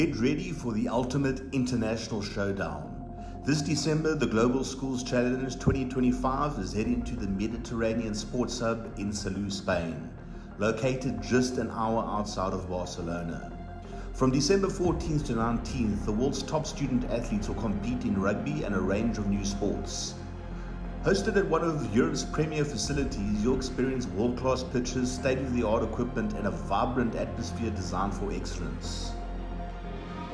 Get ready for the ultimate international showdown. This December, the Global Schools Challenge 2025 is heading to the Mediterranean Sports Hub in Salou, Spain, located just an hour outside of Barcelona. From December 14th to 19th, the world's top student athletes will compete in rugby and a range of new sports. Hosted at one of Europe's premier facilities, you'll experience world-class pitches, state-of-the-art equipment, and a vibrant atmosphere designed for excellence.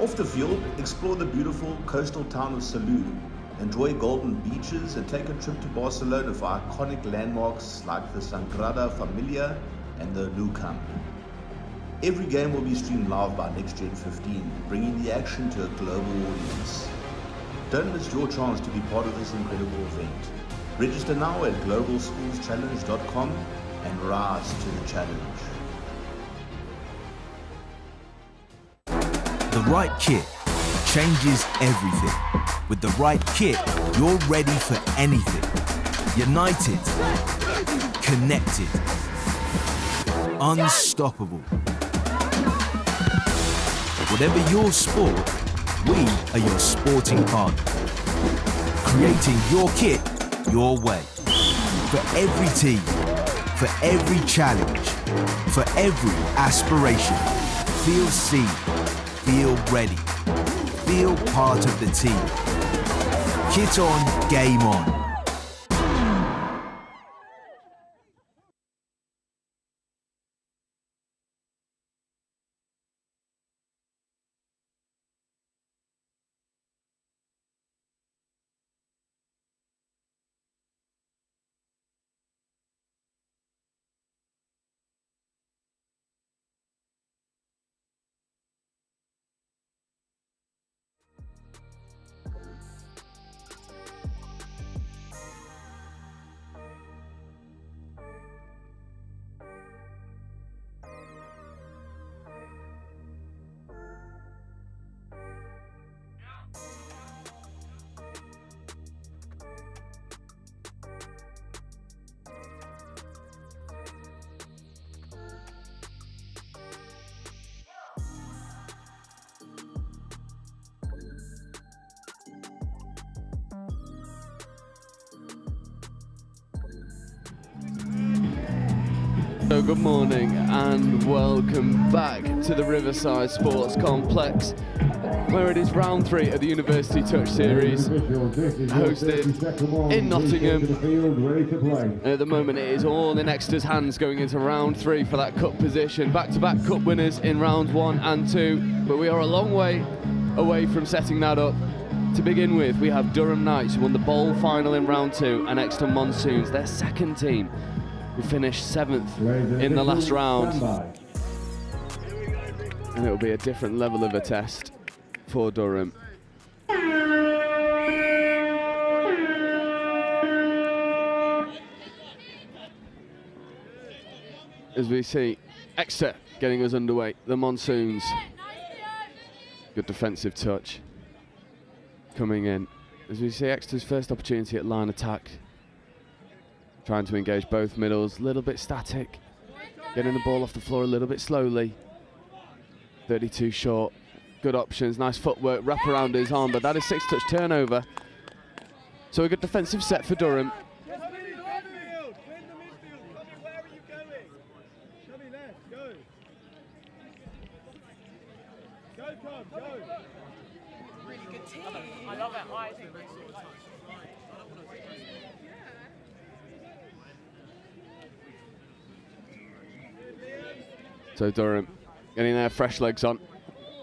Off the field, explore the beautiful coastal town of Salou, enjoy golden beaches, and take a trip to Barcelona for iconic landmarks like the Sagrada Familia and the Nou Camp. Every game will be streamed live by NextGen 15, bringing the action to a global audience. Don't miss your chance to be part of this incredible event. Register now at globalschoolschallenge.com and rise to the challenge. The right kit changes everything. With the right kit, you're ready for anything. United, connected, unstoppable. Whatever your sport, we are your sporting partner. Creating your kit your way. For every team, for every challenge, for every aspiration. Feel seen. Feel ready. Feel part of the team. Kit on, game on. So good morning and welcome back to the Riverside Sports Complex, where it is round 3 of the University Touch Series, hosted in Nottingham. At the moment it is all in Exeter's hands going into round 3 for that cup position. Back-to-back cup winners in round 1 and 2, but we are a long way away from setting that up. To begin with, we have Durham Knights, who won the bowl final in round 2, and Exeter Monsoons, their second team, who finished 7th in the last round. And it will be a different level of a test for Durham. As we see Exeter getting us underway, the Monsoons. Good defensive touch coming in. As we see Exeter's first opportunity at line attack. Trying to engage both middles, a little bit static. Getting the ball off the floor a little bit slowly. 32 short. Good options, nice footwork, wrap around his arm, but that is 6-touch turnover. So a good defensive set for Durham. Really good team. I love it. So Durham getting their fresh legs on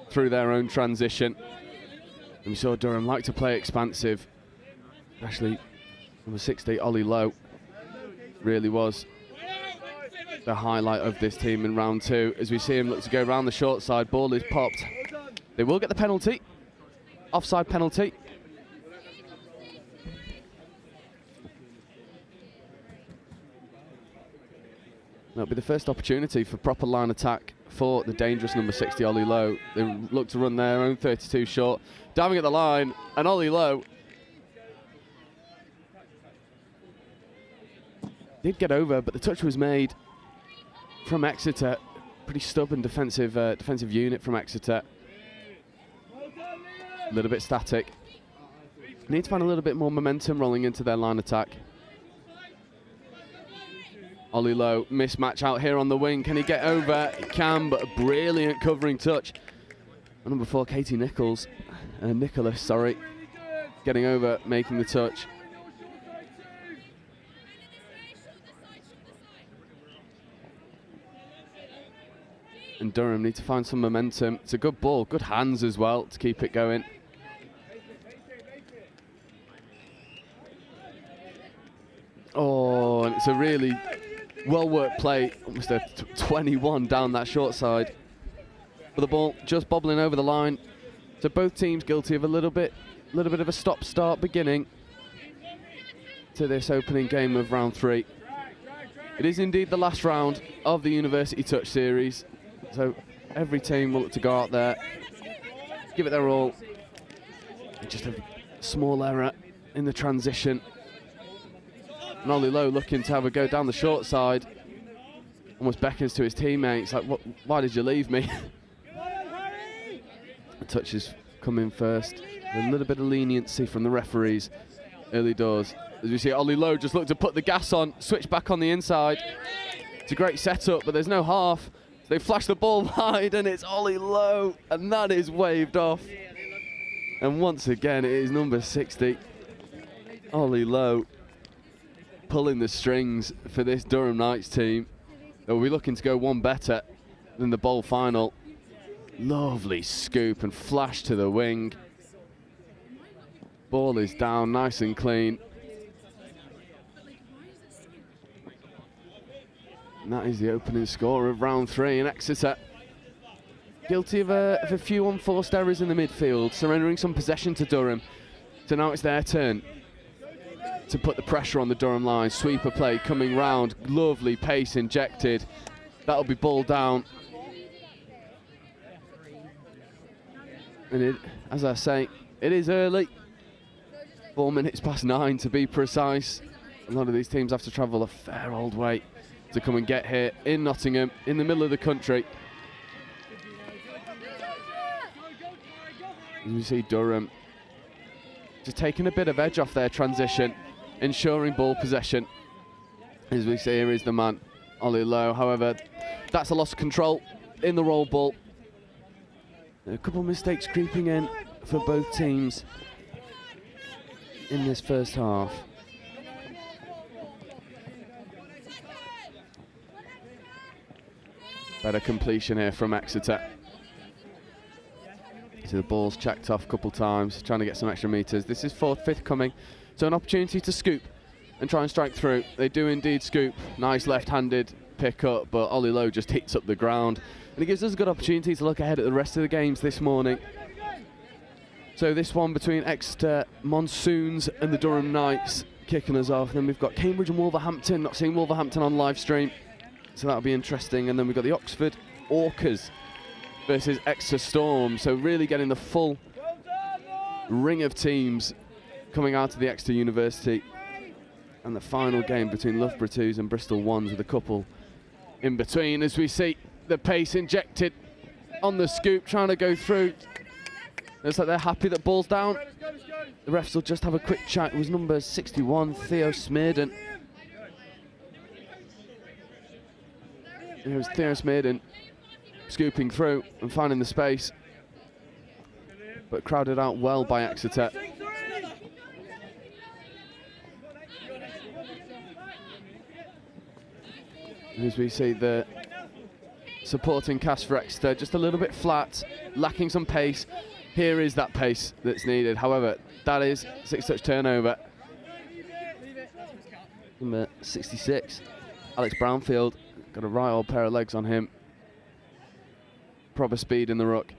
through their own transition. And we saw Durham like to play expansive. Actually, number 60, Ollie Lowe, really was the highlight of this team in round 2. As we see him look to go around the short side, ball is popped. They will get the penalty, offside penalty. That'll be the first opportunity for proper line attack for the dangerous number 60, Ollie Lowe. They look to run their own 32 short. Diving at the line, and Ollie Lowe did get over, but the touch was made from Exeter. Pretty stubborn defensive unit from Exeter. little bit static. Need to find a little bit more momentum rolling into their line attack. Ollie Lowe, mismatch out here on the wing. Can he get over? He can, but a brilliant covering touch. And number 4, Katie Nicholas, getting over, making the touch. And Durham need to find some momentum. It's a good ball, good hands as well to keep it going. Oh, and it's a really well-worked play, almost a 21 down that short side. But the ball just bobbling over the line. So both teams guilty of a little bit of a stop-start beginning to this opening game of round 3. It is indeed the last round of the University Touch series. So every team will look to go out there, give it their all. Just a small error in the transition. And Ollie Lowe looking to have a go down the short side. Almost beckons to his teammates, like, why did you leave me? The touches come in first. A little bit of leniency from the referees early doors. As we see, Ollie Lowe just looked to put the gas on, switch back on the inside. It's a great setup, but there's no half. They flash the ball wide, and it's Ollie Lowe, and that is waved off. And once again, it is number 60, Ollie Lowe, pulling the strings for this Durham Knights team. They'll be looking to go one better than the bowl final. Lovely scoop and flash to the wing. Ball is down, nice and clean. And that is the opening score of round 3 in Exeter. Guilty of a few unforced errors in the midfield, surrendering some possession to Durham. So now it's their turn to put the pressure on the Durham line. Sweeper play coming round, lovely pace injected. That'll be ball down. And it, as I say, it is early. 4 minutes past 9 to be precise. A lot of these teams have to travel a fair old way to come and get here in Nottingham, in the middle of the country. As you see Durham just taking a bit of edge off their transition, ensuring ball possession. As we see, here is the man, Ollie Lowe. However, that's a loss of control in the roll ball. A couple of mistakes creeping in for both teams in this first half. Better completion here from Exeter. So the ball's checked off a couple times, trying to get some extra metres. This is 4th, 5th coming. So an opportunity to scoop and try and strike through. They do indeed scoop. Nice left-handed pick up, but Ollie Lowe just hits up the ground. And it gives us a good opportunity to look ahead at the rest of the games this morning. So this one between Exeter Monsoons and the Durham Knights kicking us off. Then we've got Cambridge and Wolverhampton. Not seeing Wolverhampton on live stream, so that'll be interesting. And then we've got the Oxford Orcas versus Exeter Storm. So really getting the full ring of teams coming out of the Exeter University. And the final game between Loughborough 2s and Bristol 1s with a couple in between, as we see the pace injected on the scoop, trying to go through. Looks like they're happy that ball's down. The refs will just have a quick chat. It was number 61, Theo Smearden. It was Theo Smearden scooping through and finding the space, but crowded out well by Exeter. As we see the supporting cast for Exeter just a little bit flat, lacking some pace. Here is that pace that's needed. However, that is 6-touch turnover. Number 66, Alex Brownfield, got a right old pair of legs on him. Proper speed in the ruck.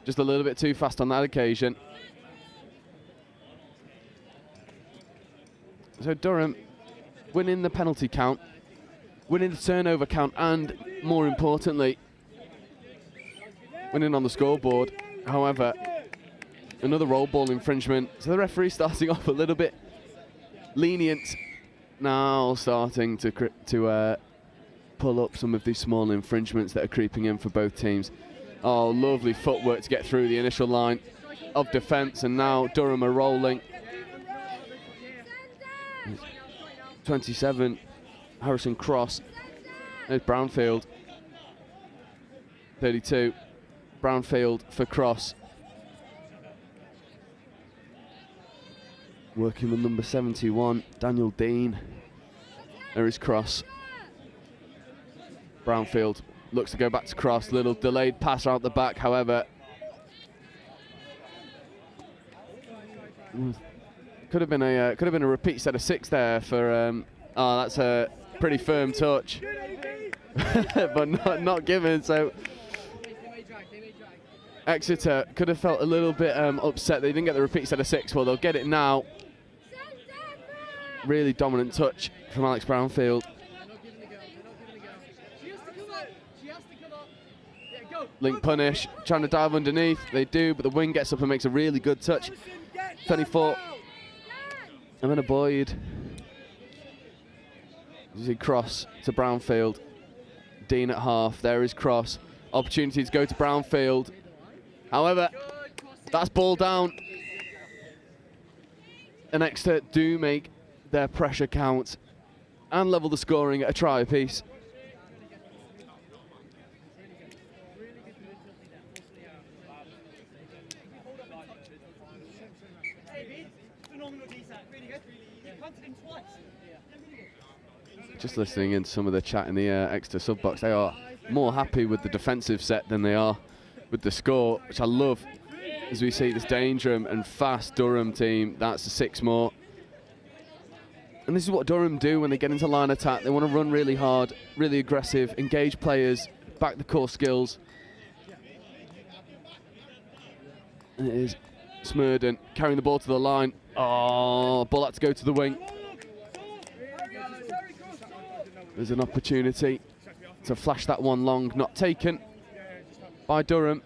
Just a little bit too fast on that occasion. So Durham winning the penalty count, winning the turnover count, and more importantly, winning on the scoreboard. However, another roll ball infringement. So the referee starting off a little bit lenient, now starting to pull up some of these small infringements that are creeping in for both teams. Oh, lovely footwork to get through the initial line. of defence, and now Durham are rolling. 27, Harrison Cross. There's Brownfield. 32, Brownfield for Cross. Working with number 71, Daniel Dean. There is Cross. Brownfield looks to go back to Cross. Little delayed pass out the back, however. Could have been a repeat set of 6 there for. Oh, that's a pretty firm touch, but not given. So Exeter could have felt a little bit upset they didn't get the repeat set of 6. Well, they'll get it now. Really dominant touch from Alex Brownfield. Link punish, trying to dive underneath. They do, but the wing gets up and makes a really good touch. 24. And then a Boyd. You see Cross to Brownfield. Dean at half. There is Cross. Opportunity to go to Brownfield. However, that's ball down. And Exeter do make their pressure count and level the scoring at a try apiece. Just listening in to some of the chat in the Exeter sub box, they are more happy with the defensive set than they are with the score, which I love. As we see this dangerous and fast Durham team, that's a 6 more. And this is what Durham do when they get into line attack. They want to run really hard, really aggressive, engage players, back the core skills. And it is Smurden carrying the ball to the line. Oh, ball had to go to the wing. There's an opportunity to flash that one long, not taken by Durham.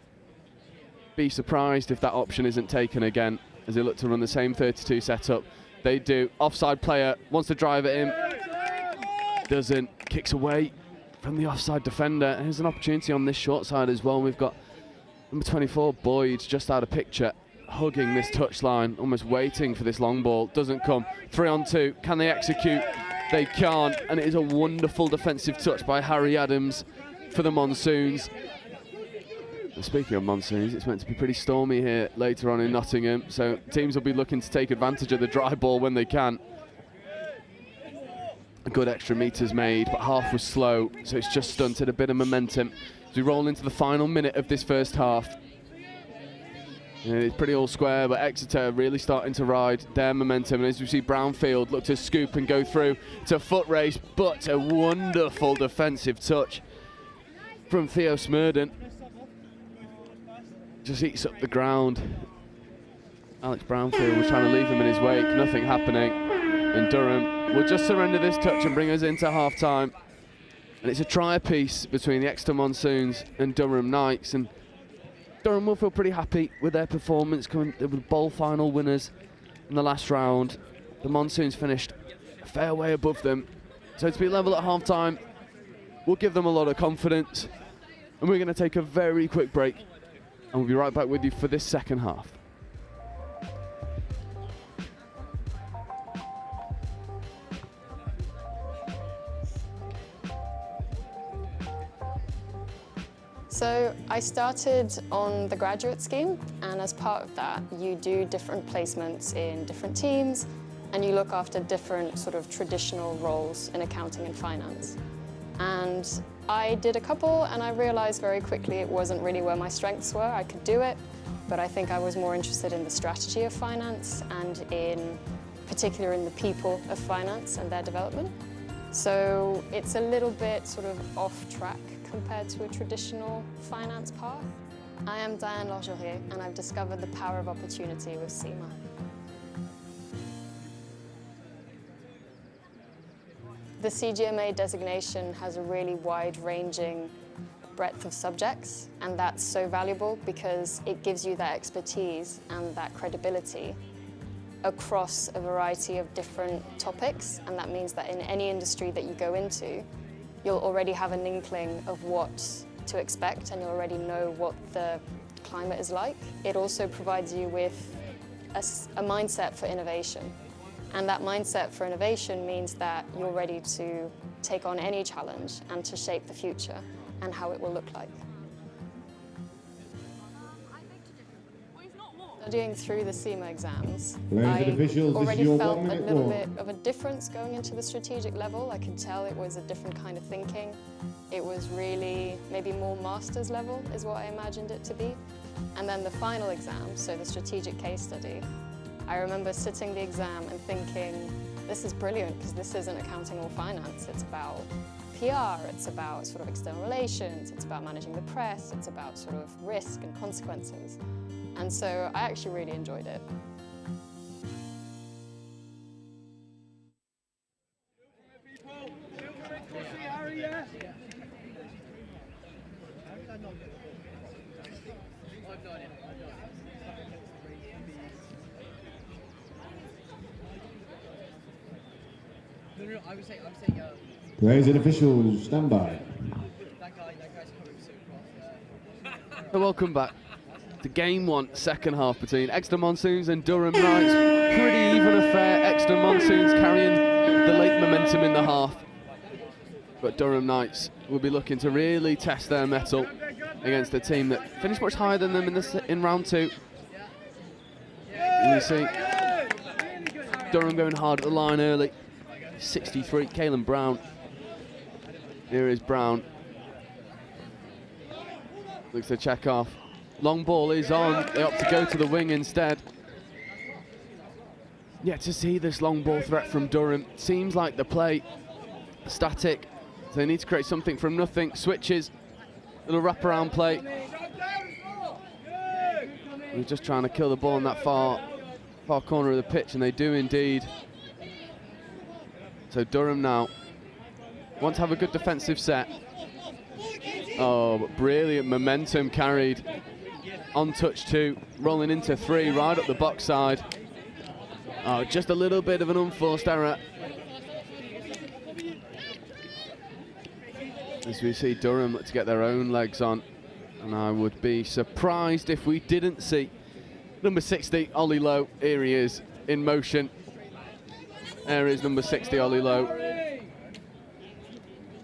Be surprised if that option isn't taken again as they look to run the same 32 setup. They do. Offside player wants to drive it in. Doesn't. Kicks away from the offside defender. Here's an opportunity on this short side as well. We've got number 24, Boyd, just out of picture, hugging this touchline, almost waiting for this long ball. Doesn't come. 3-on-2. Can they execute? They can't. And it is a wonderful defensive touch by Harry Adams for the Monsoons. Speaking of monsoons, it's meant to be pretty stormy here later on in Nottingham, so teams will be looking to take advantage of the dry ball when they can. A good extra meters made, but half was slow, so it's just stunted a bit of momentum as we roll into the final minute of this first half. It's pretty all square, but Exeter really starting to ride their momentum, and as we see Brownfield look to scoop and go through to foot race, but a wonderful defensive touch from Theo Smurden. Just eats up the ground. Alex Brownfield was trying to leave him in his wake, nothing happening. And Durham will just surrender this touch and bring us into half-time. And it's a try apiece between the Exeter Monsoons and Durham Knights. And Durham will feel pretty happy with their performance, coming with bowl final winners in the last round. The Monsoons finished a fair way above them. So to be level at half-time will give them a lot of confidence. And we're going to take a very quick break. And we'll be right back with you for this second half. So I started on the graduate scheme, and as part of that, you do different placements in different teams, and you look after different sort of traditional roles in accounting and finance. And I did a couple, and I realized very quickly it wasn't really where my strengths were. I could do it, but I think I was more interested in the strategy of finance and in particular in the people of finance and their development. So it's a little bit sort of off track compared to a traditional finance path. I am Diane Logerier, and I've discovered the power of opportunity with Sema. The CGMA designation has a really wide-ranging breadth of subjects, and that's so valuable because it gives you that expertise and that credibility across a variety of different topics, and that means that in any industry that you go into, you'll already have an inkling of what to expect, and you'll already know what the climate is like. It also provides you with a mindset for innovation. And that mindset for innovation means that you're ready to take on any challenge and to shape the future and how it will look like. Studying through the Sema exams, I already felt a little bit of a difference going into the strategic level. I could tell it was a different kind of thinking. It was really maybe more master's level is what I imagined it to be. And then the final exam, so the strategic case study, I remember sitting the exam and thinking, this is brilliant because this isn't accounting or finance. It's about PR, it's about sort of external relations, it's about managing the press, it's about sort of risk and consequences. And so I actually really enjoyed it. Players and officials, stand by. Welcome back to Game 1, second half between Exeter Monsoons and Durham Knights. Pretty even affair. Exeter Monsoons carrying the late momentum in the half. But Durham Knights will be looking to really test their mettle against a team that finished much higher than them in round 2. And you see Durham going hard at the line early. 63, Caelan Brown. Here is Brown. Looks to check off. Long ball is on. They opt to go to the wing instead. Yet to see this long ball threat from Durham. Seems like the play static. So they need to create something from nothing. Switches. Little wraparound play. They're just trying to kill the ball in that far corner of the pitch, and they do indeed. So Durham now want to have a good defensive set. Oh, brilliant momentum carried on touch 2, rolling into 3, right up the box side. Oh, just a little bit of an unforced error. As we see Durham look to get their own legs on, and I would be surprised if we didn't see number 60, Ollie Lowe. Here he is in motion. There is number 60, Ollie Lowe.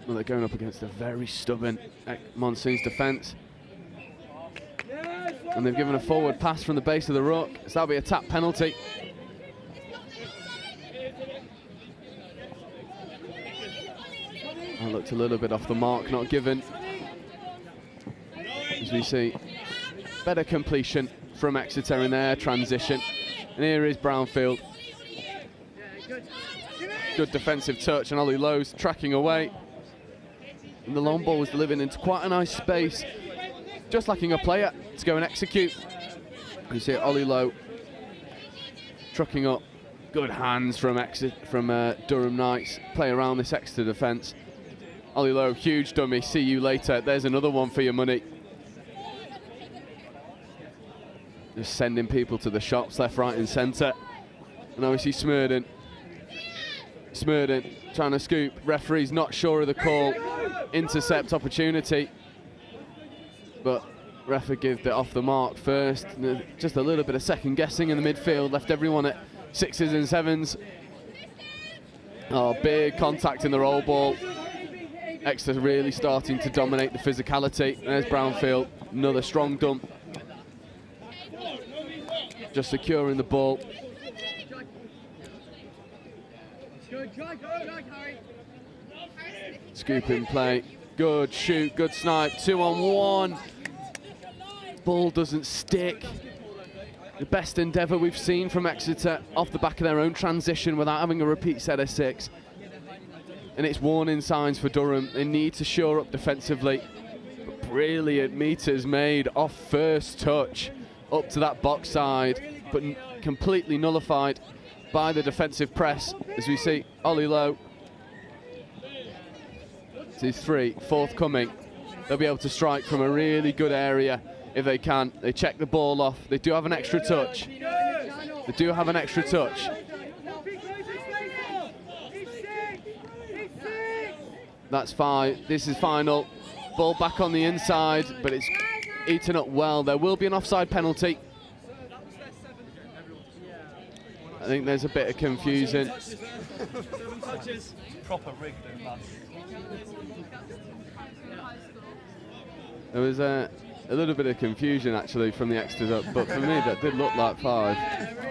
Well, they're going up against a very stubborn Monsoons defence. And they've given a forward pass from the base of the ruck, so that'll be a tap penalty. That looked a little bit off the mark, not given. As we see, better completion from Exeter in their transition. And here is Brownfield. Good defensive touch, and Ollie Lowe's tracking away. And the long ball was delivered into quite a nice space, just lacking a player to go and execute. You see Ollie Lowe trucking up. Good hands from Durham Knights. Play around this Exeter defence. Ollie Lowe, huge dummy. See you later. There's another one for your money. Just sending people to the shops left, right and centre. And obviously Smurden trying to scoop. Referee's not sure of the call. Intercept opportunity. But referee gave it off the mark first. Just a little bit of second guessing in the midfield. Left everyone at 6s and 7s. Oh, big contact in the roll ball. Exeter really starting to dominate the physicality. There's Brownfield. Another strong dump. Just securing the ball. Scooping play. Good shoot, good snipe. 2-on-1. Ball doesn't stick. The best endeavour we've seen from Exeter off the back of their own transition without having a repeat set of 6. And it's warning signs for Durham. They need to shore up defensively. But brilliant meters made off first touch up to that box side, but completely nullified by the defensive press. As we see Ollie Lowe. This is 3, forthcoming. They'll be able to strike from a really good area if they can. They check the ball off. They do have an extra touch. They do have an extra touch. That's 5. This is final. Ball back on the inside, but it's eaten up well. There will be an offside penalty. I think there's a bit of confusion. Proper rigged, man. There was a little bit of confusion actually from the Exeter up, but for me that did look like 5.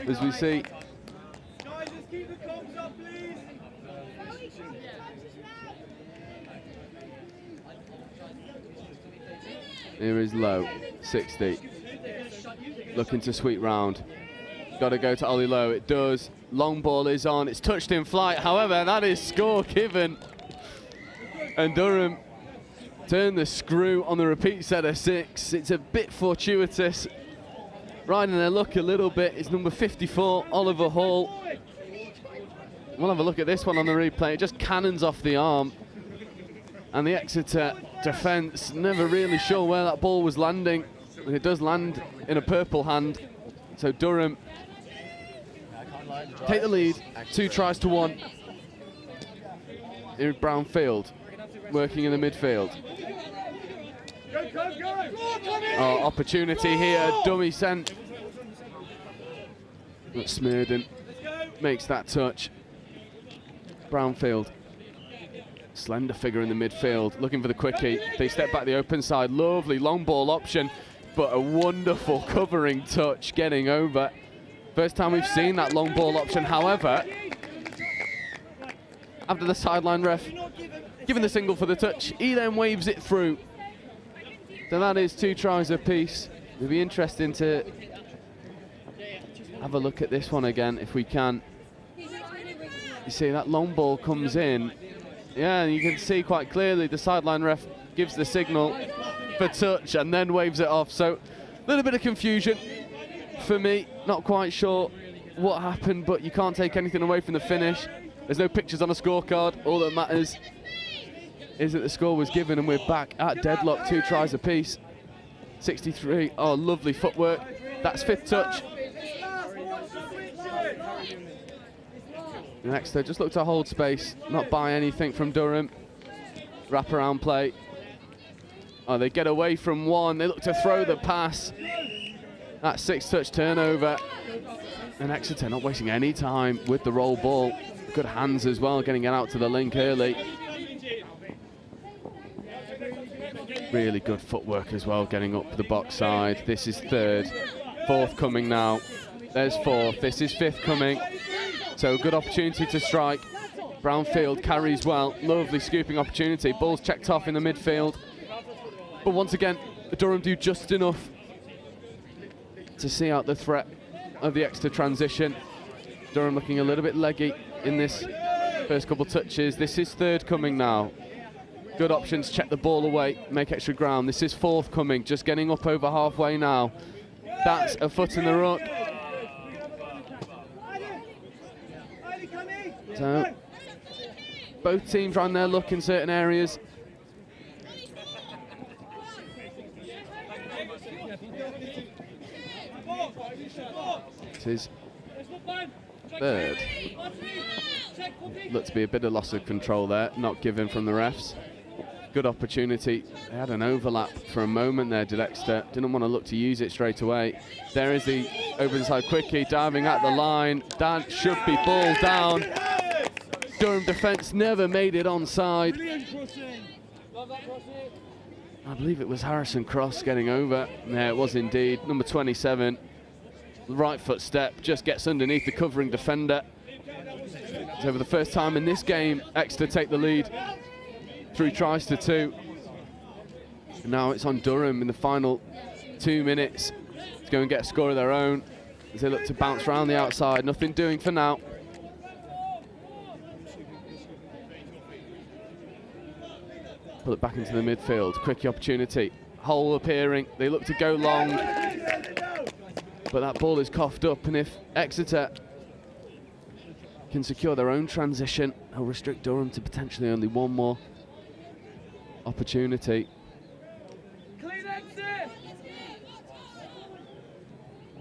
As we see, Guys, just keep the comms up, please. here is Lowe, 60. Looking to sweep round. Got to go to Ollie Lowe, it does. Long ball is on, it's touched in flight, however that is score given. And Durham turn the screw on the repeat set of 6. It's a bit fortuitous. Riding their luck a little bit is number 54, Oliver Hall. We'll have a look at this one on the replay. It just cannons off the arm. And the Exeter defence never really sure where that ball was landing. And it does land in a purple hand. So Durham take the lead, 2 tries to 1. Here is Brownfield working in the midfield. Oh, opportunity here, dummy sent. But Smearden makes that touch. Brownfield, slender figure in the midfield, looking for the quickie. They step back the open side, lovely long ball option, but a wonderful covering touch getting over. First time we've seen that long ball option, however, after the sideline ref giving the signal for the touch, he then waves it through. So that is 2 tries apiece. It'll be interesting to have a look at this one again if we can. You see that long ball comes in. Yeah, and you can see quite clearly the sideline ref gives the signal for touch and then waves it off. So a little bit of confusion for me. Not quite sure what happened, but you can't take anything away from the finish. There's no pictures on a scorecard. All that matters is that the score was given and we're back at deadlock, 2 tries apiece. 63, oh, lovely footwork. That's 5th touch. Next, they just look to hold space, not buy anything from Durham. Wrap around play. Oh, they get away from 1. They look to throw the pass. That 6th touch turnover. And Exeter not wasting any time with the roll ball. Good hands as well, getting it out to the link early. Really good footwork as well, getting up the box side. This is 3rd, 4th coming now. There's 4th, this is 5th coming. So good opportunity to strike. Brownfield carries well, lovely scooping opportunity. Ball's checked off in the midfield. But once again, Durham do just enough to see out the threat of the Exeter transition. Durham looking a little bit leggy in this first couple touches. This is 3rd coming now. Good options, check the ball away, make extra ground. This is 4th coming, just getting up over halfway now. That's a foot in the ruck. So, both teams ran their luck in certain areas. This is 3rd. Looked to be a bit of loss of control there, not given from the refs. Good opportunity. They had an overlap for a moment there, did Exeter. Didn't want to look to use it straight away. There is the open side quickie, diving at the line. That should be ball down. Durham defence never made it onside. I believe it was Harrison Cross getting over. Yeah, it was indeed. Number 27. Right foot step, just gets underneath the covering defender. So for the first time in this game, Exeter take the lead. 3 tries to 2. And now it's on Durham in the final 2 minutes to go and get a score of their own as they look to bounce around the outside. Nothing doing for now. Pull it back into the midfield. Quickie opportunity. Hole appearing. They look to go long. But that ball is coughed up, and if Exeter can secure their own transition, it'll restrict Durham to potentially only 1 more opportunity. Clean exit.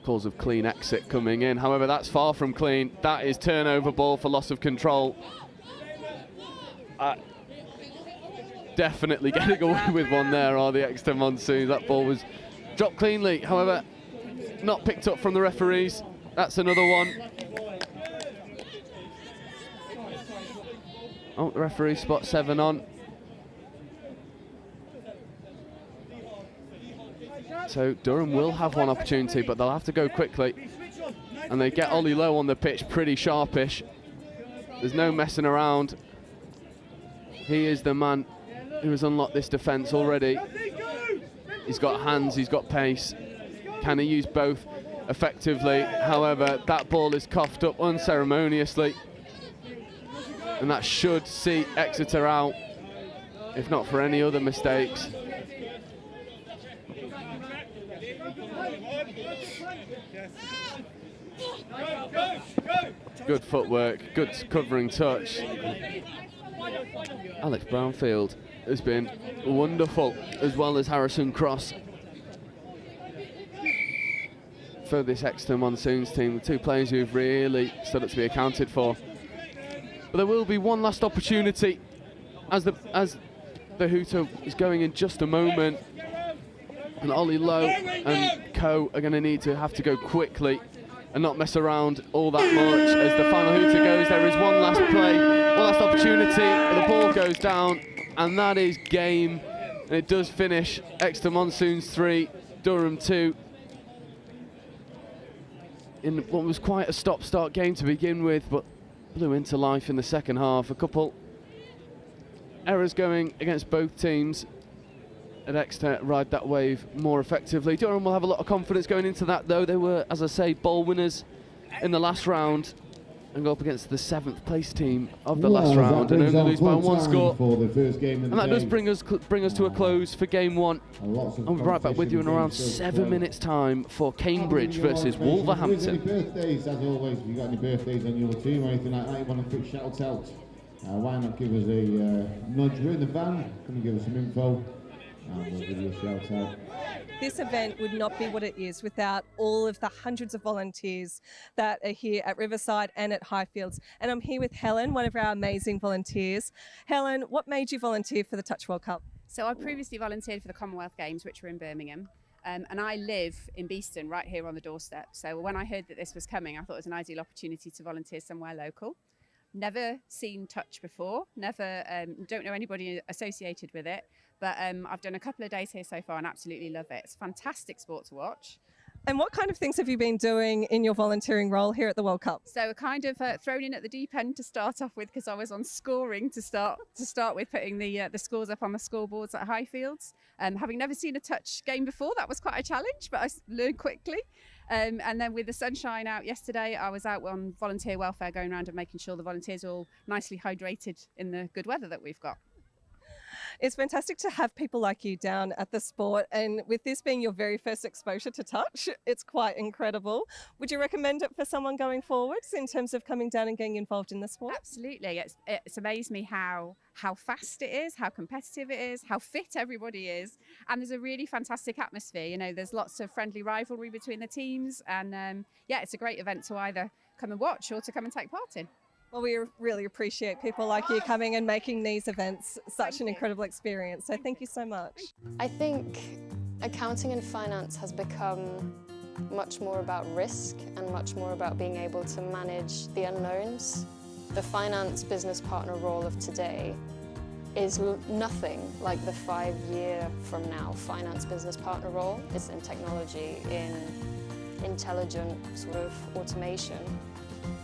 Calls of clean exit coming in. However, that's far from clean. That is turnover ball for loss of control. Definitely getting away with one there are the Exeter Monsoons. That ball was Dropped cleanly, however, not picked up from the referees. That's another one. Oh, the referee spot 7 on. So Durham will have one opportunity, but they'll have to go quickly. And they get Ollie Lowe on the pitch pretty sharpish. There's no messing around. He is the man who has unlocked this defence already. He's got hands, he's got pace. Can he use both effectively? However, that ball is coughed up unceremoniously. And that should see Exeter out, if not for any other mistakes. Good footwork, good covering touch. Alex Brownfield has been wonderful, as well as Harrison Cross. For this Exeter Monsoons team, the two players who've really stood up to be accounted for. But there will be one last opportunity as the hooter is going in just a moment. And Ollie Lowe and co are going to need to have to go quickly and not mess around all that much. As the final hooter goes, there is one last play, one last opportunity. The ball goes down, and that is game. And it does finish Exeter Monsoons 3, Durham 2. In what was quite a stop-start game to begin with, but blew into life in the second half. A couple errors going against both teams. And Exeter ride that wave more effectively. Durham will have a lot of confidence going into that, though. They were, as I say, ball winners in the last round and go up against the 7th place team of the last round and only lose by 1 score. For the first game of the and that day. does bring us to a close for game 1. I'll be right back with you in around 7 minutes' time for Cambridge versus Wolverhampton. Any birthdays, as always, if you've got any birthdays on your team or anything like that, you want a quick shout out, why not give us a nudge? We're in the van, come and give us some info. And we'll give you a shout out. This event would not be what it is without all of the hundreds of volunteers that are here at Riverside and at Highfields. And I'm here with Helen, one of our amazing volunteers. Helen, what made you volunteer for the Touch World Cup? So I previously volunteered for the Commonwealth Games, which were in Birmingham. And I live in Beeston, right here on the doorstep. So when I heard that this was coming, I thought it was an ideal opportunity to volunteer somewhere local. Never seen Touch before, don't know anybody associated with it. But I've done a couple of days here so far and absolutely love it. It's a fantastic sport to watch. And what kind of things have you been doing in your volunteering role here at the World Cup? So kind of thrown in at the deep end to start off with, because I was on scoring to start with, putting the scores up on the scoreboards at Highfields. Having never seen a touch game before, that was quite a challenge, but I learned quickly. And then with the sunshine out yesterday, I was out on volunteer welfare, going around and making sure the volunteers are all nicely hydrated in the good weather that we've got. It's fantastic to have people like you down at the sport, and with this being your very first exposure to touch, it's quite incredible. Would you recommend it for someone going forwards in terms of coming down and getting involved in the sport? Absolutely. It's amazed me how fast it is, how competitive it is, how fit everybody is, and there's a really fantastic atmosphere. You know, there's lots of friendly rivalry between the teams, and yeah, it's a great event to either come and watch or to come and take part in. Well, we really appreciate people like you coming and making these events such an incredible experience. So thank you so much. I think accounting and finance has become much more about risk and much more about being able to manage the unknowns. The finance business partner role of today is nothing like the 5-year from now finance business partner role. It's in technology, in intelligent sort of automation.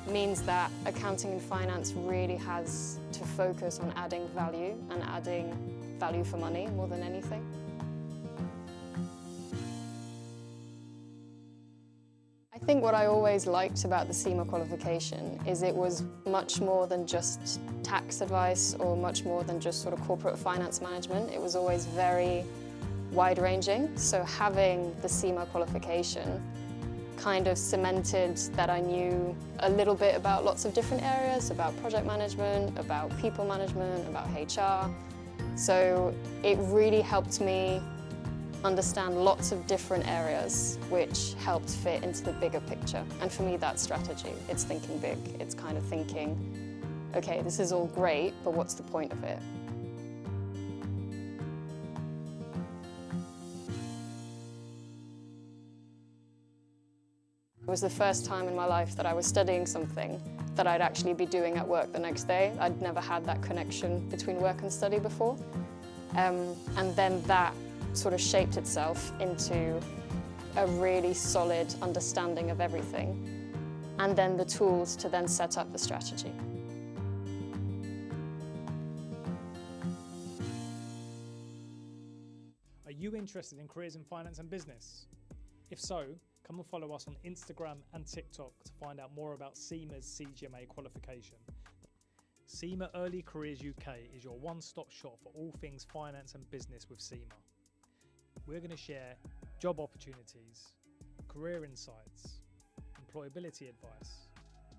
Means that accounting and finance really has to focus on adding value and adding value for money more than anything. I think what I always liked about the CIMA qualification is it was much more than just tax advice or much more than just sort of corporate finance management. It was always very wide-ranging. So having the CIMA qualification kind of cemented that I knew a little bit about lots of different areas, about project management, about people management, about HR. So it really helped me understand lots of different areas, which helped fit into the bigger picture. And for me, that's strategy. It's thinking big. It's kind of thinking, okay, this is all great, but what's the point of it? It was the first time in my life that I was studying something that I'd actually be doing at work the next day. I'd never had that connection between work and study before. And then that sort of shaped itself into a really solid understanding of everything, and then the tools to then set up the strategy. Are you interested in careers in finance and business? If so, come and follow us on Instagram and TikTok to find out more about Sema's CGMA qualification. Sema Early Careers UK is your one-stop shop for all things finance and business with Sema. We're going to share job opportunities, career insights, employability advice,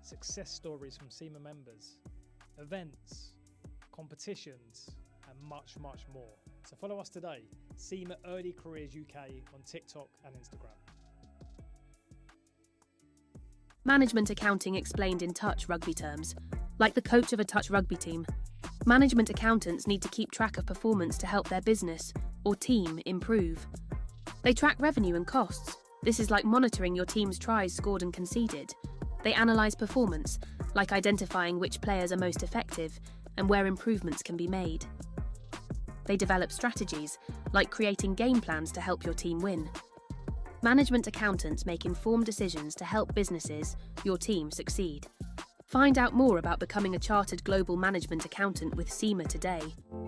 success stories from Sema members, events, competitions, and much, much more. So follow us today, Sema Early Careers UK on TikTok and Instagram. Management accounting explained in touch rugby terms. Like the coach of a touch rugby team, management accountants need to keep track of performance to help their business or team improve. They track revenue and costs. This is like monitoring your team's tries scored and conceded. They analyse performance, like identifying which players are most effective and where improvements can be made. They develop strategies, like creating game plans to help your team win. Management accountants make informed decisions to help businesses, your team, succeed. Find out more about becoming a chartered global management accountant with Sema today.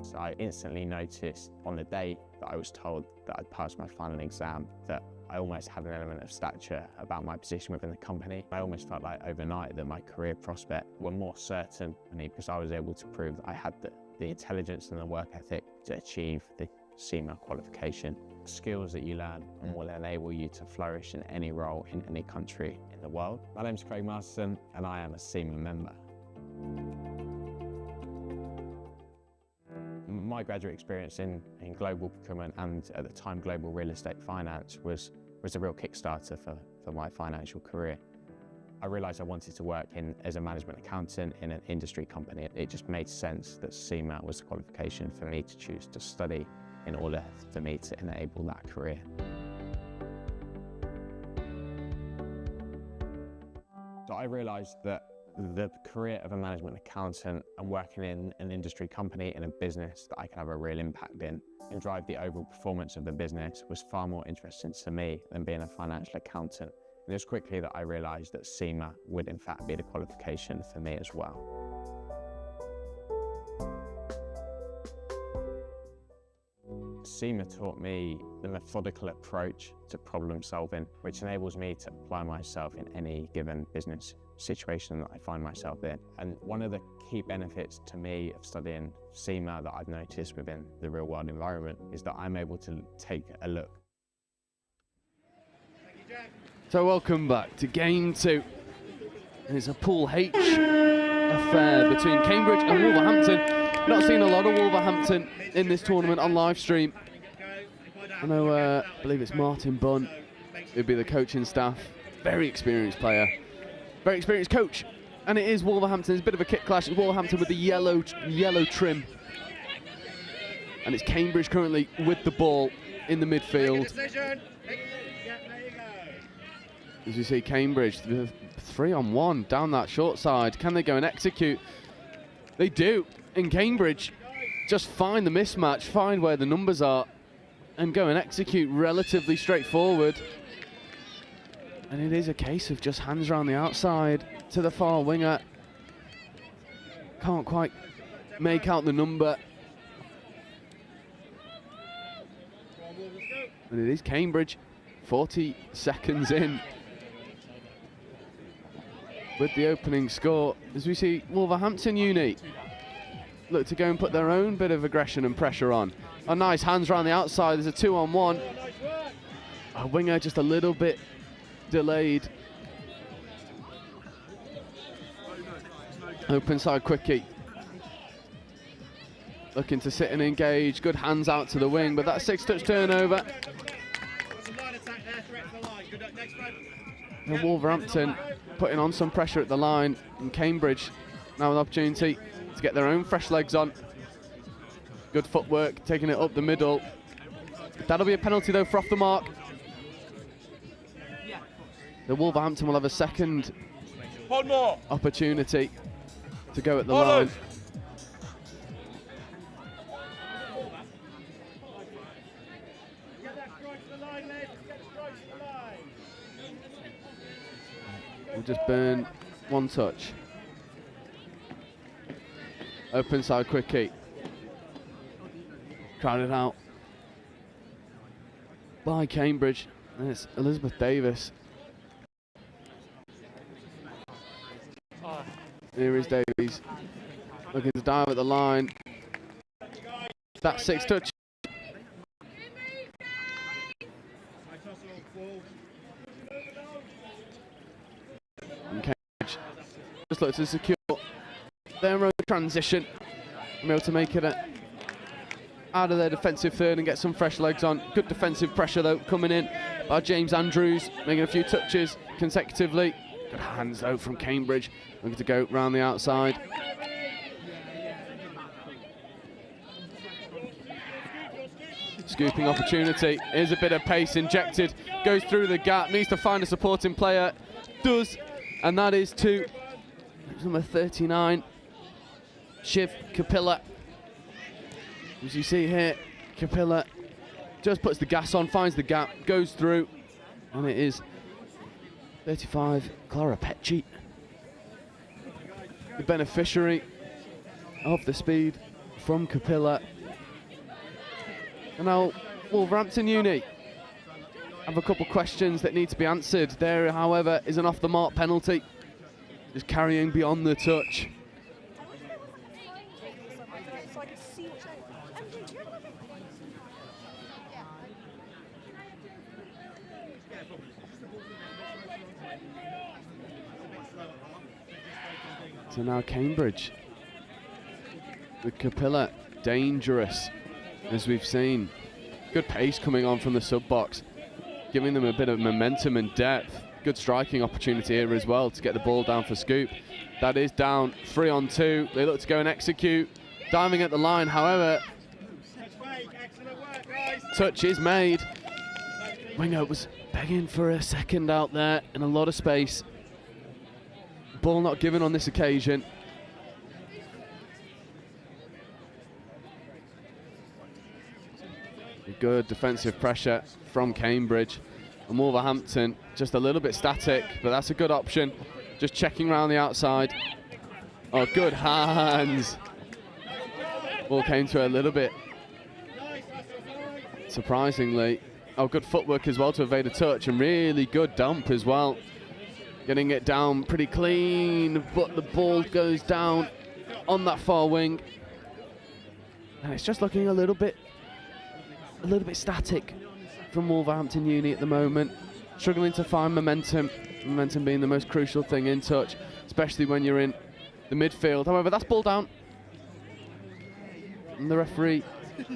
So I instantly noticed on the day that I was told that I'd passed my final exam that I almost had an element of stature about my position within the company. I almost felt like overnight that my career prospects were more certain because I was able to prove that I had the intelligence and the work ethic to achieve the Sema qualification. Skills that you learn and will enable you to flourish in any role in any country in the world. My name's Craig Masterson and I am a Sema member. My graduate experience in global procurement and at the time global real estate finance was a real kickstarter for my financial career. I realised I wanted to work as a management accountant in an industry company. It just made sense that Sema was the qualification for me to choose to study in order for me to enable that career. So I realised that the career of a management accountant and working in an industry company in a business that I could have a real impact in and drive the overall performance of the business was far more interesting to me than being a financial accountant. And it was quickly that I realised that Sema would in fact be the qualification for me as well. Sema taught me the methodical approach to problem solving, which enables me to apply myself in any given business situation that I find myself in. And one of the key benefits to me of studying Sema that I've noticed within the real world environment is that I'm able to take a look. So welcome back to game 2. And it's a Pool H affair between Cambridge and Wolverhampton. Not seen a lot of Wolverhampton in this tournament on live stream. I know, I believe it's Martin Bunn who'd be the coaching staff. Very experienced player, very experienced coach. And it is Wolverhampton. It's a bit of a kick clash. It's Wolverhampton with the yellow trim. And it's Cambridge currently with the ball in the midfield. As you see, Cambridge 3-on-1 down that short side. Can they go and execute? They do. And Cambridge just find the mismatch, find where the numbers are, and go and execute relatively straightforward. And it is a case of just hands around the outside to the far winger. Can't quite make out the number. And it is Cambridge, 40 seconds in with the opening score. As we see Wolverhampton Uni look to go and put their own bit of aggression and pressure on. A nice hands around the outside. There's a 2-on-1. A winger just a little bit delayed. Open side quickie. Looking to sit and engage. Good hands out to the wing, but that 6-touch turnover. And Wolverhampton putting on some pressure at the line, and Cambridge now with an opportunity to get their own fresh legs on. Good footwork, taking it up the middle. That'll be a penalty though for off the mark. The Wolverhampton will have a second opportunity to go at the line. We'll just burn one touch. Open side quickie. Crowded out by Cambridge. And it's Elizabeth Davis. Here is Davies. Looking to dive at the line. That's 6 touch. And Cambridge just look to secure their own transition. Be able to make it out of their defensive third and get some fresh legs on. Good defensive pressure though coming in by James Andrews, making a few touches consecutively. Good hands though from Cambridge, looking to go round the outside. Scooping opportunity, here's a bit of pace injected, goes through the gap, needs to find a supporting player, does, and that is to number 39, Shiv Kapila. As you see here, Kapila just puts the gas on, finds the gap, goes through, and it is 35, Clara Petchy, the beneficiary of the speed from Kapila. And now Wolverhampton Uni have a couple questions that need to be answered. There, however, is an off-the-mark penalty, just carrying beyond the touch. So now Cambridge with Kapila, dangerous as we've seen. Good pace coming on from the sub box, giving them a bit of momentum and depth. Good striking opportunity here as well to get the ball down for Scoop. That is down, 3-on-2. They look to go and execute, diving at the line. However, touch is made. Winger was begging for a second out there in a lot of space. Ball not given on this occasion. Good defensive pressure from Cambridge. And Wolverhampton just a little bit static, but that's a good option. Just checking around the outside. Oh, good hands. Ball came to a little bit surprisingly. Oh, good footwork as well to evade a touch, and really good dump as well. Getting it down pretty clean, but the ball goes down on that far wing. And it's just looking a little bit static from Wolverhampton Uni at the moment. Struggling to find momentum. Momentum being the most crucial thing in touch, especially when you're in the midfield. However, that's ball down. And the referee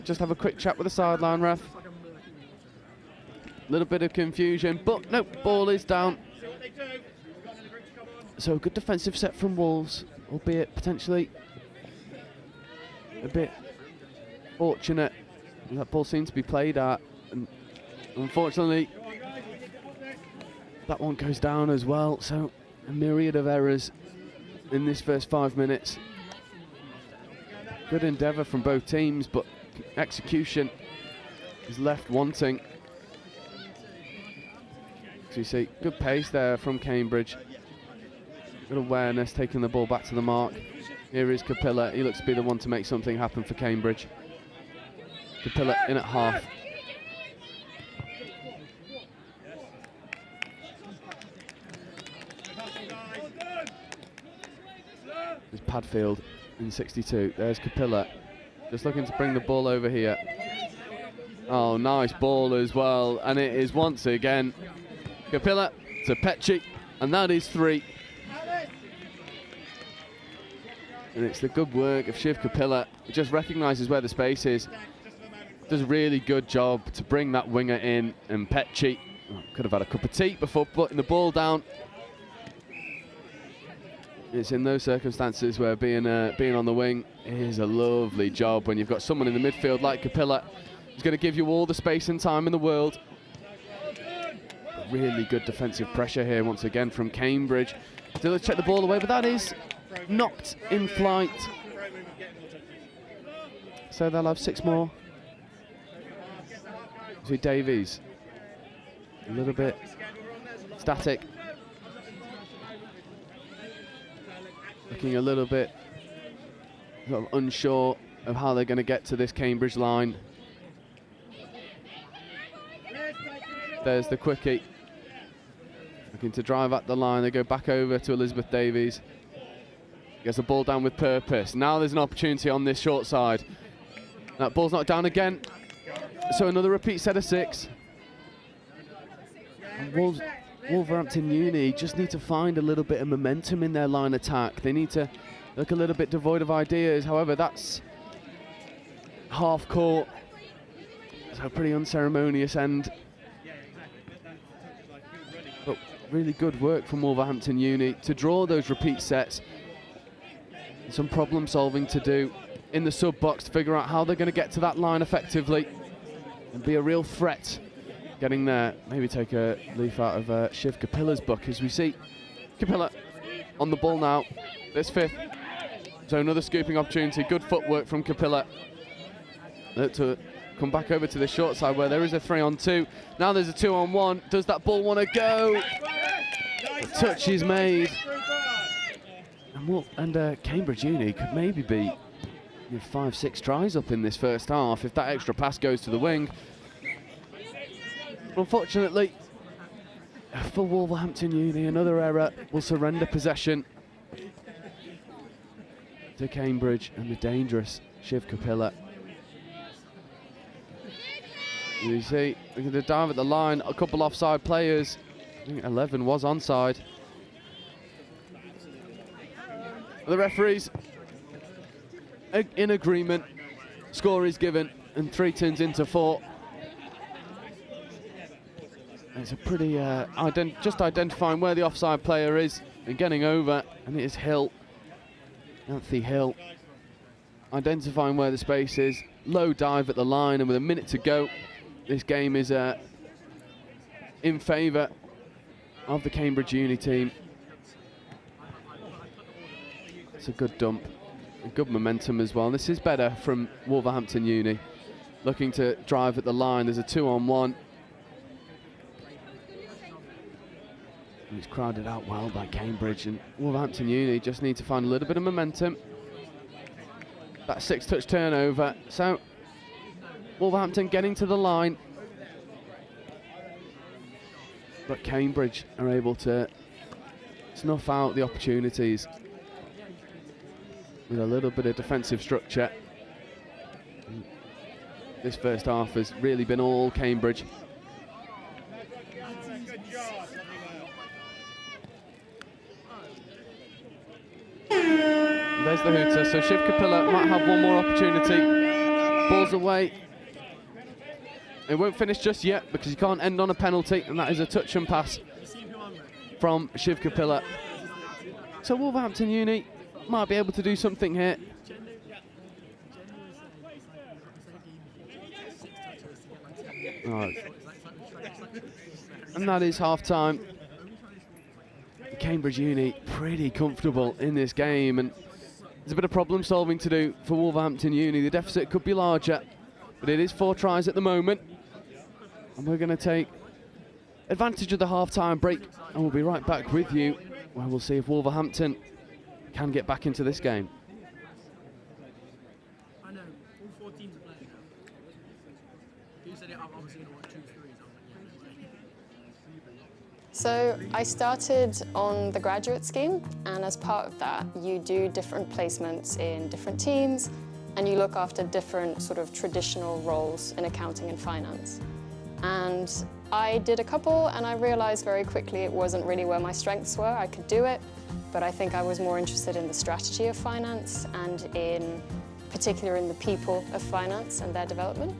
just have a quick chat with the sideline ref. A little bit of confusion, but no, ball is down. So a good defensive set from Wolves, albeit potentially a bit fortunate. That ball seemed to be played at, and unfortunately that one goes down as well. So a myriad of errors in this first 5 minutes. Good endeavour from both teams, but execution is left wanting. So you see good pace there from Cambridge. Good awareness, taking the ball back to the mark. Here is Kapila. He looks to be the one to make something happen for Cambridge. Kapila in at half. There's Padfield in 62. There's Kapila. Just looking to bring the ball over here. Oh, nice ball as well. And it is once again Kapila to Petchy. And that is 3. And it's the good work of Shiv Kapila. He just recognises where the space is. Does a really good job to bring that winger in. And Petchy could have had a cup of tea before putting the ball down. It's in those circumstances where being on the wing is a lovely job when you've got someone in the midfield like Kapila who's going to give you all the space and time in the world. really good defensive pressure here once again from Cambridge. So let's check the ball away, but that is knocked in flight. So they'll have 6 more. To Davies. A little bit static. Looking a little bit sort of unsure of how they're going to get to this Cambridge line. There's the quickie. Looking to drive at the line. They go back over to Elizabeth Davies. Gets the ball down with purpose. Now there's an opportunity on this short side. That ball's not down again. So another repeat set of 6. And Wolverhampton Uni just need to find a little bit of momentum in their line attack. They need to look a little bit devoid of ideas. However, that's half court. So a pretty unceremonious end. But really good work from Wolverhampton Uni to draw those repeat sets. Some problem solving to do in the sub box to figure out how they're going to get to that line effectively and be a real threat getting there. Maybe take a leaf out of Shiv Kapila's book as we see Kapila on the ball now, this 5th. So another scooping opportunity, good footwork from Kapila. To come back over to the short side where there is a 3-on-2. Now there's a 2-on-1. Does that ball want to go? The touch is made. And Cambridge Uni could maybe be 5-6 tries up in this first half if that extra pass goes to the wing. Unfortunately, for Wolverhampton Uni, another error will surrender possession to Cambridge and the dangerous Shiv Kapila. You see, we're going to dive at the line, a couple offside players. I think 11 was onside. The referees in agreement, score is given and 3 turns into 4. It's a pretty, just identifying where the offside player is and getting over, and it is Hill, Anthony Hill, identifying where the space is, low dive at the line, and with a minute to go, this game is in favour of the Cambridge Uni team. It's a good dump, a good momentum as well. This is better from Wolverhampton Uni, looking to drive at the line. There's a 2-on-1. It's crowded out well by Cambridge, and Wolverhampton Uni just need to find a little bit of momentum. That 6-touch turnover, so Wolverhampton getting to the line, but Cambridge are able to snuff out the opportunities with a little bit of defensive structure. This first half has really been all Cambridge. There's the hooter, so Shiv Kapila might have one more opportunity. Ball's away. It won't finish just yet because you can't end on a penalty, and that is a touch and pass from Shiv Kapila. So Wolverhampton Uni might be able to do something here. Right. And that is half-time. Cambridge Uni pretty comfortable in this game, and there's a bit of problem solving to do for Wolverhampton Uni. The deficit could be larger, but it is 4 tries at the moment, and we're going to take advantage of the half-time break, and we'll be right back with you where we'll see if Wolverhampton can get back into this game. I know, all 4 teams are playing now. You said it, I'm obviously going to watch 2 3s. So I started on the graduate scheme, and as part of that, you do different placements in different teams, and you look after different sort of traditional roles in accounting and finance. And I did a couple, and I realized very quickly it wasn't really where my strengths were. I could do it, but I think I was more interested in the strategy of finance and in particular in the people of finance and their development.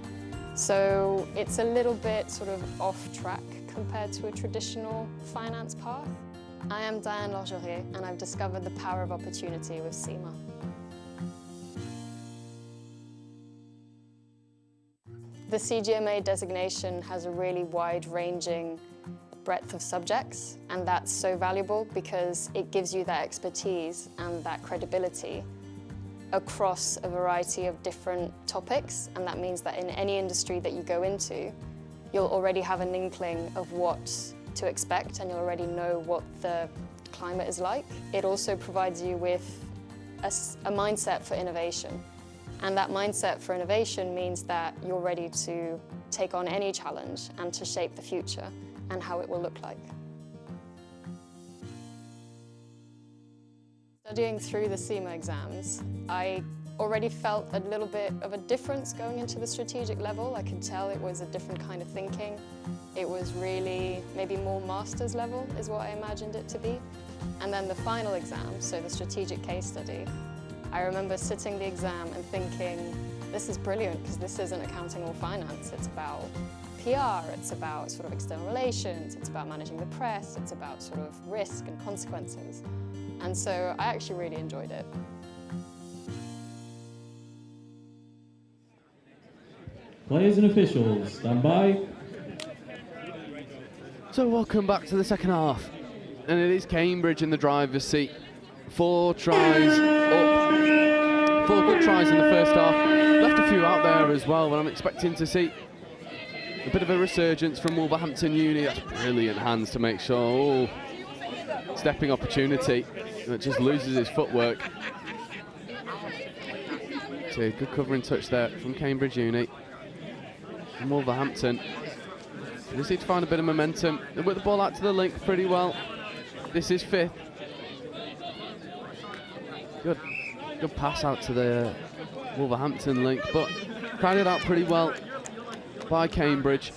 So it's a little bit sort of off track compared to a traditional finance path. I am Diane Lorgerier, and I've discovered the power of opportunity with Sema. The CGMA designation has a really wide-ranging breadth of subjects, and that's so valuable because it gives you that expertise and that credibility across a variety of different topics, and that means that in any industry that you go into, you'll already have an inkling of what to expect and you'll already know what the climate is like. It also provides you with a mindset for innovation, and that mindset for innovation means that you're ready to take on any challenge and to shape the future and how it will look like. Studying through the Sema exams, I already felt a little bit of a difference going into the strategic level. I could tell it was a different kind of thinking. It was really maybe more master's level is what I imagined it to be. And then the final exam, so the strategic case study, I remember sitting the exam and thinking, this is brilliant because this isn't accounting or finance. It's about PR, it's about sort of external relations, it's about managing the press, it's about sort of risk and consequences. And so I actually really enjoyed it. Players and officials, stand by. So welcome back to the second half. And it is Cambridge in the driver's seat. 4 tries up. 4 good tries in the first half. Left a few out there as well, but I'm expecting to see a bit of a resurgence from Wolverhampton Uni. That's brilliant hands to make sure. Oh, stepping opportunity. That just loses his footwork. So good covering touch there from Cambridge Uni. And Wolverhampton just need to find a bit of momentum. They put the ball out to the link pretty well. This is 5th. Good pass out to the Wolverhampton link, but crowded out pretty well by Cambridge.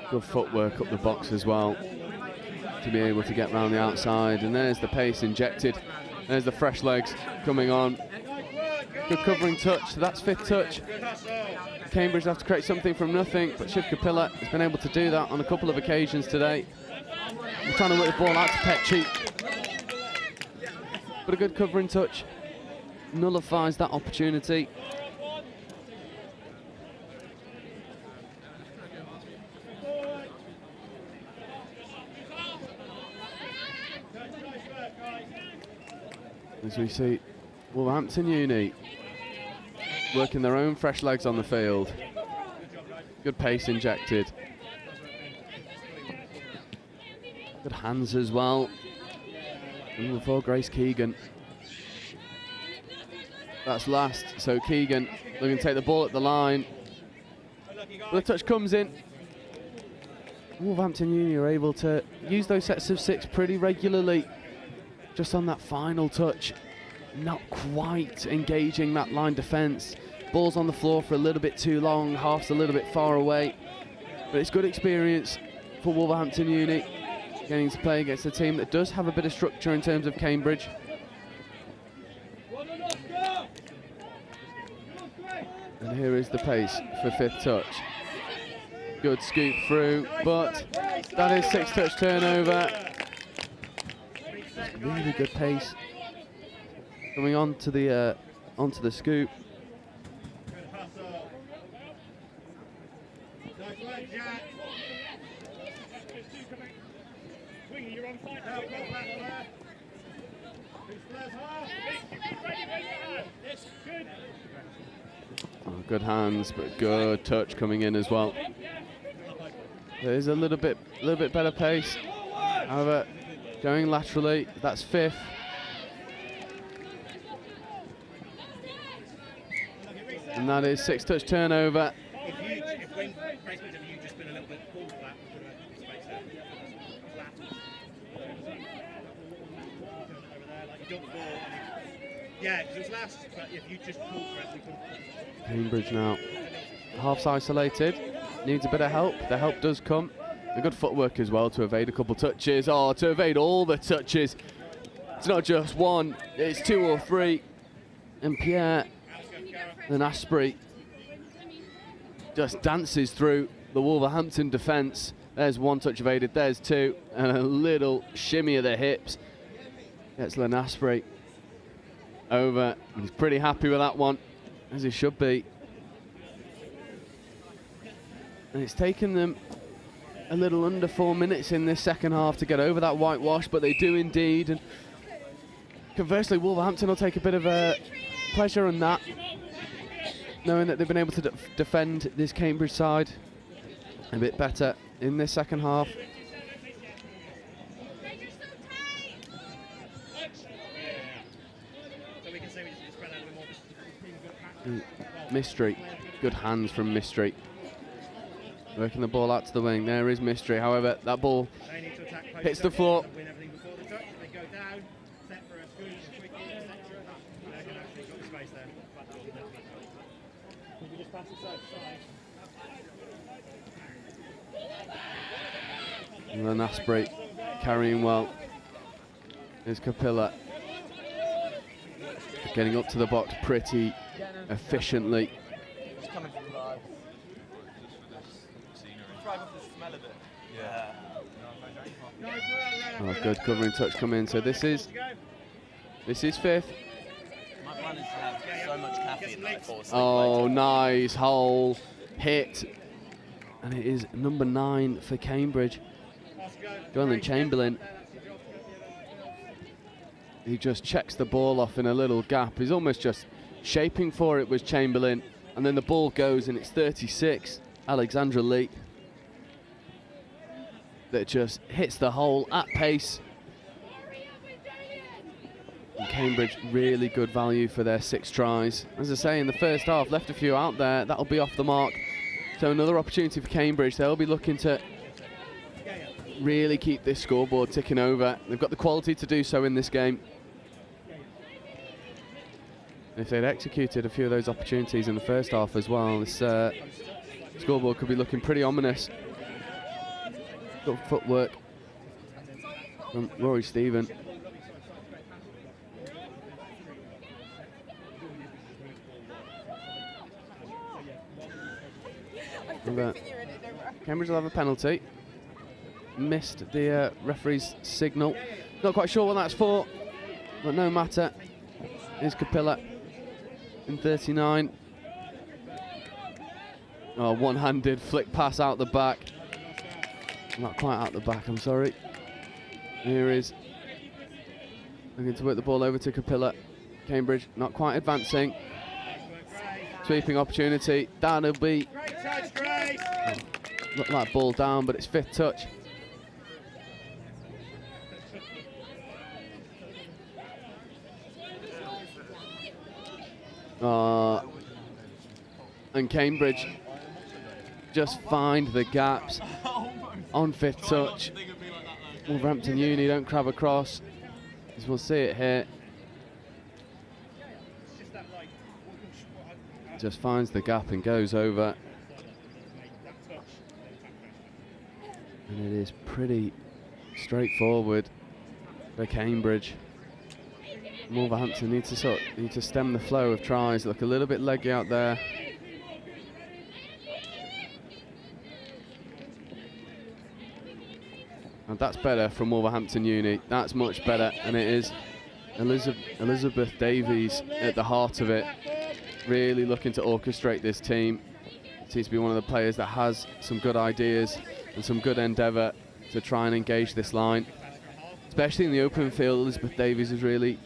Good footwork up the box as well to be able to get round the outside, and there's the pace injected. There's the fresh legs coming on. Good covering touch, so that's 5th touch. Cambridge have to create something from nothing, but Shiv Kapila has been able to do that on a couple of occasions today. We're trying to work the ball out to Petchi, but a good covering touch nullifies that opportunity. As we see Wolverhampton Uni working their own fresh legs on the field. Good pace injected. Good hands as well. And before Grace Keegan. That's last, so Keegan looking to take the ball at the line. The touch comes in. Wolverhampton Uni are able to use those sets of 6 pretty regularly. Just on that final touch, not quite engaging that line defence. Ball's on the floor for a little bit too long, half's a little bit far away. But it's good experience for Wolverhampton Uni, getting to play against a team that does have a bit of structure in terms of Cambridge. And here is the pace for 5th touch. Good scoop through, but that is 6th touch turnover. Really good pace coming onto the scoop. Oh, good hands, but good touch coming in as well. There's a little bit better pace. However, going laterally, that's 5th. And that is 6th touch turnover. If when Grace went over, you just been a little bit ball flat, space there. Flat. Over there, like you dumped the ball. Yeah, because it was last, but if you just pulled for it, we couldn't. Cambridge now half's isolated, needs a bit of help. The help does come. A good footwork as well to evade a couple touches. Oh, to evade all the touches. It's not just one, it's 2 or 3. And Pierre, then Asprey, just dances through the Wolverhampton defence. There's one touch evaded, there's two, and a little shimmy of the hips. Gets Lenasprey over. He's pretty happy with that one, as he should be. And it's taken them a little under 4 minutes in this second half to get over that whitewash, but they do indeed. And conversely, Wolverhampton will take a bit of a pleasure in that, knowing that they've been able to defend this Cambridge side a bit better in this second half. Mystery, good hands from Mystery. Working the ball out to the wing. There is Mystery. However, that ball hits the floor. Lenasprey carrying well. Is Capilla getting up to the box pretty efficiently. Oh, good covering touch come in. So this is fifth. My plan is to have so much caffeine that I fall asleep. Oh, nice hole hit, and it is number 9 for Cambridge. Jonathan Chamberlain. He just checks the ball off in a little gap. He's almost just shaping for it, was Chamberlain, and then the ball goes, and it's 36. Alexandra Lee that just hits the hole at pace. And Cambridge, really good value for their 6 tries. As I say, in the first half, left a few out there. That'll be off the mark. So another opportunity for Cambridge. They'll be looking to really keep this scoreboard ticking over. They've got the quality to do so in this game. If they'd executed a few of those opportunities in the first half as well, this scoreboard could be looking pretty ominous. Good footwork from Rory Stephen. Cambridge will have a penalty. Missed the referee's signal. Not quite sure what that's for, but no matter. Here's Capilla in 39. Oh, one-handed flick pass out the back. Not quite out the back, I'm sorry. Here is looking to work the ball over to Capilla. Cambridge not quite advancing. Sweeping opportunity. That'll be. Oh, look like ball down, but it's 5th touch. And Cambridge just find the gaps on 5th touch. Wolverhampton Uni don't crab across, as we'll see it here. Just finds the gap and goes over. And it is pretty straightforward for Cambridge. Wolverhampton need to stem the flow of tries. Look a little bit leggy out there. And that's better from Wolverhampton Uni. That's much better, and it is Elizabeth Davies at the heart of it. Really looking to orchestrate this team. Seems to be one of the players that has some good ideas and some good endeavour to try and engage this line. Especially in the open field, Elizabeth Davies has really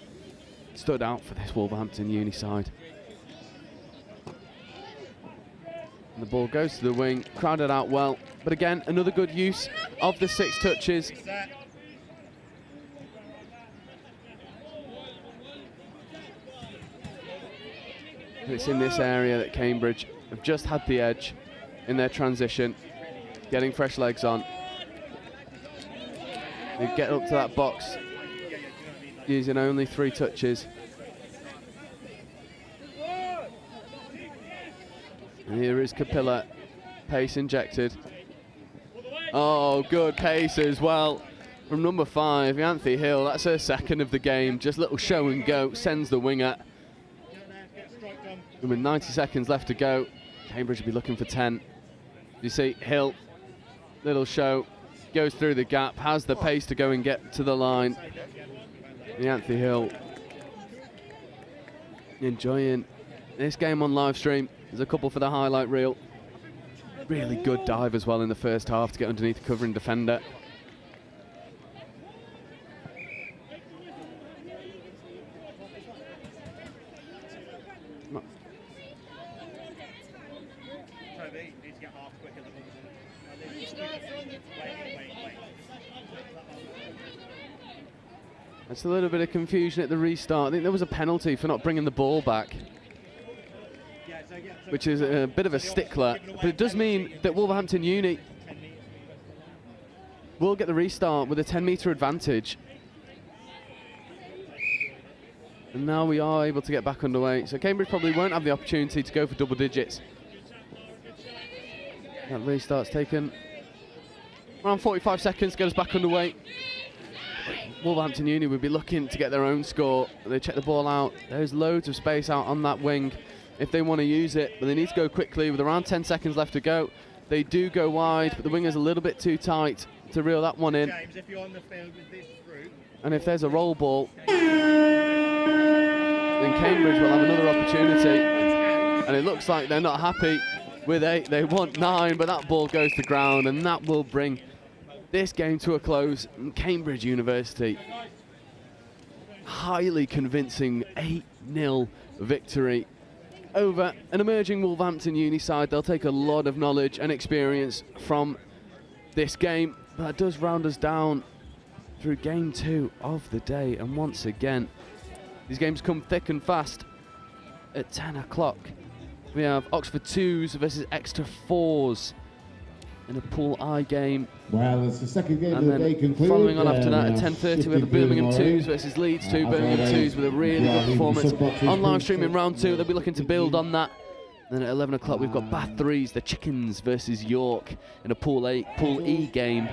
stood out for this Wolverhampton Uni side. And the ball goes to the wing, crowded out well. But again, another good use of the 6 touches. And it's in this area that Cambridge have just had the edge in their transition, getting fresh legs on. They get up to that box using only 3 touches. And here is Capilla, pace injected. Oh, good pace as well from number 5, Yanthi Hill. That's her 2nd of the game. Just little show and go, sends the winger. And with 90 seconds left to go, Cambridge will be looking for 10. You see Hill, little show, goes through the gap, has the pace to go and get to the line. Anthony Hill enjoying this game on live stream. There's a couple for the highlight reel. Really good dive as well in the first half to get underneath the covering defender. That's a little bit of confusion at the restart. I think there was a penalty for not bringing the ball back, which is a bit of a stickler. But it does mean that Wolverhampton Uni will get the restart with a 10-metre advantage. And now we are able to get back underway. So Cambridge probably won't have the opportunity to go for double digits. That restart's taken around 45 seconds to get us back underway. Wolverhampton Uni would be looking to get their own score. They check the ball out. There's loads of space out on that wing if they want to use it, but they need to go quickly with around 10 seconds left to go. They do go wide, but the winger's a little bit too tight to reel that one in. James, if you're on the field with this route, and if there's a roll ball, then Cambridge will have another opportunity. And it looks like they're not happy with 8. They want 9, but that ball goes to ground, and that will bring this game to a close. Cambridge University, highly convincing 8-0 victory over an emerging Wolverhampton Uni side. They'll take a lot of knowledge and experience from this game. But that does round us down through game 2 of the day. And once again, these games come thick and fast at 10 o'clock. We have Oxford 2s versus Exeter 4s in a Pool I game. Well, it's the second game and of the day concluded. Following on after that at 10:30 we have the Birmingham 2s versus Leeds 2. Birmingham 2s with a really good performance on live stream in round 2. They'll be looking to build on that. Then at 11 o'clock we've got Bath 3s, the Chickens versus York in a Pool E game.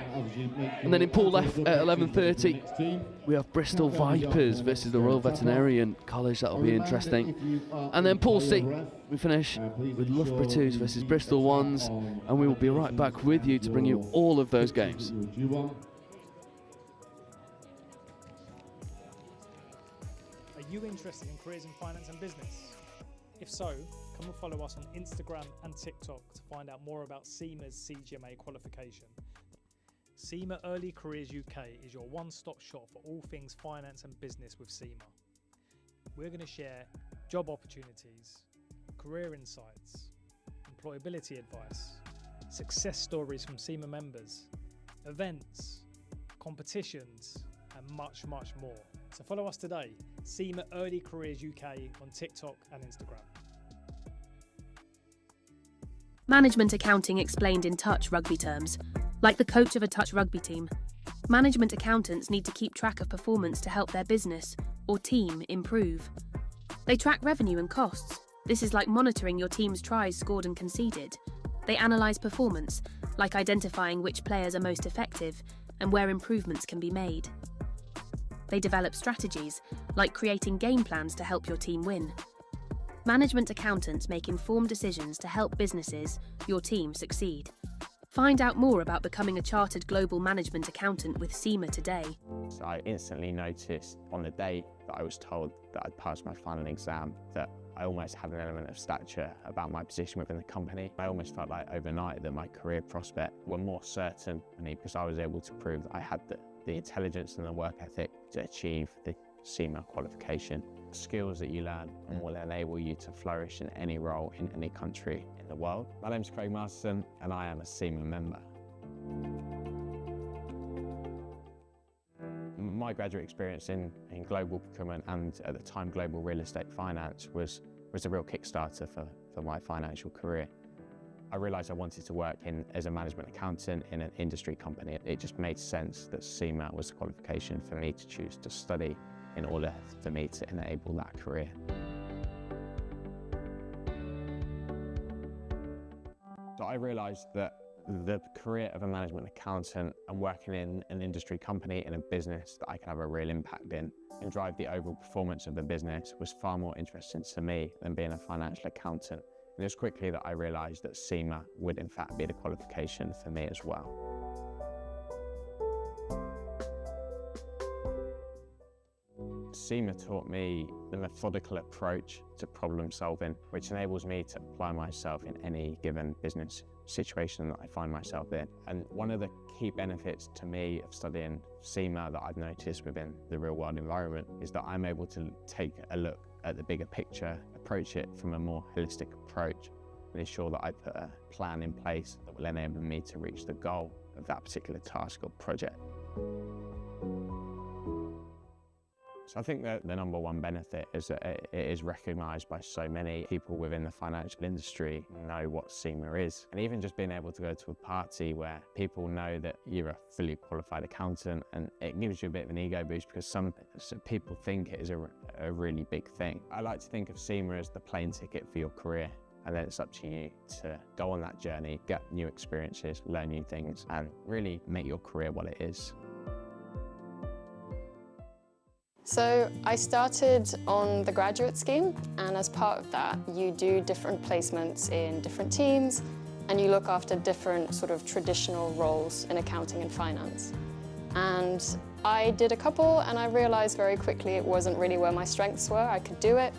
And then in Pool F at 11:30 we have Bristol Vipers versus the Royal Veterinarian College. That'll be interesting. And then Pool C we finish with Loughborough 2s versus Bristol 1s, and we will be right back with you to bring you all of those games. Are you interested in careers in finance and business? If so, come and follow us on Instagram and TikTok to find out more about Sema's CGMA qualification. Sema Early Careers UK is your one-stop shop for all things finance and business with Sema. We're going to share job opportunities, career insights, employability advice, success stories from Sema members, events, competitions, and much, much more. So follow us today, Sema Early Careers UK on TikTok and Instagram. Management accounting explained in touch rugby terms. Like the coach of a touch rugby team, management accountants need to keep track of performance to help their business or team improve. They track revenue and costs. This is like monitoring your team's tries scored and conceded. They analyse performance, like identifying which players are most effective and where improvements can be made. They develop strategies, like creating game plans to help your team win. Management accountants make informed decisions to help businesses, your team, succeed. Find out more about becoming a chartered global management accountant with Sema today. So I instantly noticed on the day that I was told that I'd passed my final exam that I almost had an element of stature about my position within the company. I almost felt like overnight that my career prospects were more certain because I was able to prove that I had the intelligence and the work ethic to achieve the Sema qualification. Skills that you learn and will enable you to flourish in any role in any country in the world. My name's Craig Masterson and I am a Sema member. My graduate experience in global procurement and at the time global real estate finance was a real kickstarter for my financial career. I realised I wanted to work as a management accountant in an industry company. It just made sense that Sema was a qualification for me to choose to study in order for me to enable that career. So I realised that the career of a management accountant and working in an industry company in a business that I could have a real impact in and drive the overall performance of the business was far more interesting to me than being a financial accountant And it was quickly that I realised that CIMA would in fact be the qualification for me as well. CIMA taught me the methodical approach to problem solving, which enables me to apply myself in any given business situation that I find myself in. And one of the key benefits to me of studying CIMA that I've noticed within the real world environment is that I'm able to take a look at the bigger picture, approach it from a more holistic approach, and ensure that I put a plan in place that will enable me to reach the goal of that particular task or project. So I think that the number one benefit is that it is recognised by so many people within the financial industry know what CIMA is. And even just being able to go to a party where people know that you're a fully qualified accountant, and it gives you a bit of an ego boost because some people think it is a really big thing. I like to think of CIMA as the plane ticket for your career. And then it's up to you to go on that journey, get new experiences, learn new things, and really make your career what it is. So I started on the graduate scheme, and as part of that, you do different placements in different teams, and you look after different sort of traditional roles in accounting and finance. And I did a couple, and I realized very quickly it wasn't really where my strengths were. I could do it,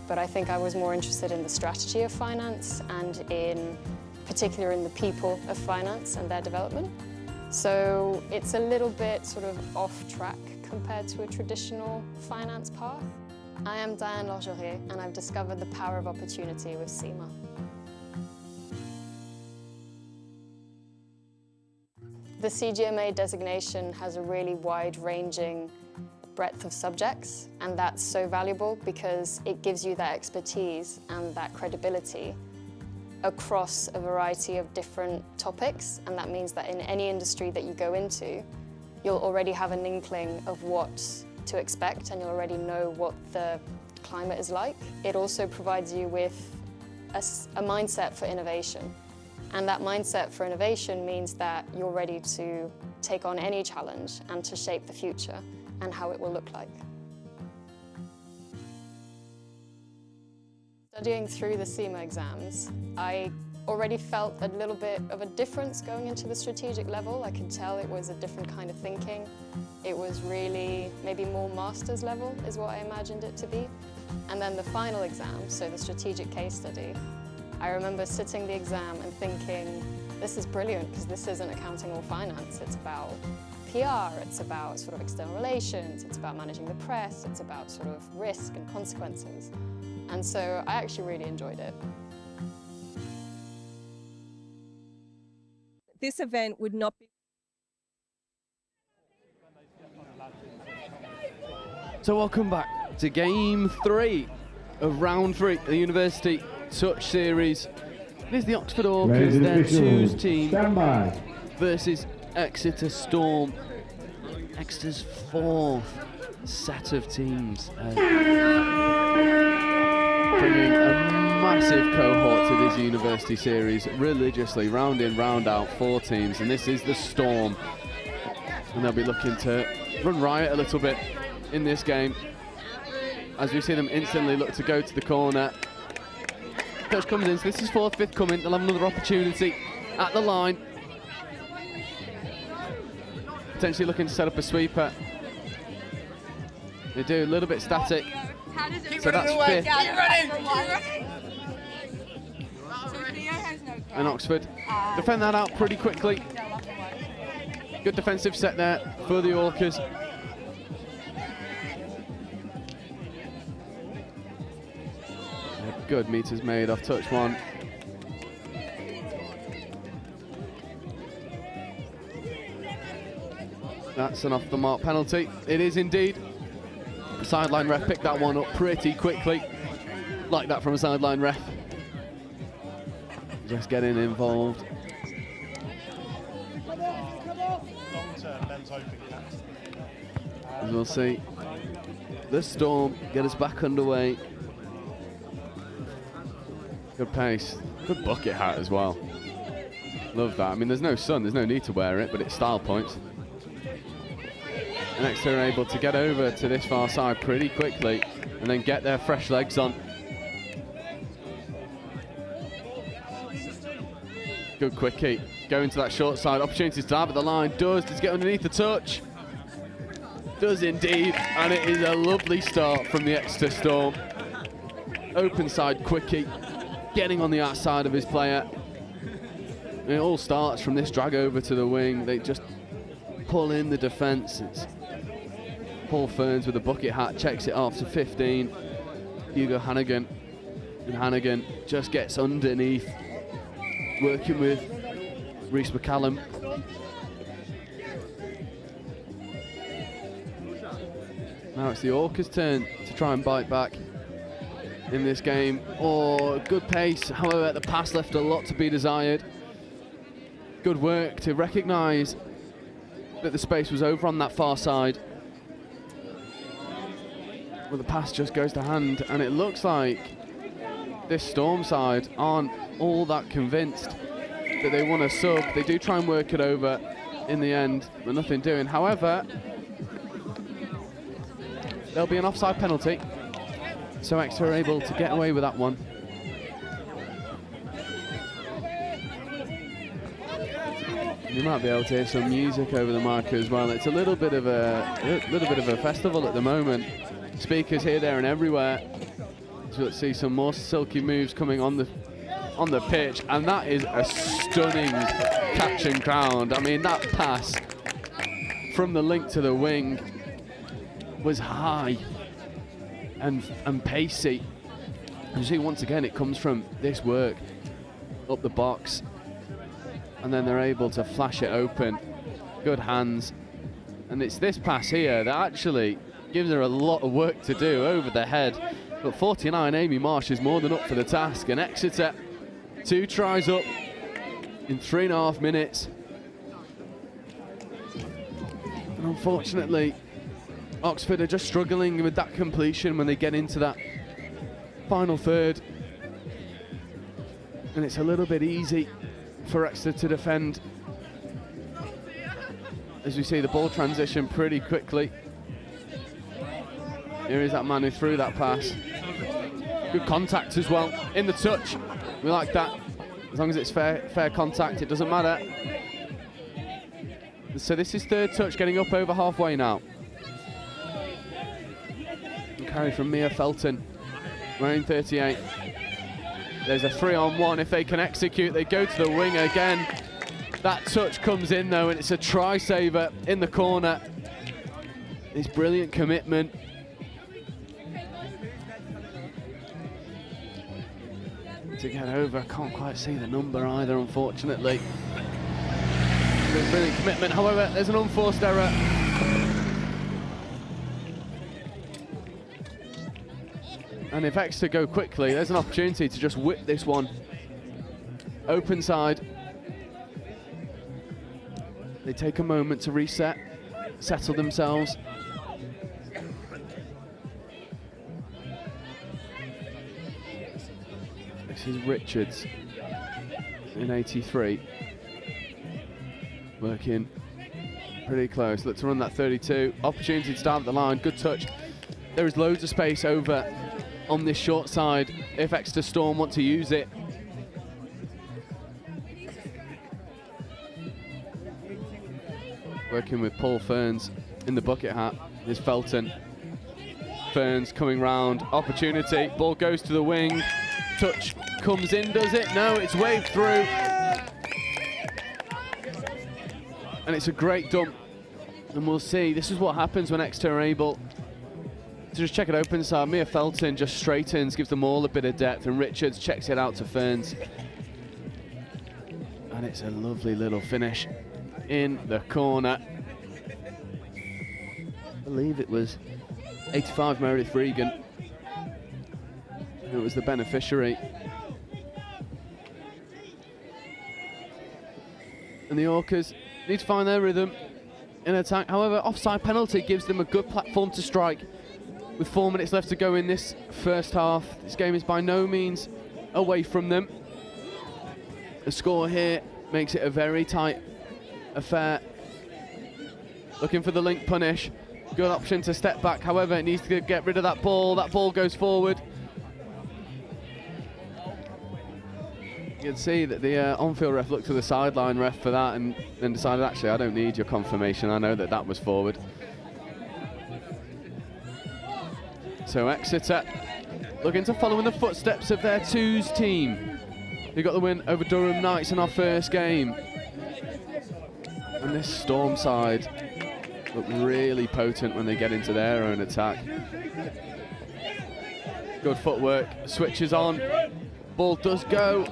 but I think I was more interested in the strategy of finance and in particular in the people of finance and their development. So it's a little bit sort of off track compared to a traditional finance path. I am Diane Lorgerier, and I've discovered the power of opportunity with CIMA. The CGMA designation has a really wide-ranging breadth of subjects, and that's so valuable because it gives you that expertise and that credibility across a variety of different topics, and that means that in any industry that you go into, you'll already have an inkling of what to expect, and you'll already know what the climate is like. It also provides you with a mindset for innovation. And that mindset for innovation means that you're ready to take on any challenge and to shape the future and how it will look like. Studying through the CIMA exams, I already felt a little bit of a difference going into the strategic level. I could tell it was a different kind of thinking. It was really maybe more master's level is what I imagined it to be. And then the final exam, so the strategic case study, I remember sitting the exam and thinking, this is brilliant because this isn't accounting or finance. It's about PR, it's about sort of external relations, it's about managing the press, it's about sort of risk and consequences. And so I actually really enjoyed it. This event would not be... So welcome back to Game 3 of Round 3 of the University Touch Series. It is the Oxford Orcas, their twos team, versus Exeter Storm. Exeter's fourth set of teams. Bringing a massive cohort to this University Series, religiously, round in, round out, 4 teams, and this is the Storm. And they'll be looking to run riot a little bit in this game, as we see them instantly look to go to the corner. Touch comes in, so this is 4th, 5th coming, they'll have another opportunity at the line. Potentially looking to set up a sweeper. They do, a little bit static. So that's 5th. And Oxford defend that out pretty quickly. Good defensive set there for the Orcas. Good meters made off touch one. That's an off the mark penalty. It is indeed. Sideline ref picked that one up pretty quickly. Like that from a sideline ref. Just getting involved. As we'll see the Storm get us back underway. Good pace. Good bucket hat as well. Love that. I mean, there's no sun, there's no need to wear it, but it's style points. And Exeter are able to get over to this far side pretty quickly and then get their fresh legs on. Good quickie. Going to that short side. Opportunity to dive at the line. Does he get underneath the touch? Does indeed. And it is a lovely start from the Exeter Storm. Open side quickie. Getting on the outside of his player. And it all starts from this drag over to the wing. They just pull in the defence. It's Paul Ferns with a bucket hat. Checks it off to 15. Hugo Hannigan. And Hannigan just gets underneath. Working with Rhys McCallum. Now it's the Orcas' turn to try and bite back in this game. Oh, good pace. However, the pass left a lot to be desired. Good work to recognise that the space was over on that far side. Well, the pass just goes to hand, and it looks like this Storm side aren't all that convinced that they want to sub. They do try and work it over in the end, but nothing doing. However, there'll be an offside penalty, so Exeter are able to get away with that one. You might be able to hear some music over the mic as well. It's a little bit of a festival at the moment. Speakers here, there, and everywhere. So let's see some more silky moves coming on the pitch, and that is a stunning catch and ground. I mean, that pass from the link to the wing was high and pacey. You see, once again, it comes from this work up the box, and then they're able to flash it open. Good hands, and it's this pass here that actually gives her a lot of work to do over the head. But 49, Amy Marsh is more than up for the task, and Exeter 2 tries up in 3.5 minutes. And unfortunately, Oxford are just struggling with that completion when they get into that final third. And it's a little bit easy for Exeter to defend, as we see the ball transition pretty quickly. Here is that man who threw that pass. Good contact as well in the touch. We like that. As long as it's fair contact, it doesn't matter. So this is third touch, getting up over halfway now. Carry from Mia Felton, wearing 38. There's a 3-on-1 if they can execute. They go to the wing again. That touch comes in though, and it's a try saver in the corner. It's brilliant commitment. To get over, can't quite see the number either, unfortunately. Brilliant commitment, however, there's an unforced error. And if Exeter go quickly, there's an opportunity to just whip this one. Open side. They take a moment to reset, settle themselves. This is Richards in 83. Working pretty close. Look to run that 32. Opportunity to start at the line. Good touch. There is loads of space over on this short side if Exeter Storm want to use it. Working with Paul Ferns in the bucket hat is Felton. Ferns coming round. Opportunity. Ball goes to the wing. Touch comes in, does it? No, it's waved through. And it's a great dump. And we'll see. This is what happens when Exeter are able to just check it open side. Mia Felton just straightens, gives them all a bit of depth, and Richards checks it out to Ferns. And it's a lovely little finish in the corner. I believe it was 85 Meredith Regan who was the beneficiary. And the Orcas need to find their rhythm in attack. However, offside penalty gives them a good platform to strike. With 4 minutes left to go in this first half, this game is by no means away from them. The score here makes it a very tight affair. Looking for the link punish. Good option to step back. However, it needs to get rid of that ball. That ball goes forward. You can see that the on-field ref looked to the sideline ref for that and then decided, actually, I don't need your confirmation. I know that that was forward. So Exeter looking to follow in the footsteps of their twos team. They got the win over Durham Knights in our first game. And this Storm side look really potent when they get into their own attack. Good footwork, switches on, ball does go.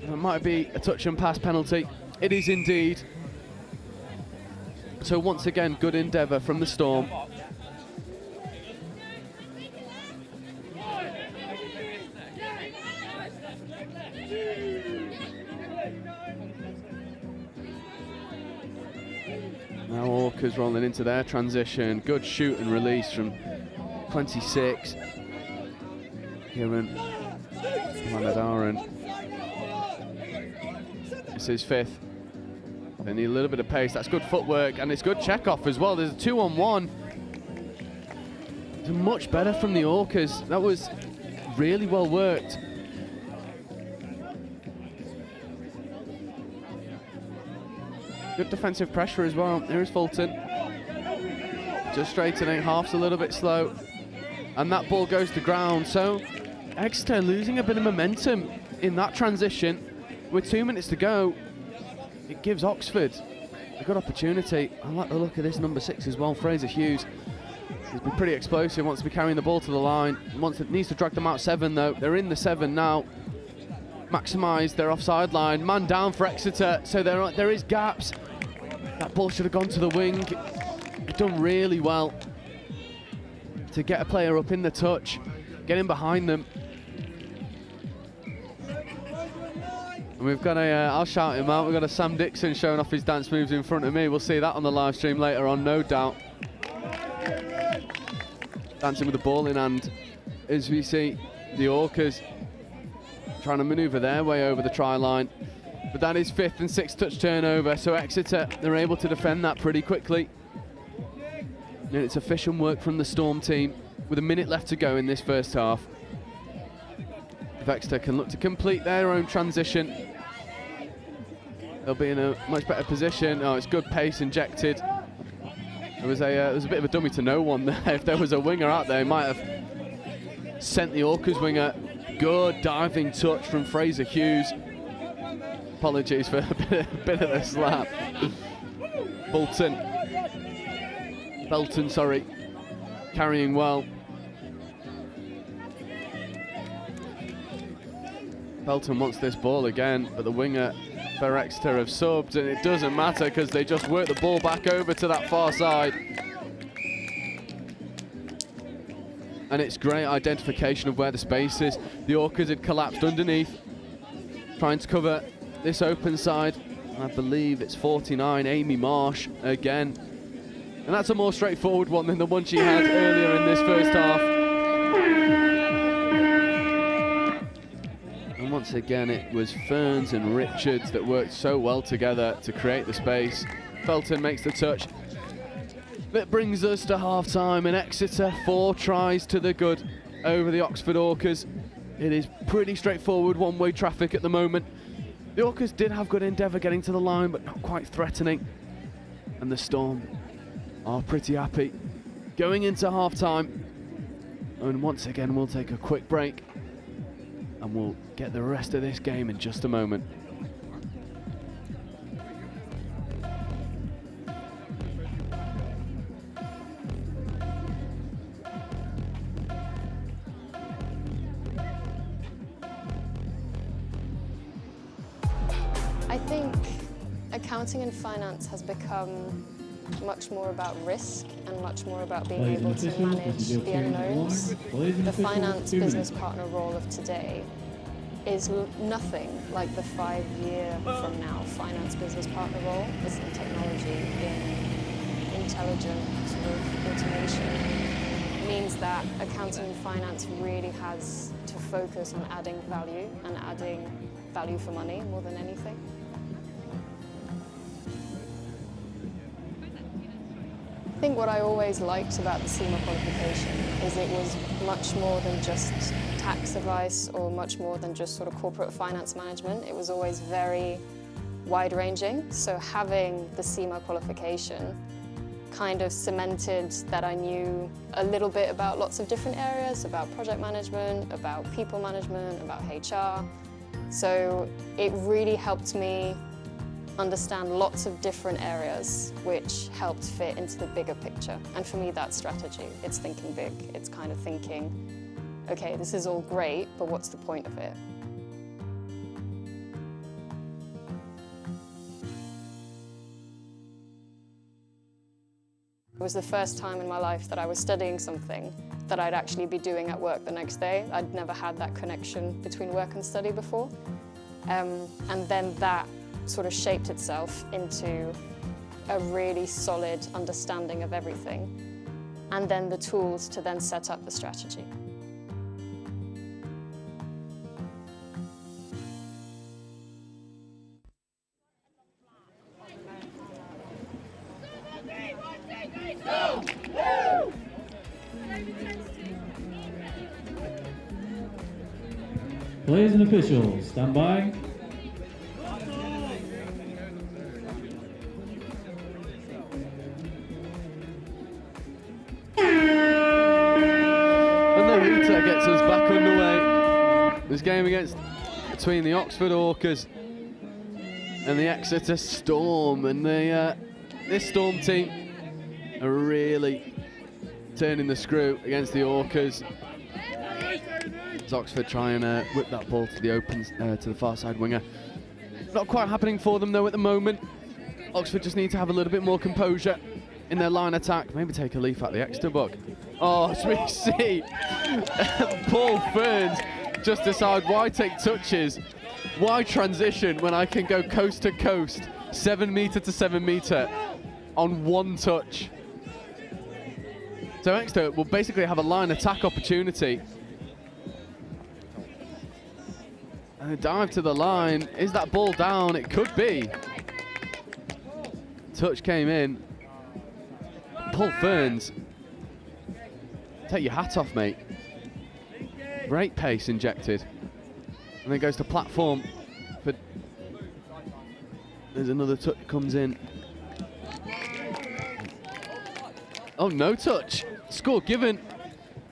It might be a touch and pass penalty. It is indeed. So once again, good endeavour from the Storm. Now Orcas rolling into their transition. Good shoot and release from 26. Kieran Manadaran. This is fifth. They need a little bit of pace. That's good footwork and it's good check off as well. There's a 2-on-1. It's much better from the Orcas. That was really well worked. Good defensive pressure as well. Here's Fulton. Just straightening, half's a little bit slow. And that ball goes to ground. So Exeter losing a bit of momentum in that transition. With 2 minutes to go, it gives Oxford a good opportunity. I like the look of this number 6 as well, Fraser Hughes. He's been pretty explosive, wants to be carrying the ball to the line. Needs to drag them out 7 though. They're in the 7 now. Maximise their offside line. Man down for Exeter, so there is gaps. That ball should have gone to the wing. They've done really well to get a player up in the touch, get in behind them. And we've got I'll shout him out, we've got a Sam Dixon showing off his dance moves in front of me. We'll see that on the live stream later on, no doubt. Dancing with the ball in hand as we see the Orcas trying to manoeuvre their way over the try line. But that is 5th and 6th touch turnover, so Exeter, they're able to defend that pretty quickly. And it's efficient work from the Storm team with a minute left to go in this first half. If Exeter can look to complete their own transition, they'll be in a much better position. Oh, it's good pace injected. There was a bit of a dummy to no one there. If there was a winger out there, he might have sent the Orcas winger. Good diving touch from Fraser Hughes. Apologies for a bit of the slap. Belton, sorry, carrying well. Belton wants this ball again, but the winger for Exeter have subbed, and it doesn't matter because they just work the ball back over to that far side. And it's great identification of where the space is. The Orcas had collapsed underneath, trying to cover this open side. I believe it's 49, Amy Marsh again. And that's a more straightforward one than the one she had earlier in this first half. And once again, it was Ferns and Richards that worked so well together to create the space. Felton makes the touch. That brings us to half-time, and Exeter 4 tries to the good over the Oxford Orcas. It is pretty straightforward one-way traffic at the moment. The Orcas did have good endeavour getting to the line, but not quite threatening. And the Storm are pretty happy going into half-time. And once again, we'll take a quick break and we'll get the rest of this game in just a moment. I think accounting and finance has become much more about risk and much more about being able to manage the unknowns. The finance business partner role of today is nothing like the 5-year from now finance business partner role. It's in technology, in intelligent sort of automation. Means that accounting and finance really has to focus on adding value and adding value for money more than anything. think what I always liked about the Sema qualification is it was much more than just tax advice or much more than just sort of corporate finance management. It was always very wide-ranging. So having the Sema qualification kind of cemented that I knew a little bit about lots of different areas, about project management, about people management, about HR. So it really helped me understand lots of different areas, which helped fit into the bigger picture. And for me, that's strategy. It's thinking big. It's kind of thinking, okay, this is all great, but what's the point of it? It was the first time in my life that I was studying something that I'd actually be doing at work the next day. I'd never had that connection between work and study before. And then that sort of shaped itself into a really solid understanding of everything, and then the tools to then set up the strategy. Players and officials, stand by. Gets us back underway. This game between the Oxford Orcas and the Exeter Storm, and this Storm team are really turning the screw against the Orcas. As Oxford try and whip that ball to the open to the far side winger. Not quite happening for them though at the moment. Oxford just need to have a little bit more composure in their line attack. Maybe take a leaf out the Exeter book. Oh, as we see, Paul Ferns just decide why take touches, why transition when I can go coast to coast, 7 metre to 7 metre on one touch. So Exeter will basically have a line attack opportunity. And a dive to the line. Is that ball down? It could be. Touch came in. Paul Ferns. Take your hat off, mate. Great pace injected. And then goes to platform. But there's another touch comes in. Oh, no touch. Score given.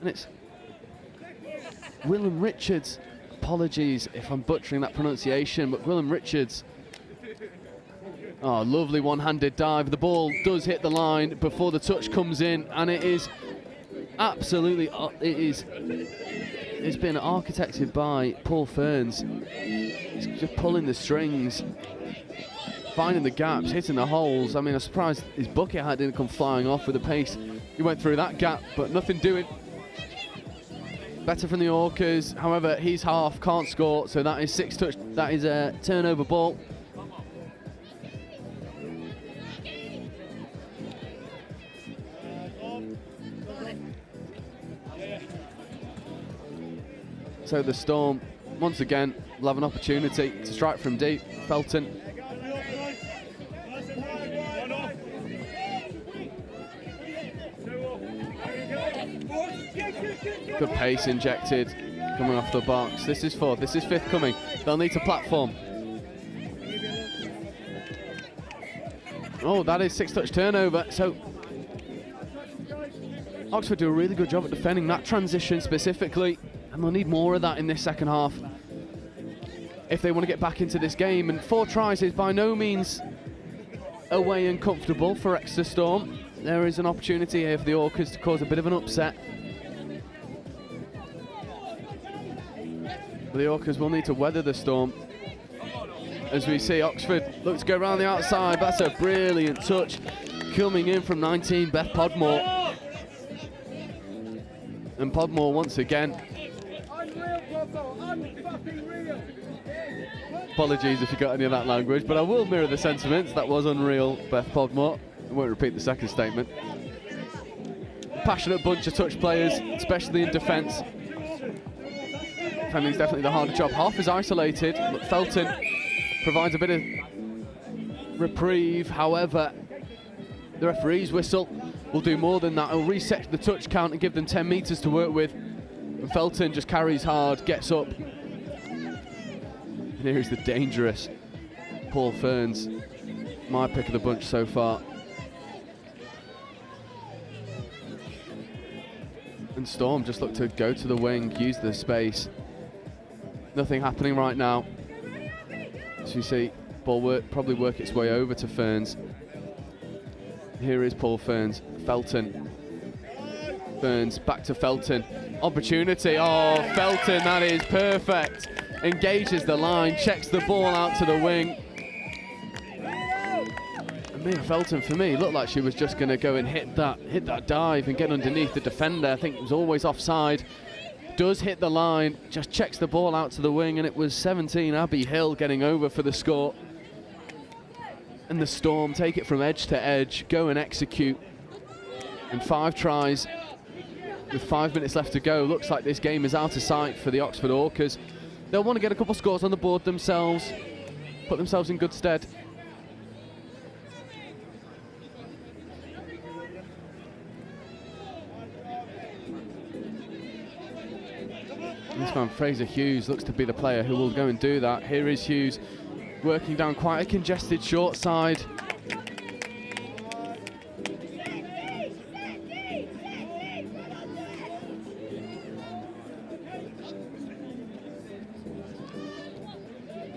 And it's Willem Richards. Apologies if I'm butchering that pronunciation, but Willem Richards. Oh, lovely one-handed dive. The ball does hit the line before the touch comes in, and it is absolutely, it's been architected by Paul Ferns. He's just pulling the strings, finding the gaps, hitting the holes. I mean, I'm surprised his bucket hat didn't come flying off with the pace. He went through that gap, but nothing doing. Better from the Orcas, however, he's half, can't score, so that is 6 touch, that is a turnover ball. So the Storm, once again, will have an opportunity to strike from deep. Felton. Good pace injected, coming off the box. This is 4th, this is 5th coming. They'll need to platform. Oh, that is 6 touch turnover. So Oxford do a really good job at defending that transition specifically, and they'll need more of that in this second half if they want to get back into this game. And 4 tries is by no means away and comfortable for Exeter Storm. There is an opportunity here for the Orcas to cause a bit of an upset. But the Orcas will need to weather the Storm. As we see Oxford look to go around the outside. That's a brilliant touch coming in from 19, Beth Podmore. And Podmore once again. Apologies if you got any of that language, but I will mirror the sentiments. That was unreal, Beth Podmore. I won't repeat the second statement. Passionate bunch of touch players, especially in defence. Defending's definitely the harder job. Half is isolated, but Felton provides a bit of reprieve. However, the referee's whistle will do more than that. It'll reset the touch count and give them 10 metres to work with. And Felton just carries hard, gets up. And here is the dangerous Paul Ferns, my pick of the bunch so far. And Storm just look to go to the wing, use the space. Nothing happening right now. As you see, ball probably work its way over to Ferns. Here is Paul Ferns, Felton. Ferns back to Felton. Opportunity, oh, Felton, that is perfect. Engages the line, checks the ball out to the wing. And Mia Felton, for me, looked like she was just going to go and hit that dive and get underneath the defender. I think it was always offside. Does hit the line, just checks the ball out to the wing, and it was 17, Abby Hill getting over for the score. And the Storm take it from edge to edge, go and execute. And 5 tries with 5 minutes left to go. Looks like this game is out of sight for the Oxford Orcas. They'll want to get a couple scores on the board themselves, put themselves in good stead. This man, Fraser Hughes, looks to be the player who will go and do that. Here is Hughes working down quite a congested short side.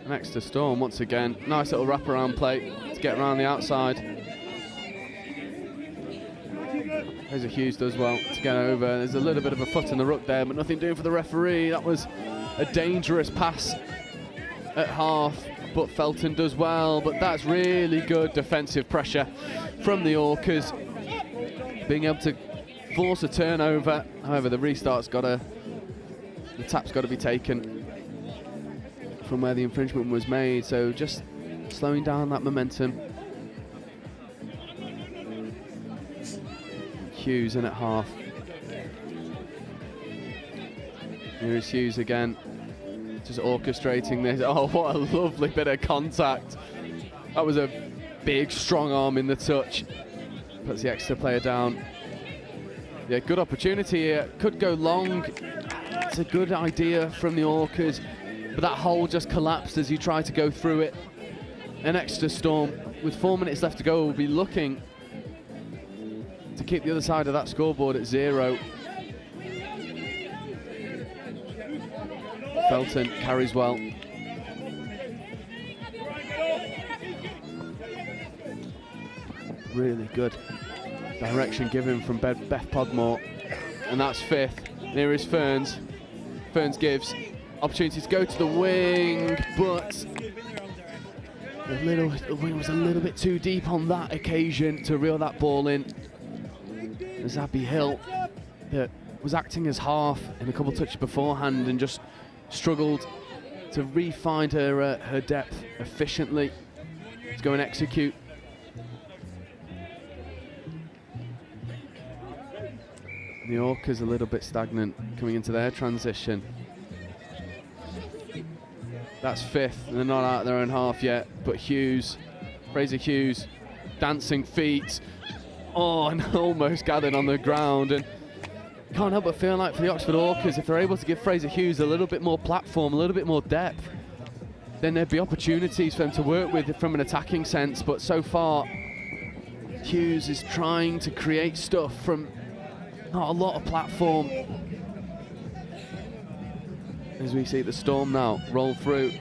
Next to Storm once again. Nice little wraparound play to get around the outside. Fraser Hughes does well to get over. There's a little bit of a foot in the ruck there, but nothing doing for the referee. That was a dangerous pass at half, but Felton does well. But that's really good defensive pressure from the Orcas, being able to force a turnover. However, the restart's the tap's got to be taken from where the infringement was made, so just slowing down that momentum. Hughes in at half. Here is Hughes again, just orchestrating this. Oh, what a lovely bit of contact. That was a big, strong arm in the touch. Puts the Exeter player down. Yeah, good opportunity here. Could go long. It's a good idea from the Orcas, but that hole just collapsed as he tried to go through it. An Exeter Storm, with 4 minutes left to go, will be looking to keep the other side of that scoreboard at 0. Felton carries well. Really good direction given from Beth Podmore, and that's 5th. Here is Ferns. Ferns gives opportunity to go to the wing, but the wing was a little bit too deep on that occasion to reel that ball in. There's Abby Hill, that was acting as half in a couple touches beforehand and just struggled to re-find her depth efficiently to go and execute. The Orcas a little bit stagnant coming into their transition. That's 5th, and they're not out their own half yet, but Hughes, Fraser Hughes, dancing feet. Oh, and almost gathered on the ground, and can't help but feel like for the Oxford Orcas, if they're able to give Fraser Hughes a little bit more platform, a little bit more depth, then there'd be opportunities for them to work with from an attacking sense. But so far, Hughes is trying to create stuff from not a lot of platform. As we see the Storm now roll through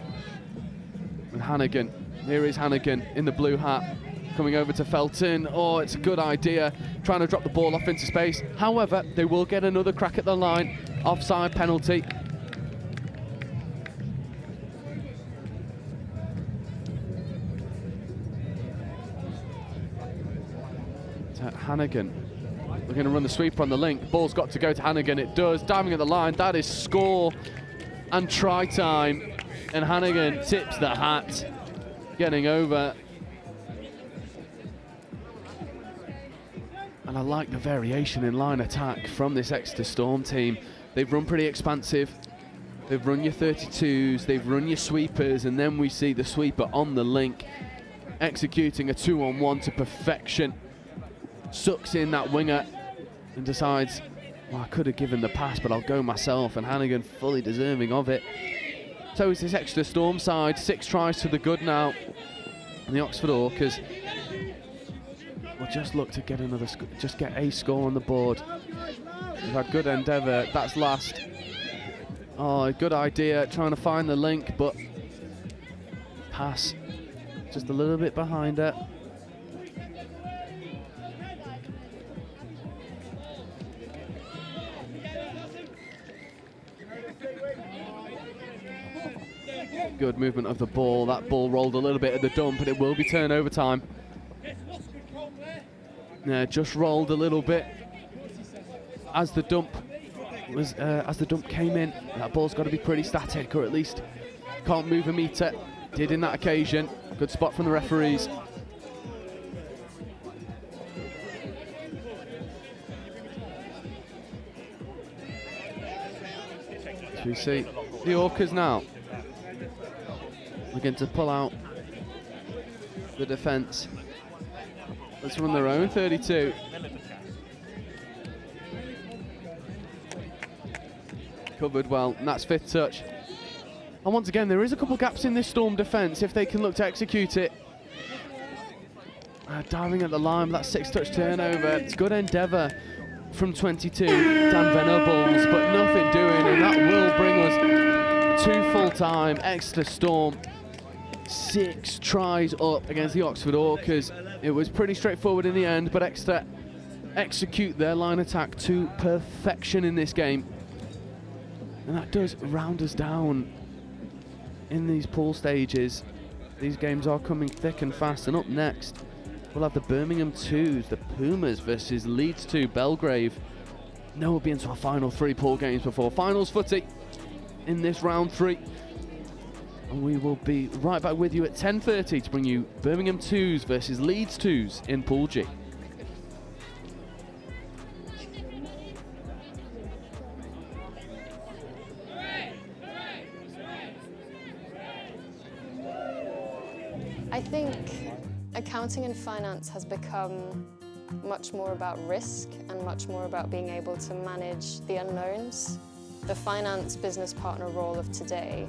with Hannigan. Here is Hannigan in the blue hat, coming over to Felton. Oh, it's a good idea, trying to drop the ball off into space. However, they will get another crack at the line. Offside penalty. Hannigan, we're going to run the sweeper on the link. Ball's got to go to Hannigan. It does. Diving at the line. That is score and try time. And Hannigan tips the hat, getting over. And I like the variation in line attack from this Exeter Storm team. They've run pretty expansive. They've run your 32s, they've run your sweepers, and then we see the sweeper on the link, executing a 2-on-1 to perfection. sucks in that winger and decides, well, I could have given the pass, but I'll go myself, and Hannigan fully deserving of it. So it's this Exeter Storm side, 6 tries to the good now. And the Oxford Orcas will just look to get another, just get a score on the board. We've had good endeavour, that's last. Oh, good idea, trying to find the link, but pass just a little bit behind her. Good movement of the ball. That ball rolled a little bit at the dump, and it will be turnover time. Yeah, just rolled a little bit as the dump came in. That ball's got to be pretty static, or at least can't move a metre. Did in that occasion. Good spot from the referees. So we see the Orcas now begin to pull out the defence. Let's run their own 32. Covered well, and that's 5th touch. And once again, there is a couple gaps in this Storm defence if they can look to execute it. Diving at the line, that 6th touch turnover. It's good endeavour from 22, Dan Venables, but nothing doing, and that will bring us to full-time. Exeter Storm 6 tries up against the Oxford Orcas. It was pretty straightforward in the end, but Exeter execute their line attack to perfection in this game. And that does round us down in these pool stages. These games are coming thick and fast, and up next we'll have the Birmingham 2s, the Pumas versus Leeds 2, Belgrave. No, we'll be into our final 3 pool games before finals footy in this round 3. And we will be right back with you at 10:30 to bring you Birmingham 2s versus Leeds 2s in Pool G. I think accounting and finance has become much more about risk and much more about being able to manage the unknowns. The finance business partner role of today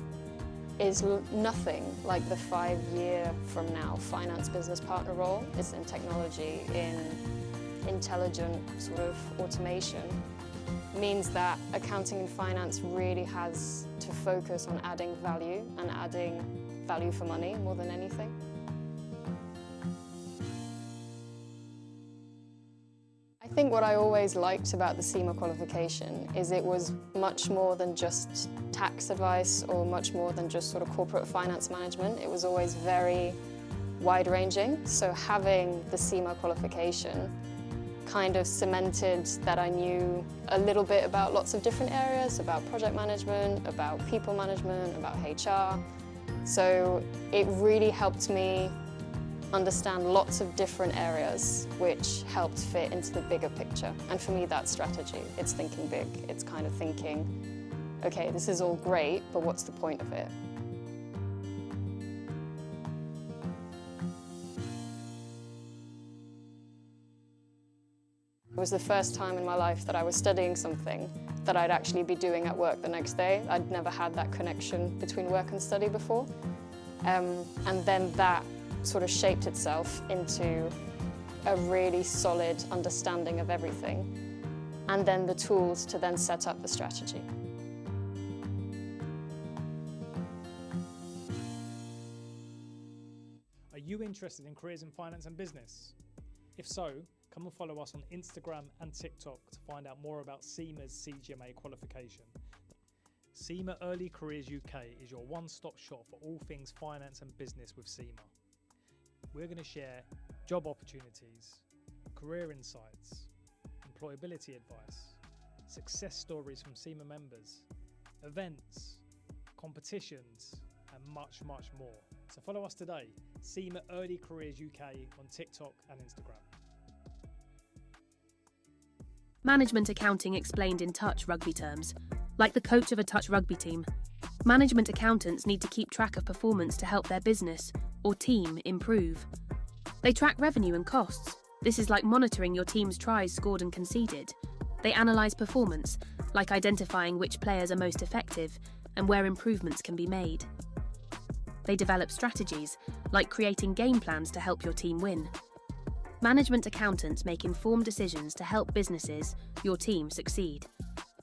is nothing like the 5-year from now finance business partner role. It's in technology, in intelligent sort of automation. Means that accounting and finance really has to focus on adding value and adding value for money more than anything. I think what I always liked about the Sema qualification is it was much more than just tax advice or much more than just sort of corporate finance management. It was always very wide-ranging. So having the Sema qualification kind of cemented that I knew a little bit about lots of different areas, about project management, about people management, about HR. So it really helped me understand lots of different areas which helped fit into the bigger picture. And for me, that's strategy. It's thinking big. It's kind of thinking, okay, this is all great, but what's the point of it? It was the first time in my life that I was studying something that I'd actually be doing at work the next day. I'd never had that connection between work and study before. And then that sort of shaped itself into a really solid understanding of everything, and then the tools to then set up the strategy. Are you interested in careers in finance and business? If so, come and follow us on Instagram and TikTok to find out more about Sema's CGMA qualification. Sema Early Careers UK is your one-stop shop for all things finance and business with Sema. We're going to share job opportunities, career insights, employability advice, success stories from Sema members, events, competitions, and much, much more. So follow us today, Sema Early Careers UK on TikTok and Instagram. Management accounting explained in touch rugby terms. Like the coach of a touch rugby team, management accountants need to keep track of performance to help their business or team improve. They track revenue and costs, This is like monitoring your team's tries scored and conceded. They analyse performance, like identifying which players are most effective and where improvements can be made. They develop strategies, like creating game plans to help your team win. Management accountants make informed decisions to help businesses, your team, succeed.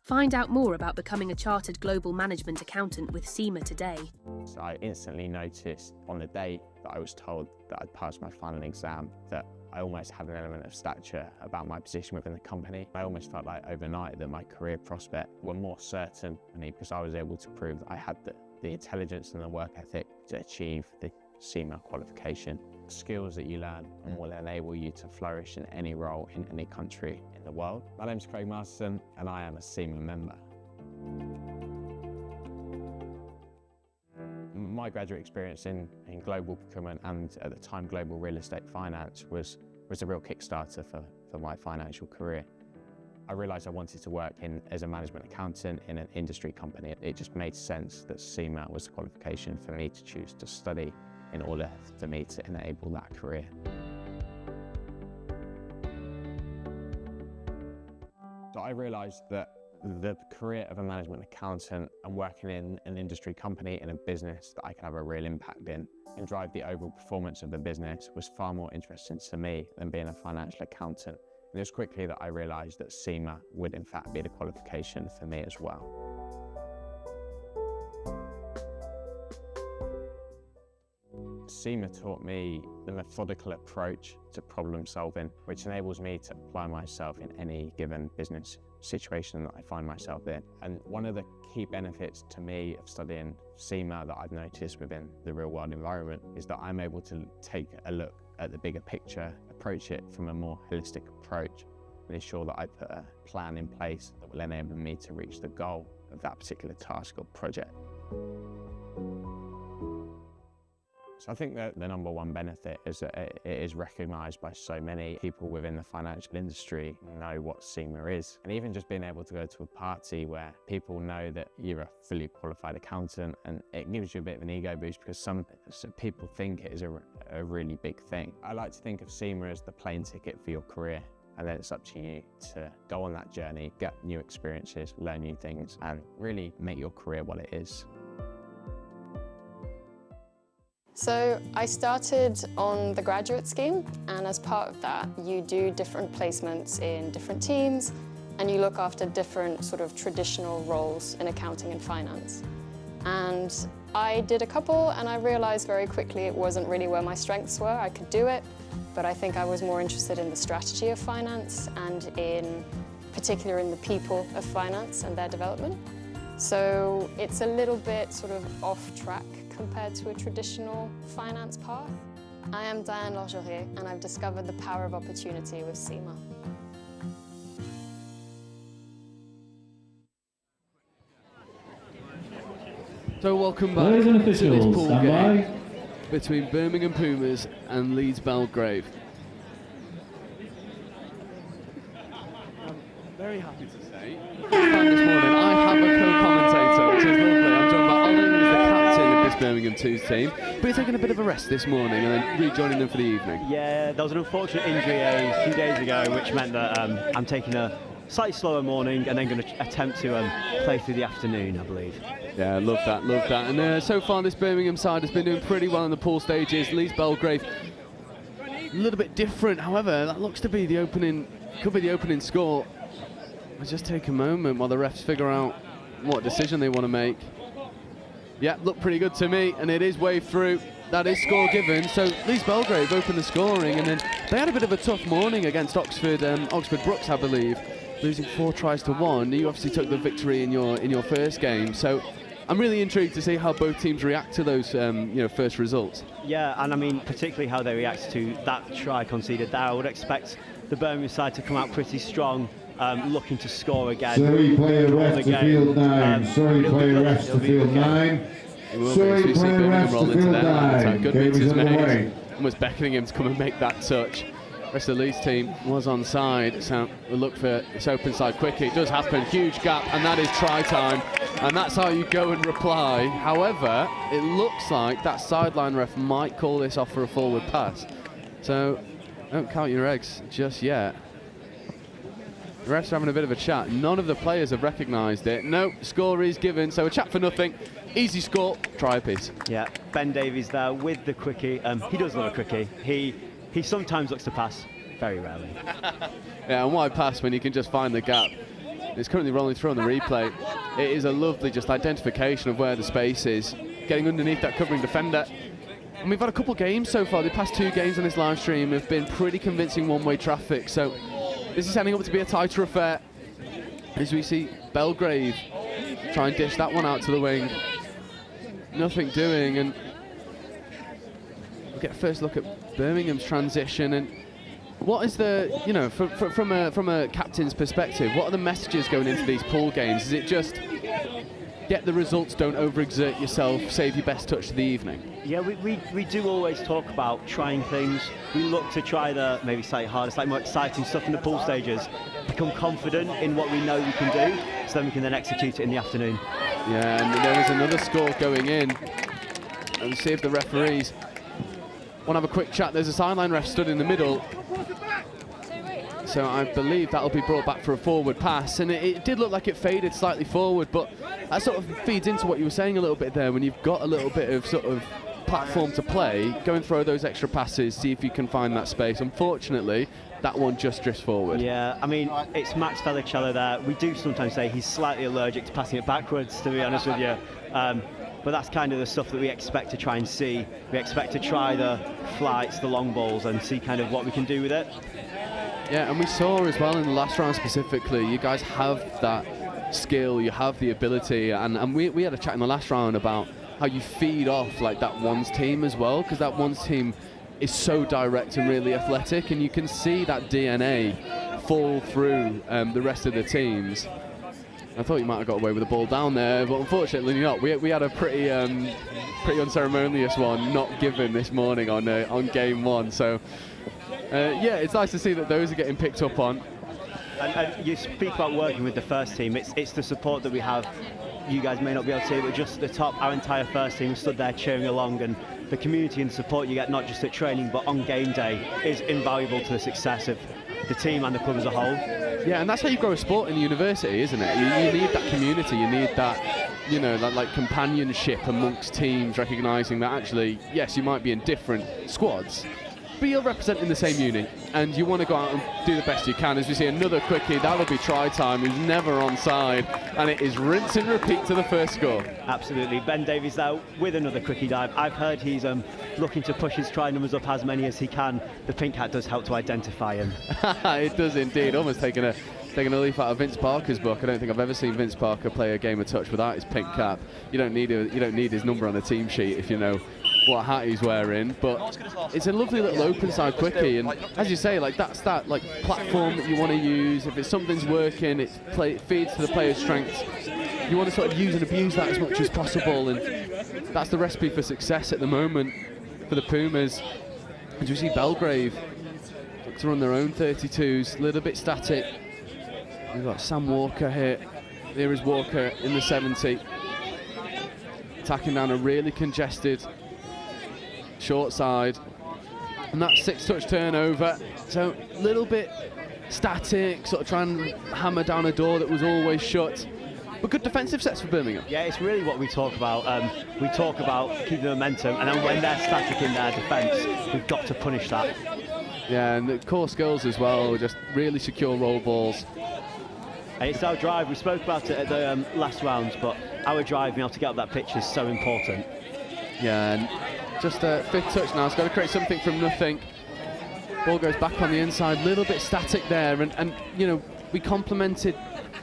Find out more about becoming a chartered global management accountant with Sema today. So I instantly noticed on the day that I was told that I'd passed my final exam that I almost had an element of stature about my position within the company. I almost felt like overnight that my career prospects were more certain because I was able to prove that I had the intelligence and the work ethic to achieve the Sema qualification. Skills that you learn and will enable you to flourish in any role in any country in the world. My name's Craig Masterson and I am a Sema member. My graduate experience in global procurement and at the time global real estate finance was a real kickstarter for my financial career. I realised I wanted to work as a management accountant in an industry company. It just made sense that Sema was the qualification for me to choose to study in order for me to enable that career. So I realised that the career of a management accountant and working in an industry company in a business that I could have a real impact in and drive the overall performance of the business was far more interesting to me than being a financial accountant. And it was quickly that I realised that Sema would in fact be the qualification for me as well. Sema taught me the methodical approach to problem solving, which enables me to apply myself in any given business situation that I find myself in. And one of the key benefits to me of studying Sema that I've noticed within the real world environment is that I'm able to take a look at the bigger picture, approach it from a more holistic approach, and ensure that I put a plan in place that will enable me to reach the goal of that particular task or project. So I think that the number one benefit is that it is recognised by so many people within the financial industry know what Sema is. And even just being able to go to a party where people know that you're a fully qualified accountant, and it gives you a bit of an ego boost because some people think it is a really big thing. I like to think of Sema as the plane ticket for your career. And then it's up to you to go on that journey, get new experiences, learn new things, and really make your career what it is. So I started on the graduate scheme, and as part of that, you do different placements in different teams, and you look after different sort of traditional roles in accounting and finance. And I did a couple, and I realized very quickly it wasn't really where my strengths were. I could do it, but I think I was more interested in the strategy of finance and in particular in the people of finance and their development. So it's a little bit sort of off track compared to a traditional finance path. I am Diane Lorgerier, and I've discovered the power of opportunity with Sema. So welcome back Ladies and to this officials, pool stand game by. between Birmingham Pumas and Leeds Belgrave. I'm very happy to say this morning I have a co-commentator, which is lovely. I'm joined by Ollie, who is the captain of this Birmingham 2's team. But you're taking a bit of a rest this morning and then rejoining them for the evening. Yeah, there was an unfortunate injury a few days ago, which meant that I'm taking a slightly slower morning and then going to attempt to play through the afternoon, I believe. Yeah, love that, love that. And so far this Birmingham side has been doing pretty well in the pool stages. Leeds Belgrave, a little bit different. However, that looks to be the opening, could be the opening score. I'll just take a moment while the refs figure out what decision they want to make. Yeah, looked pretty good to me, and it is waved through. That is score given. So Leeds Belgrave opened the scoring, and then they had a bit of a tough morning against Oxford Brooks, I believe, losing 4 tries to 1. You obviously took the victory in your first game. So I'm really intrigued to see how both teams react to those first results. Yeah, and I mean particularly how they react to that try conceded there. I would expect the Birmingham side to come out pretty strong, looking to score again. Sorry, player rest to field 9. Sorry, player rest to field 9. Sorry, player rest to field 9. Good meters made. Almost beckoning him to come and make that touch. The rest of the Leeds team was onside, so we'll look for this open side quickly. It does happen, huge gap, and that is try time. And that's how you go and reply. However, it looks like that sideline ref might call this off for a forward pass. So Don't count your eggs just yet. The refs are having a bit of a chat. None of the players have recognised it. No, score is given, so a chat for nothing. Easy score, try a piece. Yeah, Ben Davies there with the quickie. He does love a quickie. He sometimes looks to pass, very rarely. Yeah, and why pass when you can just find the gap? It's currently rolling through on the replay. It is a lovely just identification of where the space is, getting underneath that covering defender. And we've had a couple games so far. The past 2 games on this live stream have been pretty convincing one-way traffic. So this is setting up to be a tighter affair as we see Belgrave try and dish that one out to the wing. Nothing doing, and we'll get a first look at Birmingham's transition. And what is the, you know, from a captain's perspective, what are the messages going into these pool games? Is it just get the results, don't overexert yourself, save your best touch of the evening? Yeah, we do always talk about trying things. We look to try the maybe slightly harder, slightly more exciting stuff in the pool stages, become confident in what we know we can do, so then we can then execute it in the afternoon. Yeah, and there is another score going in. And see if the referees want to have a quick chat. There's a sideline ref stood in the middle. So I believe that'll be brought back for a forward pass. And it did look like it faded slightly forward, but that sort of feeds into what you were saying a little bit there. When you've got a little bit of sort of platform to play, go and throw those extra passes, see if you can find that space. Unfortunately, that one just drifts forward. Yeah, I mean, it's Max Felicello there. We do sometimes say he's slightly allergic to passing it backwards, to be honest with you. But that's kind of the stuff that we expect to try and see. We expect to try the flights, the long balls, and see kind of what we can do with it. Yeah, and we saw as well in the last round specifically, you guys have that skill, you have the ability, and we had a chat in the last round about how you feed off like that ones team as well, because that ones team is so direct and really athletic, and you can see that DNA fall through the rest of the teams. I thought you might have got away with the ball down there, but unfortunately not. We had a pretty unceremonious one not given this morning on game 1. So yeah, it's nice to see that those are getting picked up on. And you speak about working with the first team. It's the support that we have. You guys may not be able to see it, but just the top, our entire first team stood there cheering along, and the community and support you get not just at training but on game day is invaluable to the success of the team and the club as a whole. Yeah, and that's how you grow a sport in the university, isn't it? You need that community, you need that, you know, that like companionship amongst teams, recognising that actually, yes, you might be in different squads, but you're representing the same uni, and you want to go out and do the best you can. As we see another quickie, that'll be try time, who's never onside, and it is rinse and repeat to the first score. Absolutely. Ben Davies there with another quickie dive. I've heard he's looking to push his try numbers up as many as he can. The pink hat does help to identify him. It does indeed. Almost taking a leaf out of Vince Parker's book. I don't think I've ever seen Vince Parker play a game of touch without his pink cap. You don't need his number on the team sheet if you know what hat he's wearing, but it's a lovely little open side quickie, and as you say, like that's that like platform that you want to use. If something's working, it feeds to the player's strengths. You want to sort of use and abuse that as much as possible, and that's the recipe for success at the moment for the Pumas. As you see Belgrave look to run their own 32s, a little bit static. We've got Sam Walker here. There is Walker in the 70, attacking down a really congested short side, and that 6-touch turnover, so a little bit static, sort of trying to hammer down a door that was always shut, but good defensive sets for Birmingham. Yeah, it's really what we talk about. We talk about keeping the momentum, and then when they're static in their defence, we've got to punish that. Yeah, and the course girls as well, just really secure roll balls. And it's our drive. We spoke about it at the last rounds, but our drive, being able to get up that pitch is so important. Yeah, and just a 5th touch now. It's got to create something from nothing. Ball goes back on the inside, a little bit static there, and you know, we complemented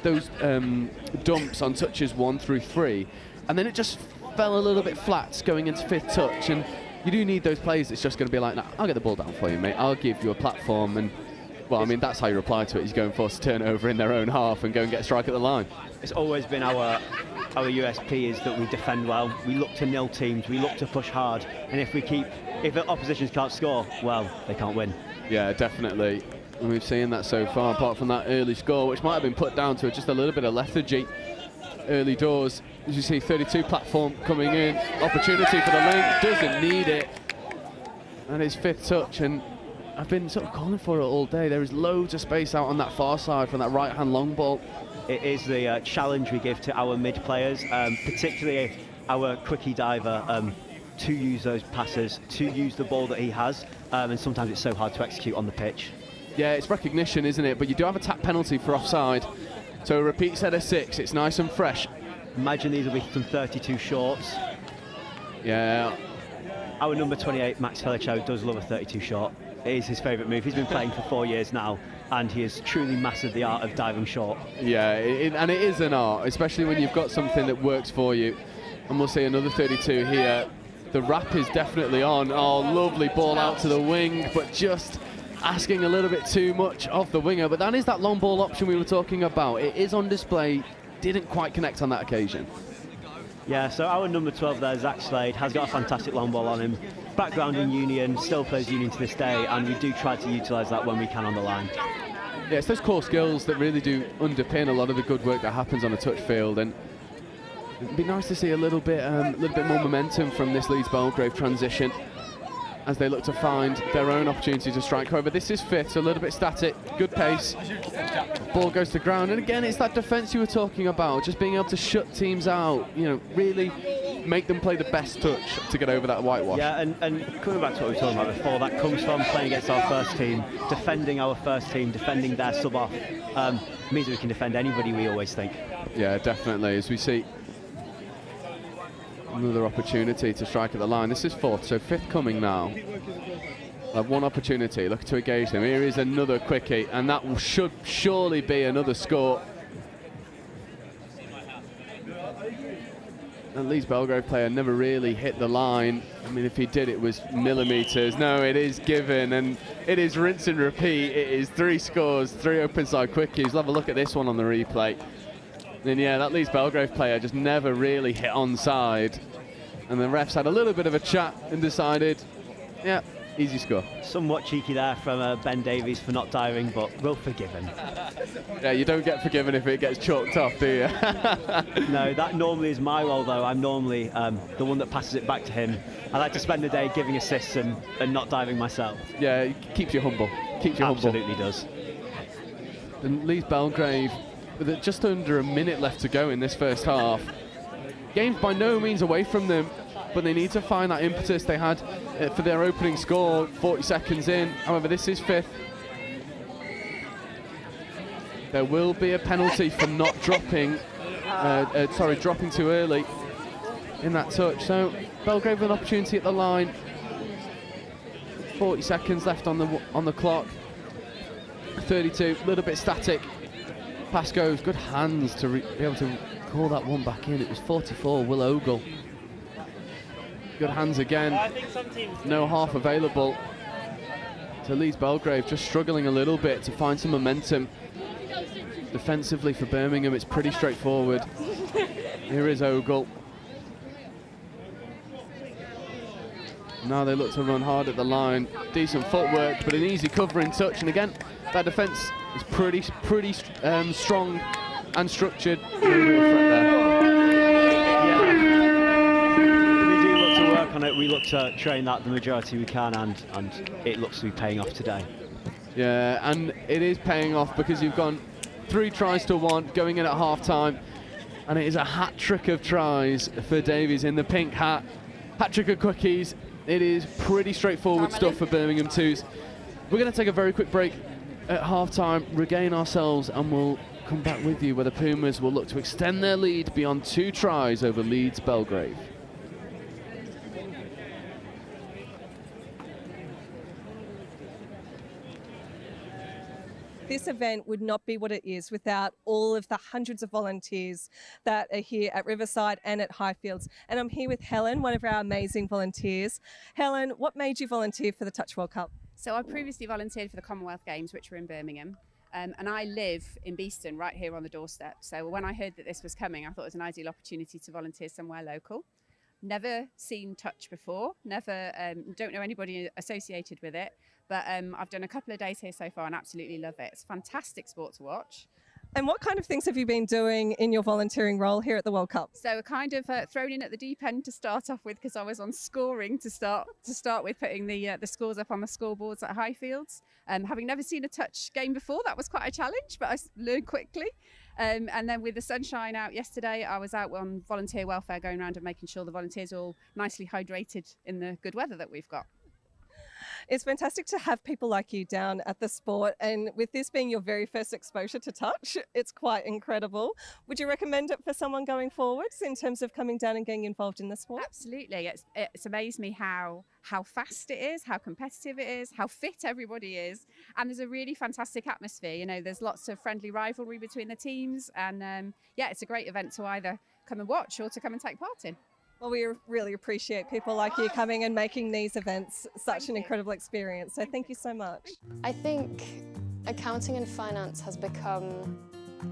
those dumps on touches 1 through 3, and then it just fell a little bit flat going into 5th touch, and you do need those plays that's just going to be like, nah, I'll get the ball down for you, mate, I'll give you a platform. And well, I mean, that's how you reply to it. He's going for a turnover in their own half and go and get a strike at the line. It's always been our USP is that we defend well. We look to nil teams. We look to push hard. And if the oppositions can't score, well, they can't win. Yeah, definitely. And we've seen that so far, apart from that early score, which might have been put down to just a little bit of lethargy early doors. As you see, 32 platform coming in. Opportunity for the link. Doesn't need it. And his 5th touch. And I've been sort of calling for it all day. There is loads of space out on that far side from that right-hand long ball. It is the challenge we give to our mid players, particularly our quickie diver, to use those passes, to use the ball that he has, and sometimes it's so hard to execute on the pitch. Yeah, it's recognition, isn't it? But you do have a tap penalty for offside. So a repeat set of 6, it's nice and fresh. Imagine these will be some 32 shorts. Yeah. Our number 28, Max Felicio, does love a 32 short. It is his favourite move. He's been playing for 4 years now, and he has truly mastered the art of diving short. Yeah, and it is an art, especially when you've got something that works for you. And we'll see another 32 here. The wrap is definitely on. Oh, lovely ball out to the wing, but just asking a little bit too much of the winger. But that is that long ball option we were talking about. It is on display. Didn't quite connect on that occasion. Yeah, so our number 12 there, Zach Slade, has got a fantastic long ball on him. Background in Union, still plays Union to this day, and we do try to utilise that when we can on the line. Yeah, it's those core skills that really do underpin a lot of the good work that happens on a touch field, and it'd be nice to see a little bit more momentum from this Leeds Belgrave transition as they look to find their own opportunity to strike. However, this is 5th, so a little bit static, good pace. Ball goes to ground, and again, it's that defence you were talking about, just being able to shut teams out, you know, really make them play the best touch to get over that whitewash. Yeah, and coming back to what we were talking about before, that comes from playing against our first team, defending our first team, defending their sub-off, means that we can defend anybody, we always think. Yeah, definitely, as we see another opportunity to strike at the line. This is 4th, so 5th coming now. One opportunity, looking to engage them. Here is another quickie, and that should surely be another score. And Leeds Belgrave player never really hit the line. I mean, if he did, it was millimetres. No, it is given, and it is rinse and repeat. It is 3 scores, 3 open side quickies. We'll have a look at this one on the replay. And yeah, that Leeds Belgrave player just never really hit onside. And the refs had a little bit of a chat and decided, yeah, easy score. Somewhat cheeky there from Ben Davies for not diving, but we'll forgive him. Yeah, you don't get forgiven if it gets chalked off, do you? No, that normally is my role, though. I'm normally the one that passes it back to him. I like to spend the day giving assists and not diving myself. Yeah, it keeps you humble. Keeps you Absolutely does. And Leeds Belgrave, with just under a minute left to go in this first half. Game's by no means away from them, but they need to find that impetus they had for their opening score 40 seconds in. However, this is 5th. There will be a penalty for not dropping, dropping too early in that touch. So Belgrave with an opportunity at the line. 40 seconds left on the clock. 32, a little bit static. Pass goes, good hands to be able to call that one back in. It was 44, Will Ogle. Good hands again. No half available. So Leeds Belgrave just struggling a little bit to find some momentum. Defensively for Birmingham, it's pretty straightforward. Here is Ogle. Now they look to run hard at the line. Decent footwork, but an easy covering touch. And again, that defence is pretty strong and structured. Yeah. We do look to work on it. We look to train that the majority we can, and it looks to be paying off today. Yeah, and it is paying off because you've gone 3 tries to 1 going in at half-time, and it is a hat-trick of tries for Davies in the pink hat. Hat-trick of quickies. It is pretty straightforward stuff for Birmingham 2s. We're going to take a very quick break at half-time, regain ourselves, and we'll come back with you where the Pumas will look to extend their lead beyond 2 tries over Leeds Belgrave. This event would not be what it is without all of the hundreds of volunteers that are here at Riverside and at Highfields. And I'm here with Helen, one of our amazing volunteers. Helen, what made you volunteer for the Touch World Cup? So I previously volunteered for the Commonwealth Games, which were in Birmingham. And I live in Beeston, right here on the doorstep. So when I heard that this was coming, I thought it was an ideal opportunity to volunteer somewhere local. Never seen touch before, don't know anybody associated with it. But I've done a couple of days here so far and absolutely love it. It's a fantastic sport to watch. And what kind of things have you been doing in your volunteering role here at the World Cup? So kind of thrown in at the deep end to start off with, because I was on scoring to start with, putting the scores up on the scoreboards at Highfields. Having never seen a touch game before, that was quite a challenge, but I learned quickly. And then with the sunshine out yesterday, I was out on volunteer welfare, going around and making sure the volunteers are all nicely hydrated in the good weather that we've got. It's fantastic to have people like you down at the sport, and with this being your very first exposure to touch, it's quite incredible. Would you recommend it for someone going forwards in terms of coming down and getting involved in the sport? Absolutely. It's amazed me how fast it is, how competitive it is, how fit everybody is, and there's a really fantastic atmosphere. You know, there's lots of friendly rivalry between the teams, and yeah, it's a great event to either come and watch or to come and take part in. Well, we really appreciate people like you coming and making these events such an incredible experience. So thank you so much. I think accounting and finance has become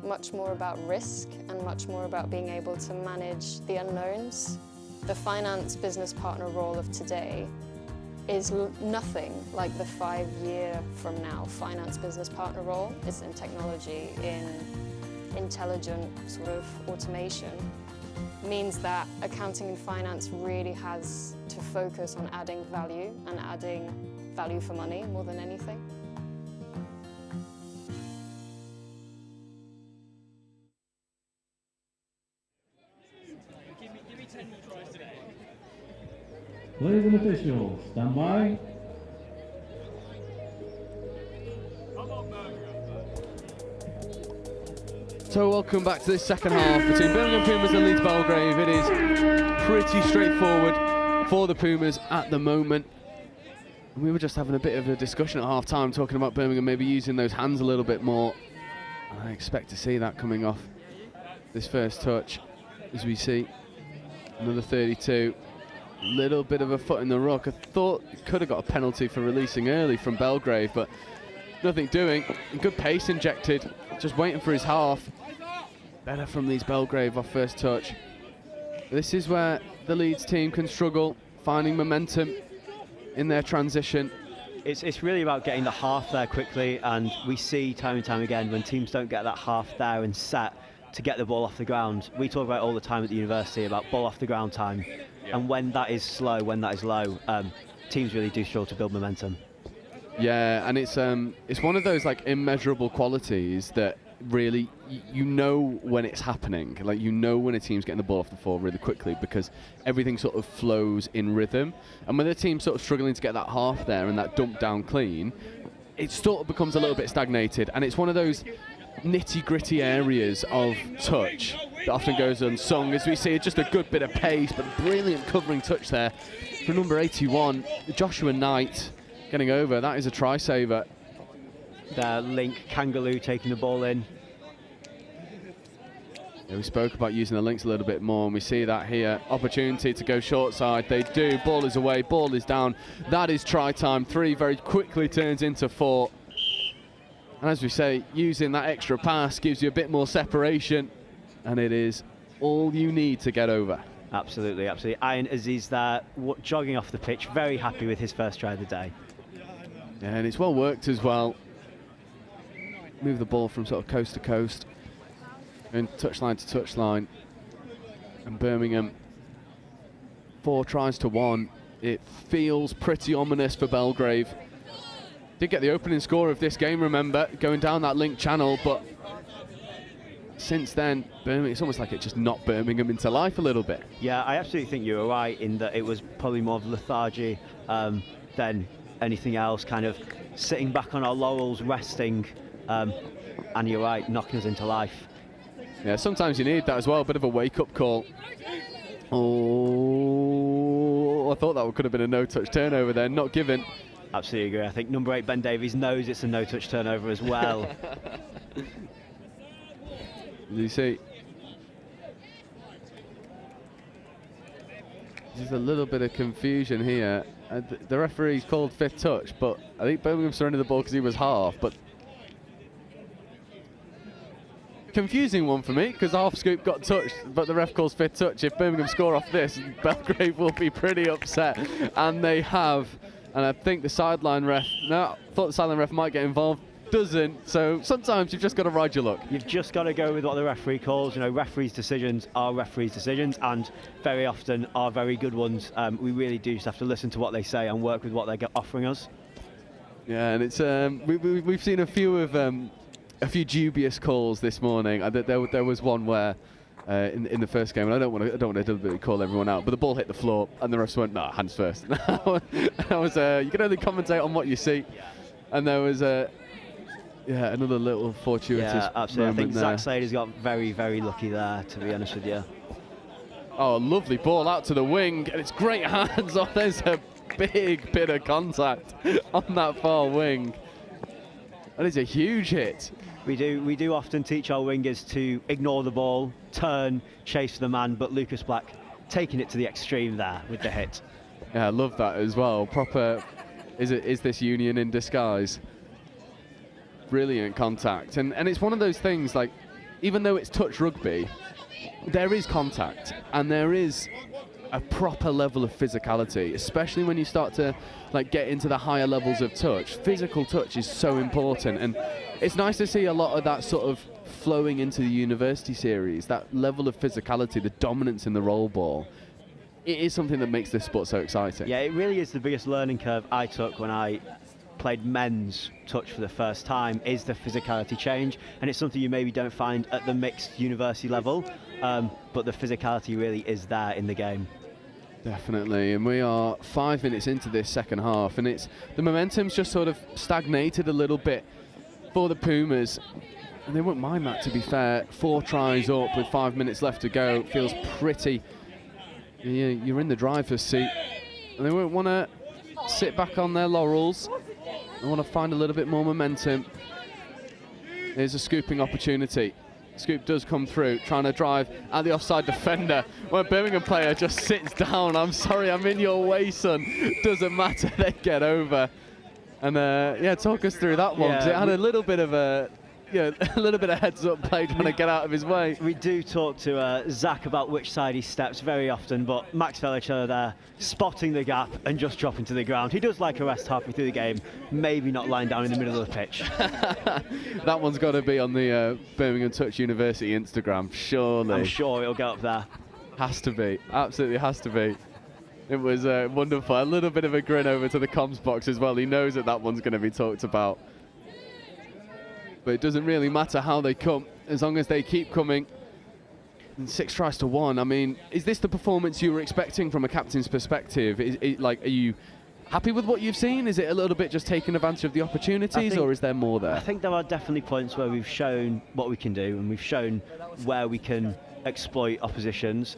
much more about risk and much more about being able to manage the unknowns. The finance business partner role of today is nothing like the 5-year from now finance business partner role. It's in technology, in intelligent sort of automation. Means that accounting and finance really has to focus on adding value and adding value for money more than anything. Give me 10 tries today. Players and officials, stand by. So welcome back to this second half between Birmingham Pumas and Leeds Belgrave. It is pretty straightforward for the Pumas at the moment. We were just having a bit of a discussion at half time, talking about Birmingham maybe using those hands a little bit more. I expect to see that coming off this first touch, as we see another 32. Little bit of a foot in the ruck. I thought it could have got a penalty for releasing early from Belgrave, but nothing doing. Good pace injected, just waiting for his half. Better from Leeds Belgrave off first touch. This is where the Leeds team can struggle, finding momentum in their transition. It's really about getting the half there quickly, and we see time and time again when teams don't get that half there and set to get the ball off the ground. We talk about it all the time at the university about ball off the ground time, and when that is slow, when that is low, teams really do struggle to build momentum. Yeah, and it's one of those like immeasurable qualities that really you know when it's happening. Like, you know when a team's getting the ball off the floor really quickly, because everything sort of flows in rhythm. And when the team's sort of struggling to get that half there and that dump down clean, it sort of becomes a little bit stagnated. And it's one of those nitty-gritty areas of touch that often goes unsung, as we see just a good bit of pace, but brilliant covering touch there for number 81, Joshua Knight, getting over. That is a try saver. Their link, Kangaloo taking the ball in. Yeah, we spoke about using the links a little bit more, and we see that here. Opportunity to go short side. They do. Ball is away. Ball is down. That is try time. 3 very quickly turns into 4. And as we say, using that extra pass gives you a bit more separation, and it is all you need to get over. Absolutely, absolutely. Ayan Aziz there, jogging off the pitch, very happy with his first try of the day. Yeah, and it's well worked as well. Move the ball from sort of coast to coast and touchline to touchline. And Birmingham, 4 tries to 1. It feels pretty ominous for Belgrave. Did get the opening score of this game, remember, going down that link channel, but since then, Birmingham, it's almost like it just knocked Birmingham into life a little bit. Yeah, I absolutely think you were right in that it was probably more of lethargy than anything else, kind of sitting back on our laurels, resting, and you're right, knocking us into life. Yeah, sometimes you need that as well, a bit of a wake-up call. Oh, I thought that could have been a no-touch turnover there, not given. Absolutely agree. I think number 8, Ben Davies, knows it's a no-touch turnover as well. You see, there's a little bit of confusion here. The referee's called 5th touch, but I think Birmingham surrendered the ball because he was half. But confusing one for me, because half scoop got touched, but the ref calls 5th touch. If Birmingham score off this, Belgrave will be pretty upset, and they have. And I think the sideline ref, no, I thought the sideline ref might get involved. doesn't. So sometimes you've just got to ride your luck. You've just got to go with what the referee calls. You know, referees' decisions are referees' decisions, and very often are very good ones. We really do just have to listen to what they say and work with what they're offering us. Yeah, and it's we've seen a few dubious calls this morning. There was one where in the first game, and I don't want to deliberately call everyone out, but the ball hit the floor and the refs went, "No, hands first." That was you can only commentate on what you see, and there was another little fortuitous Yeah, absolutely. I think moment there. Zach Slater's got very, very lucky there, to be honest with you. Oh, lovely ball out to the wing, and it's great hands. Oh, there's a big bit of contact on that far wing. That is a huge hit. We do often teach our wingers to ignore the ball, turn, chase the man, but Lucas Black taking it to the extreme there with the hit. Yeah, I love that as well. Proper, is this union in disguise? Brilliant contact, and it's one of those things, like, even though it's touch rugby, there is contact and there is a proper level of physicality, especially when you start to get into the higher levels of touch. Physical touch is so important, and it's nice to see a lot of that sort of flowing into the university series, that level of physicality, the dominance in the roll ball. It is something that makes this sport so exciting. Yeah, it really is the biggest learning curve I took when I played men's touch for the first time, is the physicality change, and it's something you maybe don't find at the mixed university level, but the physicality really is there in the game. Definitely, and we are 5 minutes into this second half, and the momentum's just sort of stagnated a little bit for the Pumas, and they won't mind that, to be fair. 4 tries up with 5 minutes left to go. Feels pretty, you're in the driver's seat, and they won't want to sit back on their laurels. They want to find a little bit more momentum. Here's a scooping opportunity. Scoop does come through, trying to drive at the offside defender. When a Birmingham player just sits down, "I'm sorry, I'm in your way, son." Doesn't matter, they get over. And talk us through that one, 'cause it had a little bit of a little bit of heads-up play trying to get out of his way. We do talk to Zach about which side he steps very often, but Max Felicia there spotting the gap and just dropping to the ground. He does like a rest halfway through the game, maybe not lying down in the middle of the pitch. That one's got to be on the Birmingham Touch University Instagram, surely. I'm sure it'll go up there. Has to be, absolutely has to be. It was wonderful. A little bit of a grin over to the comms box as well. He knows that one's going to be talked about. But it doesn't really matter how they come, as long as they keep coming. And 6 tries to 1. I mean, is this the performance you were expecting from a captain's perspective? Are you happy with what you've seen? Is it a little bit just taking advantage of the opportunities, or is there more there? I think there are definitely points where we've shown what we can do, and we've shown where we can exploit oppositions.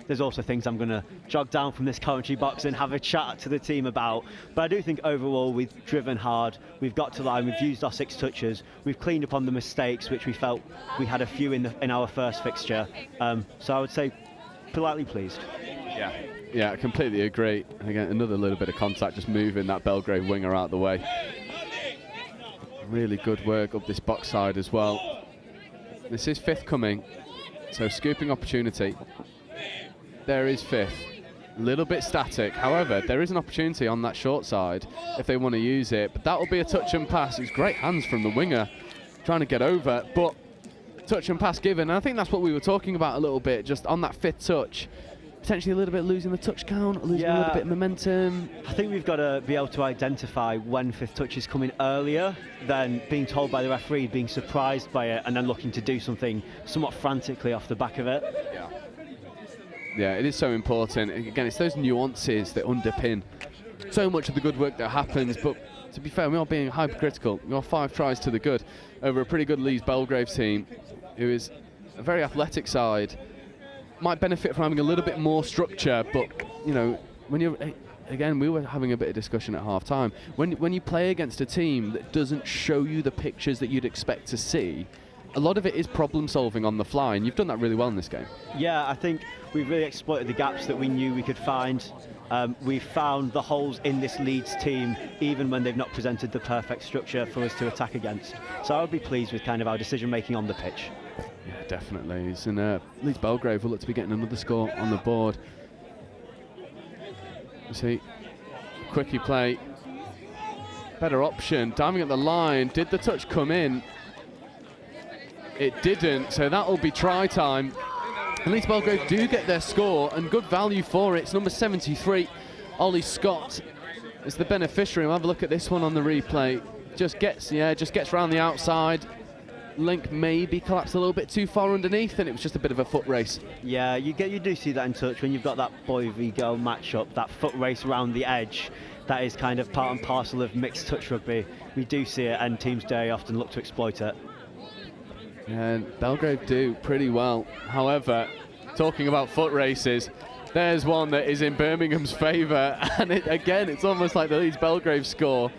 There's also things I'm going to jog down from this commentary box and have a chat to the team about. But I do think overall we've driven hard, we've got to line, we've used our 6 touches, we've cleaned up on the mistakes, which we felt we had a few in our first fixture. So I would say politely pleased. Yeah, I completely agree. And again, another little bit of contact, just moving that Belgrave winger out the way. Really good work up this box side as well. This is 5th coming. So scooping opportunity. There is 5th. A little bit static. However, there is an opportunity on that short side if they want to use it. But that will be a touch and pass. It's great hands from the winger trying to get over. But touch and pass given. And I think that's what we were talking about a little bit, just on that 5th touch. Potentially a little bit losing the touch count, losing a little bit of momentum. I think we've got to be able to identify when 5th touch is coming earlier than being told by the referee, being surprised by it, and then looking to do something somewhat frantically off the back of it. Yeah, it is so important. Again, it's those nuances that underpin so much of the good work that happens. But to be fair, we are being hypercritical. We are 5 tries to the good over a pretty good Leeds Belgrave team, who is a very athletic side. Might benefit from having a little bit more structure, but when you're again, we were having a bit of discussion at half time. When you play against a team that doesn't show you the pictures that you'd expect to see, a lot of it is problem solving on the fly, and you've done that really well in this game. Yeah, I think we've really exploited the gaps that we knew we could find. We've found the holes in this Leeds team, even when they've not presented the perfect structure for us to attack against. So I would be pleased with kind of our decision making on the pitch. Yeah, definitely. And Leeds Belgrave will look to be getting another score on the board. You see, quickie play. better option. Diving at the line. Did the touch come in? It didn't, so that'll be try time. And Leeds Belgrave do get their score, and good value for it. It's number 73, Ollie Scott, is the beneficiary. We'll have a look at this one on the replay. Just gets round the outside. Link maybe collapsed a little bit too far underneath, and it was just a bit of a foot race. Yeah, you do see that in touch when you've got that boy v girl matchup, that foot race around the edge. That is kind of part and parcel of mixed touch rugby. We do see it, and teams very often look to exploit it. And Belgrave do pretty well. However, talking about foot races, there's one that is in Birmingham's favour, and again, it's almost like the Leeds Belgrave score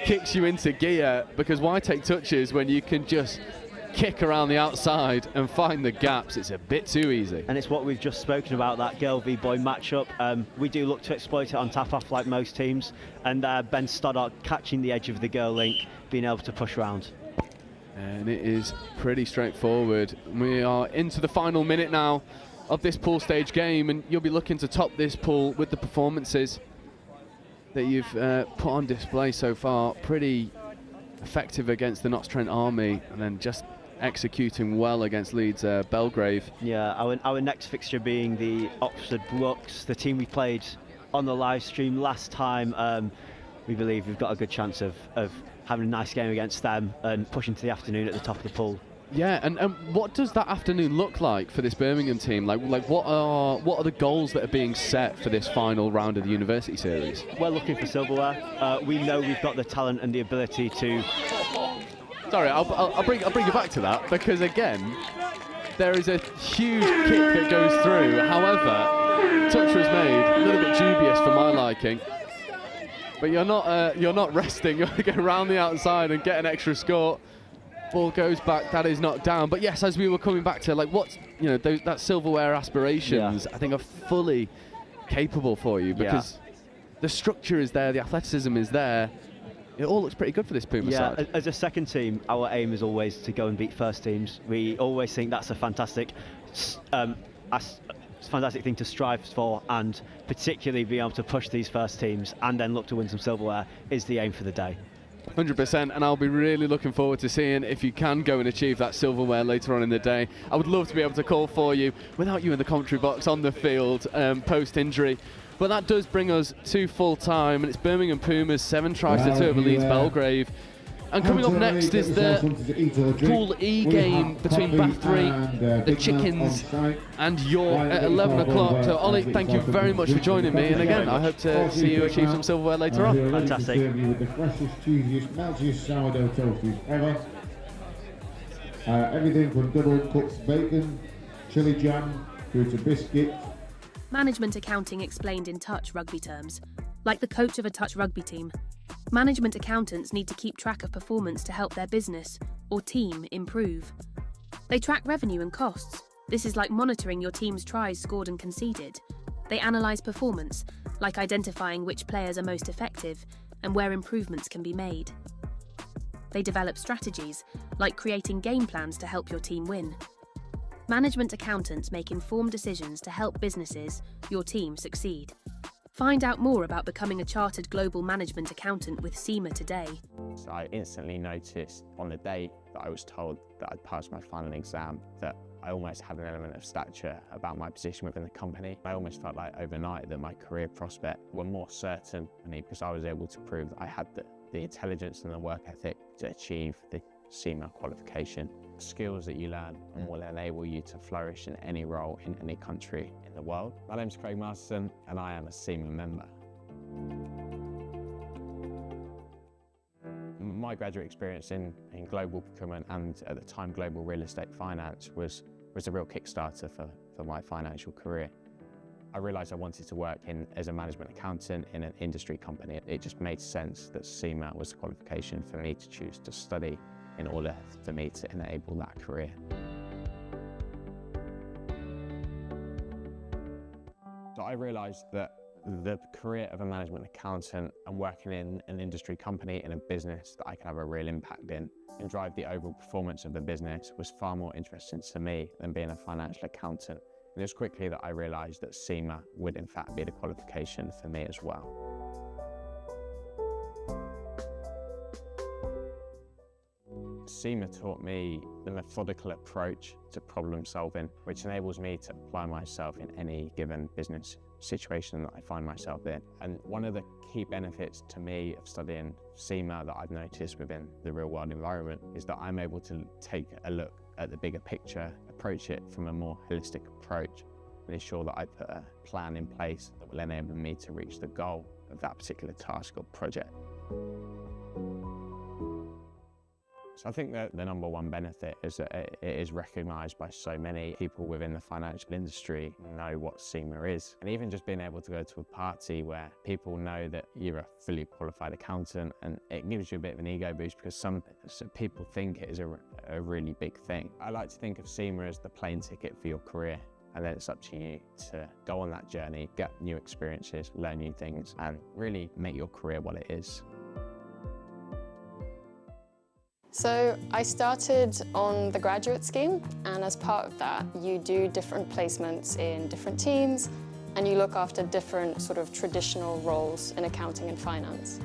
kicks you into gear, because why take touches when you can just kick around the outside and find the gaps? It's a bit too easy. And it's what we've just spoken about, that girl v boy matchup. We do look to exploit it on tap-off like most teams, and Ben Stoddart catching the edge of the girl link, being able to push around. And it is pretty straightforward. We are into the final minute now of this pool stage game, and you'll be looking to top this pool with the performances that you've put on display so far. Pretty effective against the Notts Trent Army, and then just executing well against Leeds Belgrave. Yeah, our next fixture being the Oxford BUCS, the team we played on the live stream last time. We believe we've got a good chance of having a nice game against them and pushing to the afternoon at the top of the pool. Yeah, and what does that afternoon look like for this Birmingham team? Like what are the goals that are being set for this final round of the University Series? We're looking for silverware. We know we've got the talent and the ability to... Sorry, I'll bring you back to that, because again, there is a huge kick that goes through. However, touch was made, a little bit dubious for my liking. But you're not resting. You're going to go around the outside and get an extra score. Ball goes back. That is knocked down. But yes, as we were coming back to, like, that silverware aspirations, I think are fully capable for you, because the structure is there, the athleticism is there. It all looks pretty good for this Puma side. As a second team, our aim is always to go and beat first teams. We always think that's a fantastic thing to strive for, and particularly being able to push these first teams and then look to win some silverware is the aim for the day. 100%, and I'll be really looking forward to seeing if you can go and achieve that silverware later on in the day. I would love to be able to call for you without you in the commentary box on the field post-injury. But that does bring us to full time, and it's Birmingham Pumas 7 tries to 2 over Leeds Belgrave. And coming up next is the Pool E game between Bath 3, the Chickens, and York at 11 o'clock. So, Ollie, thank you very much for joining me. And again, I hope to see you achieve some silverware later on. Fantastic. With the freshest, cheesiest, meltiest sourdough toasties ever. Everything from double cooked bacon, chili jam, through to biscuit. Management accounting explained in touch rugby terms. Like the coach of a touch rugby team, management accountants need to keep track of performance to help their business or team improve. They track revenue and costs. This is like monitoring your team's tries scored and conceded. They analyse performance, like identifying which players are most effective and where improvements can be made. They develop strategies, like creating game plans to help your team win. Management accountants make informed decisions to help businesses, your team, succeed. Find out more about becoming a chartered global management accountant with Sema today. So I instantly noticed on the day that I was told that I'd passed my final exam that I almost had an element of stature about my position within the company. I almost felt like overnight that my career prospects were more certain because I was able to prove that I had the intelligence and the work ethic to achieve the Sema qualification. Skills that you learn and will enable you to flourish in any role in any country in the world. My name's Craig Masterson and I am a Sema member. My graduate experience in global procurement and at the time global real estate finance was a real kickstarter for my financial career. I realised I wanted to work as a management accountant in an industry company. It just made sense that Sema was the qualification for me to choose to study in order for me to enable that career. So I realised that the career of a management accountant and working in an industry company in a business that I could have a real impact in and drive the overall performance of the business was far more interesting to me than being a financial accountant. And it was quickly that I realised that Sema would in fact be the qualification for me as well. Sema taught me the methodical approach to problem solving, which enables me to apply myself in any given business situation that I find myself in. And one of the key benefits to me of studying Sema that I've noticed within the real world environment is that I'm able to take a look at the bigger picture, approach it from a more holistic approach, and ensure that I put a plan in place that will enable me to reach the goal of that particular task or project. So I think that the number one benefit is that it is recognised by so many people within the financial industry know what Sema is. And even just being able to go to a party where people know that you're a fully qualified accountant, and it gives you a bit of an ego boost because some people think it is a really big thing. I like to think of Sema as the plane ticket for your career. And then it's up to you to go on that journey, get new experiences, learn new things, and really make your career what it is. So I started on the graduate scheme, and as part of that, you do different placements in different teams, and you look after different sort of traditional roles in accounting and finance.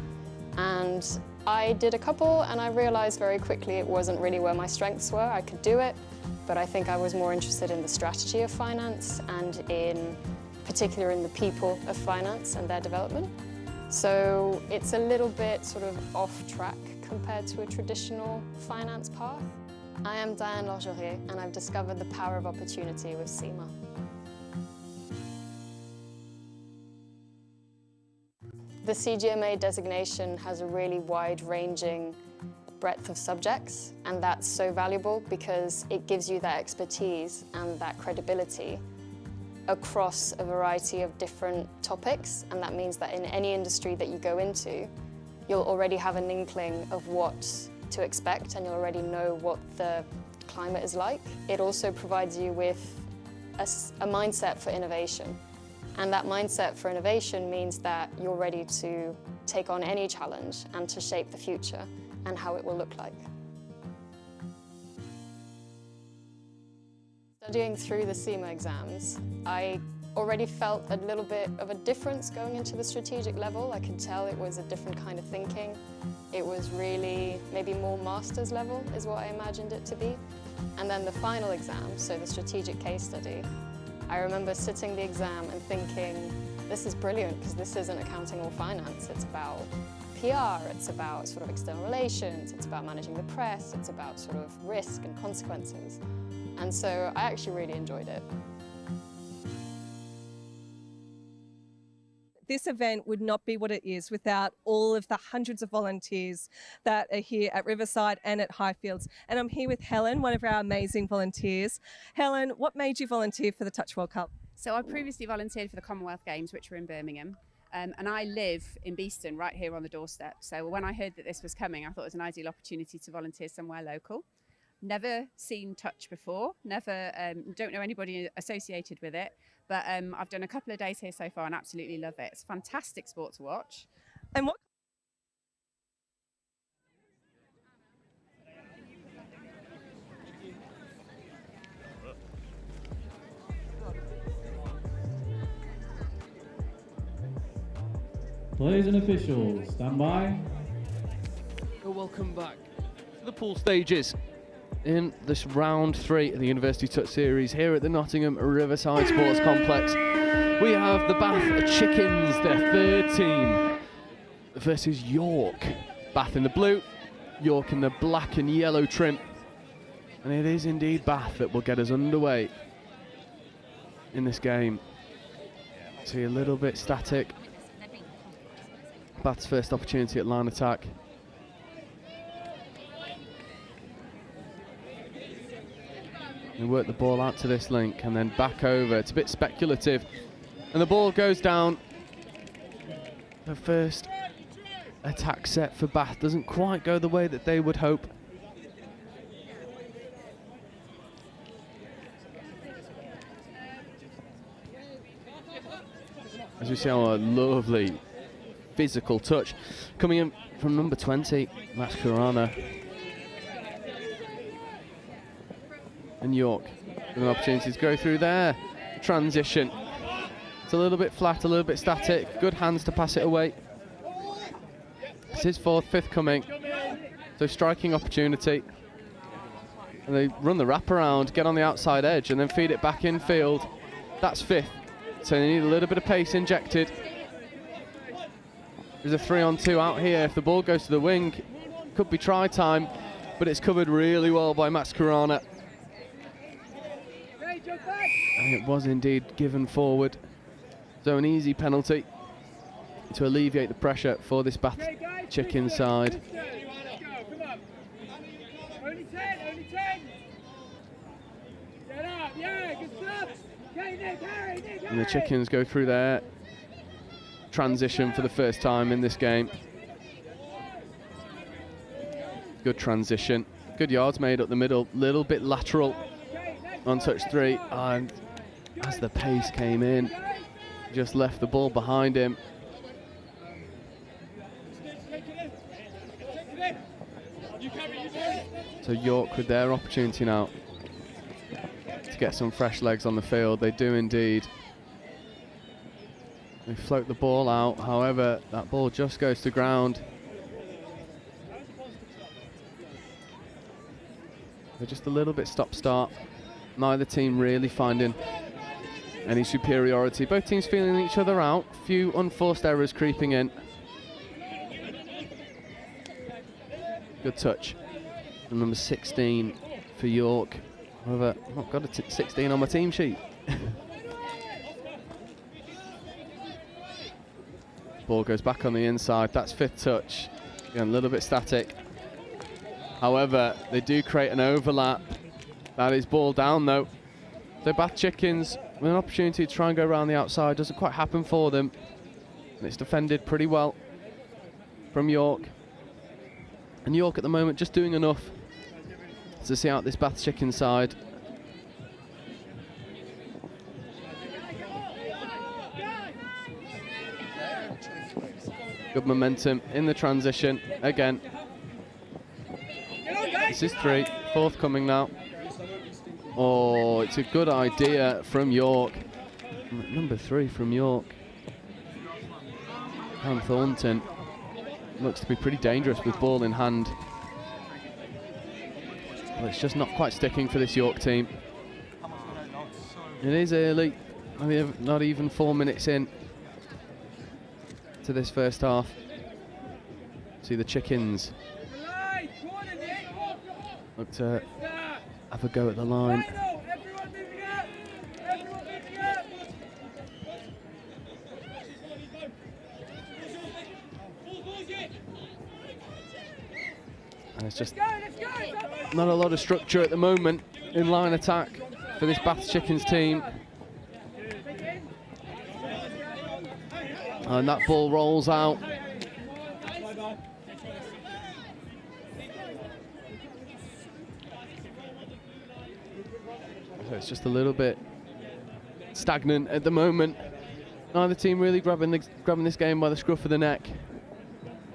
And I did a couple, and I realized very quickly it wasn't really where my strengths were. I could do it, but I think I was more interested in the strategy of finance and in particular in the people of finance and their development. So it's a little bit sort of off track compared to a traditional finance path. I am Diane Lorgerier, and I've discovered the power of opportunity with Sema. The CGMA designation has a really wide-ranging breadth of subjects, and that's so valuable because it gives you that expertise and that credibility across a variety of different topics, and that means that in any industry that you go into, you'll already have an inkling of what to expect, and you'll already know what the climate is like. It also provides you with a mindset for innovation, and that mindset for innovation means that you're ready to take on any challenge and to shape the future and how it will look like. Studying through the Sema exams, I already felt a little bit of a difference going into the strategic level. I could tell it was a different kind of thinking. It was really maybe more master's level is what I imagined it to be. And then the final exam, so the strategic case study, I remember sitting the exam and thinking, this is brilliant because this isn't accounting or finance. It's about PR, it's about sort of external relations, it's about managing the press, it's about sort of risk and consequences. And so I actually really enjoyed it. This event would not be what it is without all of the hundreds of volunteers that are here at Riverside and at Highfields. And I'm here with Helen, one of our amazing volunteers. Helen, what made you volunteer for the Touch World Cup? So I previously volunteered for the Commonwealth Games, which were in Birmingham. And I live in Beeston, right here on the doorstep. So when I heard that this was coming, I thought it was an ideal opportunity to volunteer somewhere local. Never seen Touch before, don't know anybody associated with it, but I've done a couple of days here so far and absolutely love it. It's a fantastic sport to watch. And what? Players and officials, stand by. Welcome back to the pool stages in this round 3 of the University Touch Series here at the Nottingham Riverside Sports Complex. We have the Bath Chickens, their third team, versus York. Bath in the blue, York in the black and yellow trim. And it is indeed Bath that will get us underway in this game. See, a little bit static. Bath's first opportunity at line attack. They work the ball out to this link and then back over. It's a bit speculative. And the ball goes down. The first attack set for Bath doesn't quite go the way that they would hope. As we see, our lovely physical touch coming in from number 20, Max Kurana. And York with an opportunity to go through there. Transition. It's a little bit flat, a little bit static. Good hands to pass it away. It's his 4th, 5th coming. So striking opportunity. And they run the wraparound, get on the outside edge, and then feed it back infield. That's 5th. So they need a little bit of pace injected. There's a 3-on-2 out here. If the ball goes to the wing, could be try time, but it's covered really well by Max Carana. And it was indeed given forward. So an easy penalty to alleviate the pressure for this Bath Chicken side. Only 10, only 10. Get up, yeah, good stuff. And the Chickens go through their transition for the first time in this game. Good transition. Good yards made up the middle. Little bit lateral on touch 3. And as the pace came in, just left the ball behind him. So York with their opportunity now to get some fresh legs on the field. They do indeed. They float the ball out, however, that ball just goes to ground. They're just a little bit stop-start. Neither team really finding any superiority. Both teams feeling each other out. Few unforced errors creeping in. Good touch. And number 16 for York. However, I've not got a 16 on my team sheet. Ball goes back on the inside. That's 5th touch. Again, a little bit static. However, they do create an overlap. That is ball down though. So Bath Chickens with an opportunity to try and go around the outside. Doesn't quite happen for them. And it's defended pretty well from York. And York at the moment just doing enough to see out this Bath Chicken side. Good momentum in the transition again. This is 3, 4th coming now. Oh, it's a good idea from York. Number 3 from York. Cam Thornton looks to be pretty dangerous with ball in hand. But it's just not quite sticking for this York team. It is early. I mean, not even 4 minutes in to this first half. See the Chickens look to have a go at the line. And it's just not a lot of structure at the moment in line attack for this Bath Chickens team. And that ball rolls out. So it's just a little bit stagnant at the moment. Neither team really grabbing this game by the scruff of the neck.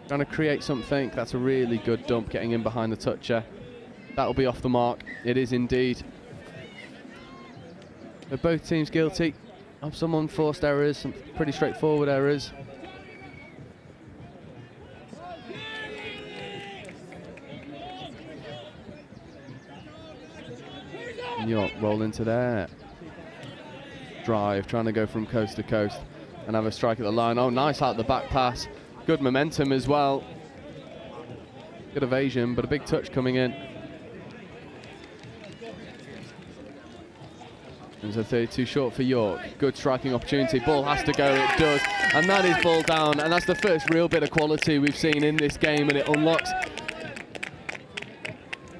Trying to create something. That's a really good dump getting in behind the toucher. That'll be off the mark. It is indeed. But both teams guilty of some unforced errors, some pretty straightforward errors. And York roll into there. Drive, trying to go from coast to coast and have a strike at the line. Oh, nice out the back pass. Good momentum as well. Good evasion, but a big touch coming in. And so 32 short for York. Good striking opportunity. Ball has to go, it does. And that is ball down. And that's the first real bit of quality we've seen in this game. And it unlocks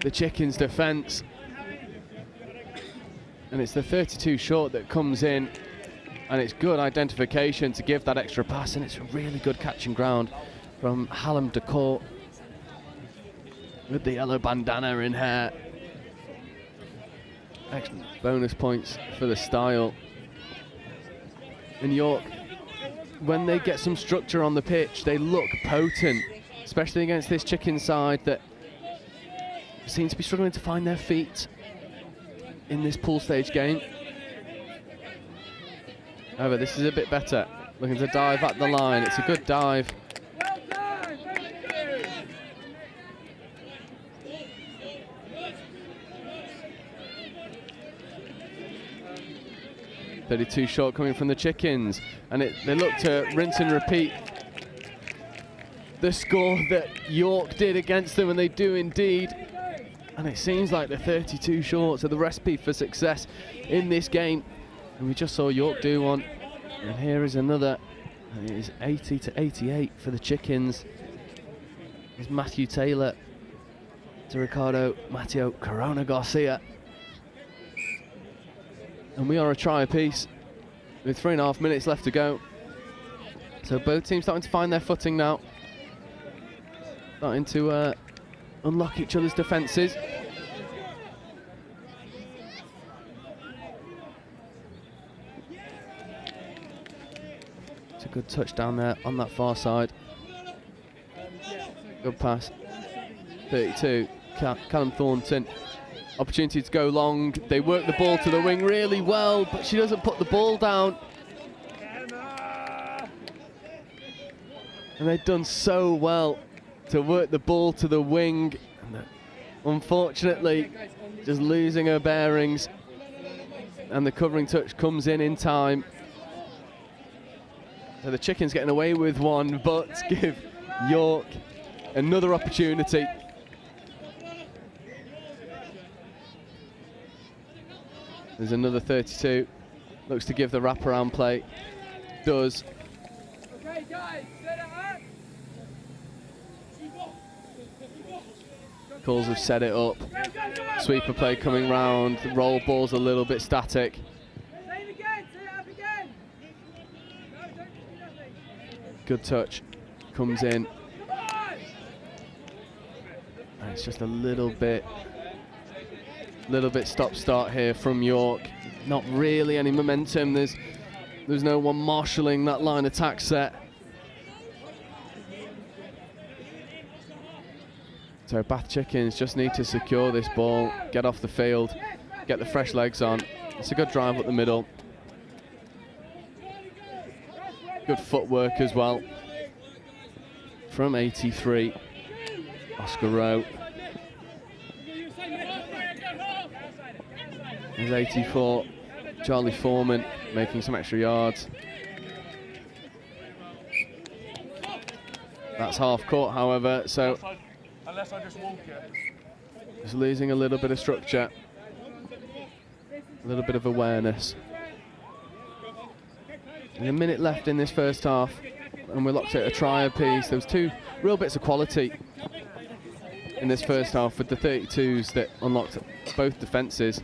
the Chickens' defence. And it's the 32 short that comes in. And it's good identification to give that extra pass. And it's a really good catching ground from Hallam Decourt with the yellow bandana in hair. Excellent bonus points for the style. And York, when they get some structure on the pitch, they look potent, especially against this Chicken side that seems to be struggling to find their feet in this pool stage game. However, this is a bit better. Looking to dive at the line. It's a good dive. 32 short coming from the Chickens, and they look to rinse and repeat the score that York did against them, and they do indeed. And it seems like the 32 shorts are the recipe for success in this game. And we just saw York do one, and here is another. And it is 80 to 88 for the Chickens. It's Matthew Taylor to Ricardo Matteo Corona Garcia. And we are a try apiece with 3.5 minutes left to go. So both teams starting to find their footing now. Starting to unlock each other's defences. It's a good touch down there on that far side. Good pass. 32, Callum Thornton. Opportunity to go long. They work the ball to the wing really well, but she doesn't put the ball down. And they've done so well to work the ball to the wing. And unfortunately, just losing her bearings. And the covering touch comes in time. So the Chickens getting away with one, but give York another opportunity. There's another 32. Looks to give the wraparound play. Does. Okay, guys, set it up. Calls have set it up. Sweeper play coming round. The roll ball's a little bit static. Say it again, set it up again. No, don't do nothing. Good touch. Comes in. And it's just a little bit stop-start here from York. Not really any momentum. There's no one marshalling that line attack set. So Bath Chickens just need to secure this ball, get off the field, get the fresh legs on. It's a good drive up the middle. Good footwork as well from 83, Oscar Rowe. There's 84, Charlie Foreman making some extra yards. That's half court, however, so Unless I just walk it. just losing a little bit of structure, a little bit of awareness. And a minute left in this first half, and we're locked at a try apiece. There was two real bits of quality in this first half with the 32s that unlocked both defences.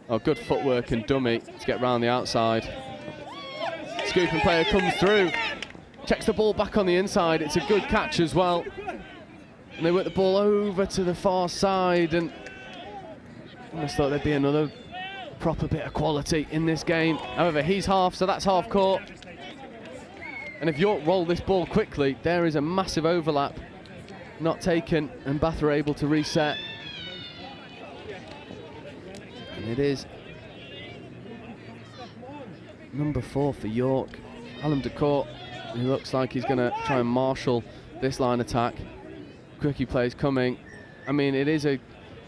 Oh, good footwork and dummy to get round the outside. Scooping player comes through, checks the ball back on the inside. It's a good catch as well. And they work the ball over to the far side, and I just thought there'd be another proper bit of quality in this game. However, he's half, so that's half court. And if York roll this ball quickly, there is a massive overlap. Not taken, and Bath are able to reset. And it is number 4 for York, Hallam DeCourt, who looks like he's going to try and marshal this line attack. Quickie plays coming. I mean, it's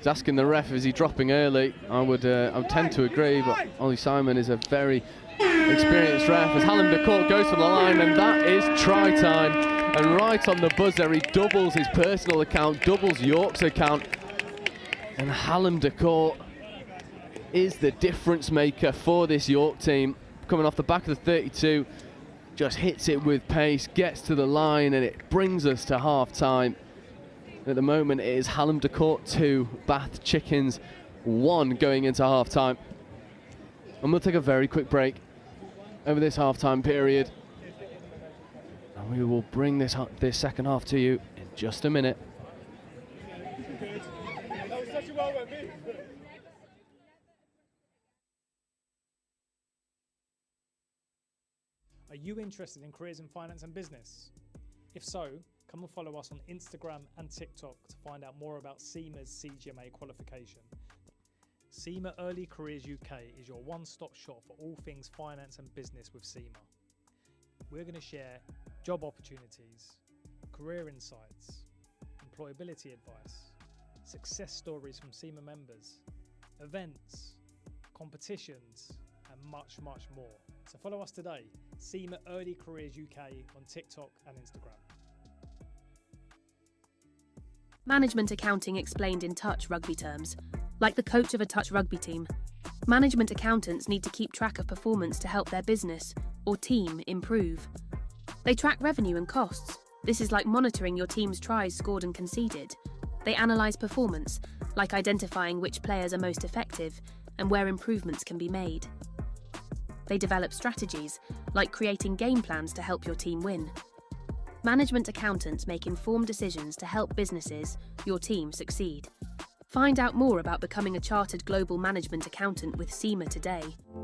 asking the ref, is he dropping early? I would tend to agree, but Ollie Simon is a very experienced ref as Hallam DeCourt goes for the line, and that is try time. And right on the buzzer, he doubles his personal account, doubles York's account, and Hallam DeCourt is the difference maker for this York team. Coming off the back of the 32, just hits it with pace, gets to the line, and it brings us to half time. At the moment, it is Hallam DeCourt 2, Bath Chickens 1 going into half time. And we'll take a very quick break over this half time period. And we will bring this second half to you in just a minute. Are you interested in careers in finance and business? If so, come and follow us on Instagram and TikTok to find out more about Sema's CGMA qualification. Sema Early Careers UK is your one-stop shop for all things finance and business with Sema. We're going to share job opportunities, career insights, employability advice, success stories from Sema members, events, competitions, and much, much more. So follow us today, SEMA Early Careers UK on TikTok and Instagram. Management accounting explained in touch rugby terms. Like the coach of a touch rugby team, management accountants need to keep track of performance to help their business or team improve. They track revenue and costs. This is like monitoring your team's tries scored and conceded. They analyse performance, like identifying which players are most effective and where improvements can be made. They develop strategies, like creating game plans to help your team win. Management accountants make informed decisions to help businesses, your team, succeed. Find out more about becoming a chartered global management accountant with SEMA today.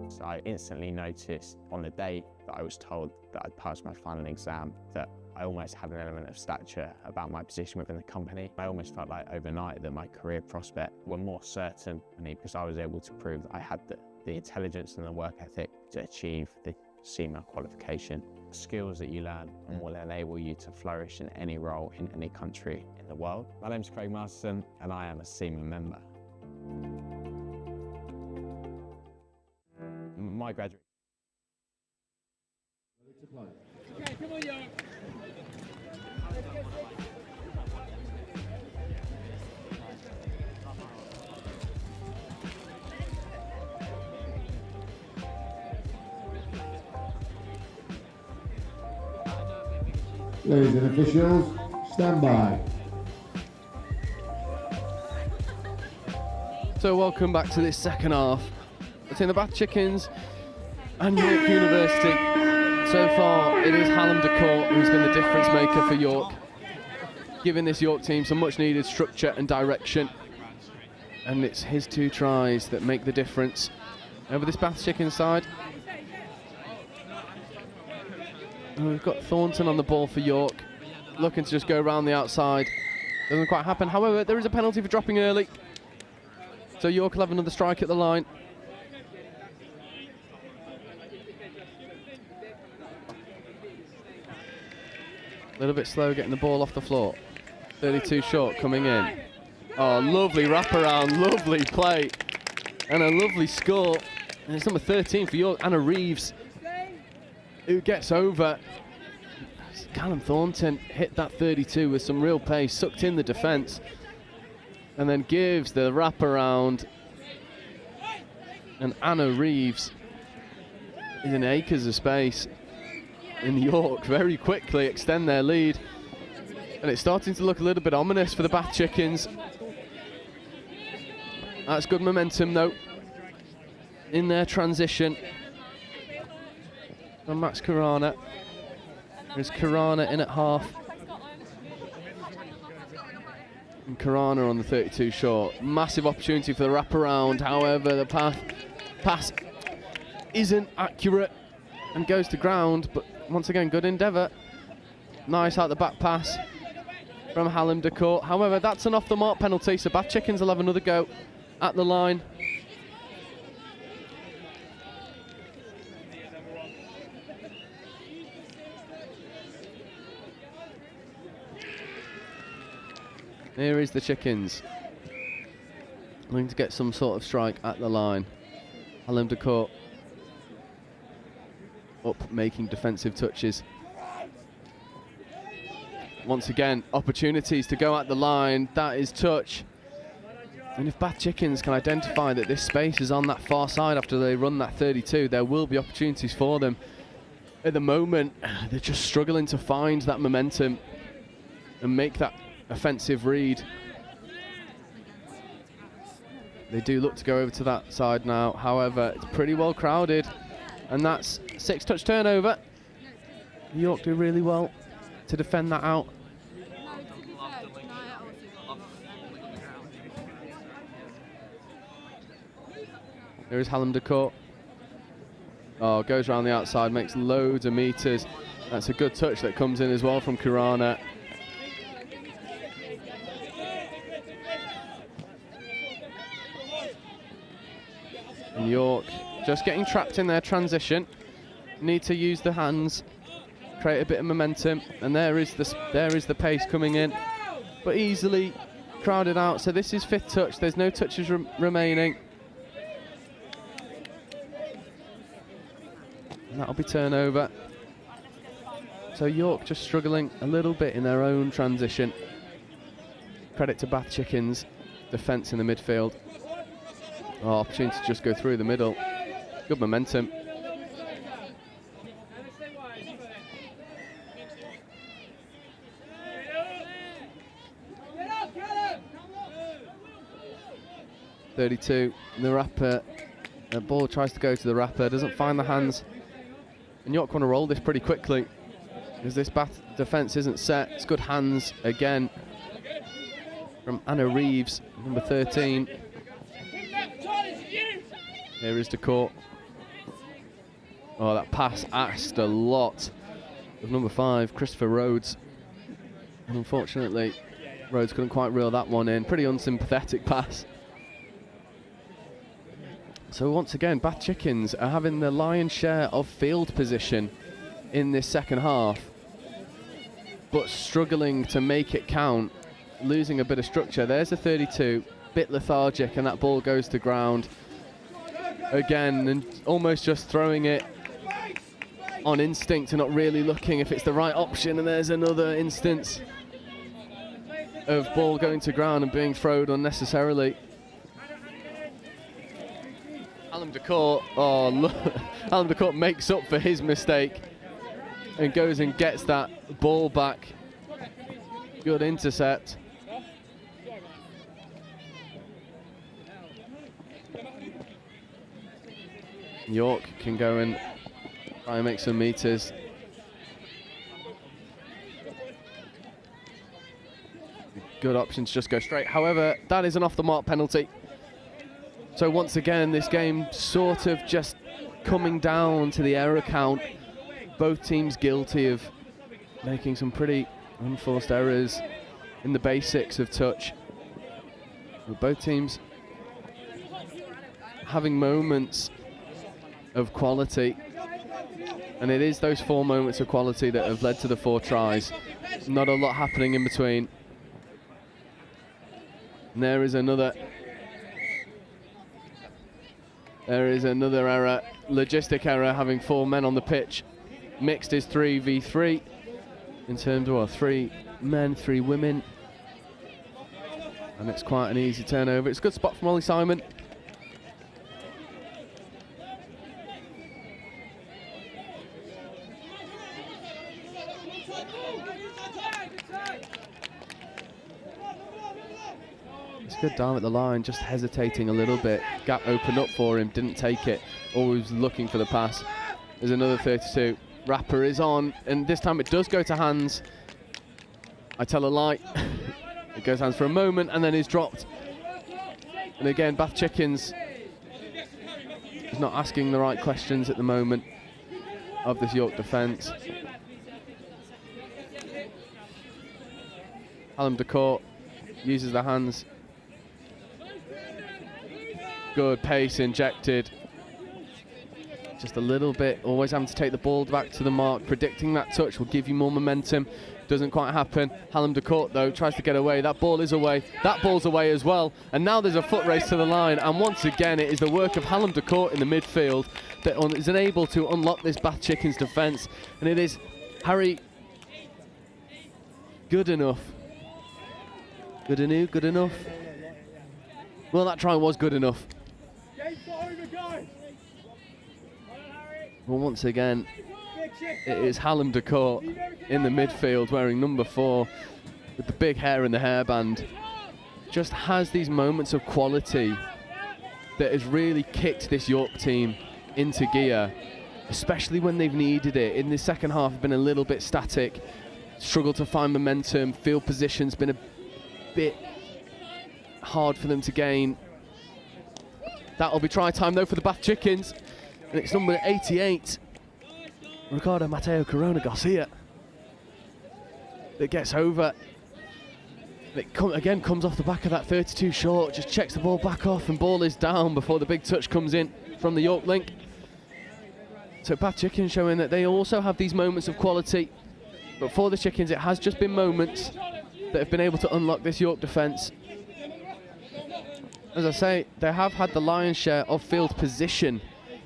So I instantly noticed on the day that I was told that I'd passed my final exam that I almost had an element of stature about my position within the company. I almost felt like overnight that my career prospects were more certain because I was able to prove that I had the intelligence and the work ethic to achieve the SEMA qualification. Skills that you learn and will enable you to flourish in any role in any country in the world. My name's Craig Masterson and I am a SEMA member. My graduate. Okay, come on, York. Ladies and officials, stand by. So welcome back to this second half between the Bath Chickens and York University. So far it is Hallam de Court who's been the difference maker for York, giving this York team some much needed structure and direction, and it's his 2 tries that make the difference over this Bath Chickens side. We've got Thornton on the ball for York, looking to just go around the outside. Doesn't quite happen. However, there is a penalty for dropping early. So York will have another strike at the line. A little bit slow getting the ball off the floor. 32 short coming in. Oh, lovely wraparound, lovely play. And a lovely score. And it's number 13 for York, Anna Reeves, who gets over. Callum Thornton hit that 32 with some real pace, sucked in the defence, and then gives the wraparound. And Anna Reeves is in acres of space. In York very quickly extend their lead. And it's starting to look a little bit ominous for the Bath Chickens. That's good momentum though in their transition. From Max Karana. There's Karana in at half. And Karana on the 32 short. Massive opportunity for the wraparound. However, the pass isn't accurate and goes to ground. But once again, good endeavour. Nice out the back pass from Hallam de Court. However, that's an off the mark penalty. So Bath Chickens will have another go at the line. Here is the Chickens. Looking to get some sort of strike at the line. Hallam de Court up, making defensive touches. Once again, opportunities to go at the line. That is touch. And if Bath Chickens can identify that this space is on that far side after they run that 32, there will be opportunities for them. At the moment, they're just struggling to find that momentum and make that offensive read. They do look to go over to that side now. However, it's pretty well crowded, and that's 6-touch turnover. York do really well to defend that out. There is Hallam de Court. Oh, goes around the outside, makes loads of meters. That's a good touch that comes in as well from Karana. And York just getting trapped in their transition. Need to use the hands, create a bit of momentum, and there is the pace coming in, but easily crowded out. So this is 5th touch. There's no touches remaining. that'll be turnover. So York just struggling a little bit in their own transition. Credit to Bath Chickens, defence in the midfield. Oh, opportunity to just go through the middle. Good momentum. .32, the wrapper. The ball tries to go to the wrapper, doesn't find the hands. And York want to roll this pretty quickly because this Bath defence isn't set. It's good hands again from Anna Reeves, number 13. Here is the court. Oh, that pass asked a lot of number 5, Christopher Rhodes. And unfortunately, Rhodes couldn't quite reel that one in. Pretty unsympathetic pass. So once again, Bath Chickens are having the lion's share of field position in this second half, but struggling to make it count, losing a bit of structure. There's a 32, bit lethargic, and that ball goes to ground again, and almost just throwing it on instinct and not really looking if it's the right option. And there's another instance of ball going to ground and being thrown unnecessarily. Hallam de Court, oh look, Hallam de Court makes up for his mistake and goes and gets that ball back. Good intercept. York can go and try and make some meters. Good option to just go straight. However, that is an off the mark penalty. So once again, this game sort of just coming down to the error count. Both teams guilty of making some pretty unforced errors in the basics of touch. With both teams having moments of quality. And it is those 4 moments of quality that have led to the 4 tries. Not a lot happening in between. And there is another error, logistic error, having 4 men on the pitch. Mixed is 3v3 in terms of 3 men, 3 women. And it's quite an easy turnover. It's a good spot from Ollie Simon. Good down at the line, just hesitating a little bit. Gap opened up for him, didn't take it. Always looking for the pass. There's another 32. Wrapper is on, and this time it does go to hands. I tell a lie. It goes hands for a moment and then is dropped. And again, Bath Chickens is not asking the right questions at the moment of this York defence. Hallam de Court uses the hands. Good pace injected. Just a little bit, always having to take the ball back to the mark. Predicting that touch will give you more momentum. Doesn't quite happen. Hallam de Court, though, tries to get away. That ball is away. That ball's away as well. And now there's a foot race to the line. And once again, it is the work of Hallam de Court in the midfield that is unable to unlock this Bath Chickens defence. And it is Harry good enough. Good enough. Well, that try was good enough. Well, once again, it is Hallam de Court in the midfield wearing number 4 with the big hair and the hairband. Just has these moments of quality that has really kicked this York team into gear, especially when they've needed it. In the second half, have been a little bit static, struggled to find momentum, field position's been a bit hard for them to gain. That'll be try time though for the Bath Chickens, and it's number 88, Ricardo Mateo Corona Garcia, that gets over. It again comes off the back of that 32 short, just checks the ball back off, and ball is down before the big touch comes in from the York link. So Bath Chickens showing that they also have these moments of quality, but for the Chickens it has just been moments that have been able to unlock this York defence. As I say, they have had the lion's share of field position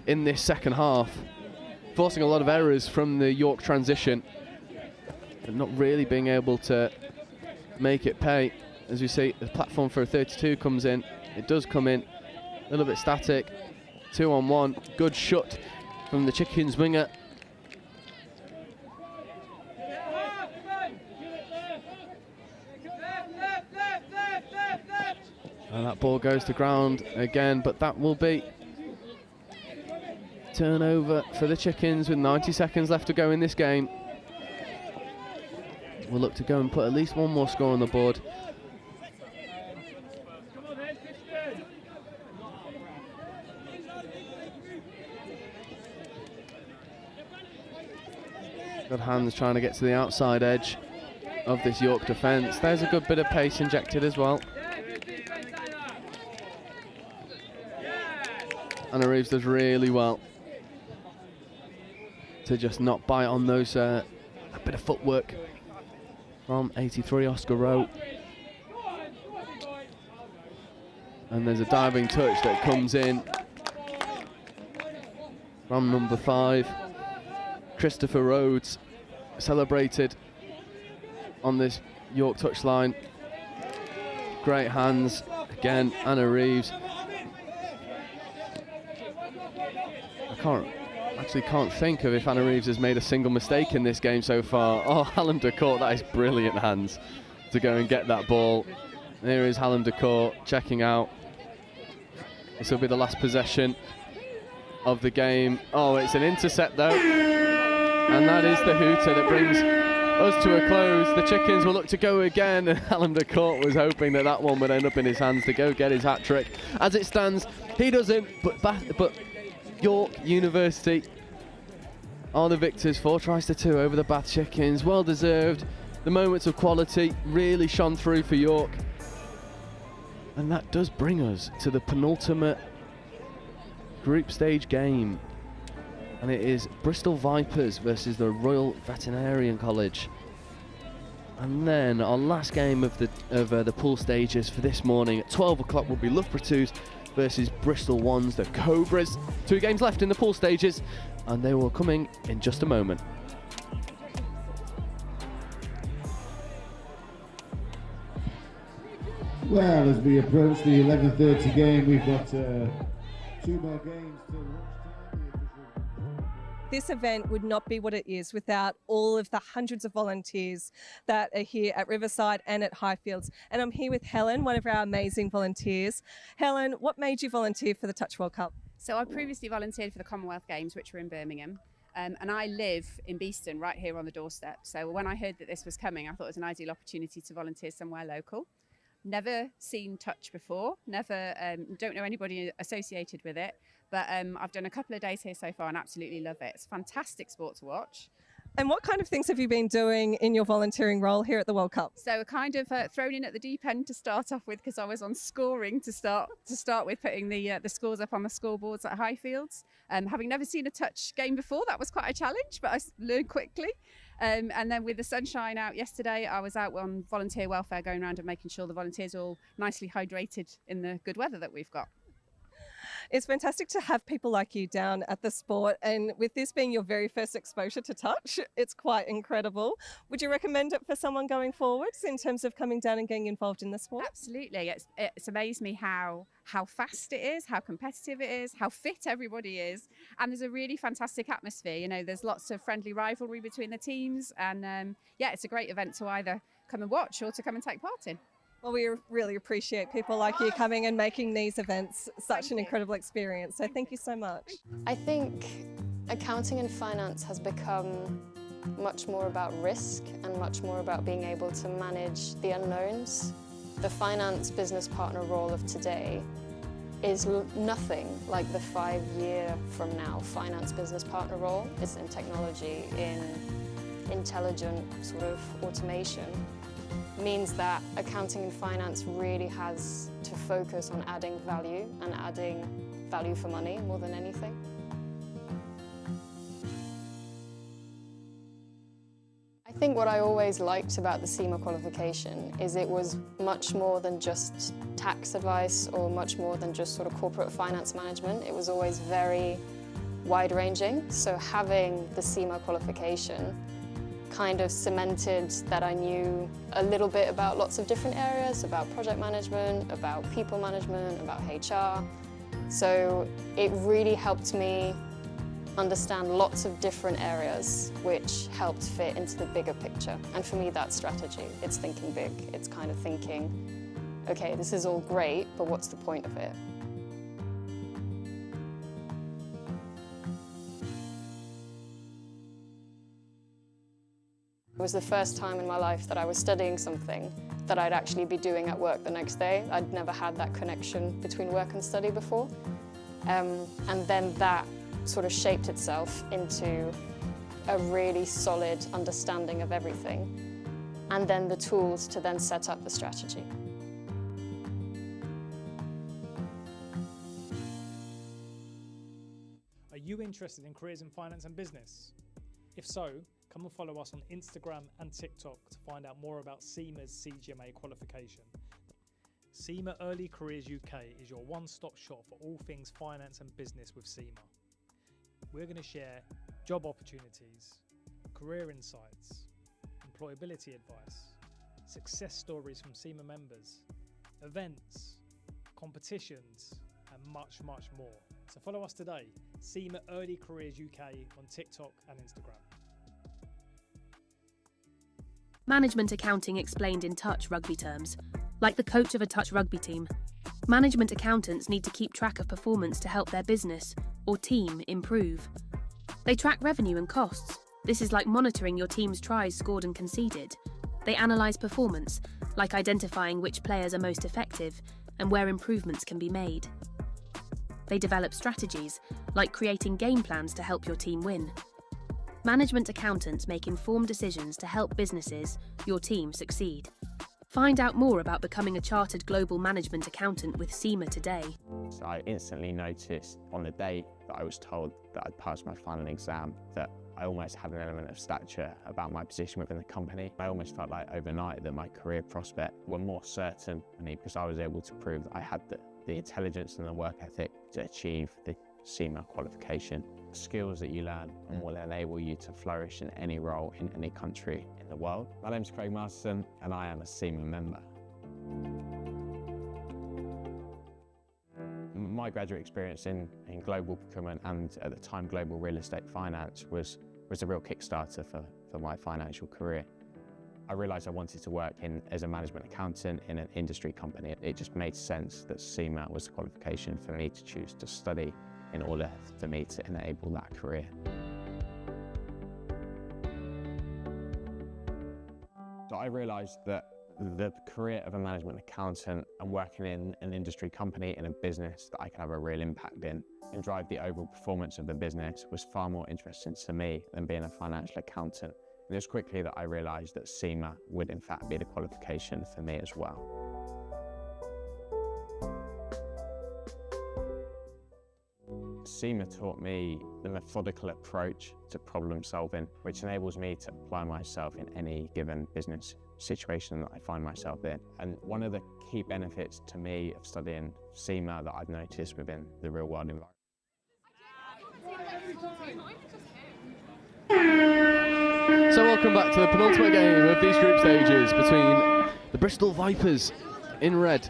in this second half, forcing a lot of errors from the York transition, but not really being able to make it pay. As you see, the platform for a 32 comes in. It does come in a little bit static. 2-on-1, good shot from the Chickens winger. And that ball goes to ground again, but that will be turnover for the Chickens with 90 seconds left to go in this game. We'll look to go and put at least one more score on the board. Good hands trying to get to the outside edge of this York defence. There's a good bit of pace injected as well. Anna Reeves does really well to just not bite on those, a bit of footwork from 83 Oscar Rowe. And there's a diving touch that comes in from number 5. Christopher Rhodes celebrated on this York touchline. Great hands again, Anna Reeves. I can't think of if Anna Reeves has made a single mistake in this game so far. Oh, Hallam Decourt, that is brilliant hands to go and get that ball. There is Hallam Decourt checking out. This will be the last possession of the game. Oh, it's an intercept though. And that is the hooter that brings us to a close. The Chickens will look to go again, and Hallam Decourt was hoping that that one would end up in his hands to go get his hat-trick. As it stands, he doesn't, but York University are the victors, 4 tries to 2 over the Bath Chickens. Well deserved. The moments of quality really shone through for York. And that does bring us to the penultimate group stage game. And it is Bristol Vipers versus the Royal Veterinarian College. And then our last game of the pool stages for this morning at 12 o'clock will be Loughborough 2s versus Bristol 1s, the Cobras. 2 games left in the pool stages, and they will coming in just a moment. Well, as we approach the 11:30 game, we've got 2 more games till lunchtime. This event would not be what it is without all of the hundreds of volunteers that are here at Riverside and at Highfields. And I'm here with Helen, one of our amazing volunteers. Helen, what made you volunteer for the Touch World Cup? So I previously volunteered for the Commonwealth Games, which were in Birmingham. And I live in Beeston, right here on the doorstep. So when I heard that this was coming, I thought it was an ideal opportunity to volunteer somewhere local. Never seen touch before, don't know anybody associated with it, but I've done a couple of days here so far and absolutely love it. It's a fantastic sport to watch. And what kind of things have you been doing in your volunteering role here at the World Cup? So kind of thrown in at the deep end to start off with, because I was on scoring to start with, putting the scores up on the scoreboards at Highfields. Having never seen a touch game before, that was quite a challenge, but I learned quickly. And then with the sunshine out yesterday, I was out on volunteer welfare, going around and making sure the volunteers are all nicely hydrated in the good weather that we've got. It's fantastic to have people like you down at the sport, and with this being your very first exposure to touch, it's quite incredible. Would you recommend it for someone going forwards in terms of coming down and getting involved in the sport? Absolutely. It's amazed me how fast it is, how competitive it is, how fit everybody is, and there's a really fantastic atmosphere. You know, there's lots of friendly rivalry between the teams, and yeah, it's a great event to either come and watch or to come and take part in. Well, we really appreciate people like you coming and making these events such an incredible experience. So thank you so much. I think accounting and finance has become much more about risk and much more about being able to manage the unknowns. The finance business partner role of today is nothing like the 5-year from now finance business partner role. It's in technology, in intelligent sort of automation. Means that accounting and finance really has to focus on adding value and adding value for money more than anything. I think what I always liked about the Sema qualification is it was much more than just tax advice or much more than just sort of corporate finance management. It was always very wide-ranging, so having the Sema qualification kind of cemented that I knew a little bit about lots of different areas, about project management, about people management, about HR. So it really helped me understand lots of different areas, which helped fit into the bigger picture. And for me, that's strategy. It's thinking big. It's kind of thinking, okay, this is all great, but what's the point of it? It was the first time in my life that I was studying something that I'd actually be doing at work the next day. I'd never had that connection between work and study before. And then that sort of shaped itself into a really solid understanding of everything, and then the tools to then set up the strategy. Are you interested in careers in finance and business? If so, come and follow us on Instagram and TikTok to find out more about Sema's CGMA qualification. Sema Early Careers UK is your one-stop shop for all things finance and business with Sema. We're going to share job opportunities, career insights, employability advice, success stories from Sema members, events, competitions, and much, much more. So follow us today, Sema Early Careers UK on TikTok and Instagram. Management accounting explained in touch rugby terms. Like the coach of a touch rugby team, management accountants need to keep track of performance to help their business or team improve. They track revenue and costs. This is like monitoring your team's tries scored and conceded. They analyse performance, like identifying which players are most effective and where improvements can be made. They develop strategies, like creating game plans to help your team win. Management accountants make informed decisions to help businesses, your team, succeed. Find out more about becoming a chartered global management accountant with Sema today. So I instantly noticed on the day that I was told that I'd passed my final exam that I almost had an element of stature about my position within the company. I almost felt like overnight that my career prospects were more certain because I was able to prove that I had the intelligence and the work ethic to achieve the Sema qualification. Skills that you learn and will enable you to flourish in any role in any country in the world. My name's Craig Masterson and I am a Sema member. My graduate experience in global procurement and at the time global real estate finance was a real kickstarter for my financial career. I realised I wanted to work as a management accountant in an industry company. It just made sense that Sema was the qualification for me to choose to study in order for me to enable that career. So I realised that the career of a management accountant and working in an industry company in a business that I could have a real impact in and drive the overall performance of the business was far more interesting to me than being a financial accountant. And it was quickly that I realised that Sema would in fact be the qualification for me as well. Sema taught me the methodical approach to problem solving, which enables me to apply myself in any given business situation that I find myself in. And one of the key benefits to me of studying Sema that I've noticed within the real world environment. So welcome back to the penultimate game of these group stages between the Bristol Vipers in red.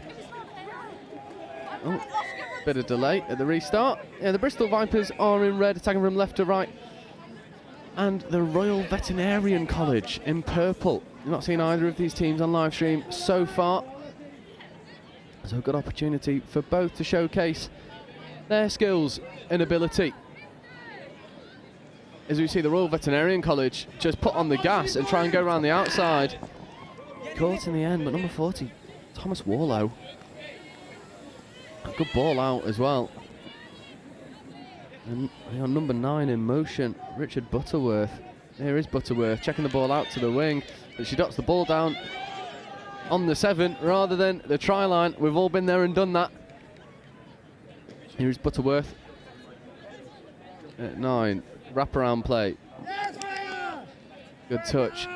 Oh, bit of delay at the restart. Yeah, the Bristol Vipers are in red, attacking from left to right. And the Royal Veterinarian College in purple. You've not seen either of these teams on live stream so far. So a good opportunity for both to showcase their skills and ability. As we see the Royal Veterinarian College just put on the gas and try and go around the outside. Caught in the end, but number 40, Thomas Warlow. A good ball out as well. And number 9 in motion, Richard Butterworth. Here is Butterworth checking the ball out to the wing, but she dots the ball down on the 7 rather than the try line. We've all been there and done that. Here is Butterworth at 9. Wraparound play. Good touch.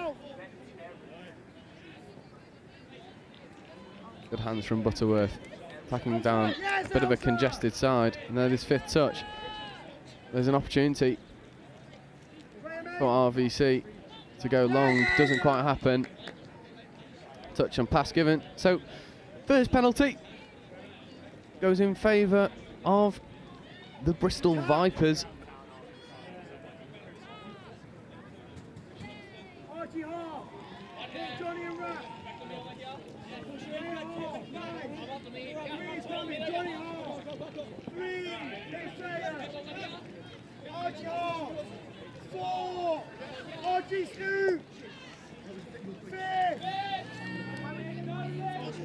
Good hands from Butterworth. Attacking down a bit of a congested side. And then his 5th touch. There's an opportunity for RVC to go long. Doesn't quite happen. Touch and pass given. So first penalty goes in favour of the Bristol Vipers.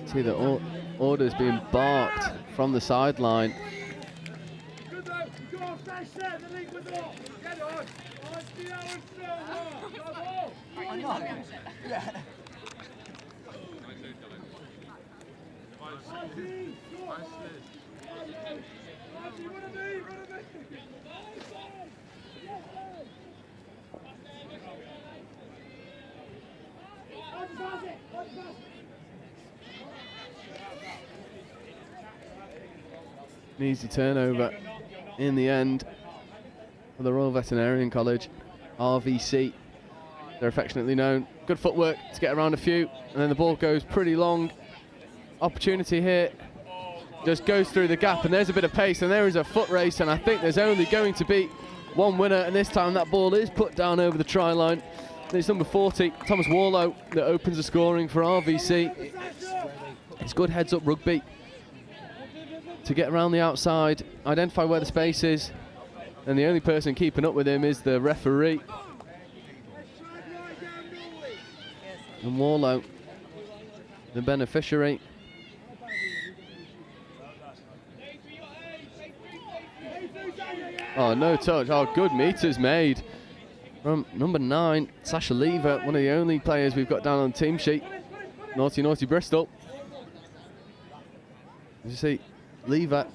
See the orders being barked from the sideline. An easy turnover in the end for the Royal Veterinarian College. RVC, they're affectionately known. Good footwork to get around a few, and then the ball goes pretty long. Opportunity here, just goes through the gap, and there's a bit of pace, and there is a foot race, and I think there's only going to be one winner, and this time that ball is put down over the try line. And it's number 40, Thomas Warlow, that opens the scoring for RVC. It's good heads-up rugby to get around the outside, identify where the space is, and the only person keeping up with him is the referee. And Warlow, the beneficiary. Oh, no touch. Oh, good meters made from number 9, Sasha Lever, one of the only players we've got down on the team sheet. Naughty, naughty Bristol. As you see, Lever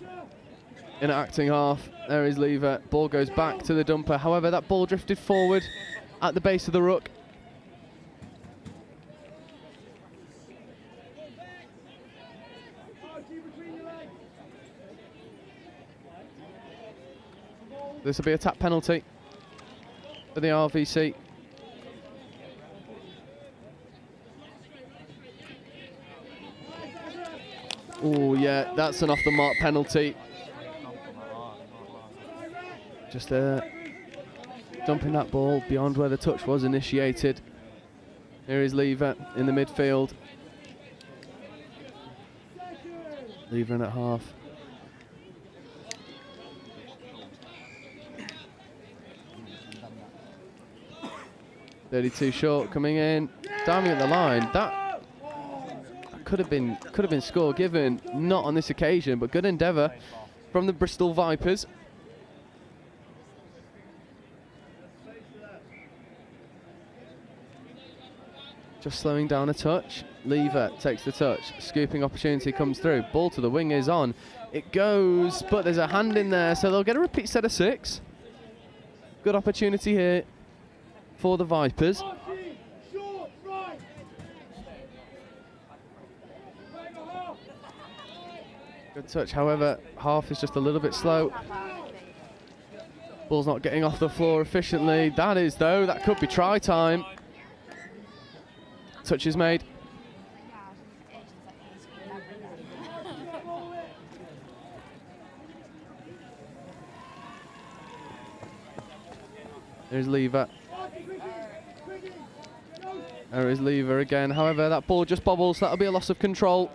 in acting half. There is Lever. Ball goes back to the dumper. However, that ball drifted forward at the base of the ruck. This will be a tap penalty for the RVC. Oh yeah, that's an off the mark penalty. Just dumping that ball beyond where the touch was initiated. Here is Lever in the midfield. Lever in at half. .32 short coming in, diving at the line. That could have been score given, not on this occasion, but good endeavour from the Bristol Vipers. Just slowing down a touch. Lever takes the touch. Scooping opportunity comes through. Ball to the wing is on. It goes, but there's a hand in there, so they'll get a repeat set of 6. Good opportunity here for the Vipers. Good touch, however, half is just a little bit slow. Ball's not getting off the floor efficiently. That is, though, that could be try time. Touch is made. There's Lever. There is Lever again. However, that ball just bobbles. That'll be a loss of control.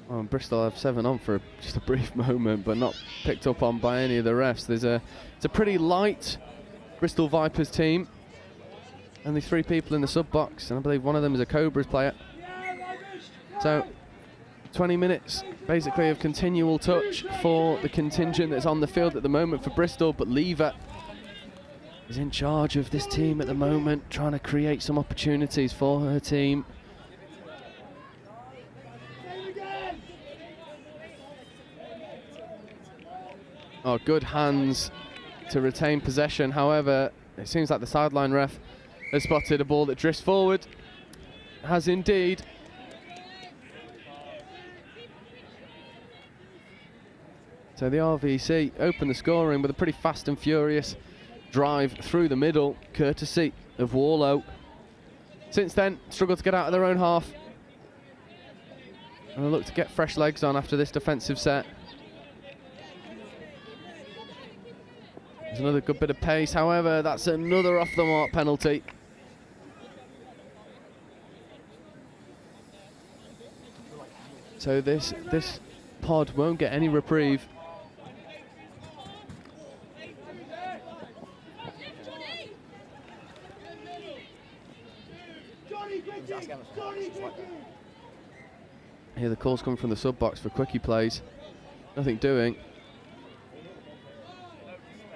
Oh, Bristol have 7 on for just a brief moment, but not picked up on by any of the refs. It's a pretty light Bristol Vipers team. Only 3 people in the sub box, and I believe one of them is a Cobras player. So 20 minutes basically of continual touch for the contingent that's on the field at the moment for Bristol, but Lever is in charge of this team at the moment, trying to create some opportunities for her team. Oh, good hands to retain possession. However, it seems like the sideline ref has spotted a ball that drifts forward. Has indeed. So the RVC open the scoring with a pretty fast and furious drive through the middle, courtesy of Warlow. Since then, struggled to get out of their own half. And they look to get fresh legs on after this defensive set. There's another good bit of pace, however, that's another off the mark penalty. So this pod won't get any reprieve. Here the calls come from the sub box for quickie plays. Nothing doing.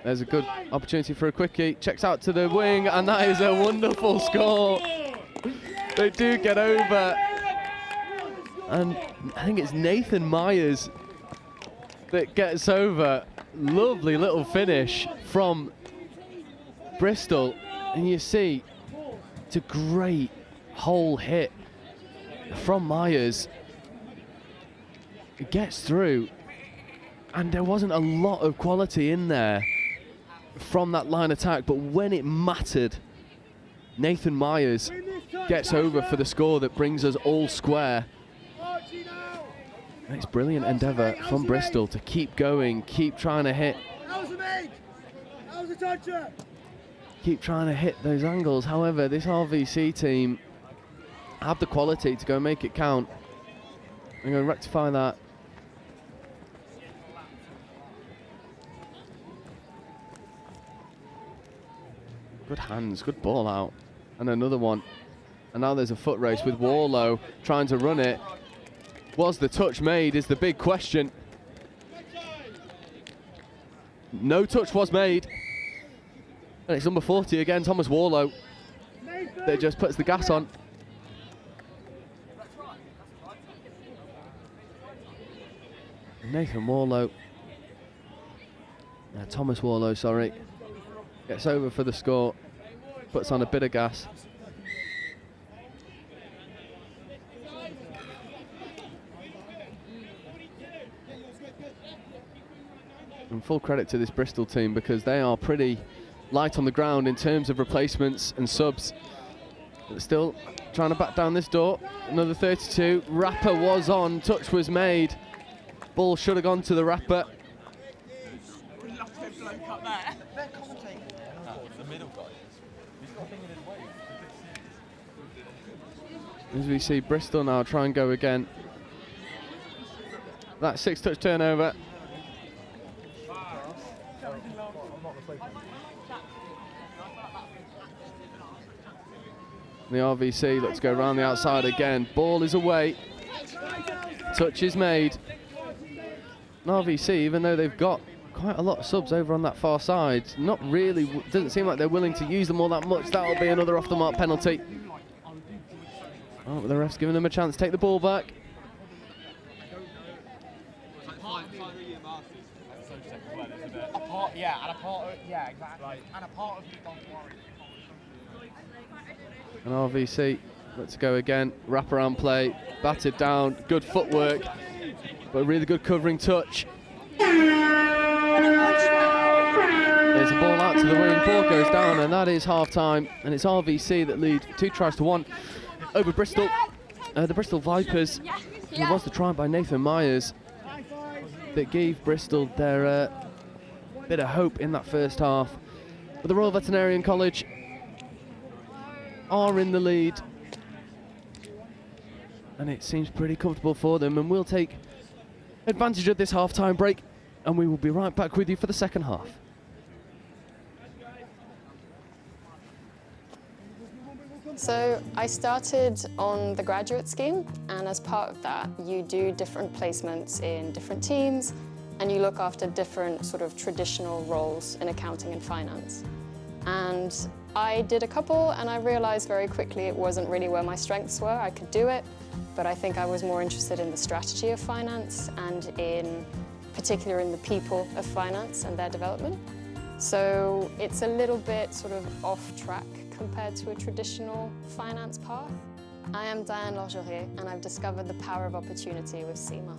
There's a good opportunity for a quickie. Checks out to the wing, and that is a wonderful score. They do get over. And I think it's Nathan Myers that gets over. Lovely little finish from Bristol. And you see, it's a great hole hit from Myers. It gets through. And there wasn't a lot of quality in there from that line attack, but when it mattered, Nathan Myers gets over for the score that brings us all square. And it's brilliant endeavour from Bristol to keep going, keep trying to hit. Keep trying to hit those angles. However, this RVC team have the quality to go make it count. I'm going to rectify that. Good hands, good ball out. And another one. And now there's a foot race with Warlow trying to run it. Was the touch made is the big question. No touch was made. And it's number 40 again, Thomas Warlow, that just puts the gas on. Nathan Warlow. Thomas Warlow, sorry. Gets over for the score, puts on a bit of gas. And full credit to this Bristol team because they are pretty light on the ground in terms of replacements and subs. But still trying to back down this door. Another 32. Rapper was on, touch was made. Ball should have gone to the rapper. As we see Bristol now try and go again. That 6-touch turnover. The RVC looks to go around the outside again. Ball is away. Touch is made. And RVC, even though they've got quite a lot of subs over on that far side, not really, doesn't seem like they're willing to use them all that much. That'll be another off the mark penalty. Oh, but the ref's giving them a chance to take the ball back. And RVC, let's go again. Wraparound play, batted down, good footwork, but a really good covering touch. There's a ball out to the wing, ball goes down, and that is half time. And it's RVC that lead 2-1 over Bristol. The Bristol Vipers. It was the try by Nathan Myers that gave Bristol their bit of hope in that first half. But the Royal Veterinarian College are in the lead, and it seems pretty comfortable for them, and we'll take advantage of this half-time break, and we will be right back with you for the second half. So I started on the graduate scheme, and as part of that you do different placements in different teams, and you look after different sort of traditional roles in accounting and finance. And I did a couple, and I realized very quickly it wasn't really where my strengths were. I could do it, but I think I was more interested in the strategy of finance and in particular in the people of finance and their development. So it's a little bit sort of off track compared to a traditional finance path. I am Diane Lorgerier, and I've discovered the power of opportunity with Sema.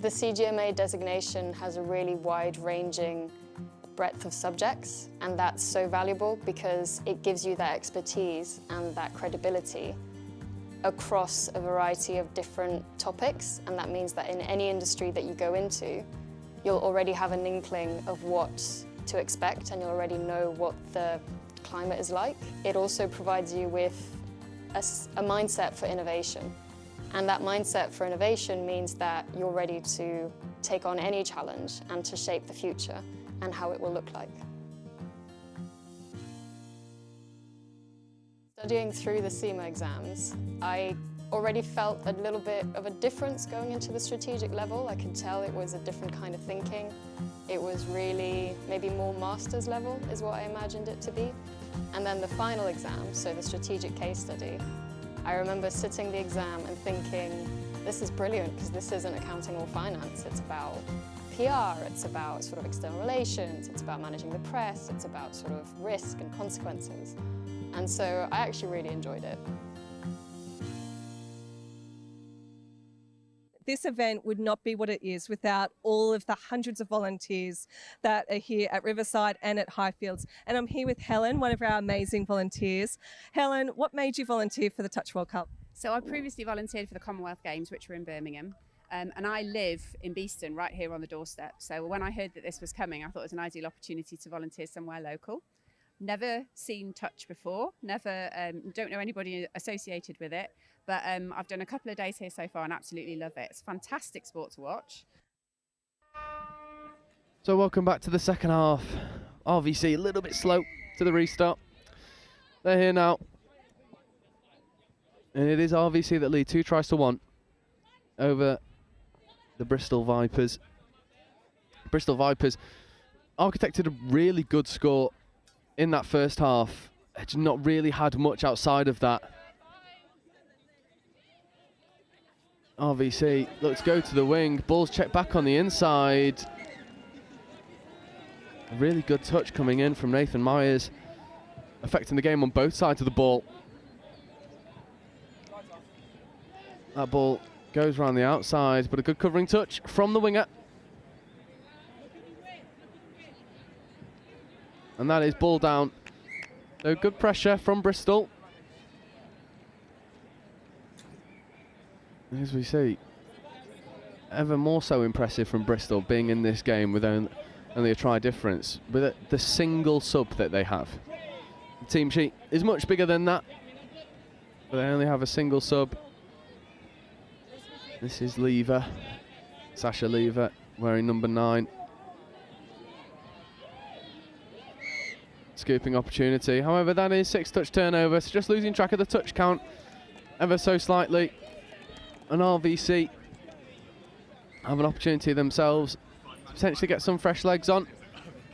The CGMA designation has a really wide-ranging breadth of subjects, and that's so valuable because it gives you that expertise and that credibility across a variety of different topics, and that means that in any industry that you go into, you'll already have an inkling of what to expect and you'll already know what the climate is like. It also provides you with a mindset for innovation. And that mindset for innovation means that you're ready to take on any challenge and to shape the future and how it will look like. Studying through the Sema exams, I already felt a little bit of a difference going into the strategic level. I could tell it was a different kind of thinking. It was really maybe more master's level is what I imagined it to be. And then the final exam, so the strategic case study, I remember sitting the exam and thinking, this is brilliant because this isn't accounting or finance. It's about PR, it's about sort of external relations, it's about managing the press, it's about sort of risk and consequences. And so I actually really enjoyed it. This event would not be what it is without all of the hundreds of volunteers that are here at Riverside and at Highfields. And I'm here with Helen, one of our amazing volunteers. Helen, what made you volunteer for the Touch World Cup? So I previously volunteered for the Commonwealth Games, which were in Birmingham. And I live in Beeston, right here on the doorstep. So when I heard that this was coming, I thought it was an ideal opportunity to volunteer somewhere local. Never seen touch before, don't know anybody associated with it, but I've done a couple of days here so far and absolutely love it. It's a fantastic sport to watch. So welcome back to the second half. RVC a little bit slow to the restart. They're here now. And it is RVC that lead 2-1 over the Bristol Vipers. Bristol Vipers architected a really good score in that first half. It's not really had much outside of that. RVC looks to go to the wing. Ball's checked back on the inside. A really good touch coming in from Nathan Myers, affecting the game on both sides of the ball. That ball goes around the outside, but a good covering touch from the winger. And that is ball down. So good pressure from Bristol. As we see, ever more so impressive from Bristol being in this game with only a try difference, with the single sub that they have. The team sheet is much bigger than that, but they only have a single sub. This is Lever, Sasha Lever, wearing number 9. Scooping opportunity. However, that is 6-touch turnover, so just losing track of the touch count ever so slightly. And RVC have an opportunity themselves to potentially get some fresh legs on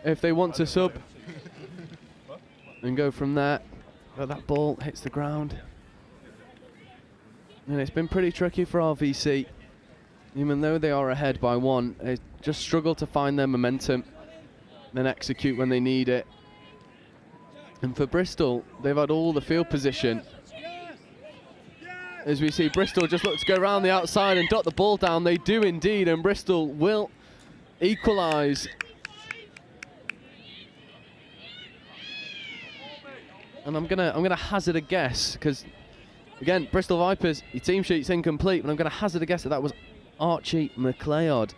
if they want to sub and go from there. But that ball hits the ground. And it's been pretty tricky for RVC. Even though they are ahead by 1, they just struggle to find their momentum and execute when they need it. And for Bristol, they've had all the field position. As we see, Bristol just look to go around the outside and dot the ball down. They do indeed, and Bristol will equalise. And I'm gonna hazard a guess, because again, Bristol Vipers, your team sheet's incomplete, but I'm gonna hazard a guess that was Archie McLeod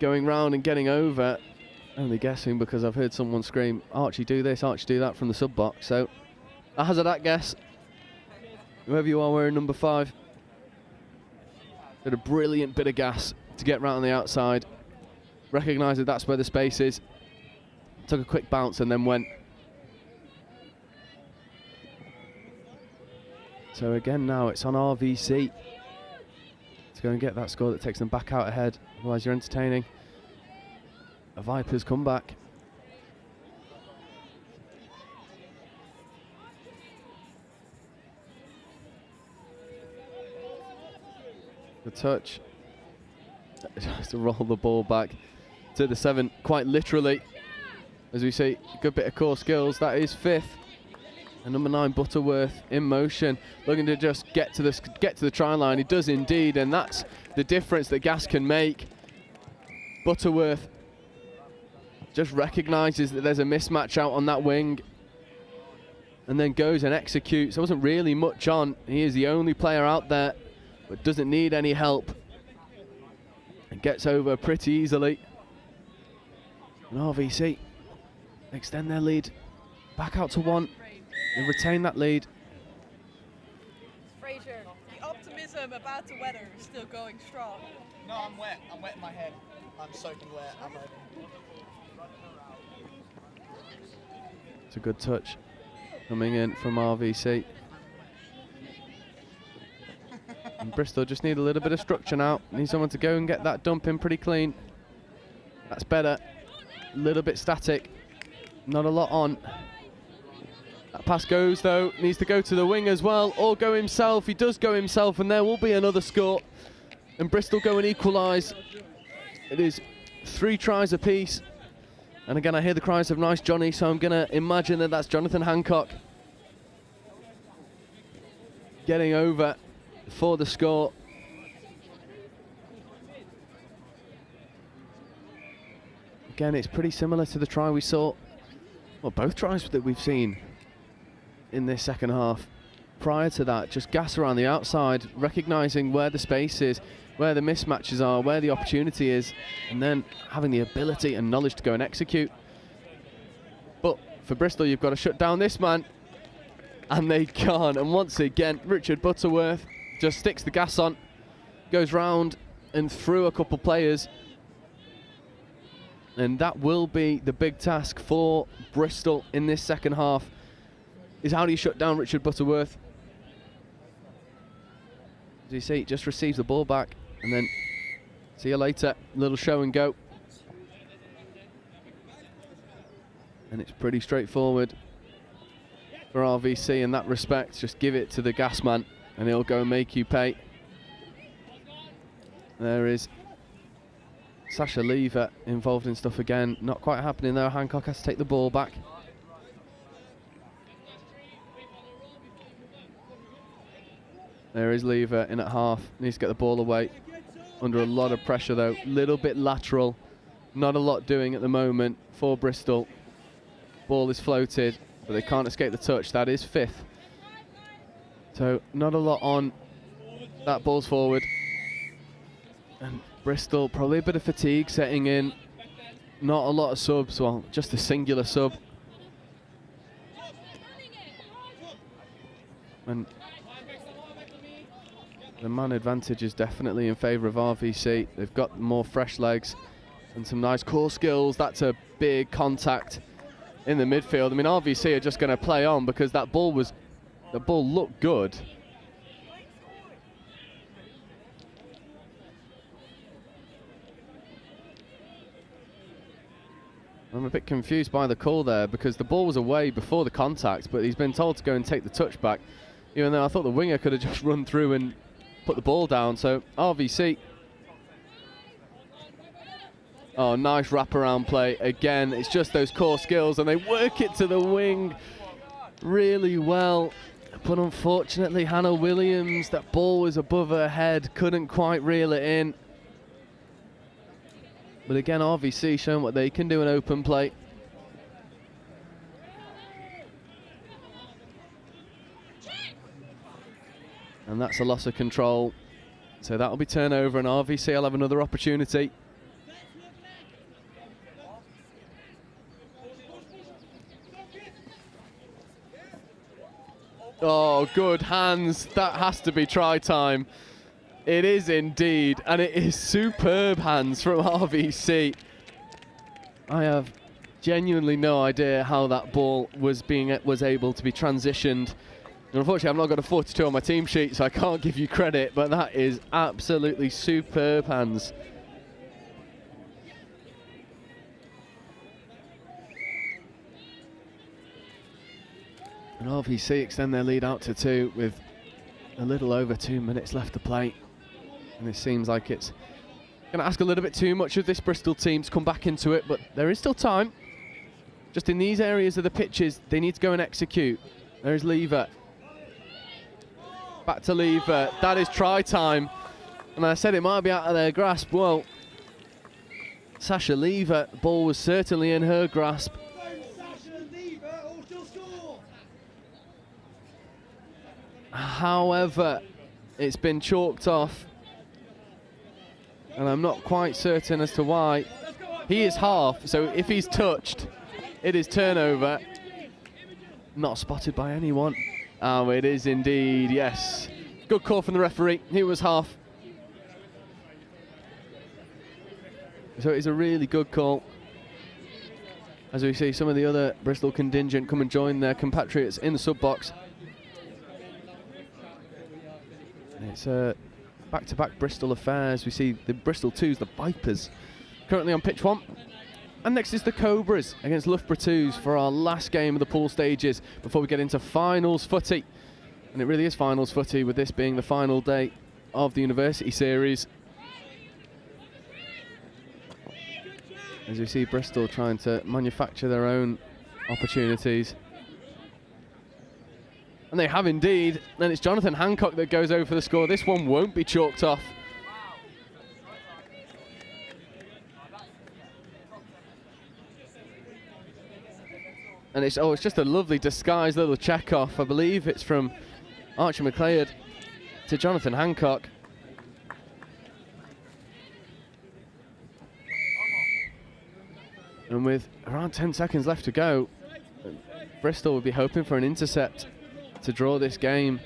going round and getting over. Only guessing because I've heard someone scream, Archie do this, Archie do that from the sub box. So I hazard that guess. Whoever you are wearing number 5. Did a brilliant bit of gas to get round on the outside. Recognised that that's where the space is. Took a quick bounce and then went. So again now it's on RVC to go and get that score that takes them back out ahead. Otherwise you're entertaining a Vipers comeback. The touch. Just to roll the ball back to the 7, quite literally. As we see, good bit of core skills. That is 5th And number 9, Butterworth, in motion, looking to just get to the try line. He does indeed, and that's the difference that Gas can make. Butterworth just recognises that there's a mismatch out on that wing, and then goes and executes. There wasn't really much on. He is the only player out there, but doesn't need any help. And gets over pretty easily. And RVC extend their lead back out to 1. They retain that lead. Fraser, the optimism about the weather is still going strong. No, I'm wet. I'm wet in my head. I'm soaking wet. I'm ready. It's a good touch coming in from RVC. And Bristol just need a little bit of structure now. Need someone to go and get that dump in pretty clean. That's better. A little bit static. Not a lot on. That pass goes though. Needs to go to the wing as well, or go himself. He does go himself, and there will be another score. And Bristol go and equalise. It is 3 tries apiece. And again, I hear the cries of nice Johnny, so I'm going to imagine that that's Jonathan Hancock getting over for the score. Again, it's pretty similar to the try we saw, well, both tries that we've seen in this second half. Prior to that, just Gas around the outside, recognising where the space is, where the mismatches are, where the opportunity is, and then having the ability and knowledge to go and execute. But for Bristol, you've got to shut down this man, and they can't. And once again, Richard Butterworth just sticks the gas on, goes round and through a couple players, and that will be the big task for Bristol in this second half, is how do you shut down Richard Butterworth? As you see, just receives the ball back, and then see you later, little show and go. And it's pretty straightforward for RVC in that respect. Just give it to the gas man, and he'll go and make you pay. There is Sasha Lever involved in stuff again. Not quite happening though. Hancock has to take the ball back. There is Lever in at half. Needs to get the ball away. Under a lot of pressure though. Little bit lateral. Not a lot doing at the moment for Bristol. Ball is floated, but they can't escape the touch. That is 5th. So not a lot on. That ball's forward. And Bristol, probably a bit of fatigue setting in. Not a lot of subs, well, just a singular sub. And the man advantage is definitely in favour of RVC. They've got more fresh legs and some nice core skills. That's a big contact in the midfield. I mean, RVC are just going to play on because the ball looked good. I'm a bit confused by the call there because the ball was away before the contact, but he's been told to go and take the touch back, even though I thought the winger could have just run through and put the ball down. So RVC. Oh, nice wraparound play. Again, it's just those core skills, and they work it to the wing really well. But unfortunately, Hannah Williams, that ball was above her head, couldn't quite reel it in. But again, RVC showing what they can do in open play. And that's a loss of control. So that'll be turnover, and RVC will have another opportunity. Oh, good hands. That has to be try time. It is indeed, and it is superb hands from RVC. I have genuinely no idea how that ball was able to be transitioned. And unfortunately, I've not got a 42 on my team sheet, so I can't give you credit, but that is absolutely superb hands. And RVC extend their lead out to 2 with a little over 2 minutes left to play. And it seems like it's going to ask a little bit too much of this Bristol team to come back into it, but there is still time. Just in these areas of the pitches, they need to go and execute. There's Lever. Back to Lever. That is try time. And I said it might be out of their grasp. Well, Sasha Lever, the ball was certainly in her grasp. However, it's been chalked off. And I'm not quite certain as to why. He is half, so if he's touched, it is turnover. Not spotted by anyone. Oh, it is indeed, yes. Good call from the referee. He was half. So it is a really good call. As we see some of the other Bristol contingent come and join their compatriots in the sub-box. It's back-to-back Bristol affairs. We see the Bristol 2s, the Vipers, currently on pitch 1. And next is the Cobras against Loughborough 2s for our last game of the pool stages before we get into finals footy. And it really is finals footy, with this being the final day of the University Series. As we see Bristol trying to manufacture their own opportunities. And they have indeed. And it's Jonathan Hancock that goes over for the score. This one won't be chalked off. And it's just a lovely disguised little check-off. I believe it's from Archie McLeod to Jonathan Hancock. And with around 10 seconds left to go, Bristol will be hoping for an intercept to draw this game.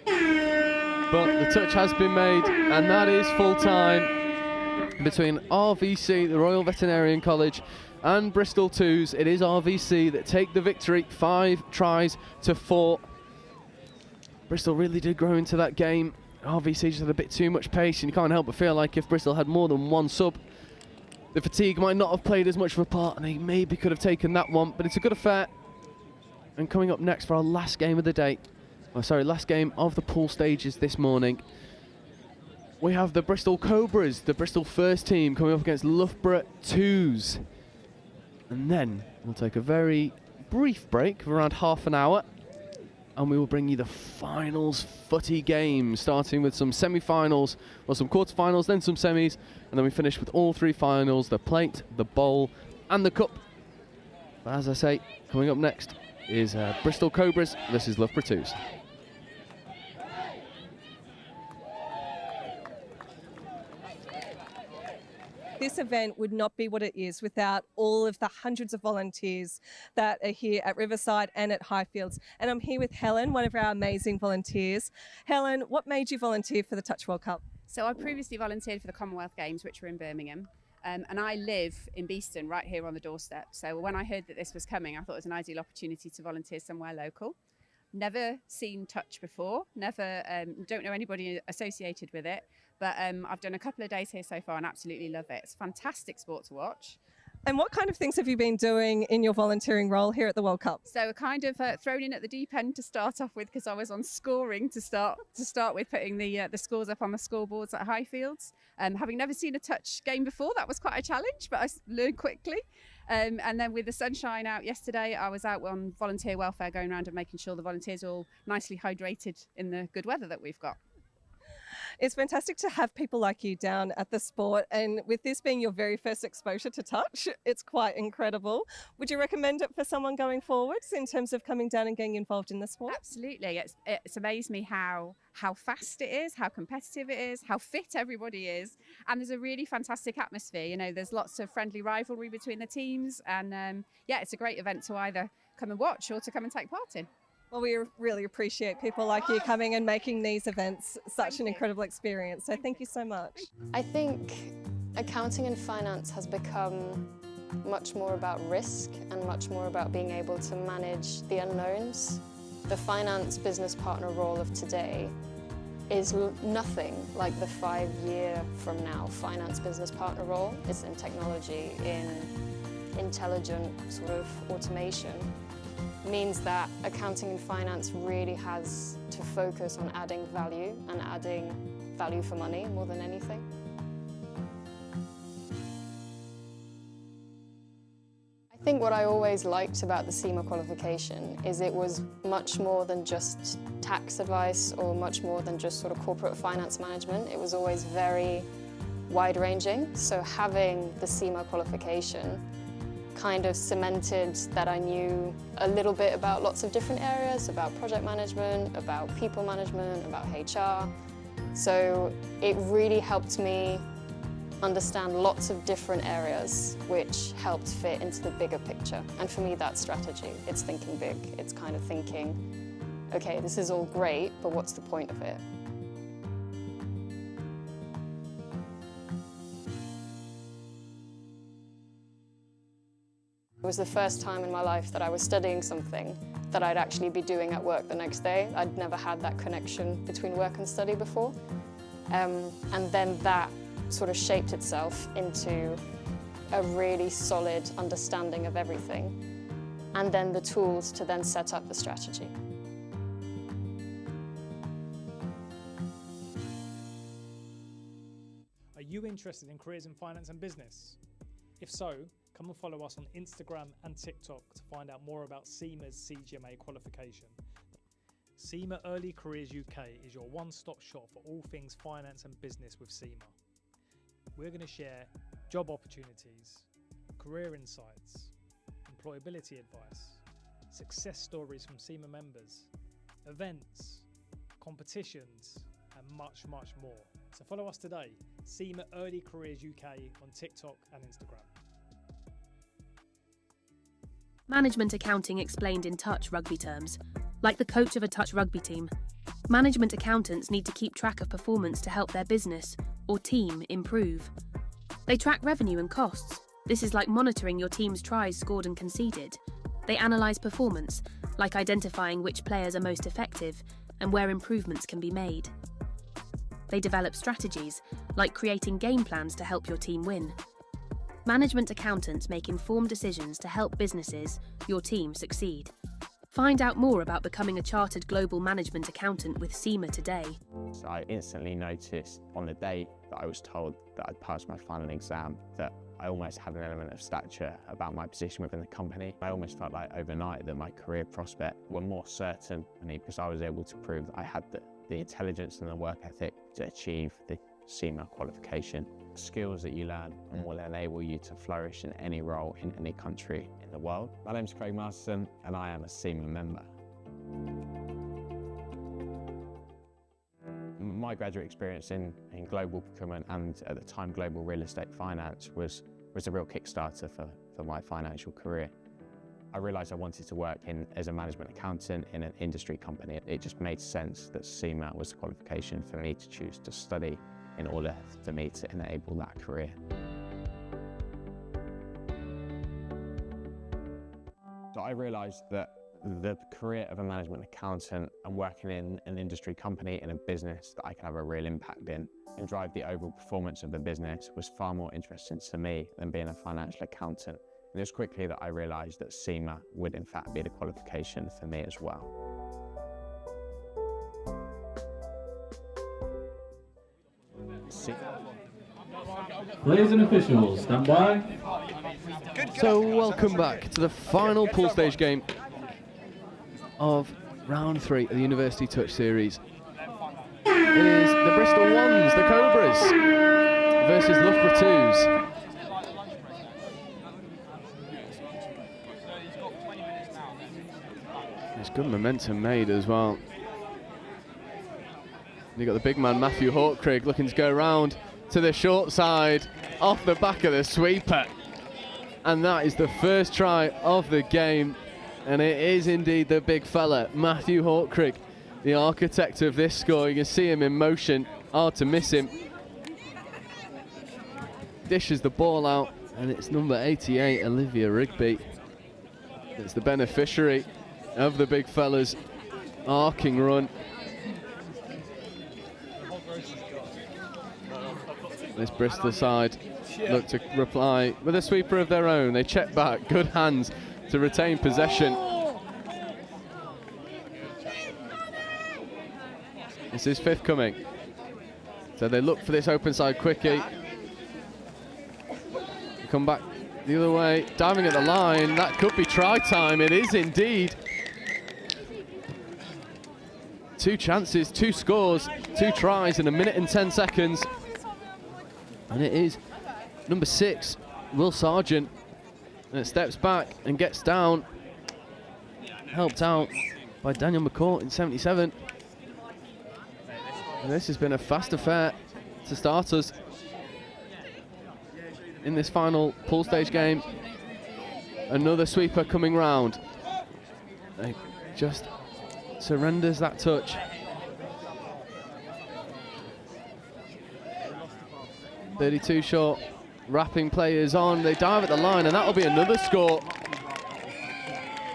But the touch has been made, and that is full time between RVC, the Royal Veterinarian College, and Bristol 2s. It is RVC that take the victory, 5 tries to 4. Bristol really did grow into that game. RVC just had a bit too much pace, and you can't help but feel like if Bristol had more than one sub, the fatigue might not have played as much of a part, and they maybe could have taken that one. But it's a good affair. And coming up next for our last game of the day, last game of the pool stages this morning, we have the Bristol Cobras, the Bristol first team, coming up against Loughborough 2s. And then we'll take a very brief break of around half an hour, and we will bring you the finals footy game, starting with some semi-finals, well, some quarter-finals, then some semis, and then we finish with all 3 finals, the plate, the bowl, and the cup. But as I say, coming up next is Bristol Cobras versus Loughborough 2s. This event would not be what it is without all of the hundreds of volunteers that are here at Riverside and at Highfields. And I'm here with Helen, one of our amazing volunteers. Helen, what made you volunteer for the Touch World Cup? So I previously volunteered for the Commonwealth Games, which were in Birmingham. And I live in Beeston, right here on the doorstep. So when I heard that this was coming, I thought it was an ideal opportunity to volunteer somewhere local. Never seen touch before, don't know anybody associated with it, but I've done a couple of days here so far and absolutely love it. It's a fantastic sport to watch. And what kind of things have you been doing in your volunteering role here at the World Cup? So kind of thrown in at the deep end to start off with, because I was on scoring to start with, putting the scores up on the scoreboards at Highfields. Having never seen a touch game before, that was quite a challenge, but I learned quickly. And then with the sunshine out yesterday, I was out on volunteer welfare, going around and making sure the volunteers are all nicely hydrated in the good weather that we've got. It's fantastic to have people like you down at the sport, and with this being your very first exposure to touch, it's quite incredible. Would you recommend it for someone going forwards in terms of coming down and getting involved in the sport? Absolutely. It's amazed me how fast it is, how competitive it is, how fit everybody is, and there's a really fantastic atmosphere. You know, there's lots of friendly rivalry between the teams, and yeah, it's a great event to either come and watch or to come and take part in. Well, we really appreciate people like you coming and making these events such an incredible experience. So thank you so much. I think accounting and finance has become much more about risk and much more about being able to manage the unknowns. The finance business partner role of today is nothing like the 5-year from now finance business partner role. It's in technology, in intelligent sort of automation. Means that accounting and finance really has to focus on adding value and adding value for money more than anything. I think what I always liked about the Sema qualification is it was much more than just tax advice or much more than just sort of corporate finance management. It was always very wide-ranging. So having the Sema qualification kind of cemented that I knew a little bit about lots of different areas, about project management, about people management, about HR. So it really helped me understand lots of different areas, which helped fit into the bigger picture. And for me, that's strategy. It's thinking big. It's kind of thinking, okay, this is all great, but what's the point of it? It was the first time in my life that I was studying something that I'd actually be doing at work the next day. I'd never had that connection between work and study before. And then that sort of shaped itself into a really solid understanding of everything, and then the tools to then set up the strategy. Are you interested in careers in finance and business? If so, come and follow us on Instagram and TikTok to find out more about Sema's CGMA qualification. Sema Early Careers UK is your one-stop shop for all things finance and business with Sema. We're going to share job opportunities, career insights, employability advice, success stories from Sema members, events, competitions, and much, much more. So follow us today, Sema Early Careers UK on TikTok and Instagram. Management accounting explained in touch rugby terms. Like the coach of a touch rugby team, management accountants need to keep track of performance to help their business or team improve. They track revenue and costs. This is like monitoring your team's tries scored and conceded. They analyse performance, like identifying which players are most effective and where improvements can be made. They develop strategies, like creating game plans to help your team win. Management accountants make informed decisions to help businesses, your team, succeed. Find out more about becoming a chartered global management accountant with Sema today. So I instantly noticed on the day that I was told that I'd passed my final exam that I almost had an element of stature about my position within the company. I almost felt like overnight that my career prospects were more certain because I was able to prove that I had the intelligence and the work ethic to achieve the Sema qualification. Skills that you learn and will enable you to flourish in any role in any country in the world. My name's Craig Masterson and I am a Sema member. My graduate experience in global procurement and at the time global real estate finance was a real kickstarter for my financial career. I realised I wanted to work as a management accountant in an industry company. It just made sense that Sema was the qualification for me to choose to study in order for me to enable that career. So I realised that the career of a management accountant and working in an industry company in a business that I could have a real impact in and drive the overall performance of the business was far more interesting to me than being a financial accountant. And it was quickly that I realised that Sema would in fact be the qualification for me as well. Players and officials, stand by. So welcome back to the final pool stage game of round 3 of the University Touch Series. It is the Bristol Ones, the Cobras, versus Loughborough Twos. There's good momentum made as well. You've got the big man Matthew Hawkcraig looking to go round to the short side off the back of the sweeper. And that is the first try of the game. And it is indeed the big fella, Matthew Hawkcraig, the architect of this score. You can see him in motion, hard to miss him. Dishes the ball out, and it's number 88, Olivia Rigby. It's the beneficiary of the big fella's arcing run. This Bristol side look to reply with a sweeper of their own. They check back, good hands to retain possession. This is fifth coming. So they look for this open side quickie. Come back The other way, diving at the line. That could be try time. It is indeed. 2 chances, 2 scores, 2 tries in 1 minute and 10 seconds. And it is number 6, Will Sargent. And it steps back and gets down. Helped out by Daniel McCourt in 77. And this has been a fast affair to start us in this final pool stage game. Another sweeper coming round. They just surrenders that touch. .32 short, wrapping players on. They dive at the line, and that'll be another score.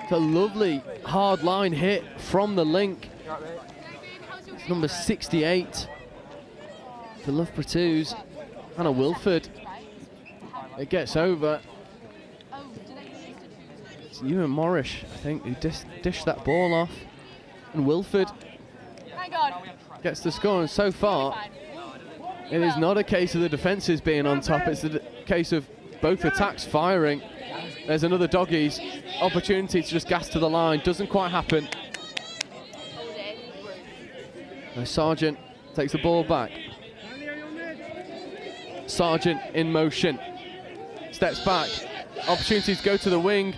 It's a lovely hard line hit from the link. It's number 68 for Loughborough 2's Hannah Wilford. It gets over. It's Ewan Morris, I think, who dished that ball off. And Wilford gets the score, and so far it is not a case of the defences being on top, it's a case of both attacks firing. There's another doggies opportunity to just gas to the line, doesn't quite happen. Now Sargent takes the ball back. Sargent in motion, steps back, opportunity to go to the wing.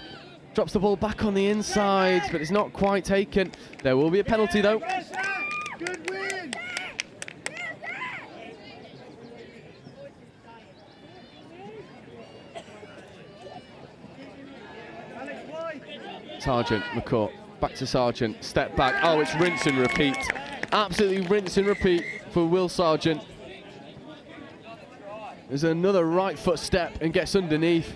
Drops the ball back on the inside, but it's not quite taken. There will be a penalty though. Good win. Sargent, McCourt, back to Sargent, step back. Oh, it's rinse and repeat. Absolutely rinse and repeat for Will Sargent. There's another right foot step and gets underneath.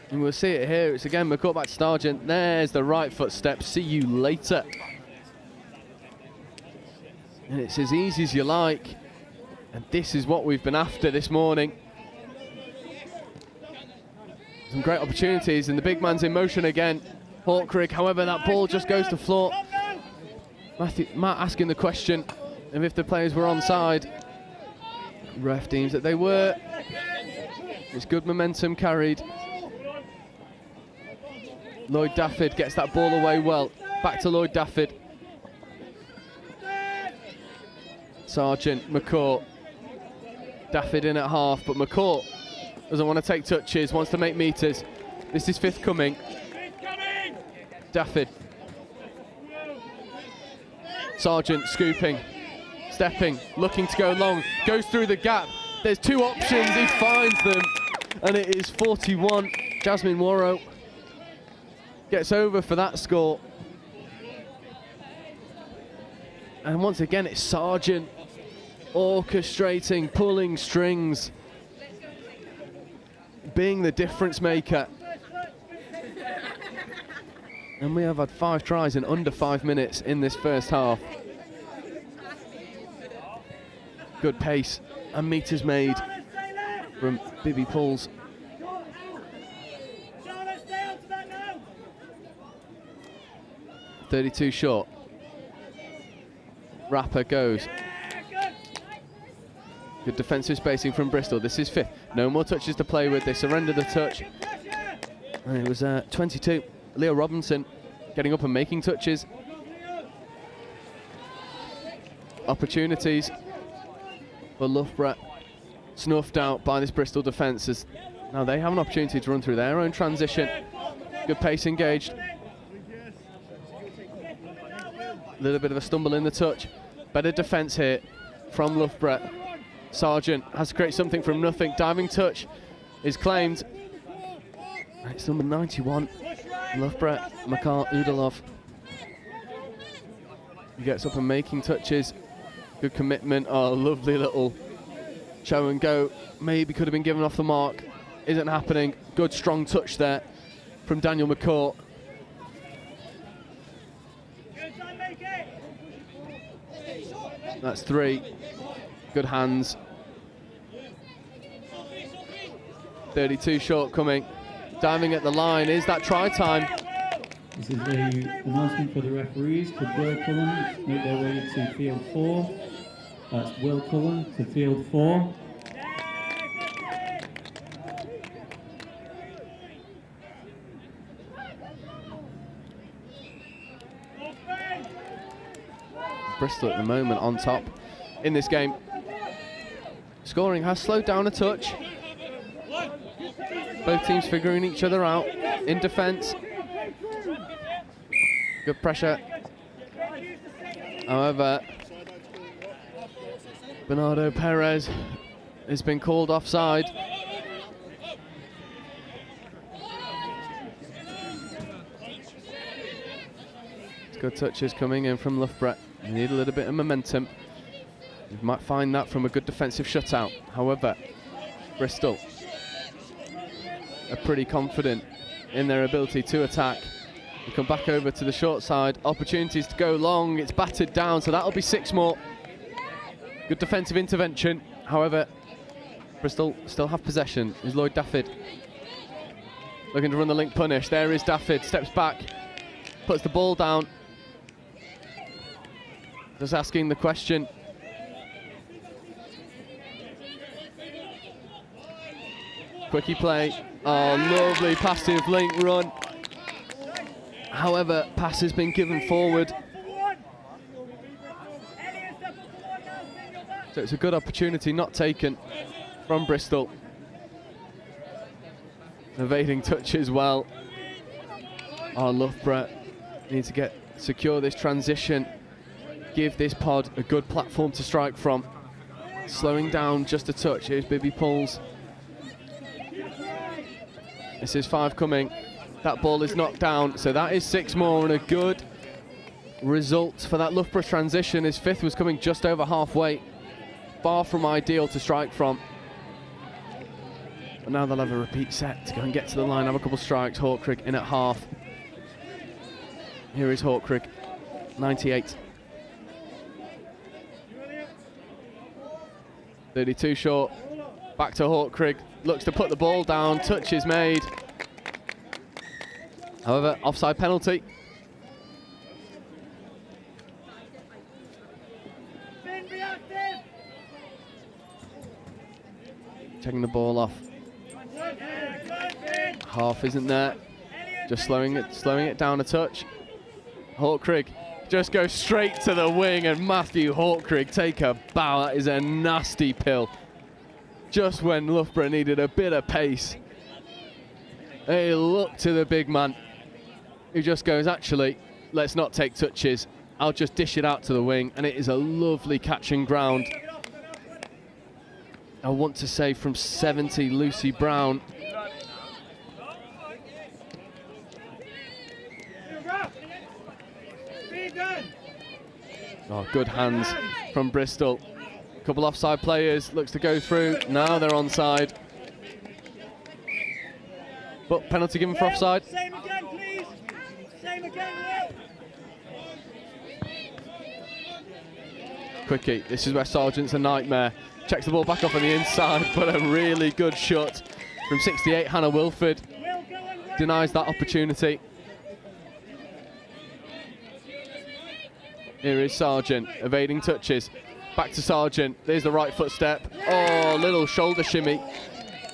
And we'll see it here. It's again McCourt back to Sargent. There's the right foot step. See you later. And it's as easy as you like. And this is what we've been after this morning. Some great opportunities, and the big man's in motion again. Hawkrick, however, that ball just goes to floor. Matt asking the question of if the players were onside. Ref deems that they were. It's good momentum carried. Lloyd Dafford gets that ball away well. Back to Lloyd Dafford. Sargent, McCourt. Dafford in at half, but McCourt doesn't want to take touches, wants to make meters. This is 5th coming. Dafford. Sargent scooping, stepping, looking to go long, goes through the gap. There's 2 options, he finds them, and it is 41. Jasmine Warrow gets over for that score. And once again, it's Sargent orchestrating, pulling strings, being the difference maker. And we have had 5 tries in under 5 minutes in this first half. Good pace and meters made from Bibby Pulls. .32 short. Rapper goes. Good defensive spacing from Bristol. This is 5th. No more touches to play with. They surrender the touch. And it was 22. Leo Robinson getting up and making touches. Opportunities for Loughborough snuffed out by this Bristol defence. Now they have an opportunity to run through their own transition. Good pace engaged. A little bit of a stumble in the touch. Better defence here from Loughborough. Sargent has to create something from nothing. Diving touch is claimed. And it's number 91, Loughborough, Makar Udalov. He gets up and making touches. Good commitment. Oh, lovely little show and go. Maybe could have been given off the mark. Isn't happening. Good strong touch there from Daniel McCourt. That's 3. Good hands. 32 short coming. Diving at the line. Is that try time? This is the announcement for the referees. For Will Cullen, make their way to field 4. That's Will Cullen to field 4. Bristol at the moment on top in this game. Scoring has slowed down a touch. Both teams figuring each other out in defence. Good pressure. However, Bernardo Perez has been called offside. Good touches coming in from Loughborough. They need a little bit of momentum. You might find that from a good defensive shutout. However, Bristol are pretty confident in their ability to attack. They come back over to the short side. Opportunities to go long. It's battered down, so that'll be 6 more. Good defensive intervention. However, Bristol still have possession. Is Lloyd Dafford looking to run the link punish? There is Dafford. Steps back, puts the ball down. Just asking the question. Quickie play. Oh, lovely passive link run. However, pass has been given forward. So it's a good opportunity not taken from Bristol. Evading touch as well. Oh, Loughborough need to secure this transition. Give this pod a good platform to strike from. Slowing down just a touch. Here's Bibby Pulls. This is 5 coming. That ball is knocked down, so that is 6 more, and a good result for that Loughborough transition. His 5th was coming just over halfway. Far from ideal to strike from. But now they'll have a repeat set to go and get to the line, have a couple strikes. Hawkrig in at half. Here is Hawkrig, 98. 32 short, back to Hawkrig, looks to put the ball down, touch is made. However, offside penalty. Checking the ball off. Half isn't there, just slowing it down a touch. Hawkrig just goes straight to the wing, and Matthew Hawkrig take a bow. That is a nasty pill. Just when Loughborough needed a bit of pace. A look to the big man, who just goes, actually, let's not take touches. I'll just dish it out to the wing, and it is a lovely catch and ground. I want to say from 70, Lucy Brown. Oh, good hands from Bristol. Couple offside players, looks to go through. Now they're onside. But penalty given for offside. Same again, please. Same again, Quickie, this is where Sargent's a nightmare. Checks the ball back off on the inside, but a really good shot from 68, Hannah Wilford. Denies that opportunity. Here is Sargent, evading touches. Back to Sargent, there's the right foot step. Oh, little shoulder shimmy.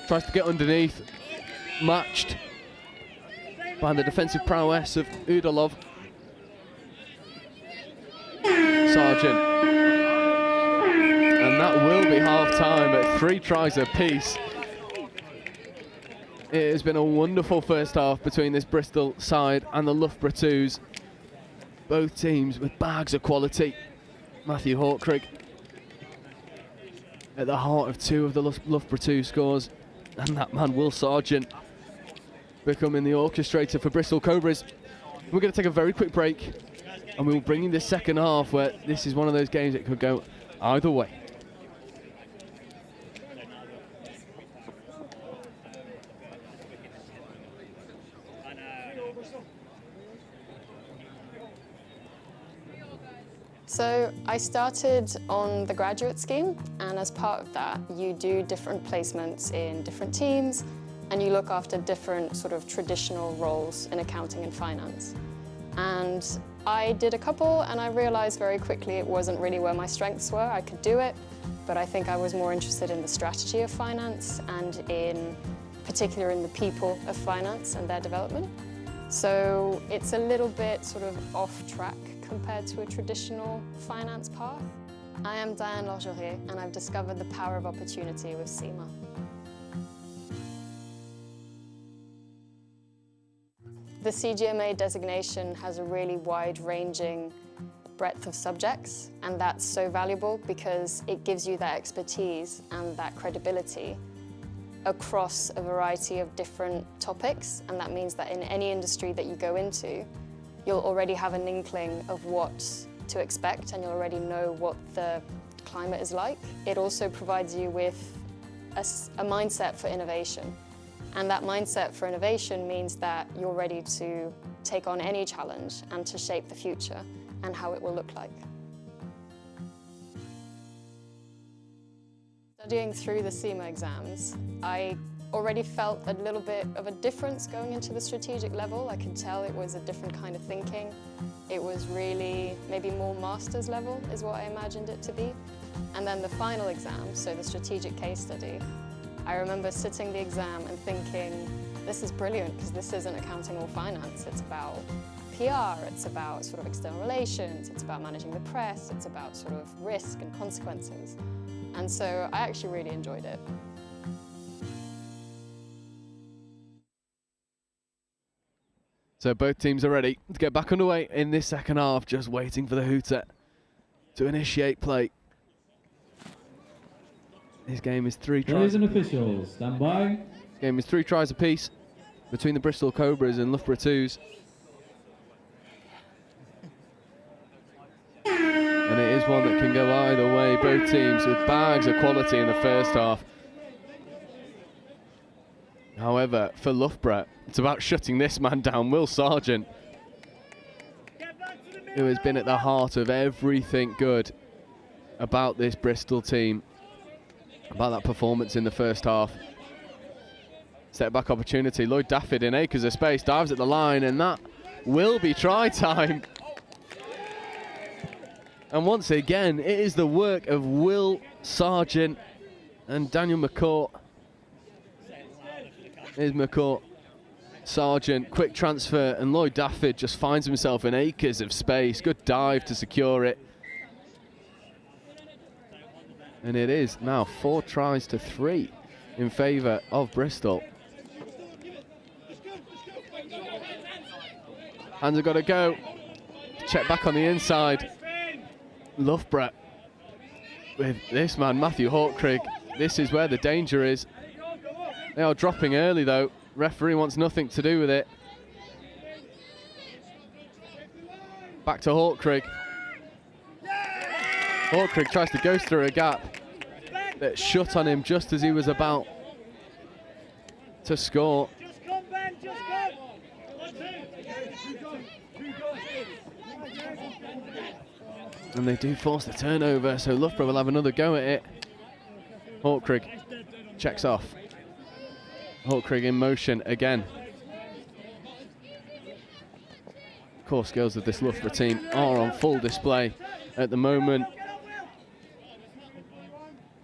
Tries to get underneath. Matched by the defensive prowess of Udalov. Sargent. And that will be half-time at 3 tries apiece. It has been a wonderful first half between this Bristol side and the Loughborough twos. Both teams with bags of quality. Matthew Hawkrig at the heart of 2 of the Loughborough 2 scores, and that man Will Sargent becoming the orchestrator for Bristol Cobras. We're going to take a very quick break, and we will bring in this second half where this is one of those games that could go either way. So I started on the graduate scheme, and as part of that, you do different placements in different teams, and you look after different sort of traditional roles in accounting and finance. And I did a couple, and I realized very quickly it wasn't really where my strengths were. I could do it, but I think I was more interested in the strategy of finance and in particular in the people of finance and their development. So it's a little bit sort of off track compared to a traditional finance path. I am Diane Lorgerie, and I've discovered the power of opportunity with Sema. The CGMA designation has a really wide-ranging breadth of subjects, and that's so valuable because it gives you that expertise and that credibility across a variety of different topics, and that means that in any industry that you go into, you'll already have an inkling of what to expect and you'll already know what the climate is like. It also provides you with a mindset for innovation, and that mindset for innovation means that you're ready to take on any challenge and to shape the future and how it will look like. Studying through the Sema exams, I already felt a little bit of a difference going into the strategic level. I could tell it was a different kind of thinking. It was really maybe more master's level is what I imagined it to be. And then the final exam, so the strategic case study, I remember sitting the exam and thinking, this is brilliant because this isn't accounting or finance. It's about PR, it's about sort of external relations, it's about managing the press, it's about sort of risk and consequences. And so I actually really enjoyed it. So both teams are ready to get back underway in this second half, just waiting for the hooter to initiate play. This game is 3 tries. Players and officials, stand by. This game is 3 tries apiece between the Bristol Cobras and Loughborough 2s. And it is one that can go either way, both teams with bags of quality in the first half. However, for Loughborough, it's about shutting this man down, Will Sargent, who has been at the heart of everything good about this Bristol team, about that performance in the first half. Step back opportunity, Lloyd Dafford in acres of space, dives at the line, and that will be try time. And once again, it is the work of Will Sargent and Daniel McCourt. Here's McCourt, Sargent, quick transfer, and Lloyd Dafford just finds himself in acres of space. Good dive to secure it. And it is now 4 tries to 3 in favour of Bristol. Hands have got to go. Check back on the inside. Loughborough with this man, Matthew Hawkcrig. This is where the danger is. They are dropping early though. Referee wants nothing to do with it. Back to Hawkcrig. Hawkcrig tries to go through a gap that shut on him just as he was about to score. And they do force the turnover, so Loughborough will have another go at it. Hawkcrig checks off. Hawkcrig in motion again. Core skills of this Loughborough team are on full display at the moment.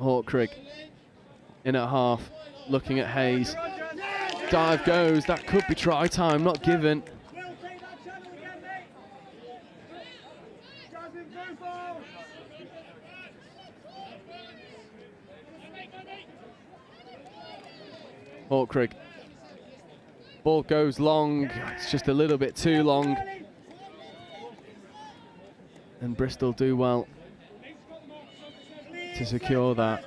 Hawkcrig in at half, looking at Hayes. Dive goes, that could be try time, not given. Hawkcrig. Ball goes long, it's just a little bit too long. And Bristol do well to secure that.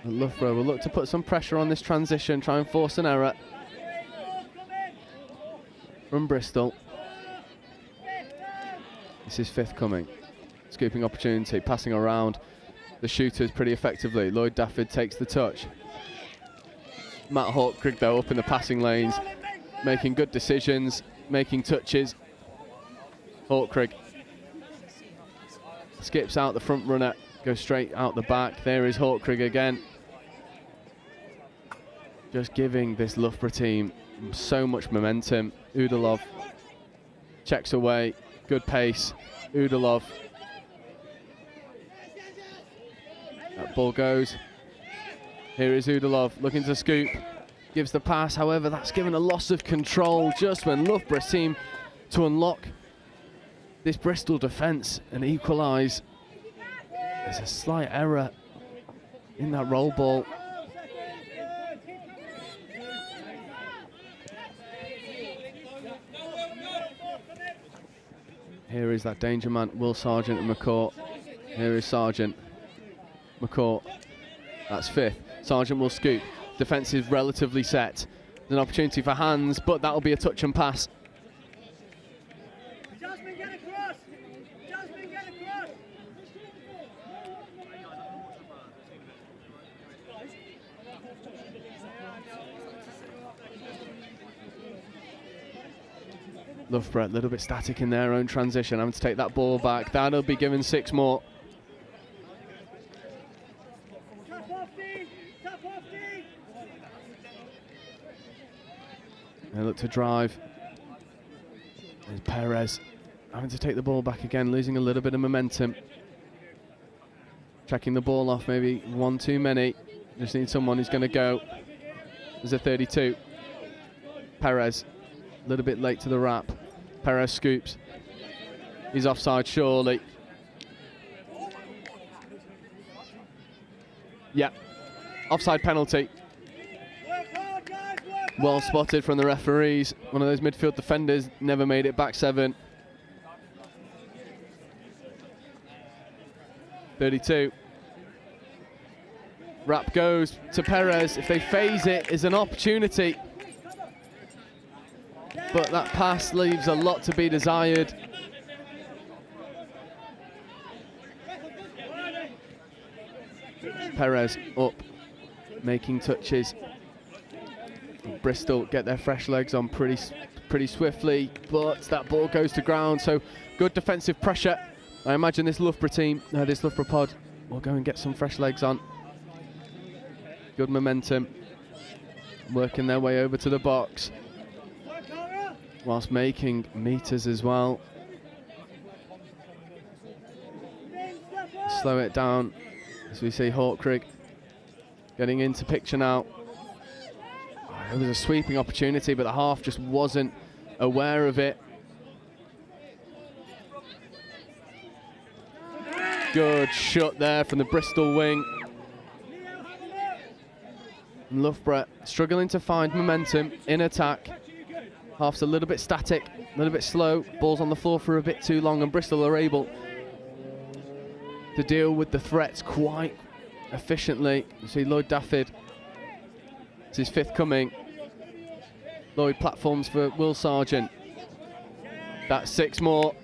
And Loughborough will look to put some pressure on this transition, try and force an error from Bristol. This is 5th coming. Scooping opportunity, passing around the shooters pretty effectively. Lloyd Dafford takes the touch. Matt Hawkcrig though up in the passing lanes, making good decisions, making touches. Hawkcrig skips out the front runner, goes straight out the back. There is Hawkcrig again. Just giving this Loughborough team so much momentum. Udalov checks away. Good pace, Udalov. That ball goes. Here is Udalov looking to scoop. Gives the pass, however, that's given a loss of control just when Loughborough seem to unlock this Bristol defence and equalise. There's a slight error in that roll ball. Here is that danger man, Will Sargent and McCourt. Here is Sargent. McCourt, that's fifth. Sargent will scoop. Defence is relatively set. There's an opportunity for hands, but that'll be a touch and pass. Jasmine, get across! Jasmine, get across! Loughborough a little bit static in their own transition, having to take that ball back. That'll be given 6 more. They look to drive. There's Perez having to take the ball back again, losing a little bit of momentum. Checking the ball off, maybe one too many. Just need someone who's going to go. There's a 32. Perez, a little bit late to the wrap. Perez scoops. He's offside, surely. Yeah, offside penalty. Well spotted from the referees. One of those midfield defenders never made it back 7. 32. Wrap goes to Perez. If they phase it, is an opportunity. But that pass leaves a lot to be desired. Perez up, making touches. Bristol get their fresh legs on pretty swiftly, but that ball goes to ground, so good defensive pressure. I imagine this Loughborough team, this Loughborough pod, will go and get some fresh legs on. Good momentum, working their way over to the box, whilst making meters as well. Slow it down as we see Hawkrig getting into picture now. It was a sweeping opportunity, but the half just wasn't aware of it. Good shot there from the Bristol wing. Loughborough struggling to find momentum in attack. Half's a little bit static, a little bit slow. Ball's on the floor for a bit too long, and Bristol are able to deal with the threats quite efficiently. You see Lloyd Dafford. It's his 5th coming. Lloyd platforms for Will Sargent. That's 6 more.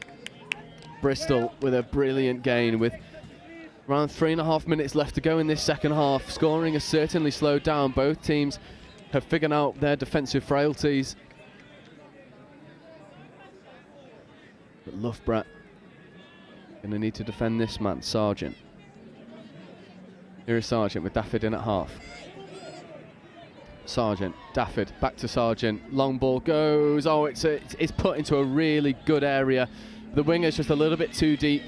Bristol with a brilliant gain with around 3.5 minutes left to go in this second half. Scoring has certainly slowed down. Both teams have figured out their defensive frailties. But Loughborough going to need to defend this man, Sargent. Here is Sargent with Dafford in at half. Sargent, Dafford, back to Sargent. Long ball goes. Oh, it's put into a really good area. The winger's just a little bit too deep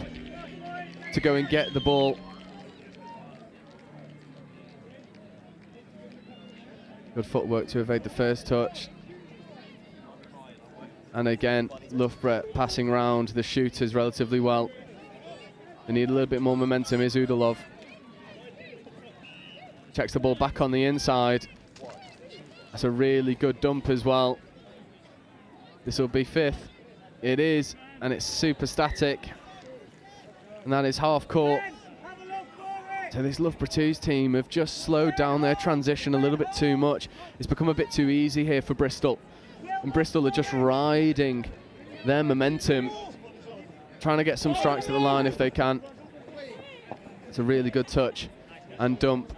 to go and get the ball. Good footwork to evade the first touch. And again, Loughborough passing round the shooters relatively well. They need a little bit more momentum. Is Udalov. Checks the ball back on the inside. That's a really good dump as well. This will be 5th. It is, and it's super static. And that is half court. So this Loughborough 2's team have just slowed down their transition a little bit too much. It's become a bit too easy here for Bristol. And Bristol are just riding their momentum, trying to get some strikes at the line if they can. It's a really good touch and dump.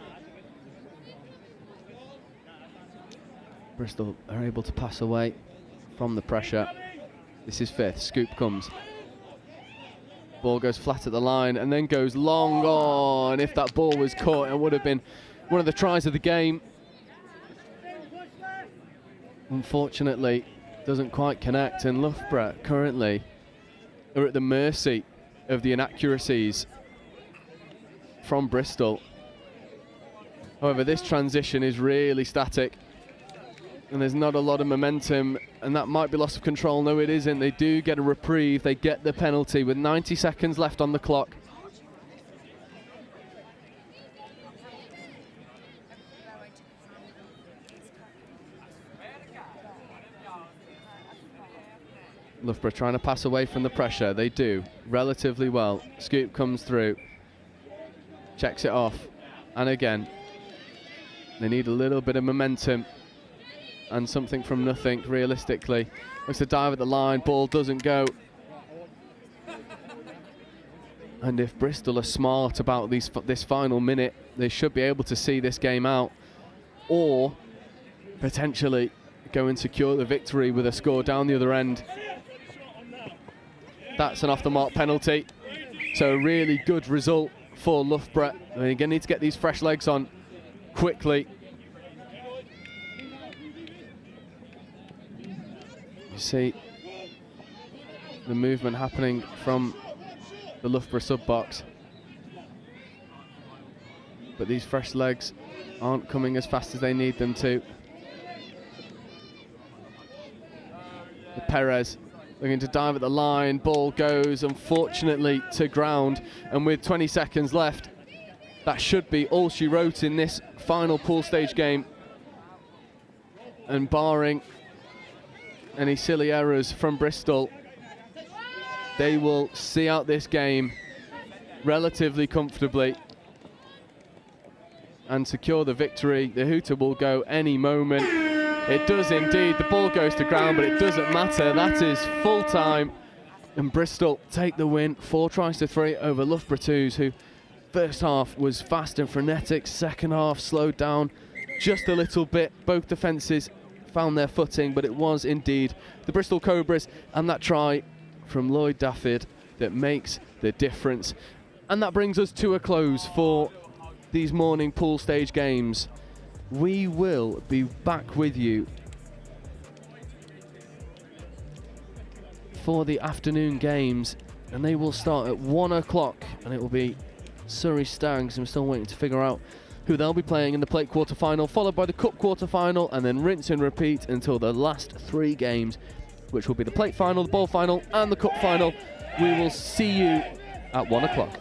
Bristol are able to pass away from the pressure. This is 5th. Scoop comes. Ball goes flat at the line and then goes long on. If that ball was caught, it would have been one of the tries of the game. Unfortunately, doesn't quite connect, and Loughborough currently are at the mercy of the inaccuracies from Bristol. However, this transition is really static and there's not a lot of momentum, and that might be loss of control. No, it isn't. They do get a reprieve. They get the penalty with 90 seconds left on the clock. Loughborough trying to pass away from the pressure. They do relatively well. Scoop comes through, checks it off, and again they need a little bit of momentum and something from nothing realistically. Looks to dive at the line, ball doesn't go. And if Bristol are smart about this final minute, they should be able to see this game out, or potentially go and secure the victory with a score down the other end. That's an off-the-mark penalty. So a really good result for Loughborough. They're going to need to get these fresh legs on quickly. You see the movement happening from the Loughborough sub-box. But these fresh legs aren't coming as fast as they need them to. Perez looking to dive at the line, ball goes unfortunately to ground, and with 20 seconds left, that should be all she wrote in this final pool stage game. And barring any silly errors from Bristol, they will see out this game relatively comfortably and secure the victory. The hooter will go any moment. It does indeed. The ball goes to ground, but it doesn't matter. That is full time. And Bristol take the win, 4-3 over Loughborough 2s, who first half was fast and frenetic. Second half slowed down just a little bit. Both defences found their footing, but it was indeed the Bristol Cobras and that try from Lloyd Dafford that makes the difference. And that brings us to a close for these morning pool stage games. We will be back with you for the afternoon games, and they will start at 1 o'clock, and it will be Surrey Stags. I'm still waiting to figure out who they'll be playing in the plate quarter-final, followed by the cup quarter-final, and then rinse and repeat until the last 3 games, which will be the plate final, the ball final, and the cup final. We will see you at 1 o'clock.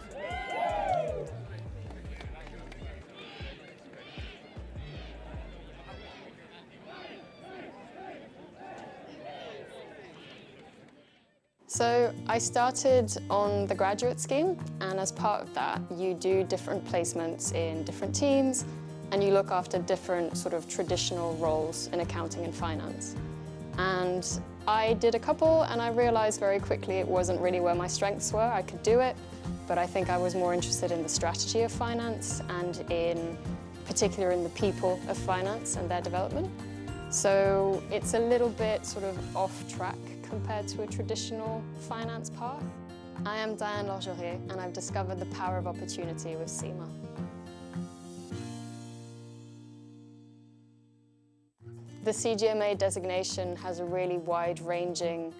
So I started on the graduate scheme, and as part of that, you do different placements in different teams, and you look after different sort of traditional roles in accounting and finance. And I did a couple, and I realized very quickly it wasn't really where my strengths were. I could do it, but I think I was more interested in the strategy of finance and in particular in the people of finance and their development. So it's a little bit sort of off track compared to a traditional finance path. I am Diane Lorgerie, and I've discovered the power of opportunity with Sema. The CGMA designation has a really wide-ranging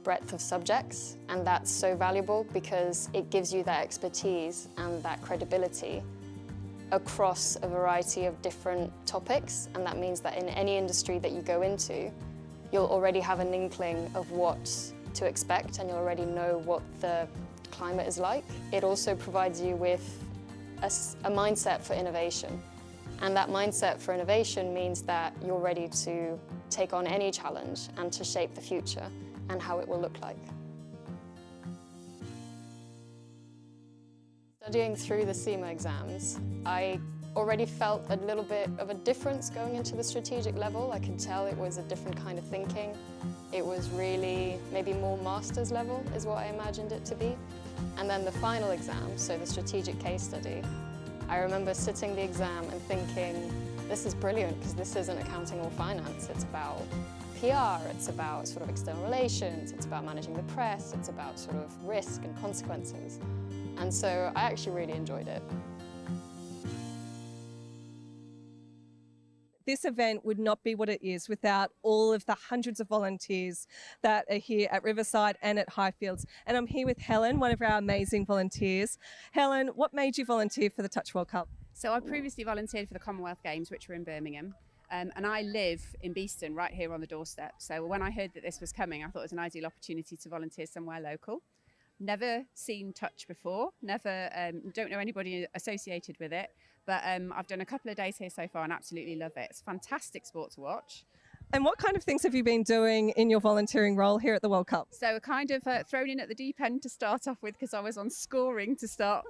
breadth of subjects, and that's so valuable because it gives you that expertise and that credibility across a variety of different topics, and that means that in any industry that you go into, you'll already have an inkling of what to expect, and you'll already know what the climate is like. It also provides you with a mindset for innovation. And that mindset for innovation means that you're ready to take on any challenge and to shape the future and how it will look like. Studying through the Sema exams, I already felt a little bit of a difference going into the strategic level. I could tell it was a different kind of thinking. It was really maybe more master's level is what I imagined it to be. And then the final exam, so the strategic case study, I remember sitting the exam and thinking, this is brilliant because this isn't accounting or finance. It's about PR, it's about sort of external relations, it's about managing the press, it's about sort of risk and consequences. And so I actually really enjoyed it. This event would not be what it is without all of the hundreds of volunteers that are here at Riverside and at Highfields. And I'm here with Helen, one of our amazing volunteers. Helen, what made you volunteer for the Touch World Cup? So I previously volunteered for the Commonwealth Games, which were in Birmingham. And I live in Beeston, right here on the doorstep. So when I heard that this was coming, I thought it was an ideal opportunity to volunteer somewhere local. Never seen touch before, don't know anybody associated with it, but I've done a couple of days here so far and absolutely love it. It's a fantastic sport to watch. And what kind of things have you been doing in your volunteering role here at the World Cup? So kind of thrown in at the deep end to start off with, because I was on scoring to start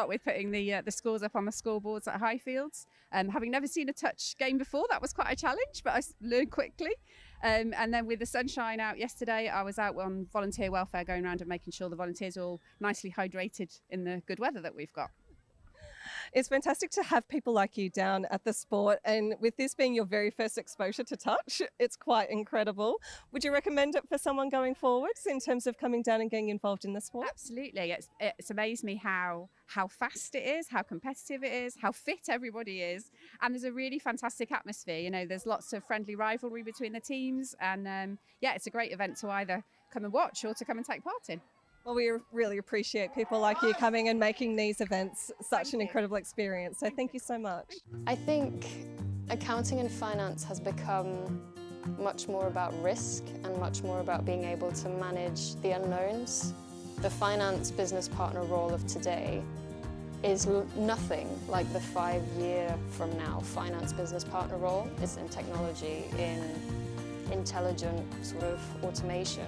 with, putting the scores up on the scoreboards at Highfields. Having never seen a touch game before, that was quite a challenge, but I learned quickly. And then with the sunshine out yesterday, I was out on volunteer welfare, going around and making sure the volunteers are all nicely hydrated in the good weather that we've got. It's fantastic to have people like you down at the sport, and with this being your very first exposure to touch, it's quite incredible. Would you recommend it for someone going forwards in terms of coming down and getting involved in the sport? Absolutely. It's amazed me how fast it is, how competitive it is, how fit everybody is, and there's a really fantastic atmosphere. You know, there's lots of friendly rivalry between the teams, and yeah, it's a great event to either come and watch or to come and take part in. Well, we really appreciate people like you coming and making these events such an incredible experience. So thank you so much. I think accounting and finance has become much more about risk and much more about being able to manage the unknowns. The finance business partner role of today is nothing like the 5-year from now finance business partner role. It's in technology, in intelligent sort of automation.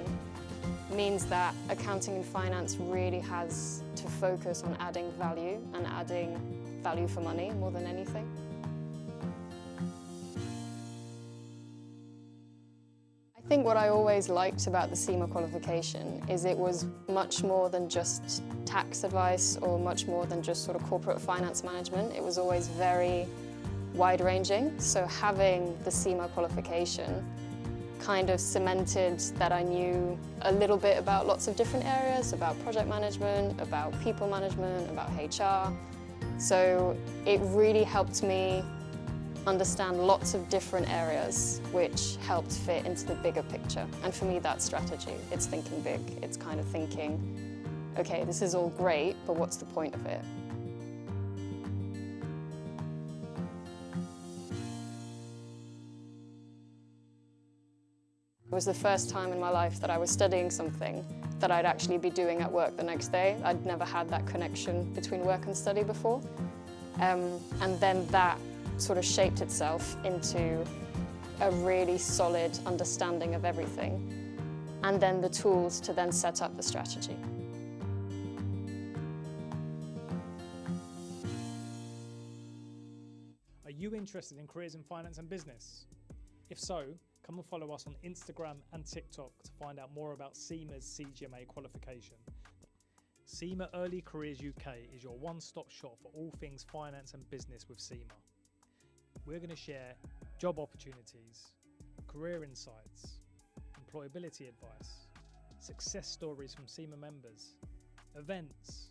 Means that accounting and finance really has to focus on adding value and adding value for money more than anything. I think what I always liked about the Sema qualification is it was much more than just tax advice or much more than just sort of corporate finance management. It was always very wide-ranging. So having the Sema qualification kind of cemented that I knew a little bit about lots of different areas, about project management, about people management, about HR. So it really helped me understand lots of different areas, which helped fit into the bigger picture. And for me, that's strategy. It's thinking big. It's kind of thinking, okay, this is all great, but what's the point of it? It was the first time in my life that I was studying something that I'd actually be doing at work the next day. I'd never had that connection between work and study before. And then that sort of shaped itself into a really solid understanding of everything. And then the tools to then set up the strategy. Are you interested in careers in finance and business? If so, come and follow us on Instagram and TikTok to find out more about Sema's CGMA qualification. Sema Early Careers UK is your one-stop shop for all things finance and business with Sema. We're going to share job opportunities, career insights, employability advice, success stories from Sema members, events,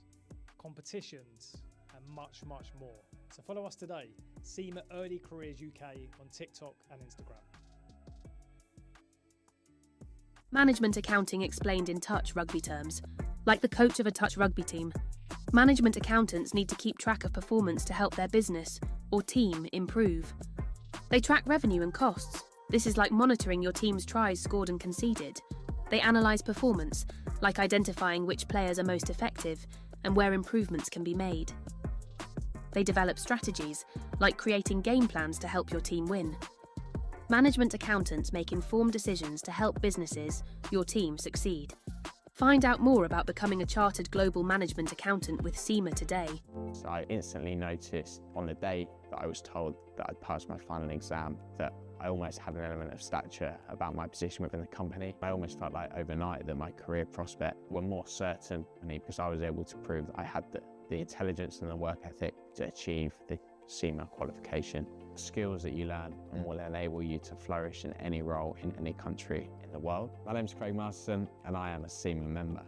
competitions, and much, much more. So follow us today, Sema Early Careers UK on TikTok and Instagram. Management accounting explained in touch rugby terms. Like the coach of a touch rugby team, management accountants need to keep track of performance to help their business or team improve. They track revenue and costs. This is like monitoring your team's tries scored and conceded. They analyse performance, like identifying which players are most effective and where improvements can be made. They develop strategies, like creating game plans to help your team win. Management accountants make informed decisions to help businesses, your team, succeed. Find out more about becoming a chartered global management accountant with Sema today. So I instantly noticed on the day that I was told that I'd passed my final exam that I almost had an element of stature about my position within the company. I almost felt like overnight that my career prospects were more certain because I was able to prove that I had the intelligence and the work ethic to achieve the Sema qualification. Skills that you learn and will enable you to flourish in any role in any country in the world. My name's Craig Masterson and I am a Sema member.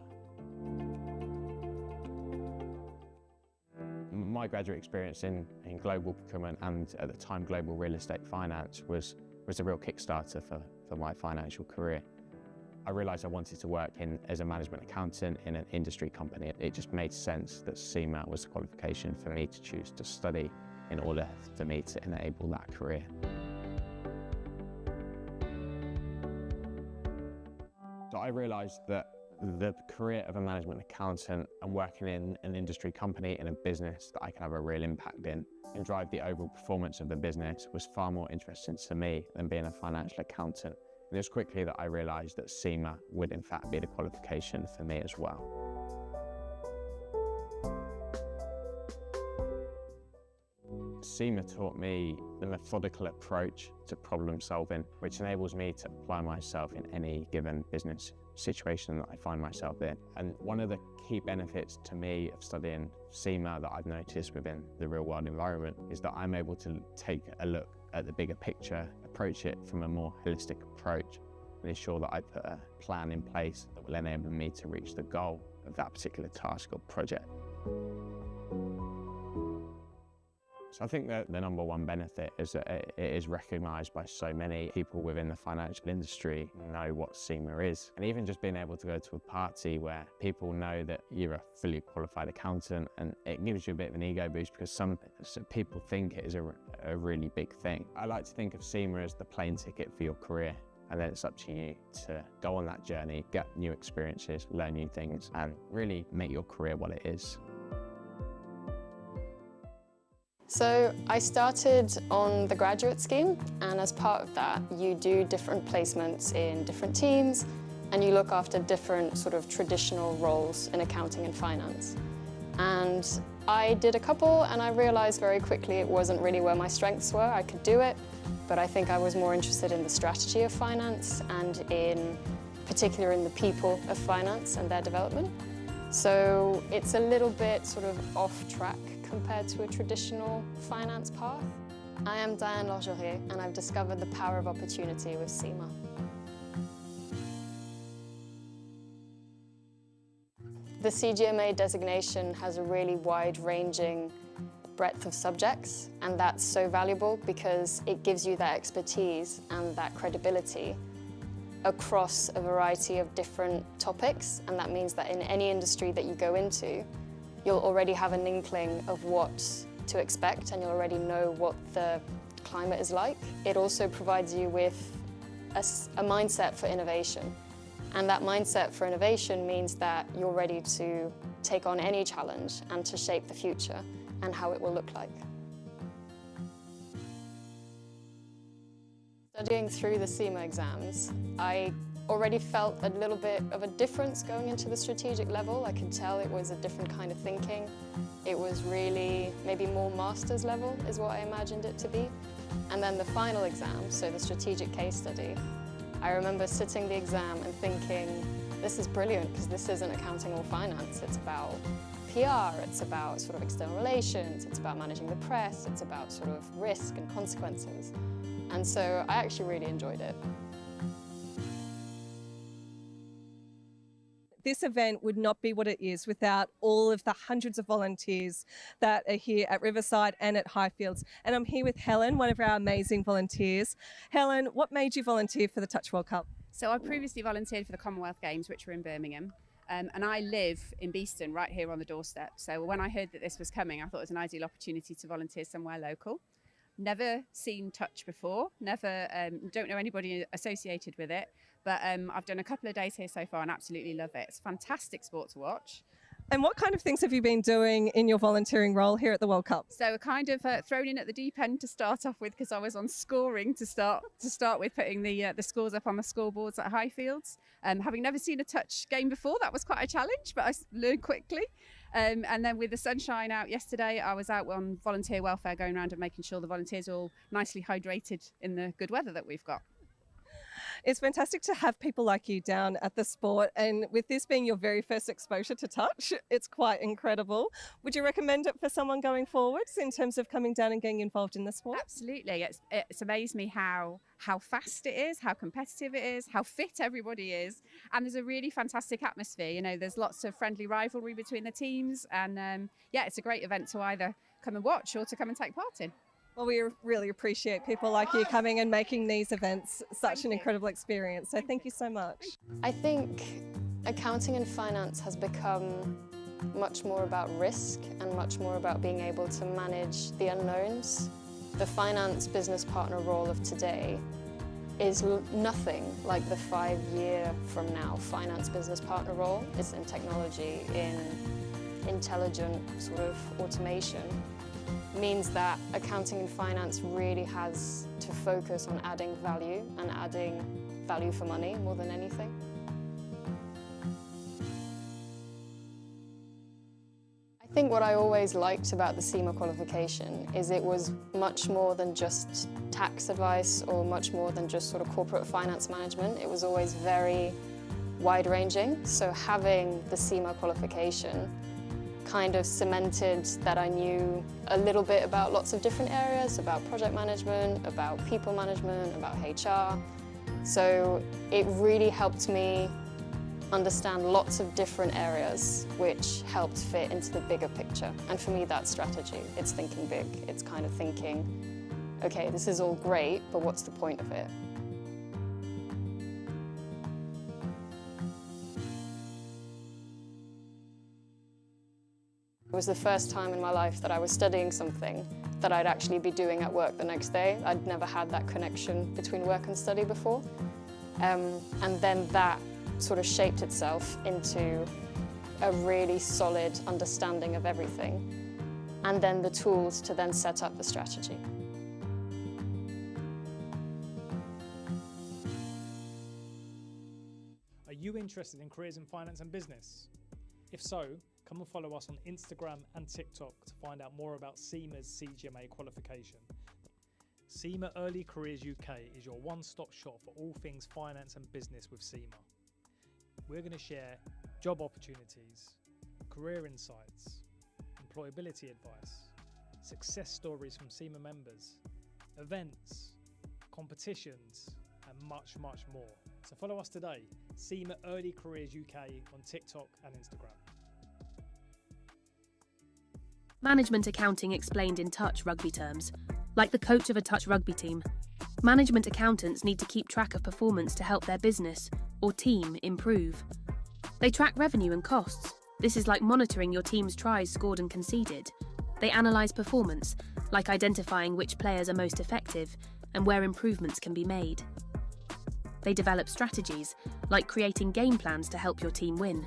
My graduate experience in global procurement and at the time global real estate finance was a real kickstarter for my financial career. I realised I wanted to work as a management accountant in an industry company. It just made sense that Sema was the qualification for me to choose to study in order for me to enable that career. So I realised that the career of a management accountant and working in an industry company, in a business that I can have a real impact in and drive the overall performance of the business was far more interesting to me than being a financial accountant. And it was quickly that I realised that CIMA would in fact be the qualification for me as well. CIMA taught me the methodical approach to problem solving, which enables me to apply myself in any given business situation that I find myself in. And one of the key benefits to me of studying CIMA that I've noticed within the real world environment is that I'm able to take a look at the bigger picture, approach it from a more holistic approach, and ensure that I put a plan in place that will enable me to reach the goal of that particular task or project. So I think that the number one benefit is that it is recognised by so many people within the financial industry know what CIMA is. And even just being able to go to a party where people know that you're a fully qualified accountant, and it gives you a bit of an ego boost because some people think it is a really big thing. I like to think of CIMA as the plane ticket for your career. And then it's up to you to go on that journey, get new experiences, learn new things, and really make your career what it is. So I started on the graduate scheme, and as part of that, you do different placements in different teams, and you look after different sort of traditional roles in accounting and finance. And I did a couple, and I realized very quickly it wasn't really where my strengths were. I could do it, but I think I was more interested in the strategy of finance and in particular in the people of finance and their development. So it's a little bit sort of off track compared to a traditional finance path. I am Diane Lorgerier, and I've discovered the power of opportunity with Sema. The CGMA designation has a really wide-ranging breadth of subjects, and that's so valuable because it gives you that expertise and that credibility across a variety of different topics, and that means that in any industry that you go into, you'll already have an inkling of what to expect, and you'll already know what the climate is like. It also provides you with a mindset for innovation, and that mindset for innovation means that you're ready to take on any challenge and to shape the future and how it will look like. Studying through the Sema exams, I already felt a little bit of a difference going into the strategic level. I could tell it was a different kind of thinking. It was really maybe more master's level is what I imagined it to be. And then the final exam, so the strategic case study, I remember sitting the exam and thinking, this is brilliant because this isn't accounting or finance. It's about PR, it's about sort of external relations, it's about managing the press, it's about sort of risk and consequences. And so I actually really enjoyed it. This event would not be what it is without all of the hundreds of volunteers that are here at Riverside and at Highfields. And I'm here with Helen, one of our amazing volunteers. Helen, what made you volunteer for the Touch World Cup? So I previously volunteered for the Commonwealth Games, which were in Birmingham. And I live in Beeston, right here on the doorstep. So when I heard that this was coming, I thought it was an ideal opportunity to volunteer somewhere local. Never seen Touch before, don't know anybody associated with it, but I've done a couple of days here so far and absolutely love it. It's a fantastic sport to watch. And what kind of things have you been doing in your volunteering role here at the World Cup? So kind of thrown in at the deep end to start off with because I was on scoring to start with, putting the scores up on the scoreboards at Highfields. Having never seen a touch game before, that was quite a challenge, but I learned quickly. And then with the sunshine out yesterday, I was out on volunteer welfare going around and making sure the volunteers are all nicely hydrated in the good weather that we've got. It's fantastic to have people like you down at the sport, and with this being your very first exposure to touch, it's quite incredible. Would you recommend it for someone going forwards in terms of coming down and getting involved in the sport? Absolutely. It's amazed me how fast it is, how competitive it is, how fit everybody is, and there's a really fantastic atmosphere. You know, there's lots of friendly rivalry between the teams, and yeah, it's a great event to either come and watch or to come and take part in. Well, we really appreciate people like you coming and making these events such an incredible experience. So thank you so much. I think accounting and finance has become much more about risk and much more about being able to manage the unknowns. The finance business partner role of today is nothing like the 5-year from now finance business partner role. It's in technology, in intelligent sort of automation. Means that accounting and finance really has to focus on adding value and adding value for money more than anything. I think what I always liked about the Sema qualification is it was much more than just tax advice or much more than just sort of corporate finance management. It was always very wide-ranging. So having the Sema qualification kind of cemented that I knew a little bit about lots of different areas, about project management, about people management, about HR. So it really helped me understand lots of different areas which helped fit into the bigger picture. And for me, that's strategy. It's thinking big. It's kind of thinking, okay, this is all great, but what's the point of it? It was the first time in my life that I was studying something that I'd actually be doing at work the next day. I'd never had that connection between work and study before. And then that sort of shaped itself into a really solid understanding of everything, and then the tools to then set up the strategy. Are you interested in careers in finance and business? If so, come and follow us on Instagram and TikTok to find out more about Sema's CGMA qualification. Sema Early Careers UK is your one-stop shop for all things finance and business with Sema. We're going to share job opportunities, career insights, employability advice, success stories from Sema members, events, competitions, and much, much more. So follow us today, Sema Early Careers UK on TikTok and Instagram. Management accounting explained in touch rugby terms, like the coach of a touch rugby team. Management accountants need to keep track of performance to help their business or team improve. They track revenue and costs. This is like monitoring your team's tries scored and conceded. They analyse performance, like identifying which players are most effective and where improvements can be made. They develop strategies, like creating game plans to help your team win.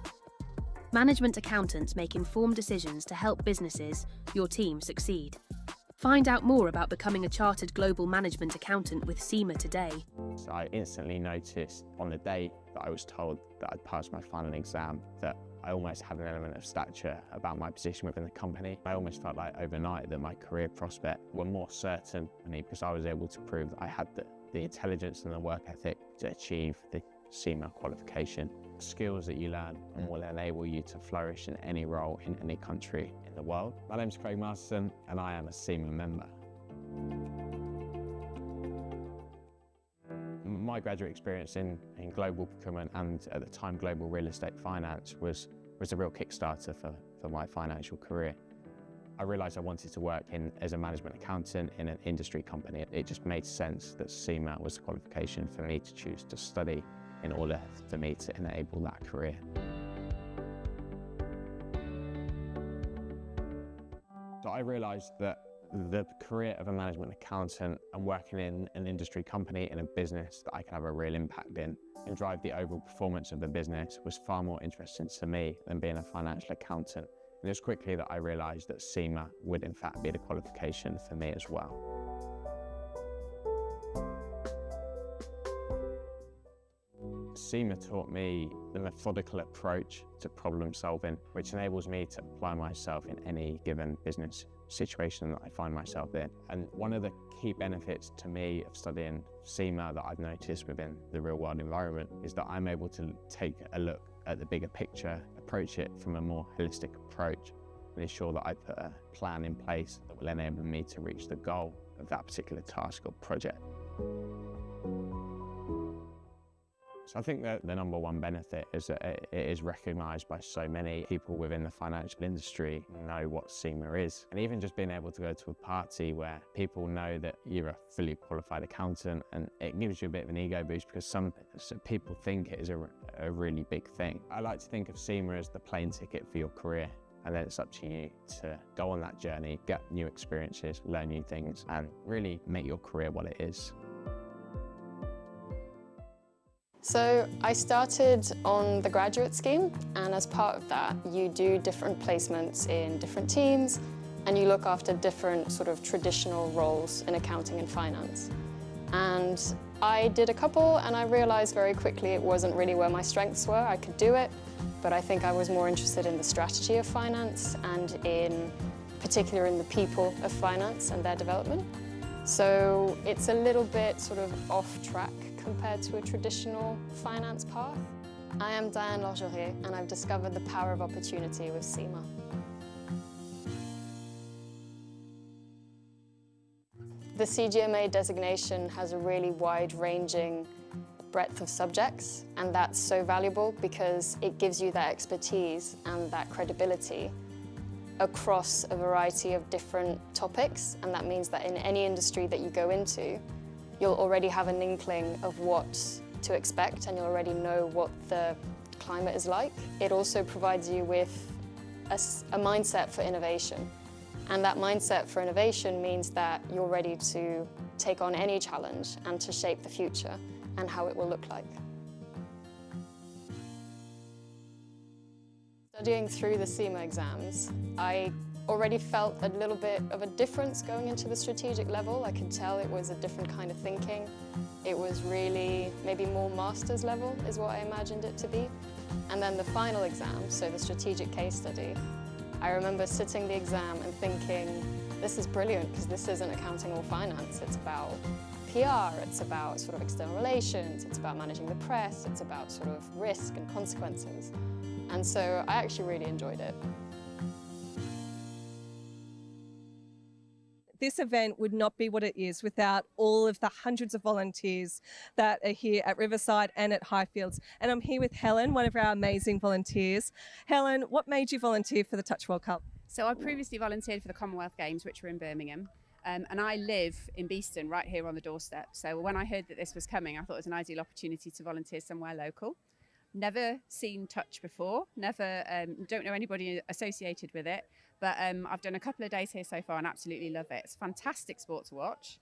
Management accountants make informed decisions to help businesses, your team, succeed. Find out more about becoming a chartered global management accountant with Sema today. So I instantly noticed on the day that I was told that I'd passed my final exam that I almost had an element of stature about my position within the company. I almost felt like overnight that my career prospects were more certain because I was able to prove that I had the intelligence and the work ethic to achieve the Sema qualification. Skills that you learn and will enable you to flourish in any role in any country in the world. My name's Craig Masterson and I am a Sema member. My graduate experience in global procurement and at the time global real estate finance was a real kickstarter for my financial career. I realised I wanted to work as a management accountant in an industry company. It just made sense that Sema was the qualification for me to choose to study in order for me to enable that career. So I realised that the career of a management accountant and working in an industry company in a business that I could have a real impact in and drive the overall performance of the business was far more interesting to me than being a financial accountant. And it was quickly that I realised that Sema would in fact be the qualification for me as well. Sema taught me the methodical approach to problem solving, which enables me to apply myself in any given business situation that I find myself in. And one of the key benefits to me of studying Sema that I've noticed within the real world environment is that I'm able to take a look at the bigger picture, approach it from a more holistic approach, and ensure that I put a plan in place that will enable me to reach the goal of that particular task or project. So I think that the number one benefit is that it is recognised by so many people within the financial industry know what Sema is. And even just being able to go to a party where people know that you're a fully qualified accountant, and it gives you a bit of an ego boost because some people think it is a really big thing. I like to think of Sema as the plane ticket for your career. And then it's up to you to go on that journey, get new experiences, learn new things, and really make your career what it is. So I started on the graduate scheme, and as part of that, you do different placements in different teams, and you look after different sort of traditional roles in accounting and finance. And I did a couple, and I realized very quickly it wasn't really where my strengths were. I could do it, but I think I was more interested in the strategy of finance and in particular in the people of finance and their development. So it's a little bit sort of off track compared to a traditional finance path. I am Diane Lorgerier, and I've discovered the power of opportunity with Sema. The CGMA designation has a really wide-ranging breadth of subjects, and that's so valuable because it gives you that expertise and that credibility across a variety of different topics, and that means that in any industry that you go into, you'll already have an inkling of what to expect and you'll already know what the climate is like. It also provides you with a mindset for innovation. And that mindset for innovation means that you're ready to take on any challenge and to shape the future and how it will look like. Studying through the Sema exams, I already felt a little bit of a difference going into the strategic level. I could tell it was a different kind of thinking. It was really maybe more master's level is what I imagined it to be. And then the final exam, so the strategic case study, I remember sitting the exam and thinking, this is brilliant because this isn't accounting or finance. It's about PR, it's about sort of external relations, it's about managing the press, it's about sort of risk and consequences. And so I actually really enjoyed it. This event would not be what it is without all of the hundreds of volunteers that are here at Riverside and at Highfields. And I'm here with Helen, one of our amazing volunteers. Helen, what made you volunteer for the Touch World Cup? So I previously volunteered for the Commonwealth Games, which were in Birmingham. And I live in Beeston, right here on the doorstep. So when I heard that this was coming, I thought it was an ideal opportunity to volunteer somewhere local. Never seen Touch before, don't know anybody associated with it, but I've done a couple of days here so far and absolutely love it. It's a fantastic sport to watch.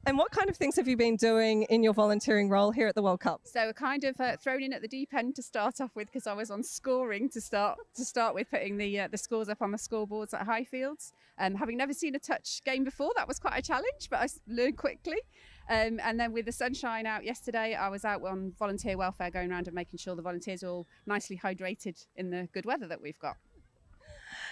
And what kind of things have you been doing in your volunteering role here at the World Cup? So kind of thrown in at the deep end to start off with because I was on scoring to start with, putting the scores up on the scoreboards at Highfields. Having never seen a touch game before, that was quite a challenge, but I learned quickly. And then with the sunshine out yesterday, I was out on volunteer welfare going around and making sure the volunteers are all nicely hydrated in the good weather that we've got.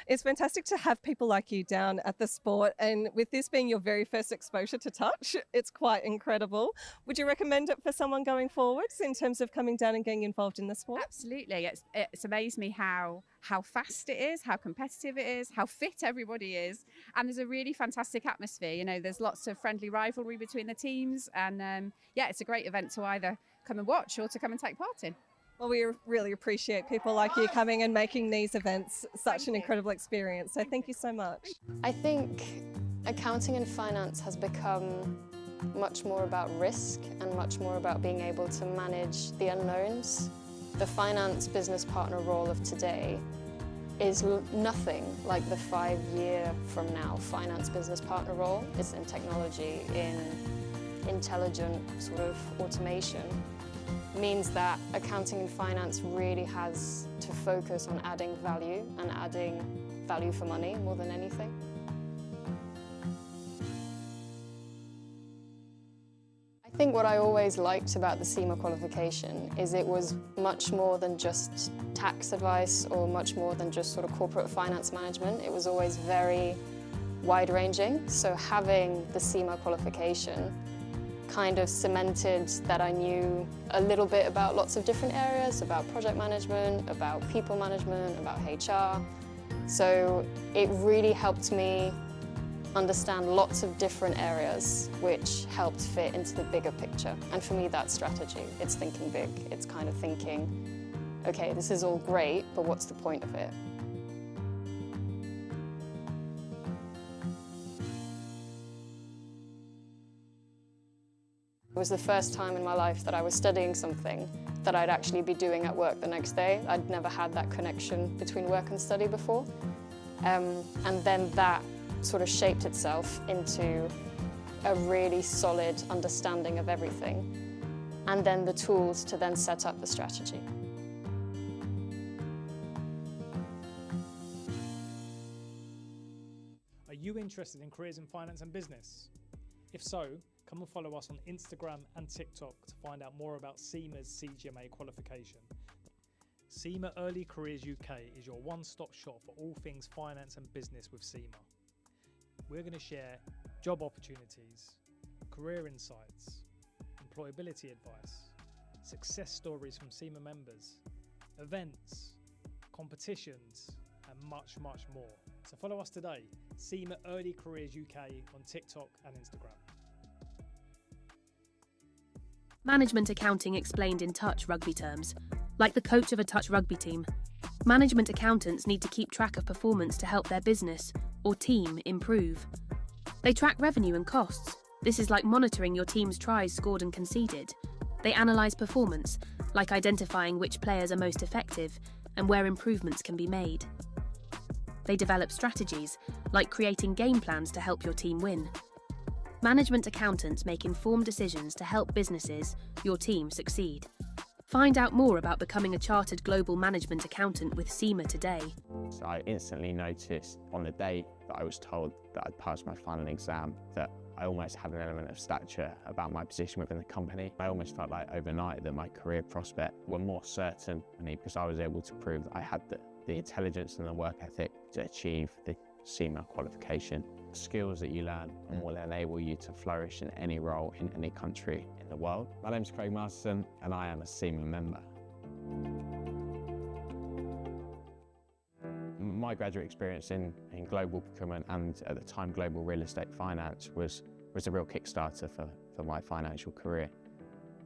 It's fantastic to have people like you down at the sport, and with this being your very first exposure to touch, it's quite incredible. Would you recommend it for someone going forwards in terms of coming down and getting involved in the sport? Absolutely. It's amazed me how fast it is, how competitive it is, how fit everybody is, and there's a really fantastic atmosphere. You know, there's lots of friendly rivalry between the teams, and yeah, it's a great event to either come and watch or to come and take part in. Well, we really appreciate people like you coming and making these events such an incredible experience. So thank you so much. I think accounting and finance has become much more about risk and much more about being able to manage the unknowns. The finance business partner role of today is nothing like the 5-year from now finance business partner role. It's in technology, in intelligent sort of automation. Means that accounting and finance really has to focus on adding value and adding value for money more than anything. I think what I always liked about the Sema qualification is it was much more than just tax advice or much more than just sort of corporate finance management. It was always very wide-ranging. So having the Sema qualification kind of cemented that I knew a little bit about lots of different areas, about project management, about people management, about HR. So it really helped me understand lots of different areas which helped fit into the bigger picture. And for me, that's strategy. It's thinking big. It's kind of thinking, okay, this is all great, but what's the point of it? It was the first time in my life that I was studying something that I'd actually be doing at work the next day. I'd never had that connection between work and study before. And then that sort of shaped itself into a really solid understanding of everything, and then the tools to then set up the strategy. Are you interested in careers in finance and business? If so, come and follow us on Instagram and TikTok to find out more about Sema's CGMA qualification. Sema Early Careers UK is your one-stop shop for all things finance and business with Sema. We're going to share job opportunities, career insights, employability advice, success stories from Sema members, events, competitions, and much, much more. So follow us today, Sema Early Careers UK on TikTok and Instagram. Management accounting explained in touch rugby terms. Like the coach of a touch rugby team, management accountants need to keep track of performance to help their business or team improve. They track revenue and costs. This is like monitoring your team's tries scored and conceded. They analyse performance, like identifying which players are most effective and where improvements can be made. They develop strategies, like creating game plans to help your team win. Management accountants make informed decisions to help businesses, your team, succeed. Find out more about becoming a chartered global management accountant with Sema today. So I instantly noticed on the day that I was told that I'd passed my final exam that I almost had an element of stature about my position within the company. I almost felt like overnight that my career prospects were more certain because I was able to prove that I had the intelligence and the work ethic to achieve the Sema qualification. Skills that you learn and will enable you to flourish in any role in any country in the world. My name's Craig Masterson and I am a Sema member. My graduate experience in global procurement and at the time global real estate finance was a real kickstarter for my financial career.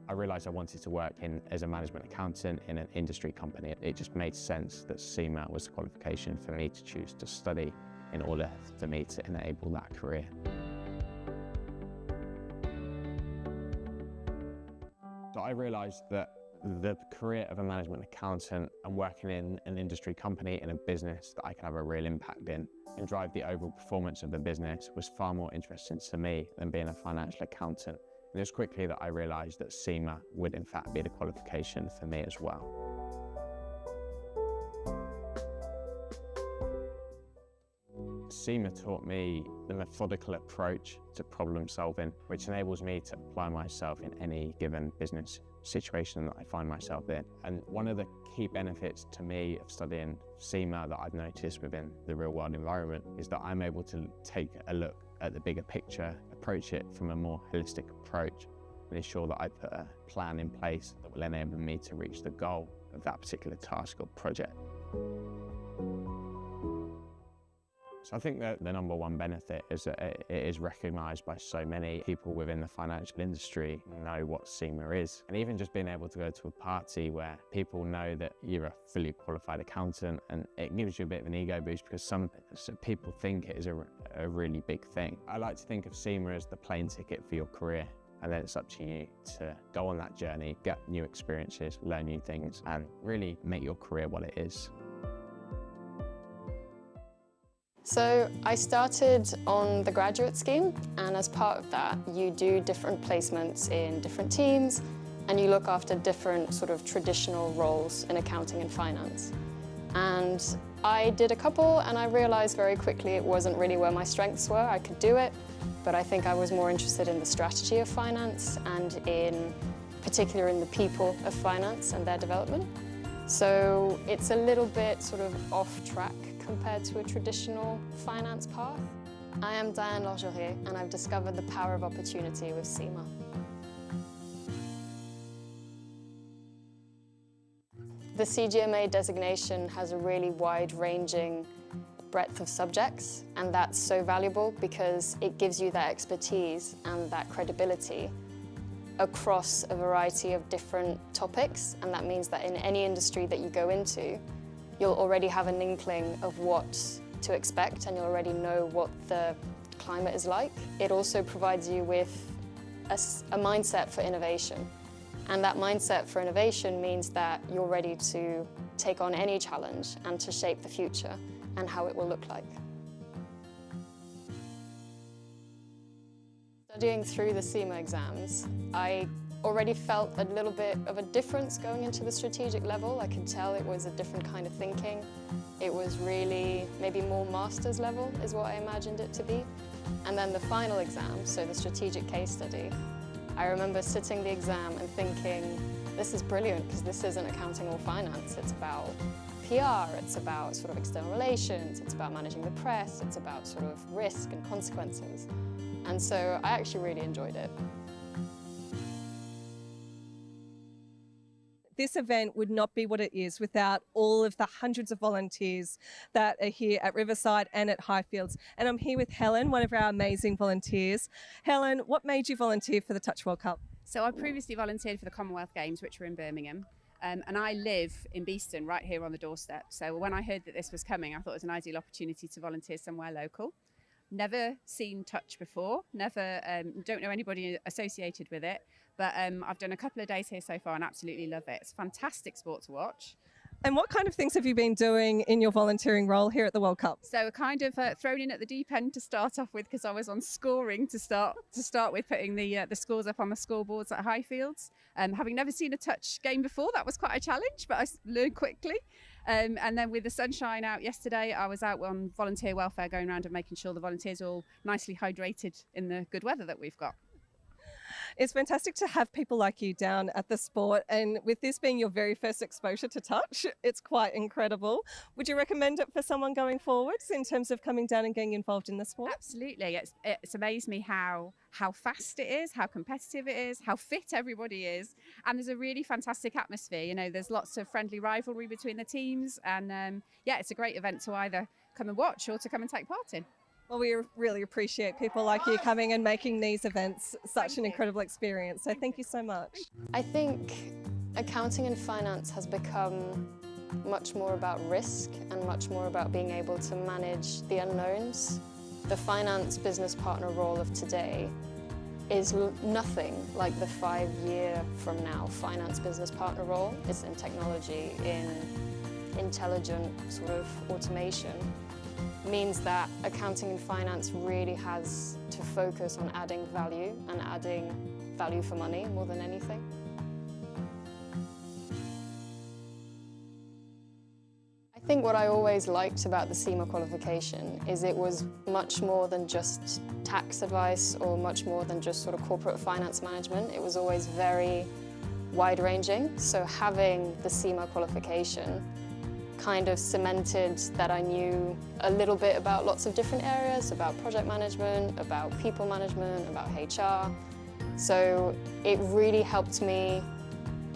I realised I wanted to work as a management accountant in an industry company. It just made sense that Sema was the qualification for me to choose to study in order for me to enable that career. So I realised that the career of a management accountant and working in an industry company in a business that I could have a real impact in and drive the overall performance of the business was far more interesting to me than being a financial accountant. And it was quickly that I realised that Sema would in fact be the qualification for me as well. Sema taught me the methodical approach to problem solving, which enables me to apply myself in any given business situation that I find myself in. And one of the key benefits to me of studying Sema that I've noticed within the real world environment is that I'm able to take a look at the bigger picture, approach it from a more holistic approach, and ensure that I put a plan in place that will enable me to reach the goal of that particular task or project. So I think that the number one benefit is that it is recognised by so many people within the financial industry know what Sema is. And even just being able to go to a party where people know that you're a fully qualified accountant, and it gives you a bit of an ego boost because some people think it is a really big thing. I like to think of Sema as the plane ticket for your career. And then it's up to you to go on that journey, get new experiences, learn new things, and really make your career what it is. So I started on the graduate scheme, and as part of that, you do different placements in different teams, and you look after different sort of traditional roles in accounting and finance. And I did a couple, and I realized very quickly it wasn't really where my strengths were. I could do it, but I think I was more interested in the strategy of finance and in particular in the people of finance and their development. So it's a little bit sort of off track compared to a traditional finance path. I am Diane Lorgerier, and I've discovered the power of opportunity with Sema. The CGMA designation has a really wide-ranging breadth of subjects, and that's so valuable because it gives you that expertise and that credibility across a variety of different topics, and that means that in any industry that you go into, you'll already have an inkling of what to expect, and you'll already know what the climate is like. It also provides you with a mindset for innovation, and that mindset for innovation means that you're ready to take on any challenge and to shape the future. and how it will look like. Studying through the Sema exams, I already felt a little bit of a difference going into the strategic level. I could tell it was a different kind of thinking. It was really maybe more master's level is what I imagined it to be. And then the final exam, so the strategic case study, I remember sitting the exam and thinking, this is brilliant because this isn't accounting or finance. It's about PR, it's about sort of external relations, it's about managing the press, it's about sort of risk and consequences. And so I actually really enjoyed it. This event would not be what it is without all of the hundreds of volunteers that are here at Riverside and at Highfields. And I'm here with Helen, one of our amazing volunteers. Helen, what made you volunteer for the Touch World Cup? So I previously volunteered for the Commonwealth Games, which were in Birmingham. And I live in Beeston, right here on the doorstep. So when I heard that this was coming, I thought it was an ideal opportunity to volunteer somewhere local. Never seen touch before, don't know anybody associated with it, but I've done a couple of days here so far and absolutely love it. It's a fantastic sport to watch. And what kind of things have you been doing in your volunteering role here at the World Cup? So kind of thrown in at the deep end to start off with, because I was on scoring to start with, putting the scores up on the scoreboards at Highfields. Having never seen a touch game before, that was quite a challenge, but I learned quickly. And then with the sunshine out yesterday, I was out on volunteer welfare, going around and making sure the volunteers are all nicely hydrated in the good weather that we've got. It's fantastic to have people like you down at the sport, and with this being your very first exposure to touch, it's quite incredible. Would you recommend it for someone going forwards in terms of coming down and getting involved in the sport? Absolutely. It's amazed me how fast it is, how competitive it is, how fit everybody is, and there's a really fantastic atmosphere. You know, there's lots of friendly rivalry between the teams, and yeah, it's a great event to either come and watch or to come and take part in. Well, we really appreciate people like you coming and making these events such an incredible experience. So thank you so much. I think accounting and finance has become much more about risk and much more about being able to manage the unknowns. The finance business partner role of today is nothing like the 5-year from now finance business partner role. It's in technology, in intelligent sort of automation. Means that accounting and finance really has to focus on adding value and adding value for money more than anything. I think what I always liked about the Sema qualification is it was much more than just tax advice or much more than just sort of corporate finance management. It was always very wide-ranging. So having the Sema qualification kind of cemented that I knew a little bit about lots of different areas, about project management, about people management, about HR. So it really helped me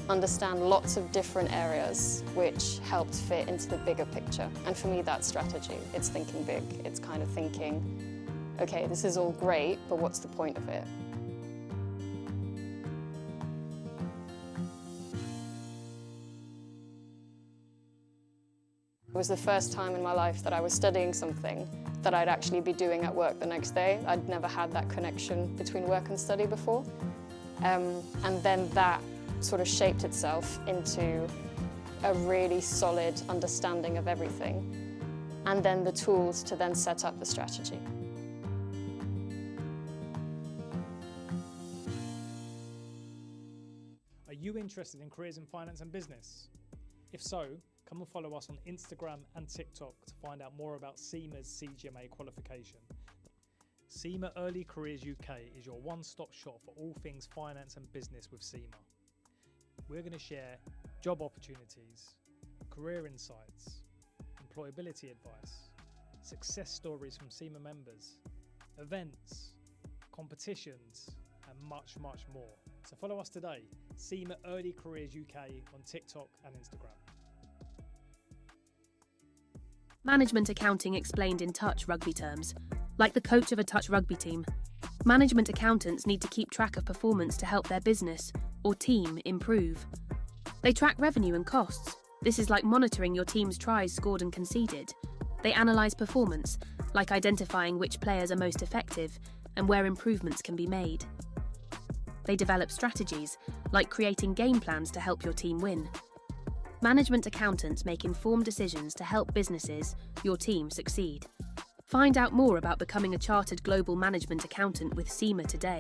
understand lots of different areas, which helped fit into the bigger picture. And for me, that's strategy. It's thinking big. It's kind of thinking, okay, this is all great, but what's the point of it? It was the first time in my life that I was studying something that I'd actually be doing at work the next day. I'd never had that connection between work and study before. And then that sort of shaped itself into a really solid understanding of everything, and then the tools to then set up the strategy. Are you interested in careers in finance and business? If so, come and follow us on Instagram and TikTok to find out more about Sema's CGMA qualification. Sema Early Careers UK is your one-stop shop for all things finance and business with Sema. We're going to share job opportunities, career insights, employability advice, success stories from Sema members, events, competitions, and much, much more. So follow us today, Sema Early Careers UK on TikTok and Instagram. Management accounting explained in touch rugby terms. Like the coach of a touch rugby team, management accountants need to keep track of performance to help their business or team improve. They track revenue and costs. This is like monitoring your team's tries scored and conceded. They analyse performance, like identifying which players are most effective and where improvements can be made. They develop strategies, like creating game plans to help your team win. Management accountants make informed decisions to help businesses, your team, succeed. Find out more about becoming a chartered global management accountant with Sema today.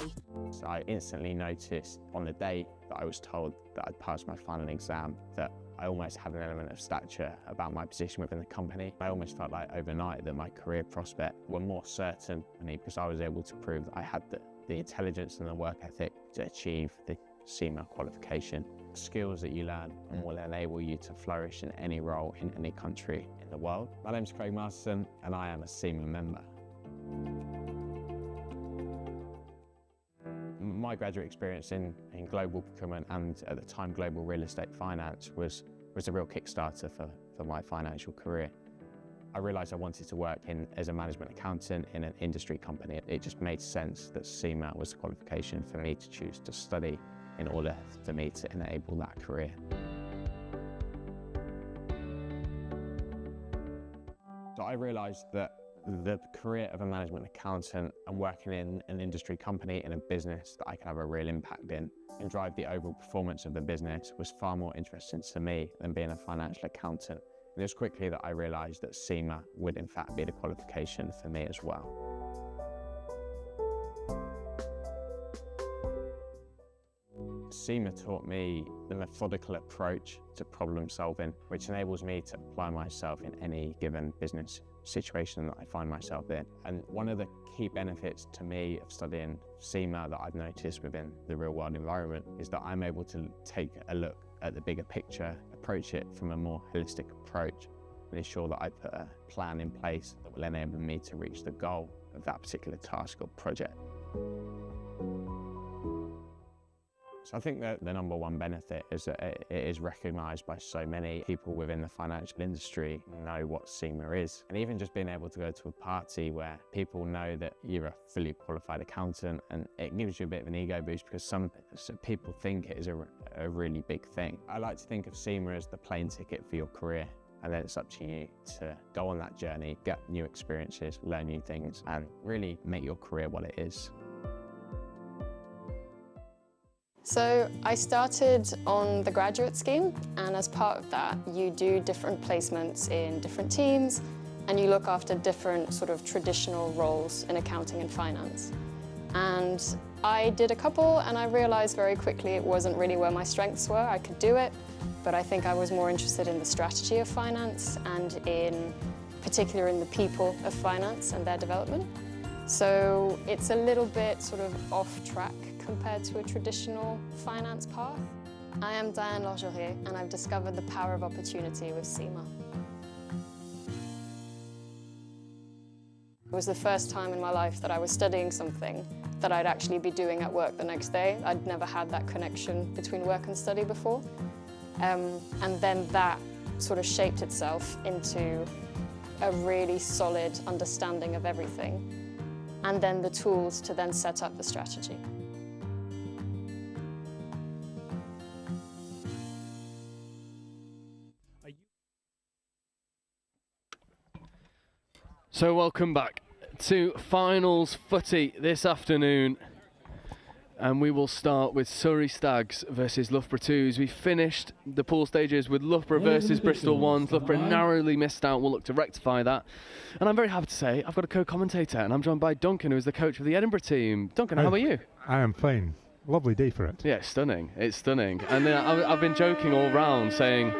So I instantly noticed on the day that I was told that I'd passed my final exam that I almost had an element of stature about my position within the company. I almost felt like overnight that my career prospects were more certain because I was able to prove that I had the intelligence and the work ethic to achieve the Sema qualification. Skills that you learn and will enable you to flourish in any role in any country in the world. My name's Craig Masterson and I am a Sema member. My graduate experience in global procurement and at the time global real estate finance was a real kickstarter for my financial career. I realised I wanted to work as a management accountant in an industry company. It just made sense that Sema was the qualification for me to choose to study in order for me to enable that career. So I realised that the career of a management accountant and working in an industry company in a business that I could have a real impact in and drive the overall performance of the business was far more interesting to me than being a financial accountant. And it was quickly that I realised that Sema would in fact be the qualification for me as well. Sema taught me the methodical approach to problem solving, which enables me to apply myself in any given business situation that I find myself in. And one of the key benefits to me of studying Sema that I've noticed within the real world environment is that I'm able to take a look at the bigger picture, approach it from a more holistic approach, and ensure that I put a plan in place that will enable me to reach the goal of that particular task or project. So I think that the number one benefit is that it is recognised by so many people within the financial industry know what Sema is. And even just being able to go to a party where people know that you're a fully qualified accountant, and it gives you a bit of an ego boost because some people think it is a really big thing. I like to think of Sema as the plane ticket for your career. And then it's up to you to go on that journey, get new experiences, learn new things, and really make your career what it is. So I started on the graduate scheme, and as part of that, you do different placements in different teams, and you look after different sort of traditional roles in accounting and finance. And I did a couple, and I realized very quickly it wasn't really where my strengths were. I could do it, but I think I was more interested in the strategy of finance and in particular in the people of finance and their development. So it's a little bit sort of off track compared to a traditional finance path. I am Diane Lorgerier, and I've discovered the power of opportunity with Sema. It was the first time in my life that I was studying something that I'd actually be doing at work the next day. I'd never had that connection between work and study before. And then that sort of shaped itself into a really solid understanding of everything, and then the tools to then set up the strategy. So welcome back to finals footy this afternoon, and we will start with Surrey Stags versus Loughborough 2s. We finished the pool stages with Loughborough versus Bristol 1s. Loughborough narrowly missed out. We'll look to rectify that. And I'm very happy to say I've got a co-commentator, and I'm joined by Duncan, who is the coach of the Edinburgh team. Duncan, how are you? I am fine. Lovely day for it. Yeah, it's stunning. It's stunning. And I've been joking all round saying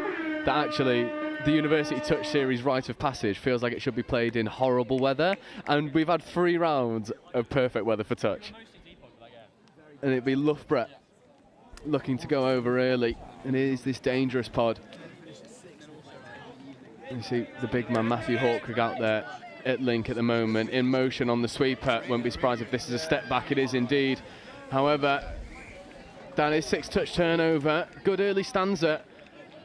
that actually the University Touch Series Rite of Passage feels like it should be played in horrible weather, and we've had 3 rounds of perfect weather for touch. And it'd be Loughborough looking to go over early, and it is this dangerous pod. You see the big man Matthew Hawkrick out there at link at the moment, in motion on the sweeper. Won't be surprised if this is a step back. It is indeed. However, that is 6 touch turnover. Good early stanza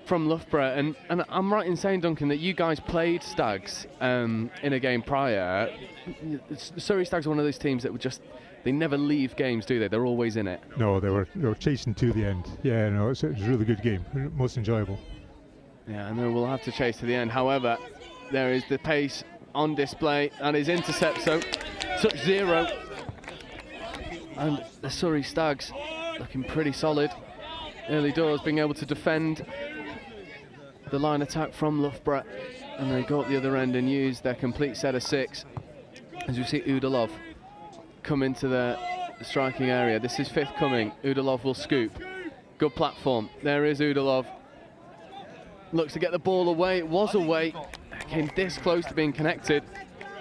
from Loughborough, and I'm right in saying, Duncan, that you guys played Stags in a game prior. Surrey Stags are one of those teams that would just, they never leave games, do they? They're always in it. No, they were chasing to the end. Yeah, no, it was a really good game, most enjoyable. Yeah, and then we'll have to chase to the end. However, there is the pace on display, and his intercept, so touch 0. And the Surrey Stags looking pretty solid early doors, being able to defend the line attack from Loughborough, and they go up the other end and use their complete set of 6. As we see Udalov come into the striking area. This is 5th coming. Udalov will scoop. Good platform. There is Udalov. Looks to get the ball away. It was away. Came this close to being connected.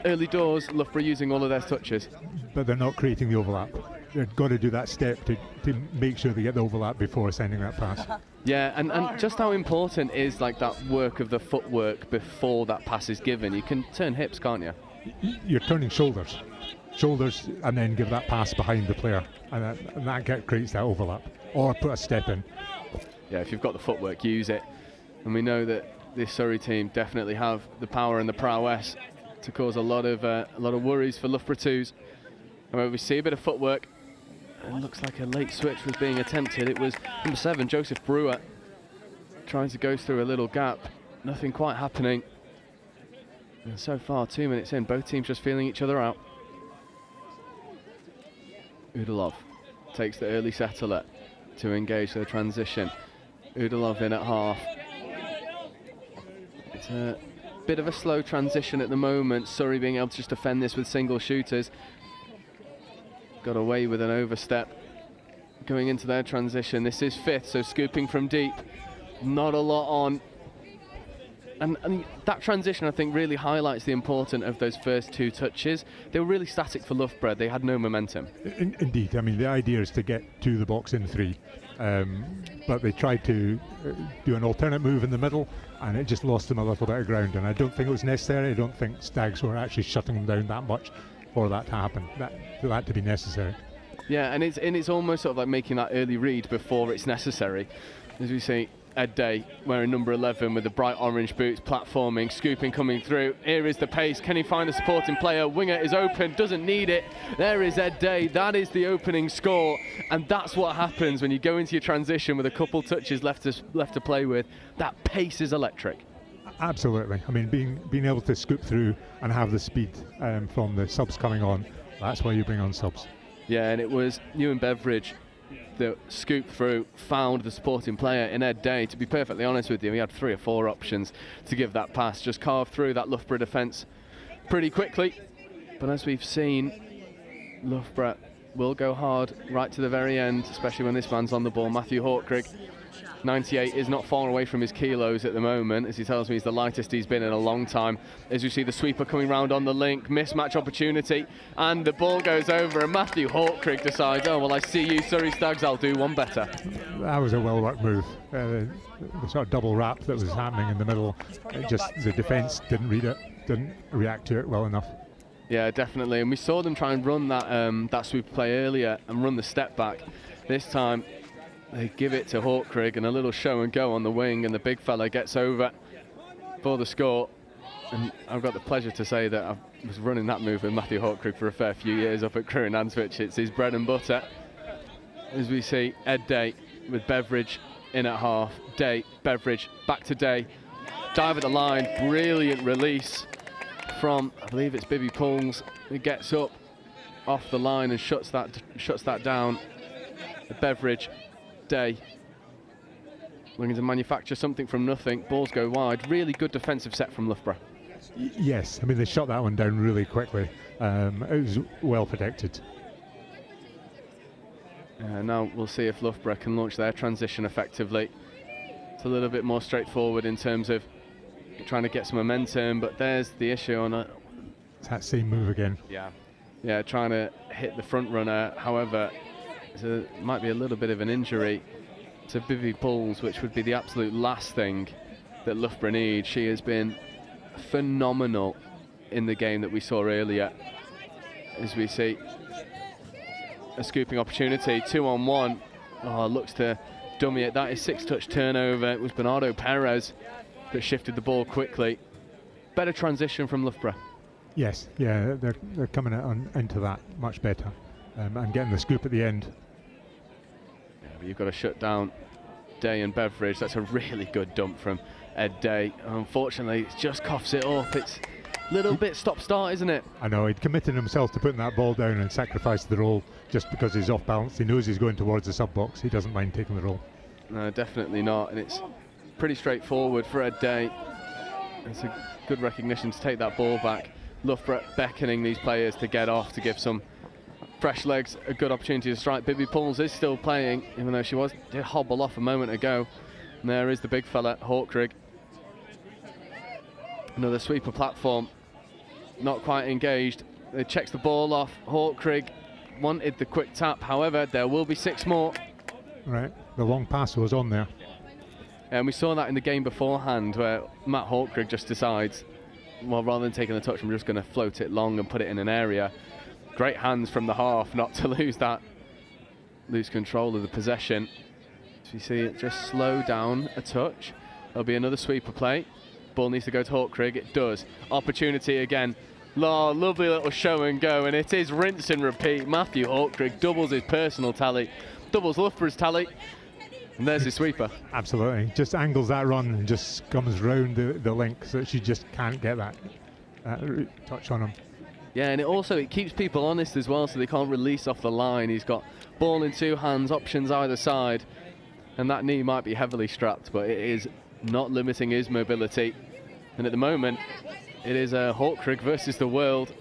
Early doors, Loughborough using all of their touches. But they're not creating the overlap. They've got to do that step to make sure they get the overlap before sending that pass. Yeah, and just how important is like that work of the footwork before that pass is given. You can turn hips, can't you? You're turning shoulders, and then give that pass behind the player, and that creates that overlap. Or put a step in. Yeah, if you've got the footwork, use it. And we know that this Surrey team definitely have the power and the prowess to cause a lot of worries for Loughborough 2s. However, we see a bit of footwork. It looks like a late switch was being attempted. It was number 7, Joseph Brewer, trying to go through a little gap. Nothing quite happening. And so far, 2 minutes in, both teams just feeling each other out. Udalov takes the early settler to engage the transition. Udalov in at half. It's a bit of a slow transition at the moment. Surrey being able to just defend this with single shooters. Got away with an overstep going into their transition. This is 5th, so scooping from deep. Not a lot on. And that transition, I think, really highlights the importance of those first 2 touches. They were really static for Loughborough. They had no momentum. Indeed. I mean, the idea is to get to the box in 3. But they tried to do an alternate move in the middle, and it just lost them a little bit of ground. And I don't think it was necessary. I don't think Stags were actually shutting them down that much for that to happen, for that to be necessary. Yeah, and it's almost sort of like making that early read before it's necessary. As we see Ed Day wearing number 11 with the bright orange boots, platforming, scooping, coming through. Here is the pace. Can he find a supporting player? Winger is open, doesn't need it. There is Ed Day. That is the opening score, and that's what happens when you go into your transition with a couple touches left to play with. That pace is electric. Absolutely. I mean, being able to scoop through and have the speed from the subs coming on, that's why you bring on subs. Yeah, and it was Ewan Beveridge that scooped through, found the supporting player in Ed Day. To be perfectly honest with you, he had 3 or 4 options to give that pass, just carved through that Loughborough defence pretty quickly. But as we've seen, Loughborough will go hard right to the very end, especially when this man's on the ball. Matthew Hawkrigg, 98, is not far away from his kilos at the moment, as he tells me he's the lightest he's been in a long time. As you see the sweeper coming round on the link, mismatch opportunity, and the ball goes over, and Matthew Hawkrigg decides, oh, well, I see you, Surrey Stags, I'll do one better. That was a well-worked move. The sort of double wrap that was happening in the middle, the defence didn't read it, didn't react to it well enough. Yeah, definitely, and we saw them try and run that sweeper play earlier and run the step back. This time, they give it to Hawkrigg and a little show and go on the wing, and the big fella gets over for the score. And I've got the pleasure to say that I was running that move with Matthew Hawkrigg for a fair few years up at Crewe and Answich. It's his bread and butter. As we see Ed Day with Beveridge in at half. Day, Beveridge, back to Day. Dive at the line, brilliant release from, I believe it's Bibby Pulls, who gets up off the line and shuts that down. Beveridge, Day looking to manufacture something from nothing. Balls go wide. Really good defensive set from Loughborough. Yes, I mean, they shot that one down really quickly. It was well protected. Now we'll see if Loughborough can launch their transition effectively. It's a little bit more straightforward in terms of trying to get some momentum, but there's the issue on it. It's that same move again. Yeah, trying to hit the front runner. However, it might be a little bit of an injury to Bibby Pulls, which would be the absolute last thing that Loughborough need. She has been phenomenal in the game that we saw earlier. As we see a scooping opportunity, 2-on-1. Oh, looks to dummy it. That is 6-touch turnover. It was Bernardo Perez that shifted the ball quickly. Better transition from Loughborough. Yes, yeah, they're coming into that much better and getting the scoop at the end. Yeah, but you've got to shut down Day and Beveridge. That's a really good dump from Ed Day. Unfortunately, it just coughs it up. It's a little bit stop-start, isn't it? I know, he'd committed himself to putting that ball down and sacrificed the roll just because he's off balance. He knows he's going towards the sub-box. He doesn't mind taking the roll. No, definitely not. And it's pretty straightforward for Ed Day. It's a good recognition to take that ball back. Loughborough beckoning these players to get off, to give some fresh legs a good opportunity to strike. Bibby Pauls is still playing, even though she did hobble off a moment ago. And there is the big fella, Hawkrigg. Another sweeper platform, not quite engaged. It checks the ball off. Hawkrigg wanted the quick tap, however, there will be 6 more. Right, the long pass was on there. And we saw that in the game beforehand, where Matt Hawkrigg just decides, well, rather than taking the touch, I'm just going to float it long and put it in an area. Great hands from the half not to lose control of the possession. So you see it just slow down a touch. There'll be another sweeper play. Ball needs to go to Hawkrigg. It does. Opportunity again. Lovely little show and go, and it is rinse and repeat. Matthew Hawkrigg doubles his personal tally, doubles Loughborough's tally, and there's his sweeper. Absolutely. Just angles that run and just comes round the link so that she just can't get that touch on him. Yeah, and it keeps people honest as well, so they can't release off the line. He's got ball in 2 hands, options either side, and that knee might be heavily strapped, but it is not limiting his mobility. And at the moment, it is Hawkrigg versus the world.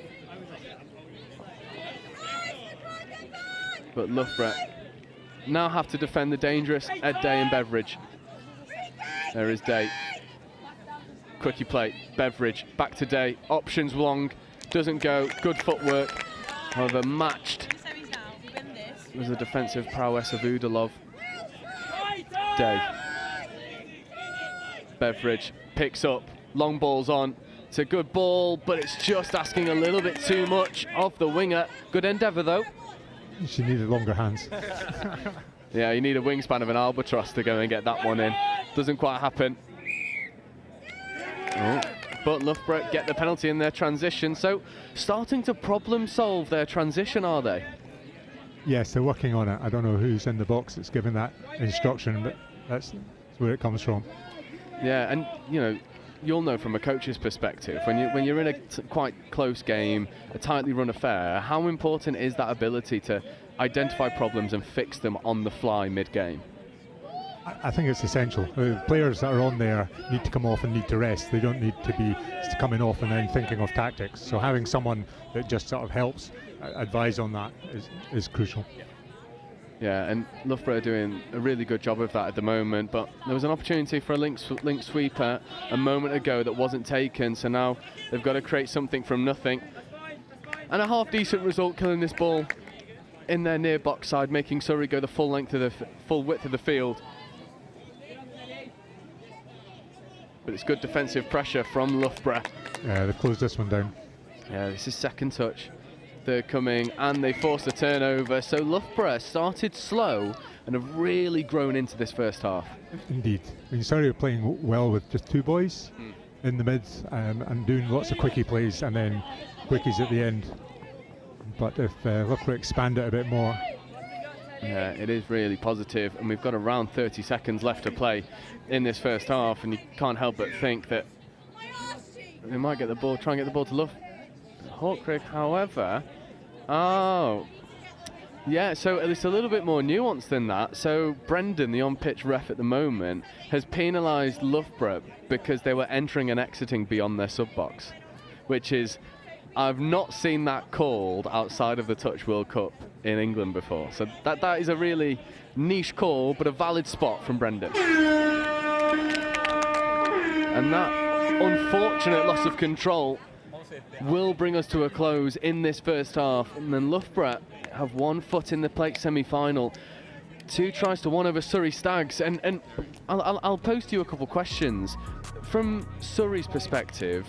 But Loughborough now have to defend the dangerous Ed Day and Beveridge. There is Day. Quickie play, Beveridge, back to Day. Options long, doesn't go. Good footwork, however matched was the defensive prowess of Udalov. Day. Beveridge picks up, long ball's on. It's a good ball, but it's just asking a little bit too much of the winger. Good endeavour though. She needed longer hands. Yeah, you need a wingspan of an albatross to go and get that one in. Doesn't quite happen. Oh, but Loughborough get the penalty in their transition, so starting to problem solve their transition, are they? Yes, they're working on it. I don't know who's in the box that's given that instruction, but that's where it comes from. Yeah, and you know, you'll know from a coach's perspective, when you're in a quite close game, a tightly run affair, how important is that ability to identify problems and fix them on the fly mid-game? I think it's essential. The players that are on there need to come off and need to rest. They don't need to be coming off and then thinking of tactics. So having someone that just sort of helps advise on that is crucial. Yeah, and Loughborough are doing a really good job of that at the moment, but there was an opportunity for a link sweeper a moment ago that wasn't taken, so now they've got to create something from nothing. And a half-decent result, killing this ball in their near box side, making Surrey go the full width of the field. But it's good defensive pressure from Loughborough. Yeah, they've closed this one down. Yeah, this is second touch. Third coming, and they forced a turnover. So Loughborough started slow and have really grown into this first half. Indeed. When you started playing well with just 2 boys in the mids and doing lots of quickie plays and then quickies at the end. But if Loughborough expand it a bit more. Yeah, it is really positive, and we've got around 30 seconds left to play in this first half, and you can't help but think that they might get the ball, try and get the ball to Hawkrigg, however, yeah, so it's a little bit more nuanced than that. So Brendan, the on-pitch ref at the moment, has penalised Loughborough because they were entering and exiting beyond their sub-box, which is, I've not seen that called outside of the Touch World Cup in England before. So that is a really niche call, but a valid spot from Brendan. And that unfortunate loss of control will bring us to a close in this first half, and then Loughborough have 1 foot in the plate semi-final. 2 tries to 1 over Surrey Stags, and I'll pose to you a couple questions. From Surrey's perspective,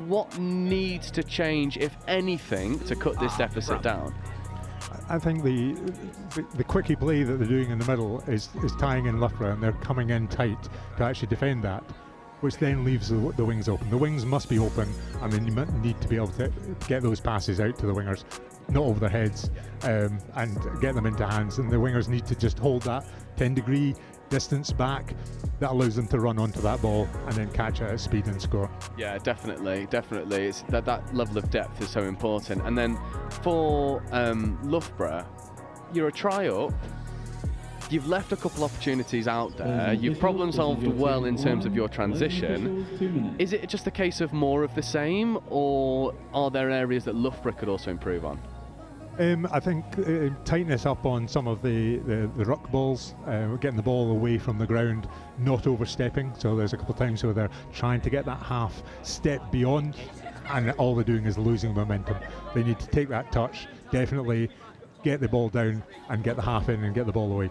what needs to change, if anything, to cut this deficit down? I think the quickie play that they're doing in the middle is tying in Loughborough, and they're coming in tight to actually defend that, which then leaves the wings open. The wings must be open, and then you need to be able to get those passes out to the wingers, not over their heads, and get them into hands. And the wingers need to just hold that 10-degree distance back. That allows them to run onto that ball and then catch it at speed and score. Yeah, definitely. It's that level of depth is so important. And then for Loughborough, you're a try-up. you've left a couple opportunities out there. You've problem solved well in terms of your transition. Is it just a case of more of the same, or are there areas that Loughborough could also improve on? I think tightness up on some of the ruck balls, getting the ball away from the ground, not overstepping. So there's a couple of times where they're trying to get that half step beyond, and all they're doing is losing momentum. They need to take that touch, definitely get the ball down and get the half in and get the ball away.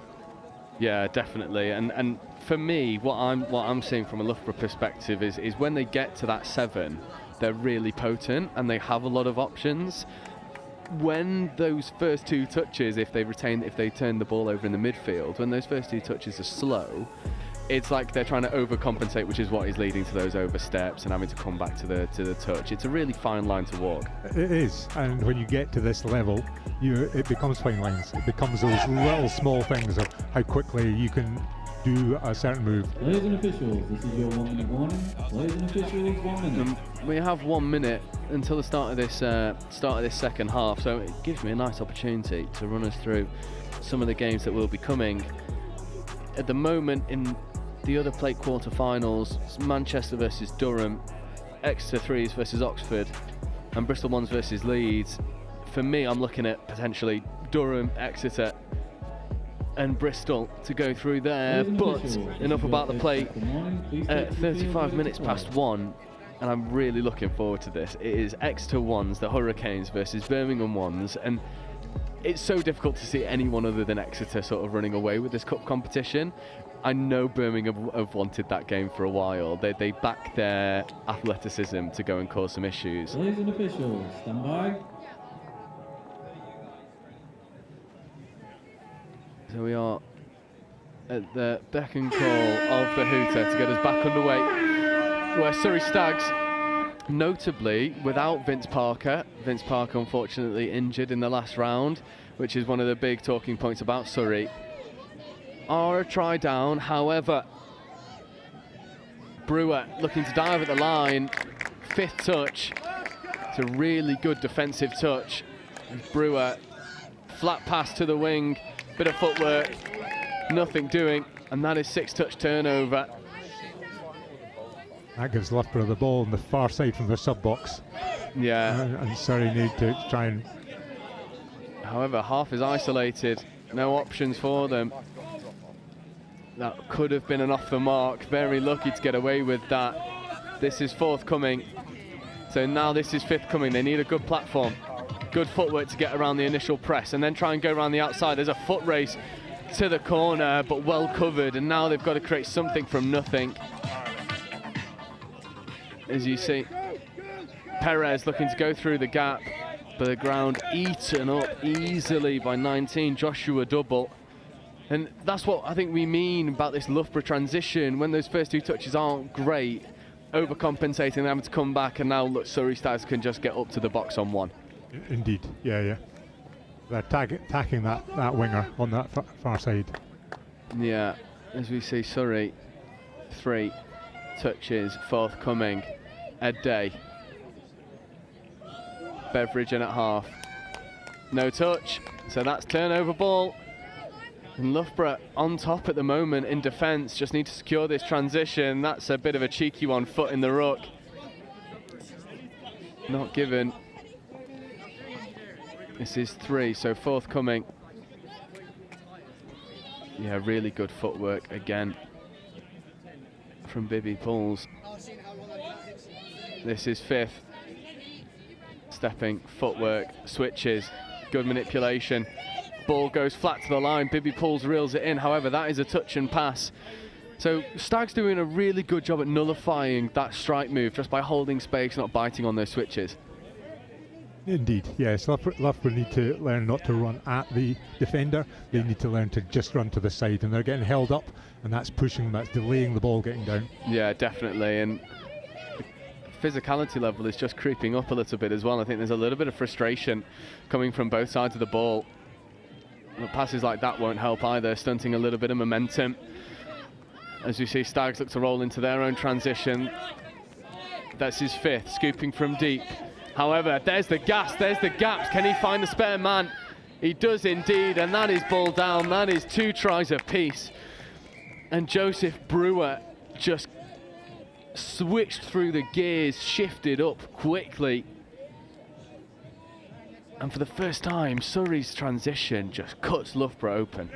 Yeah, definitely. And for me, what I'm seeing from a Loughborough perspective is when they get to that 7, they're really potent and they have a lot of options. When those first 2 touches, if they turn the ball over in the midfield, when those first 2 touches are slow, it's like they're trying to overcompensate, which is what is leading to those oversteps and having to come back to the touch. It's a really fine line to walk. It is, and when you get to this level, it becomes fine lines. It becomes those little small things of how quickly you can do a certain move. Players and officials, this is your 1 minute warning. Players and officials, 1 minute. We have 1 minute until the start of this second half, so it gives me a nice opportunity to run us through some of the games that will be coming. At the moment, in the other plate quarter-finals, Manchester versus Durham, Exeter 3s versus Oxford, and Bristol 1s versus Leeds. For me, I'm looking at potentially Durham, Exeter, and Bristol to go through there, but enough about the plate. 35 minutes past 1, and I'm really looking forward to this. It is Exeter 1s, the Hurricanes, versus Birmingham 1s, and it's so difficult to see anyone other than Exeter sort of running away with this cup competition. I know Birmingham have wanted that game for a while. They back their athleticism to go and cause some issues. Players and officials, stand by. So we are at the beck and call of the hooter to get us back underway, where Surrey Stags, notably without Vince Parker unfortunately injured in the last round, which is one of the big talking points about Surrey, are a try down. However, Brewer looking to dive at the line, 5th touch. It's a really good defensive touch. Brewer, flat pass to the wing, bit of footwork, nothing doing, and that is 6th touch turnover. That gives Loughborough the ball on the far side from the sub-box. Yeah. And Surrey need to try and... However, half is isolated, no options for them. That could have been an off the mark, very lucky to get away with that. This is forthcoming, so now this is 5th coming. They need a good platform, good footwork to get around the initial press and then try and go around the outside. There's a foot race to the corner, but well covered, and now they've got to create something from nothing. As you see, Perez looking to go through the gap, but the ground eaten up easily by 19, Joshua Double. And that's what I think we mean about this Loughborough transition. When those first 2 touches aren't great, overcompensating, having to come back, and now look, Surrey Stags can just get up to the box on 1. Indeed, yeah. They're attacking that winger on that far side. Yeah, as we see Surrey, 3 touches forthcoming. Ed Day. Beveridge in at half. No touch, so that's turnover ball. And Loughborough on top at the moment in defence, just need to secure this transition. That's a bit of a cheeky one, foot in the ruck. Not given. This is 3, so forthcoming. Yeah, really good footwork again from Bibby Pools. This is 5th. Stepping, footwork, switches, good manipulation. Ball goes flat to the line, Bibby Pools reels it in, however that is a touch and pass. So Stags doing a really good job at nullifying that strike move just by holding space, not biting on those switches. Indeed, yes. Loughborough need to learn not to run at the defender. They need to learn to just run to the side, and they're getting held up, and that's pushing, that's delaying the ball getting down. Yeah, definitely, and the physicality level is just creeping up a little bit as well. I think there's a little bit of frustration coming from both sides of the ball. And passes like that won't help either, stunting a little bit of momentum. As you see, Stags look to roll into their own transition. That's his 5th, scooping from deep. However, there's the gas, there's the gaps. Can he find the spare man? He does indeed, and that is ball down. That is 2 tries apiece. And Joseph Brewer just switched through the gears, shifted up quickly. And for the first time, Surrey's transition just cuts Loughborough open.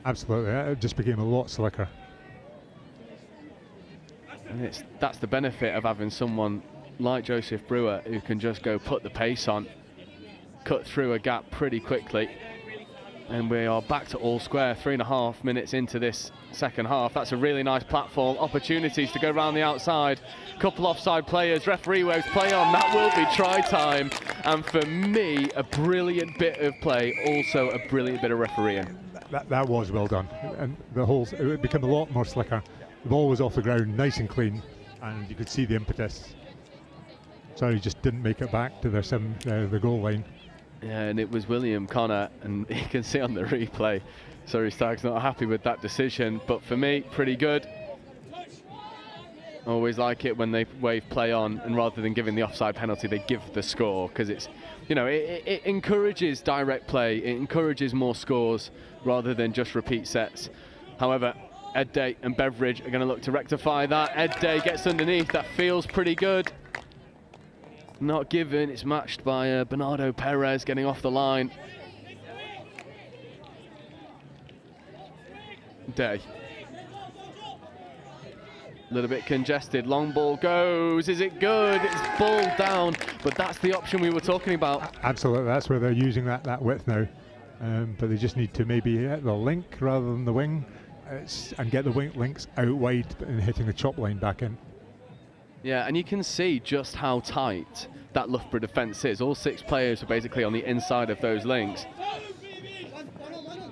Absolutely, it just became a lot slicker. And that's the benefit of having someone like Joseph Brewer who can just go put the pace on, cut through a gap pretty quickly. And we are back to all square, 3.5 minutes into this second half. That's a really nice platform. Opportunities to go around the outside. Couple offside players. Referee waves play on. That will be try time. And for me, a brilliant bit of play. Also a brilliant bit of refereeing. That was well done. And it became a lot more slicker. The ball was off the ground, nice and clean, and you could see the impetus. Sorry, just didn't make it back to the goal line. Yeah, and it was William Connor, and you can see on the replay, Surrey Stag's not happy with that decision, but for me, pretty good. Always like it when they wave play on, and rather than giving the offside penalty, they give the score, because it's, you know, it encourages direct play, it encourages more scores rather than just repeat sets. However, Ed Day and Beveridge are going to look to rectify that. Ed Day gets underneath, that feels pretty good. Not given, it's matched by Bernardo Perez getting off the line. Day. A little bit congested, long ball goes, is it good? It's ball down, but that's the option we were talking about. Absolutely, that's where they're using that width now. But they just need to maybe hit the link rather than the wing, and get the wing links out wide and hitting the chop line back in. Yeah, and you can see just how tight that Loughborough defence is. All 6 players are basically on the inside of those links.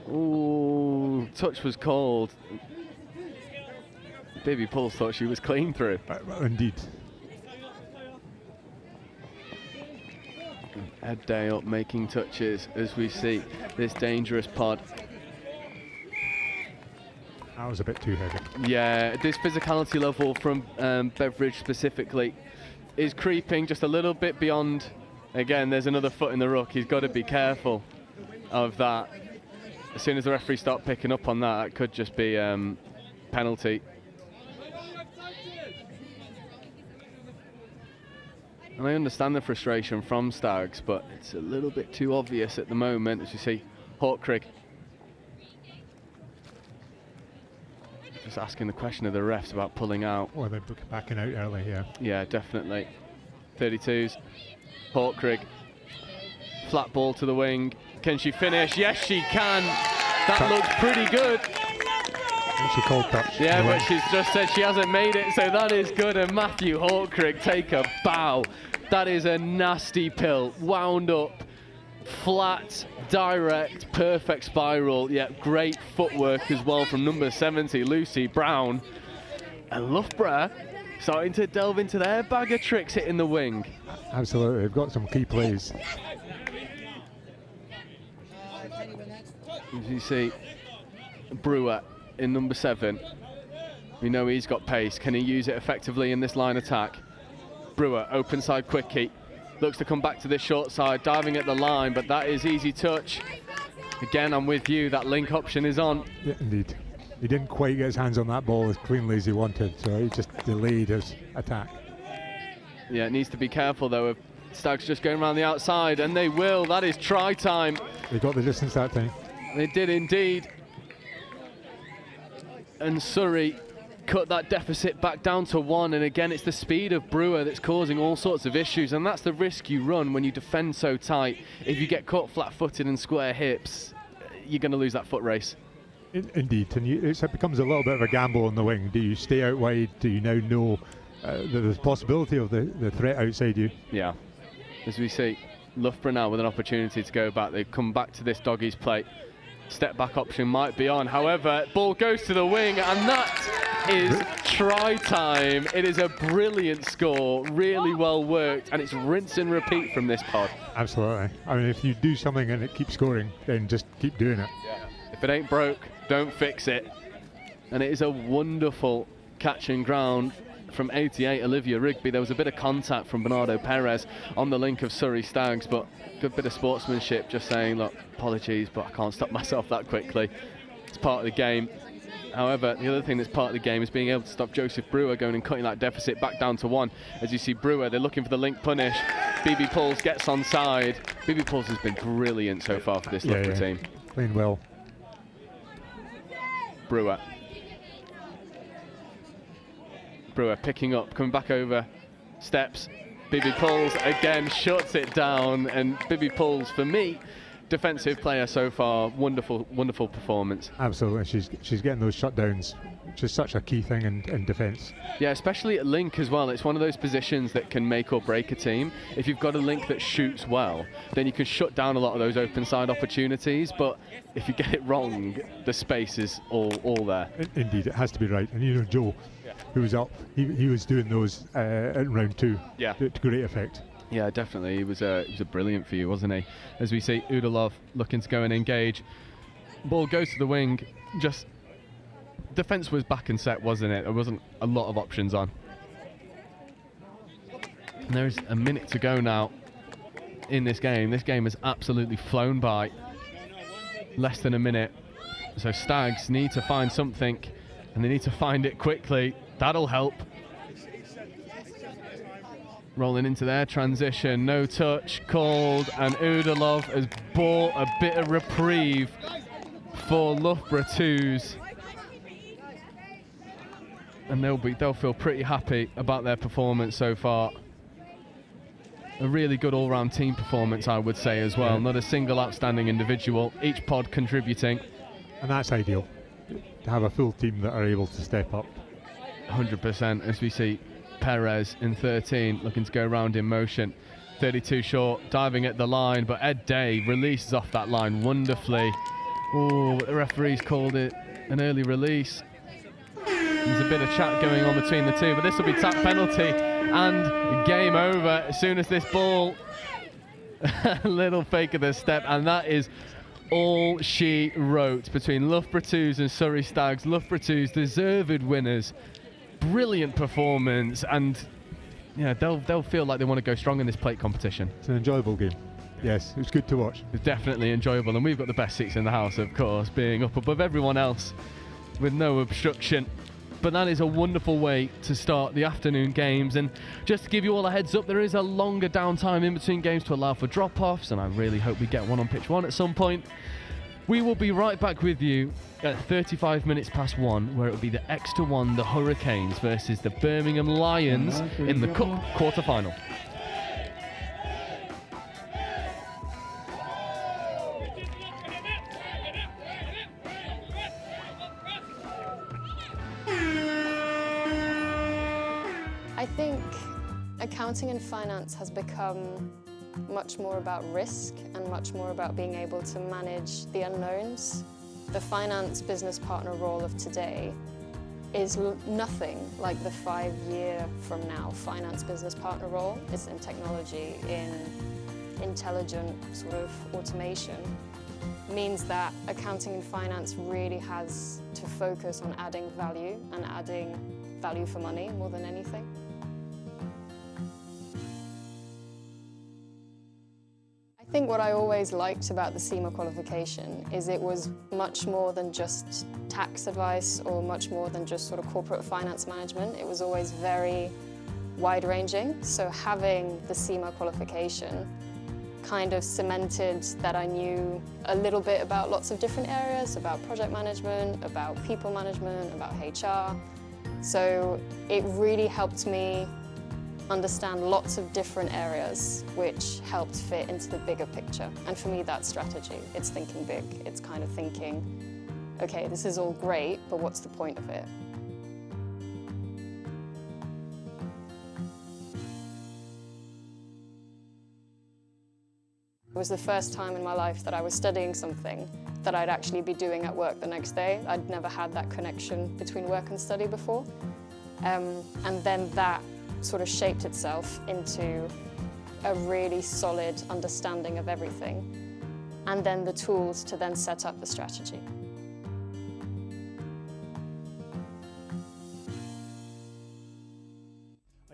Ooh, touch was called. Baby Pauls thought she was clean through. Indeed. Ed Day up making touches as we see this dangerous pod. That was a bit too heavy. Yeah, this physicality level from Beveridge specifically is creeping just a little bit beyond. Again, there's another foot in the ruck. He's got to be careful of that. As soon as the referee starts picking up on that, it could just be penalty. And I understand the frustration from Stags, but it's a little bit too obvious at the moment, as you see Hawkrig just asking the question of the refs about pulling out. Or they're backing out early here. Yeah, definitely. 32s. Hawkrig. Flat ball to the wing. Can she finish? Yes, she can. That looks pretty good. And she called touch. Yeah, but she's just said she hasn't made it, so that is good. And Matthew Hawkrig take a bow. That is a nasty pill. Wound up. Flat, direct, perfect spiral. Yeah, great footwork as well from number 70, Lucy Brown. And Loughborough starting to delve into their bag of tricks hitting the wing. Absolutely, they've got some key plays. As you see, Brewer in number 7. We know he's got pace. Can he use it effectively in this line attack? Brewer, open side quickie. Looks to come back to this short side, diving at the line, but that is easy touch. Again, I'm with you, that link option is on. Yeah, indeed. He didn't quite get his hands on that ball as cleanly as he wanted, so he just delayed his attack. Yeah, it needs to be careful though of Stags just going around the outside, and they will. That is try time. They got the distance that time. They did indeed. And Surrey cut that deficit back down to 1, and again it's the speed of Brewer that's causing all sorts of issues, and that's the risk you run when you defend so tight. If you get caught flat-footed and square hips, you're going to lose that foot race. Indeed, and it becomes a little bit of a gamble on the wing. Do you stay out wide? Do you now know the possibility of the threat outside you? Yeah, as we see Loughborough now with an opportunity to go back. They've come back to this doggies play. Step back option might be on, however, ball goes to the wing, and that is try time. It is a brilliant score, really well worked, and it's rinse and repeat from this pod. Absolutely. I mean, if you do something and it keeps scoring, then just keep doing it. Yeah. If it ain't broke, don't fix it. And it is a wonderful catch and ground from 88, Olivia Rigby. There was a bit of contact from Bernardo Perez on the link of Surrey Stags, but good bit of sportsmanship, just saying, look, apologies, but I can't stop myself that quickly. It's part of the game. However, the other thing that's part of the game is being able to stop Joseph Brewer going and cutting that deficit back down to 1. As you see Brewer, they're looking for the link punish. BB Pauls gets on side. BB Pauls has been brilliant so far for this Loughborough team. Playing well. Brewer picking up, coming back over steps. Bibi Pauls again shuts it down, and Bibi Pauls, for me, defensive player so far. Wonderful performance. Absolutely, she's getting those shutdowns, which is such a key thing in defence. Yeah, especially at link as well. It's one of those positions that can make or break a team. If you've got a link that shoots well, then you can shut down a lot of those open side opportunities. But if you get it wrong, the space is all there. Indeed, it has to be right. And you know, Joe, who was up, he was doing those in round 2 to great effect. Yeah, definitely. He was a brilliant for you, wasn't he? As we see Udalov looking to go and engage. Ball goes to the wing. Just defence was back and set, wasn't it? There wasn't a lot of options on. And there's a minute to go now in this game. This game has absolutely flown by. Less than a minute. So Stags need to find something, and they need to find it quickly. That'll help. Rolling into their transition, no touch called, and Udalov has bought a bit of reprieve for Loughborough 2s. And they'll feel pretty happy about their performance so far. A really good all-round team performance, I would say, as well. Yeah. Not a single outstanding individual, each pod contributing. And that's ideal, to have a full team that are able to step up. 100%, as we see Perez in 13 looking to go around in motion. 32 short, diving at the line, but Ed Day releases off that line wonderfully. Oh, the referee's called it an early release. There's a bit of chat going on between the two, but this will be tap penalty and game over as soon as this ball a little fake of the step, and that is all she wrote between Loughborough 2s and Surrey Stags. Loughborough 2s deserved winners. Brilliant performance, and yeah, they'll feel like they want to go strong in this plate competition. It's an enjoyable game. Yes, it was good to watch. It's definitely enjoyable, and we've got the best seats in the house, of course, being up above everyone else with no obstruction. But that is a wonderful way to start the afternoon games. And just to give you all a heads up, there is a longer downtime in between games to allow for drop-offs, and I really hope we get one on pitch 1 at some point. We will be right back with you at 35 minutes past 1, where it will be the Exeter 1, the Hurricanes, versus the Birmingham Lions in the Cup quarter-final. I think accounting and finance has become much more about risk and much more about being able to manage the unknowns. The finance business partner role of today is nothing like the 5-year from now finance business partner role. It's in technology, in intelligent sort of automation. Means that accounting and finance really has to focus on adding value and adding value for money more than anything. I think what I always liked about the Sema qualification is it was much more than just tax advice or much more than just sort of corporate finance management. It was always very wide-ranging. So having the Sema qualification kind of cemented that I knew a little bit about lots of different areas, about project management, about people management, about HR. So it really helped me understand lots of different areas which helped fit into the bigger picture. And for me, that's strategy. It's thinking big. It's kind of thinking, okay, this is all great, but what's the point of it? It was the first time in my life that I was studying something that I'd actually be doing at work the next day. I'd never had that connection between work and study before. And then that sort of shaped itself into a really solid understanding of everything, and then the tools to then set up the strategy.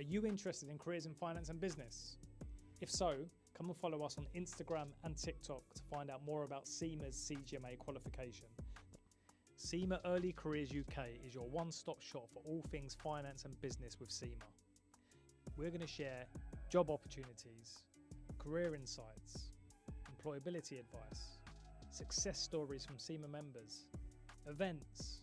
Are you interested in careers in finance and business? If so, come and follow us on Instagram and TikTok to find out more about Sema's CGMA qualification. Sema Early Careers UK is your one-stop shop for all things finance and business with Sema. We're going to share job opportunities, career insights, employability advice, success stories from Sema members, events,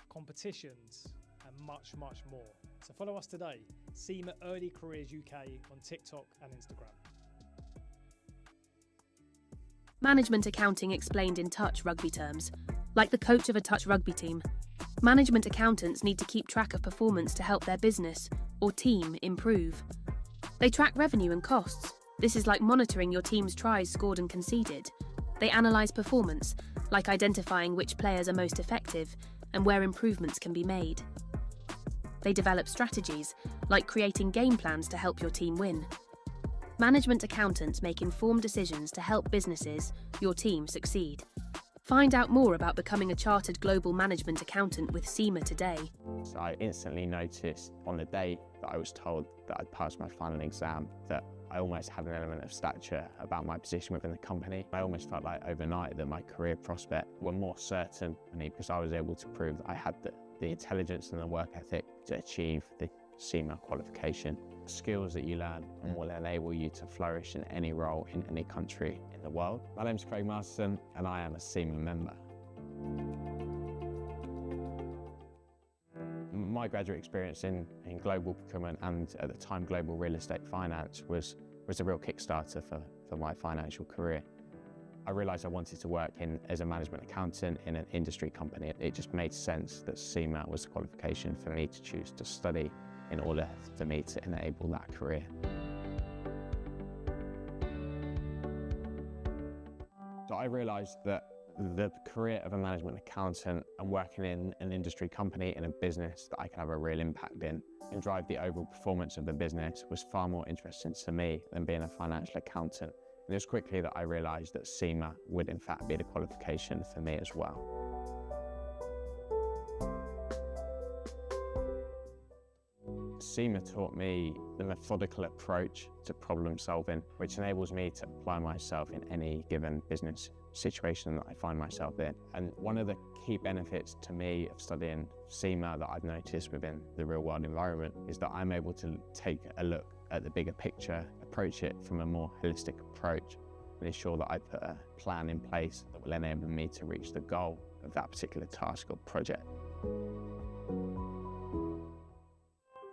competitions, and much, much more. So follow us today, Sema Early Careers UK on TikTok and Instagram. Management accounting explained in touch rugby terms. Like the coach of a touch rugby team, management accountants need to keep track of performance to help their business or team improve. They track revenue and costs. This is like monitoring your team's tries scored and conceded. They analyse performance, like identifying which players are most effective and where improvements can be made. They develop strategies, like creating game plans to help your team win. Management accountants make informed decisions to help businesses, your team, succeed. Find out more about becoming a chartered global management accountant with Sema today. So I instantly noticed on the day that I was told that I'd passed my final exam that I almost had an element of stature about my position within the company. I almost felt like overnight that my career prospects were more certain for me because I was able to prove that I had the intelligence and the work ethic to achieve the Sema qualification. Skills that you learn and will enable you to flourish in any role in any country in the world. My name's Craig Masterson and I am a Sema member. My graduate experience in global procurement and at the time global real estate finance was a real kickstarter for my financial career. I realised I wanted to work as a management accountant in an industry company. It just made sense that Sema was the qualification for me to choose to study in order for me to enable that career. So I realised that the career of a management accountant and working in an industry company in a business that I could have a real impact in and drive the overall performance of the business was far more interesting to me than being a financial accountant. And it was quickly that I realised that Sema would in fact be the qualification for me as well. Sema taught me the methodical approach to problem solving, which enables me to apply myself in any given business situation that I find myself in. And one of the key benefits to me of studying Sema that I've noticed within the real world environment is that I'm able to take a look at the bigger picture, approach it from a more holistic approach, and ensure that I put a plan in place that will enable me to reach the goal of that particular task or project.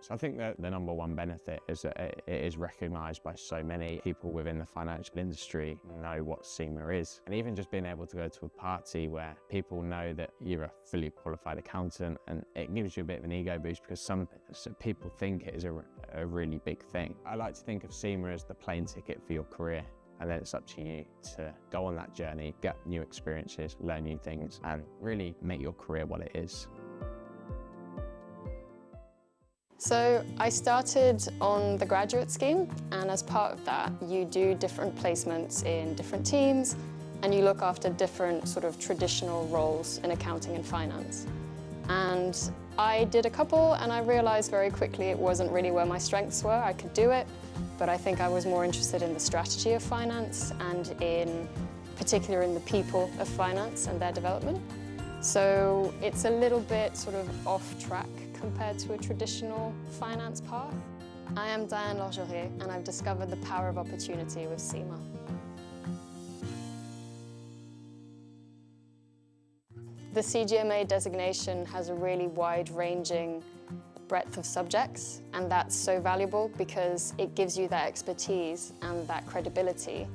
So I think that the number one benefit is that it is recognised by so many people within the financial industry know what Sema is. And even just being able to go to a party where people know that you're a fully qualified accountant, and it gives you a bit of an ego boost because some people think it is a really big thing. I like to think of Sema as the plane ticket for your career. And then it's up to you to go on that journey, get new experiences, learn new things, and really make your career what it is. So I started on the graduate scheme, and as part of that, you do different placements in different teams, and you look after different sort of traditional roles in accounting and finance. And I did a couple, and I realized very quickly it wasn't really where my strengths were. I could do it, but I think I was more interested in the strategy of finance and in particular in the people of finance and their development. So it's a little bit sort of off track compared to a traditional finance path. I am Diane Lorgerie, and I've discovered the power of opportunity with Sema. The CGMA designation has a really wide-ranging breadth of subjects, and that's so valuable because it gives you that expertise and that credibility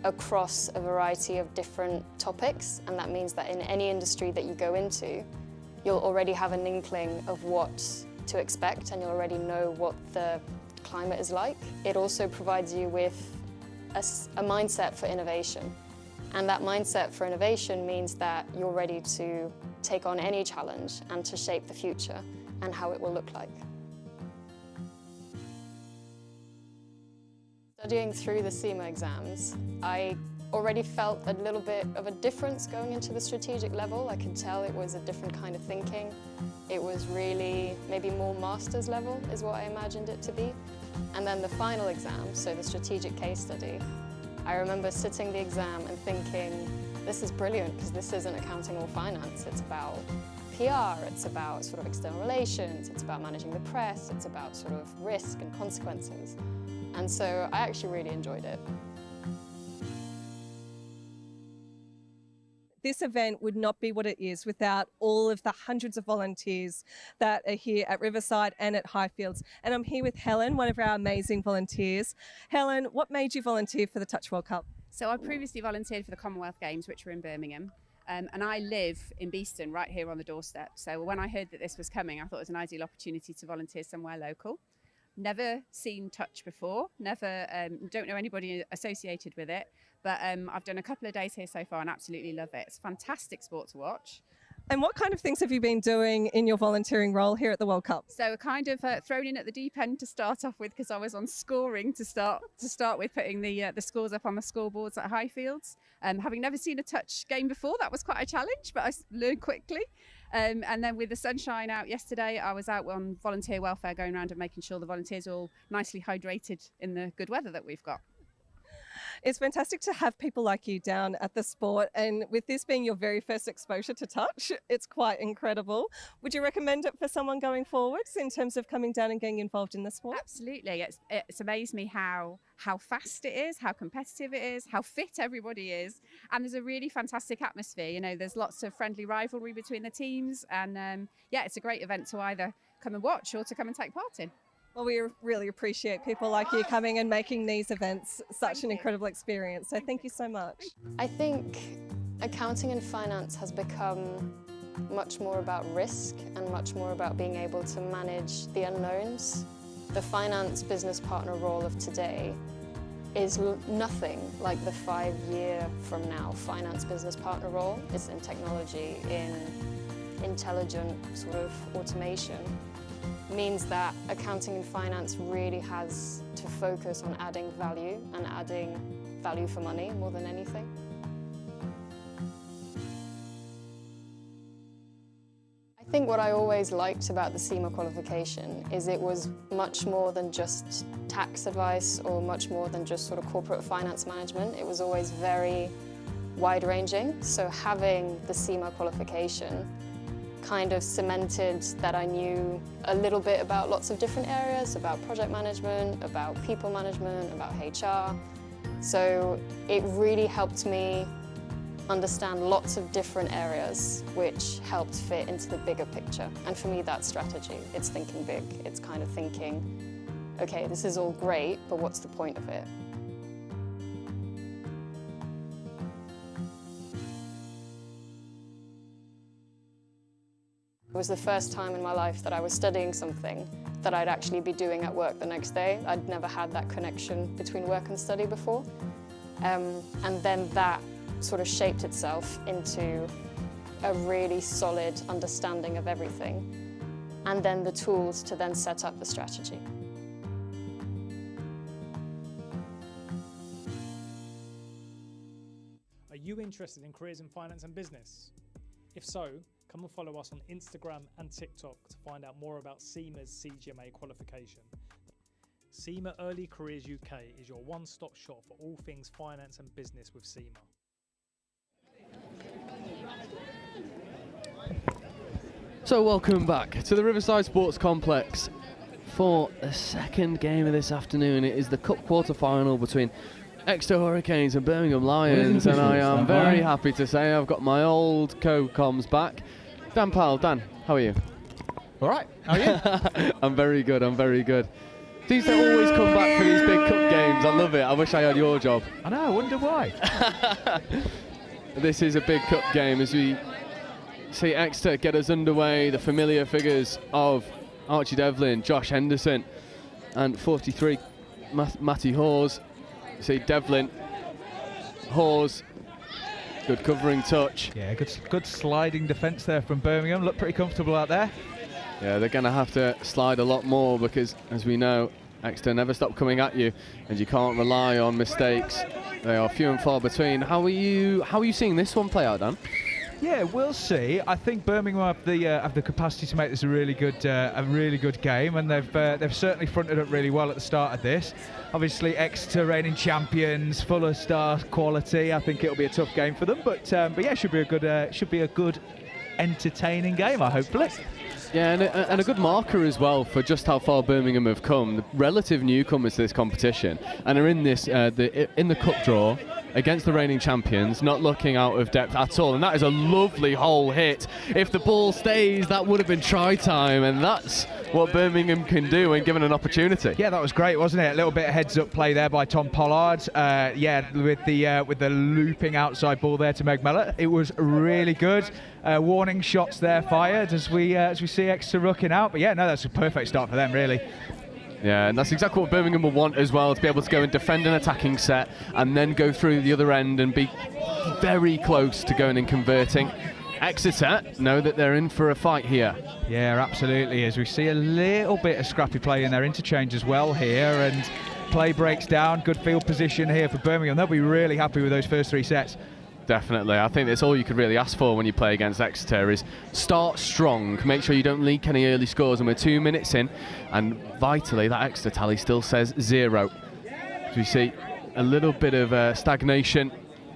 across a variety of different topics, and that means that in any industry that you go into, you'll already have an inkling of what to expect and you'll already know what the climate is like. It also provides you with a mindset for innovation. And that mindset for innovation means that you're ready to take on any challenge and to shape the future and how it will look like. Studying through the Sema exams, I already felt a little bit of a difference going into the strategic level. I could tell it was a different kind of thinking. It was really maybe more master's level is what I imagined it to be. And then the final exam, so the strategic case study, I remember sitting the exam and thinking, this is brilliant because this isn't accounting or finance. It's about PR, it's about sort of external relations, it's about managing the press, it's about sort of risk and consequences. And so I actually really enjoyed it. This event would not be what it is without all of the hundreds of volunteers that are here at Riverside and at Highfields. And I'm here with Helen, one of our amazing volunteers. Helen, what made you volunteer for the Touch World Cup? So I previously volunteered for the Commonwealth Games, which were in Birmingham. And I live in Beeston, right here on the doorstep. So when I heard that this was coming, I thought it was an ideal opportunity to volunteer somewhere local. Never seen Touch before, don't know anybody associated with it, but I've done a couple of days here so far and absolutely love it. It's a fantastic sport to watch. And what kind of things have you been doing in your volunteering role here at the World Cup? So kind of thrown in at the deep end to start off with because I was on scoring to start with, putting the scores up on the scoreboards at Highfields. Having never seen a touch game before, that was quite a challenge, but I learned quickly. And then with the sunshine out yesterday, I was out on volunteer welfare, going around and making sure the volunteers are all nicely hydrated in the good weather that we've got. It's fantastic to have people like you down at the sport, and with this being your very first exposure to touch, it's quite incredible. Would you recommend it for someone going forwards in terms of coming down and getting involved in the sport? Absolutely. It's amazed me how fast it is, how competitive it is, how fit everybody is, and there's a really fantastic atmosphere. You know, there's lots of friendly rivalry between the teams, and yeah, it's a great event to either come and watch or to come and take part in. Well, we really appreciate people like you coming and making these events such an incredible experience. So thank you so much. I think accounting and finance has become much more about risk and much more about being able to manage the unknowns. The finance business partner role of today is nothing like the 5-year from now finance business partner role. It's in technology, in intelligent sort of automation. Means that accounting and finance really has to focus on adding value and adding value for money more than anything. I think what I always liked about the Sema qualification is it was much more than just tax advice or much more than just sort of corporate finance management. It was always very wide-ranging. So having the Sema qualification kind of cemented that I knew a little bit about lots of different areas, about project management, about people management, about HR. So it really helped me understand lots of different areas which helped fit into the bigger picture. And for me, that's strategy. It's thinking big. It's kind of thinking, okay, this is all great, but what's the point of it? It was the first time in my life that I was studying something that I'd actually be doing at work the next day. I'd never had that connection between work and study before. And then that sort of shaped itself into a really solid understanding of everything, and then the tools to then set up the strategy. Are you interested in careers in finance and business? If so, come and follow us on Instagram and TikTok to find out more about Sema's CGMA qualification. Sema Early Careers UK is your one-stop shop for all things finance and business with Sema. So welcome back to the Riverside Sports Complex for the second game of this afternoon. It is the Cup quarter-final between Exeter Hurricanes and Birmingham Lions, and I am very happy to say I've got my old co-coms back. Dan Powell. Dan, how are you? All right, how are you? I'm very good, I'm very good. Seems to always come back for these big cup games. I love it. I wish I had your job. I know, I wonder why. This is a big cup game as we see Exeter get us underway. The familiar figures of Archie Devlin, Josh Henderson, and 43, Matty Hawes. You see Devlin, Hawes, good covering touch. Yeah, good sliding defence there from Birmingham. Look pretty comfortable out there. Yeah, they're going to have to slide a lot more because, as we know, Exeter never stop coming at you, and you can't rely on mistakes. They are few and far between. How are you seeing this one play out, Dan? Yeah, we'll see. I think Birmingham have the capacity to make this a really good game, and they've certainly fronted up really well at the start of this. Obviously, Exeter reigning champions, full of star quality. I think it'll be a tough game for them, but yeah, should be a good, entertaining game. Hopefully. Yeah, and a good marker as well for just how far Birmingham have come. The relative newcomers to this competition, and are in this in the cup draw against the reigning champions, not looking out of depth at all. And that is a lovely hole hit. If the ball stays, that would have been try time, and that's what Birmingham can do when given an opportunity. Yeah, that was great, wasn't it? A little bit of heads-up play there by Tom Pollard. Yeah, with the looping outside ball there to Meg Mellor. It was really good. Warning shots there fired as we see Exeter rooking out. But yeah, no, that's a perfect start for them, really. Yeah, and that's exactly what Birmingham will want as well, to be able to go and defend an attacking set and then go through the other end and be very close to going and converting. Exeter know that they're in for a fight here. Yeah, absolutely, as we see a little bit of scrappy play in their interchange as well here, and play breaks down. Good field position here for Birmingham. They'll be really happy with those first 3 sets. Definitely. I think that's all you could really ask for when you play against Exeter, is start strong, make sure you don't leak any early scores, and we're 2 minutes in, and vitally that Exeter tally still says 0. So we see a little bit of stagnation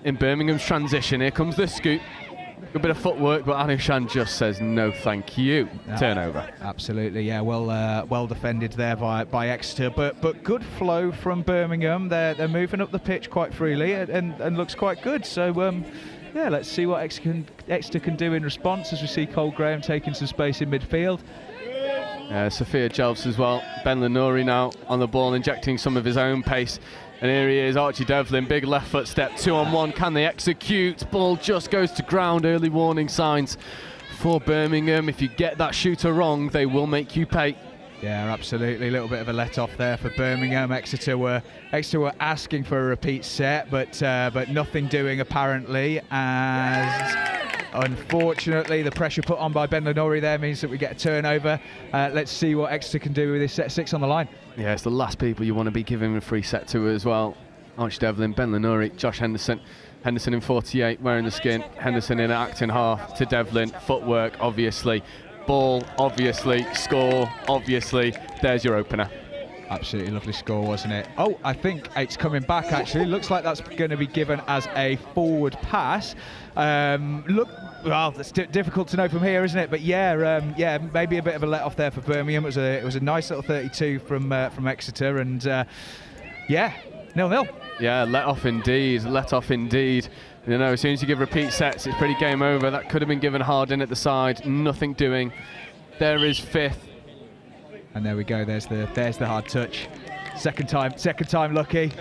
in Birmingham's transition. Here comes the scoop. Good bit of footwork, but Anushan just says no thank you. Turnover. Absolutely, yeah, well defended there by Exeter, but good flow from Birmingham. They're moving up the pitch quite freely and looks quite good. So yeah, let's see what Exeter can do in response, as we see Cole Graham taking some space in midfield. Sophia Jelfs as well. Ben Lenori now on the ball, injecting some of his own pace. And here he is, Archie Devlin, big left foot step, 2-on-1, can they execute? Ball just goes to ground, early warning signs for Birmingham. If you get that shooter wrong, they will make you pay. Yeah, absolutely, a little bit of a let-off there for Birmingham. Exeter were asking for a repeat set, but nothing doing apparently, as unfortunately the pressure put on by Ben Lenori there means that we get a turnover. Let's see what Exeter can do with this set 6 on the line. Yeah, it's the last people you want to be giving a free set to as well. Archie Devlin, Ben Lenori, Josh Henderson. Henderson in 48, wearing the skin. Henderson in acting half to Devlin. Footwork, obviously. Ball, obviously. Score, obviously. There's your opener. Absolutely lovely score, wasn't it? Oh, I think it's coming back, actually. Looks like that's going to be given as a forward pass. Well, it's difficult to know from here, isn't it? But yeah, maybe a bit of a let-off there for Birmingham. It was a nice little 32 from Exeter, and yeah, 0-0. Yeah, let off indeed. You know, as soon as you give repeat sets, it's pretty game over. That could have been given hard in at the side. Nothing doing. There is 5th. And there we go. There's the hard touch. Second time lucky.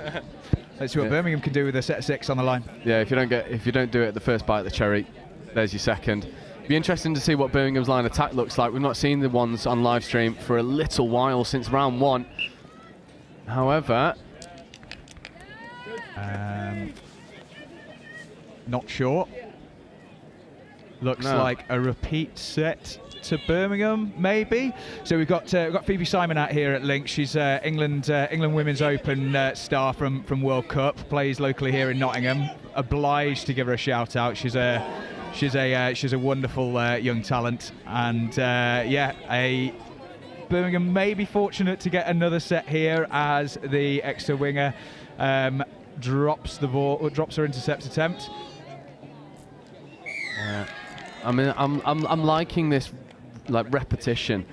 Let's see what Birmingham can do with a set 6 on the line. Yeah, if you don't do it at the first bite of the cherry, there's your second. Be interesting to see what Birmingham's line attack looks like. We've not seen the ones on live stream for a little while, since round 1. However, not sure. Looks like a repeat set to Birmingham, maybe. So we've got Phoebe Simon out here at Link. She's England Women's Open star from World Cup. Plays locally here in Nottingham. Obliged to give her a shout out. She's a wonderful young talent, and Birmingham may be fortunate to get another set here, as the Exeter winger drops her intercept attempt. I mean, I'm liking this repetition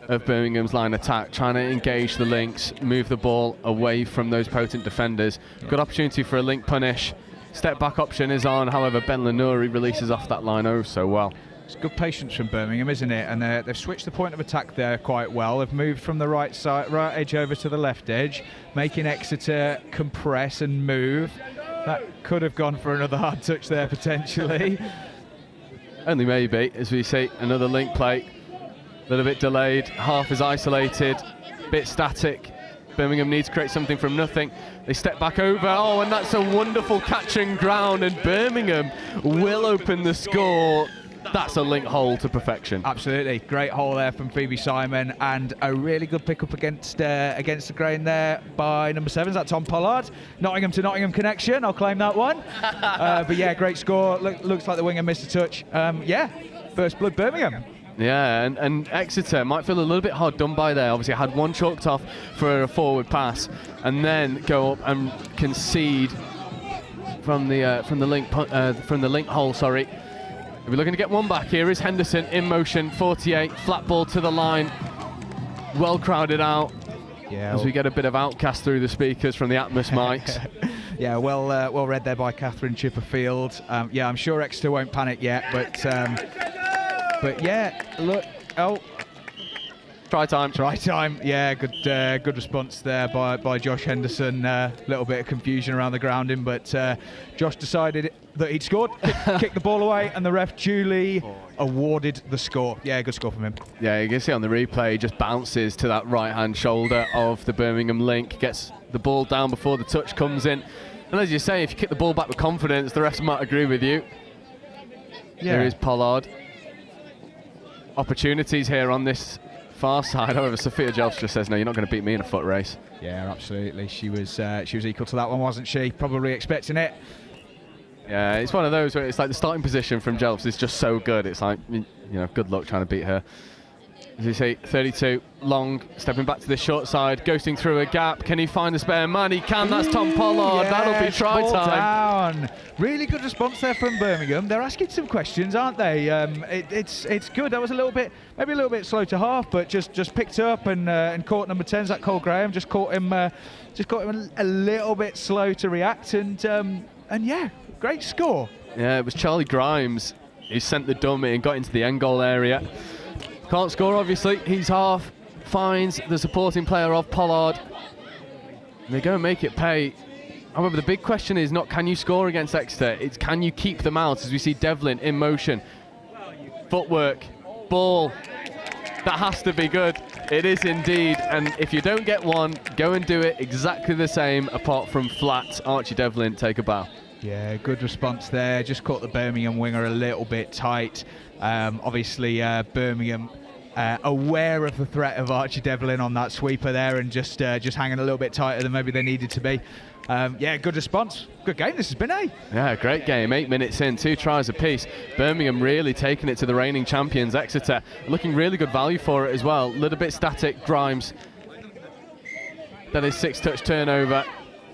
of Birmingham's line attack, trying to engage the links, move the ball away from those potent defenders. Good opportunity for a link punish. Step back option is on, however Ben Lenori releases off that line oh so well. It's good patience from Birmingham, isn't it? And they've switched the point of attack there quite well. They've moved from the right edge over to the left edge, making Exeter compress and move. That could have gone for another hard touch there potentially. Only maybe, as we see another link play. A little bit delayed, half is isolated, bit static. Birmingham needs to create something from nothing. They step back over, and that's a wonderful catch and ground, and Birmingham will open the score that's a link hole to perfection. Absolutely, great hole there from Phoebe Simon, and a really good pick-up against the grain there by number 7. Is that Tom Pollard? Nottingham to Nottingham connection, I'll claim that one. But yeah, great score. Looks like the winger missed a touch. Yeah, first blood Birmingham. Yeah, and Exeter might feel a little bit hard done by there. Obviously, had one chalked off for a forward pass, and then go up and concede from the link hole. Sorry. We're looking to get one back. Here is Henderson in motion, 48, flat ball to the line, well crowded out. Yeah. As we get a bit of outcast through the speakers from the Atmos mics. Yeah, well read there by Catherine Chipperfield. Yeah, I'm sure Exeter won't panic yet, but yeah, look, Try time. Yeah, good response there by Josh Henderson. Little bit of confusion around the grounding, but Josh decided that he'd scored, kicked the ball away, and the ref duly awarded the score. Yeah, good score from him. Yeah, you can see on the replay, he just bounces to that right-hand shoulder of the Birmingham link, gets the ball down before the touch comes in. And as you say, if you kick the ball back with confidence, the rest might agree with you. Yeah. There is Pollard. Opportunities here on this far side. However, Sophia Jelfs just says, no, you're not going to beat me in a foot race. Yeah, absolutely. She was equal to that one, wasn't she? Probably expecting it. Yeah, it's one of those where it's like the starting position from Jelfs is just so good. It's like, you know, good luck trying to beat her. As you see, 32, Long, stepping back to the short side, ghosting through a gap. Can he find the spare man? He can. That's Tom Pollard. Yes, that'll be try time. Down. Really good response there from Birmingham. They're asking some questions, aren't they? It's good. That was maybe a little bit slow to half, but just picked up and caught number 10, that Cole Graham. Just caught him a little bit slow to react, and yeah, great score. Yeah, it was Charlie Grimes who sent the dummy and got into the end goal area. Can't score, obviously. He's half. Finds the supporting player of Pollard. And they go and make it pay. However, the big question is not can you score against Exeter, it's can you keep them out, as we see Devlin in motion. Footwork, ball. That has to be good. It is indeed. And if you don't get one, go and do it exactly the same, apart from flat. Archie Devlin, take a bow. Yeah, good response there. Just caught the Birmingham winger a little bit tight. Obviously, Birmingham aware of the threat of Archie Devlin on that sweeper there, and just hanging a little bit tighter than maybe they needed to be. Yeah, good response. Good game this has been, eh? Yeah, great game. 8 minutes in, 2 tries apiece. Birmingham really taking it to the reigning champions, Exeter. Looking really good value for it as well. A little bit static, Grimes. That is 6-touch turnover.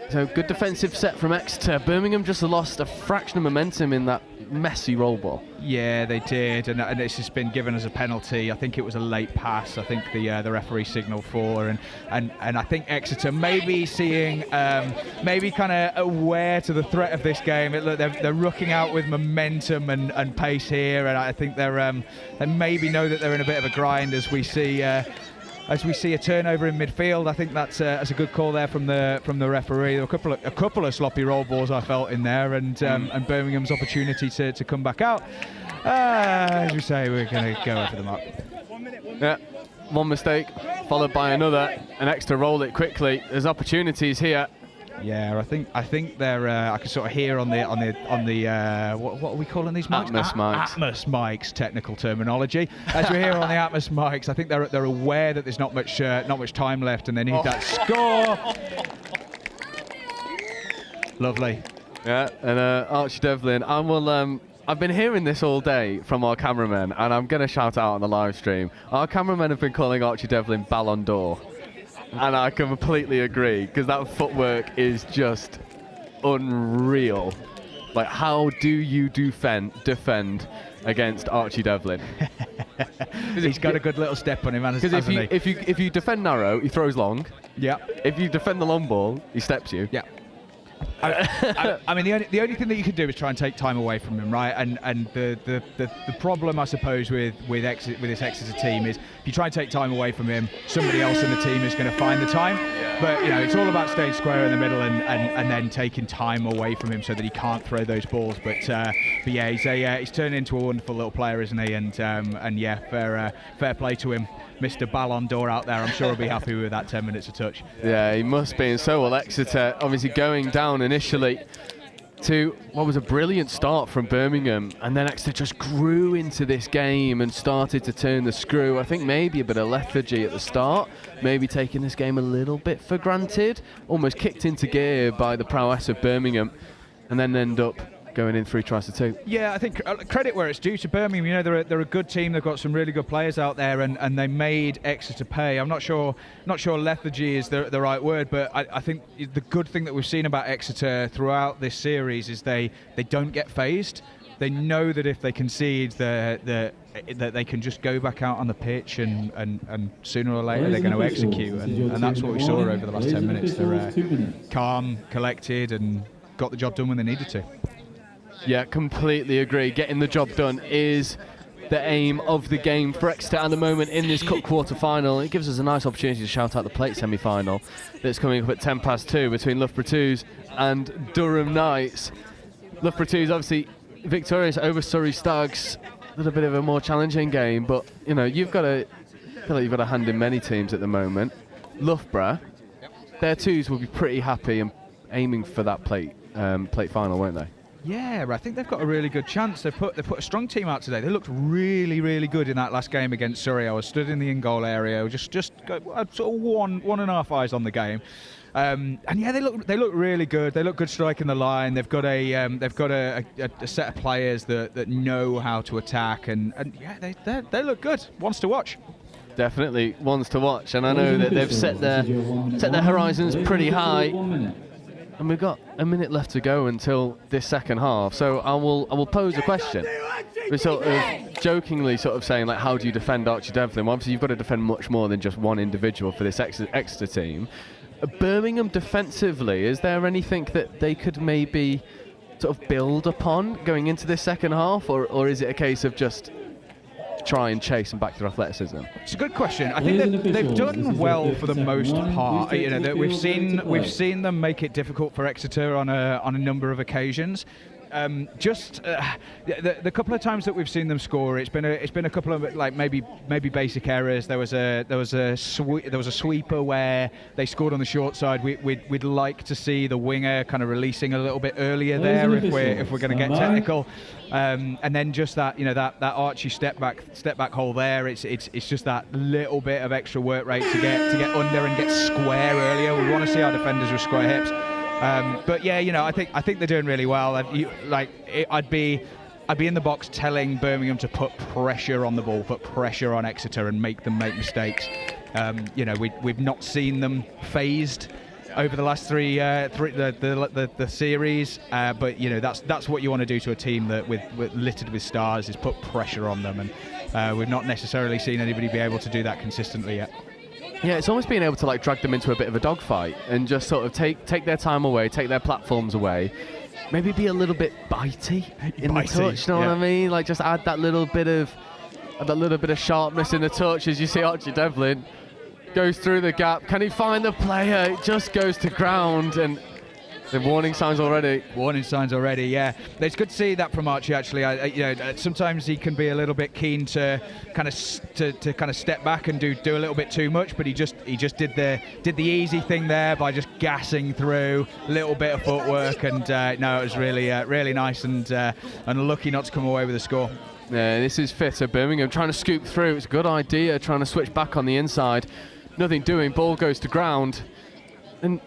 So good defensive set from Exeter. Birmingham just lost a fraction of momentum in that messy roll ball. Yeah, they did, and this has been given as a penalty. I think it was a late pass. I think the referee signalled for, and I think Exeter maybe seeing, maybe kind of aware to the threat of this game. Look, they're rooking out with momentum and pace here, and I think they maybe know that they're in a bit of a grind as we see. As we see a turnover in midfield. I think that's a good call there from the referee. There were a couple of sloppy roll balls I felt in there, and Birmingham's opportunity to come back out. As we say, we're going to go over the mark. Yeah, one mistake followed by another, an Exeter roll it quickly. There's opportunities here. Yeah, I think they're. I can sort of hear on the what are we calling these mics? Atmos mics. Atmos mics, technical terminology. As we hear on the Atmos mics, I think they're aware that there's not much time left, and they need that score. Lovely. Yeah, and Archie Devlin. I've been hearing this all day from our cameramen, and I'm going to shout out on the live stream. Our cameramen have been calling Archie Devlin Ballon d'Or. And I completely agree, because that footwork is just unreal. Like, how do you defend against Archie Devlin? He's got a good little step on him, because if you defend narrow, he throws long. Yeah. If you defend the long ball, he steps you. Yeah. I mean, the only thing that you can do is try and take time away from him, right? And the problem, I suppose, with this Exeter team is if you try and take time away from him, somebody else in the team is going to find the time. But you know, it's all about staying square in the middle and then taking time away from him so that he can't throw those balls. But yeah, he's turned into a wonderful little player, isn't he? And yeah, fair play to him. Mr. Ballon d'Or out there, I'm sure he'll be happy with that 10 minutes of touch. Yeah, he must be, and so will Exeter. Obviously going down initially to what was a brilliant start from Birmingham, and then Exeter just grew into this game and started to turn the screw. I think maybe a bit of lethargy at the start, maybe taking this game a little bit for granted, almost kicked into gear by the prowess of Birmingham, and then end up going in 3 tries to 2. Yeah, I think credit where it's due to Birmingham. You know, they're a good team. They've got some really good players out there, and they made Exeter pay. I'm not sure lethargy is the right word, but I think the good thing that we've seen about Exeter throughout this series is they don't get phased. They know that if they concede, that they can just go back out on the pitch and sooner or later they're going to execute, and that's what we saw over the last 10 minutes. They're calm, collected, and got the job done when they needed to. Yeah, completely agree. Getting the job done is the aim of the game for Exeter at the moment in this cup quarter-final. It gives us a nice opportunity to shout out the plate semi-final that's coming up at 2:10 between Loughborough Twos and Durham Knights. Loughborough Twos obviously victorious over Surrey Stags. A little bit of a more challenging game, but you know, you've got a hand in many teams at the moment. Loughborough, their Twos will be pretty happy and aiming for that plate final, won't they? Yeah, I think they've got a really good chance. They put a strong team out today. They looked really, really good in that last game against Surrey. I was stood in the in-goal area, just sort of one and a half eyes on the game. And yeah, they look really good. They look good striking the line. They've got a set of players that know how to attack, and yeah, they look good. Ones to watch. Definitely ones to watch, and I know that they've set their horizons pretty high. And we've got a minute left to go until this second half, so I will pose a question. We're sort of jokingly sort of saying, like, how do you defend Archie Devlin? Well, obviously you've got to defend much more than just one individual for this Exeter team. Birmingham defensively, is there anything that they could maybe sort of build upon going into this second half, or is it a case of just try and chase and back their athleticism? It's a good question. I think they've done well for the most part. You know, that we've seen them make it difficult for Exeter on a number of occasions. The couple of times that we've seen them score, it's been a couple of like maybe basic errors. There was a sweeper where they scored on the short side. We'd like to see the winger kind of releasing a little bit earlier there if we're going to get technical. And then just that, you know, that Archie step back hole there. It's just that little bit of extra work rate to get under and get square earlier. We want to see our defenders with square hips. But yeah, you know, I think they're doing really well. I'd be in the box telling Birmingham to put pressure on the ball, put pressure on Exeter, and make them make mistakes. You know, we've not seen them phased over the last the series, but you know, that's what you want to do to a team that with littered with stars, is put pressure on them, and we've not necessarily seen anybody be able to do that consistently yet. Yeah, it's almost being able to like drag them into a bit of a dogfight and just sort of take their time away, take their platforms away, maybe be a little bit bitey in the touch. You know what I mean? Like just add that little bit of sharpness in the touch. As you see, Archie Devlin goes through the gap. Can he find the player? It just goes to ground, and the warning signs already. Warning signs already, yeah. It's good to see that from Archie. Actually, you know, sometimes he can be a little bit keen to kind of step back and do a little bit too much, but he just did the easy thing there by just gassing through, a little bit of footwork, and no, it was really nice and lucky not to come away with a score. Yeah, this is fitter. Birmingham trying to scoop through. It's a good idea, trying to switch back on the inside. Nothing doing. Ball goes to ground, and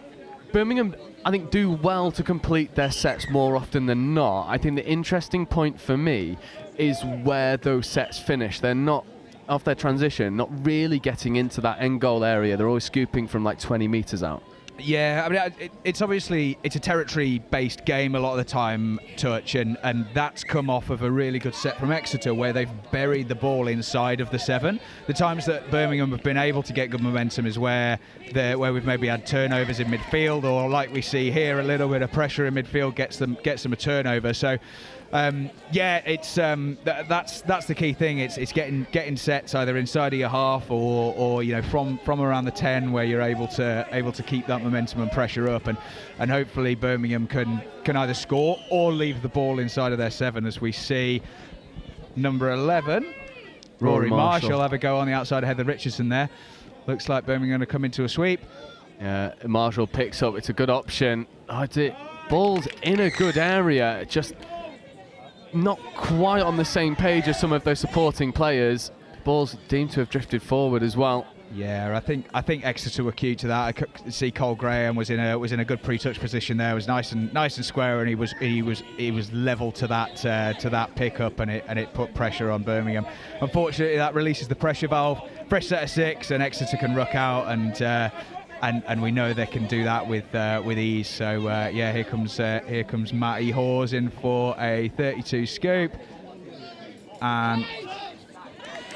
Birmingham, I think, do well to complete their sets more often than not. I think the interesting point for me is where those sets finish. They're not, off their transition, not really getting into that end goal area. They're always scooping from like 20 metres out. Yeah, I mean, it's obviously a territory-based game a lot of the time, Touch, and that's come off of a really good set from Exeter where they've buried the ball inside of the 7. The times that Birmingham have been able to get good momentum is where we've maybe had turnovers in midfield, or like we see here, a little bit of pressure in midfield gets them a turnover. So. Yeah, it's that's the key thing. It's getting sets either inside of your half or you know from around the 10 where you're able to keep that momentum and pressure up, and hopefully Birmingham can either score or leave the ball inside of their 7, as we see number 11 Rory Marshall have a go on the outside of Heather Richardson there. Looks like Birmingham going to come into a sweep. Yeah, Marshall picks up. It's a good option. ball's in a good area, just not quite on the same page as some of those supporting players. Ball's deemed to have drifted forward as well. Yeah, I think Exeter were key to that. I could see Cole Graham was in a good pre-touch position there. It was nice and square, and he was level to that pickup, and it put pressure on Birmingham. Unfortunately, that releases the pressure valve. Fresh set of 6, and Exeter can ruck out, and we know they can do that with ease. So yeah, here comes Matty Hawes in for a 32 scoop, and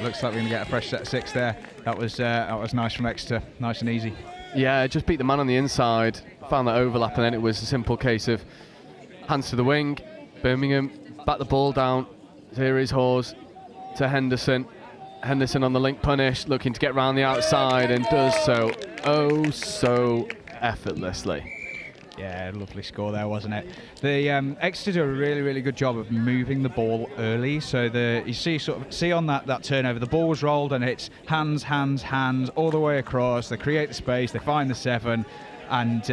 looks like we're going to get a fresh set of 6 there. That was nice from Exeter, nice and easy. Yeah, just beat the man on the inside, found that overlap, and then it was a simple case of hands to the wing. Birmingham back the ball down. Here is Hawes to Henderson. Henderson on the link punish, looking to get round the outside, and does so oh so effortlessly. Yeah, lovely score there, wasn't it? The Exeter do a really good job of moving the ball early. So you see on that turnover, the ball was rolled and it's hands all the way across. They create the space, they find the 7, and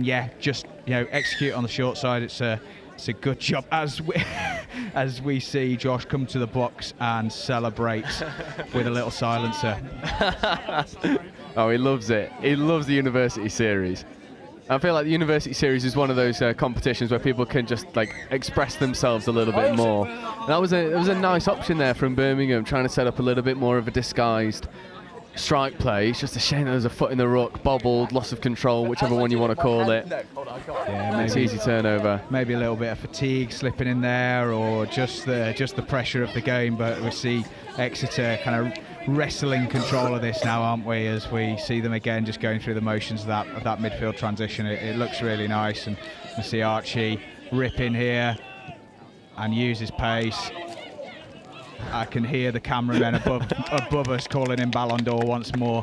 yeah, just execute on the short side. It's a good job as we see Josh come to the box and celebrate with a little silencer. Oh, he loves it. He loves the University Series. I feel like the University Series is one of those competitions where people can just express themselves a little bit more. And it was a nice option there from Birmingham, trying to set up a little bit more of a disguised strike play. It's just a shame that there's a foot in the ruck, bobbled, loss of control, whichever one you want to call it. Yeah, maybe it's easy turnover. Maybe a little bit of fatigue slipping in there, or just the pressure of the game. But we see Exeter kind of wrestling control of this now, aren't we, as we see them again just going through the motions of that midfield transition. It looks really nice, and we see Archie rip in here and use his pace. I can hear the cameramen above us calling him Ballon d'Or once more.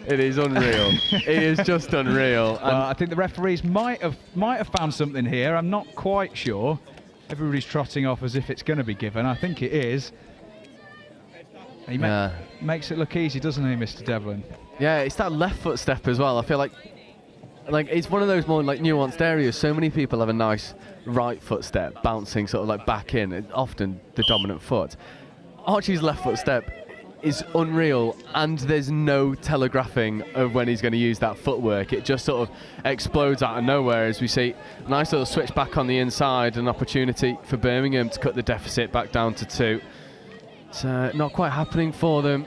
It is unreal. It is just unreal. Well, I think the referees might have found something here. I'm not quite sure. Everybody's trotting off as if it's going to be given. I think it is. He makes it look easy, doesn't he, Mr. Devlin? Yeah, it's that left foot step as well. I feel like it's one of those more nuanced areas. So many people have a nice right foot step bouncing sort of back in, often the dominant foot. Archie's left foot step is unreal, and there's no telegraphing of when he's going to use that footwork. It just sort of explodes out of nowhere, as we see a nice little switch back on the inside, an opportunity for Birmingham to cut the deficit back down to 2. It's not quite happening for them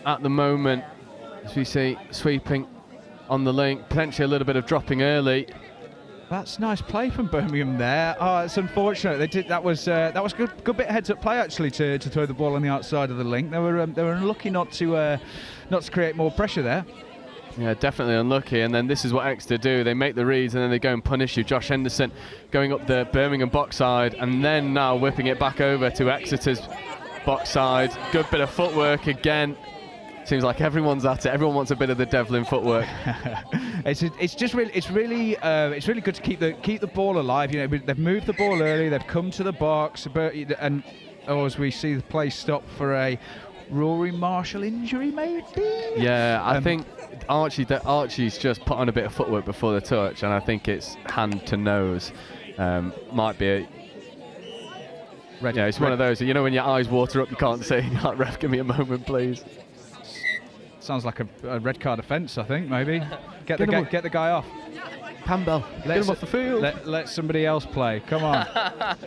at the moment, as we see sweeping on the link, potentially a little bit of dropping early. That's nice play from Birmingham there. Oh, it's unfortunate. They did. That was good bit of heads-up play actually to throw the ball on the outside of the link. They were unlucky not to create more pressure there. Yeah, definitely unlucky. And then this is what Exeter do. They make the reads and then they go and punish you. Josh Henderson going up the Birmingham box side, and then now whipping it back over to Exeter's box side. Good bit of footwork again. Seems like everyone's at it. Everyone wants a bit of the Devlin footwork. It's really good to keep the ball alive. They've moved the ball early. They've come to the box, and as we see the play stop for a Rory Marshall injury, maybe. Yeah, I think Archie's just put on a bit of footwork before the touch, and I think it's hand to nose. Might be a. It's one of those. When your eyes water up, you can't say, "Ref, give me a moment, please." Sounds like a red card offence, I think, maybe. Get the guy off. Campbell, get him off the field. Let somebody else play, come on.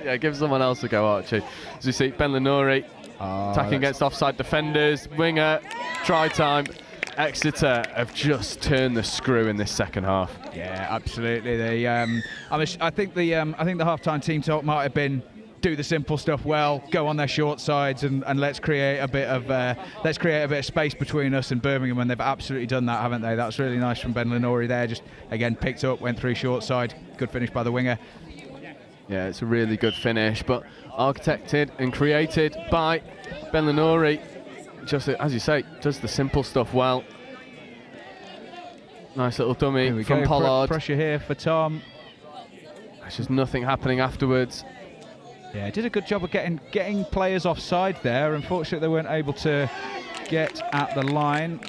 Yeah, give someone else a go, Archie. As you see, Ben Lenori attacking against offside defenders. Winger, try time. Exeter have just turned the screw in this second half. Yeah, absolutely. I think the half-time team talk might have been, do the simple stuff well, go on their short sides, and let's create a bit of space between us and Birmingham, and they've absolutely done that, haven't they? That's really nice from Ben Lenori there. Just again picked up, went through short side. Good finish by the winger. Yeah, it's a really good finish, but architected and created by Ben Lenori. Just as you say, does the simple stuff well. Nice little dummy from Pollard. Pressure here for Tom. There's just nothing happening afterwards. Yeah, did a good job of getting players offside there. Unfortunately, they weren't able to get at the line.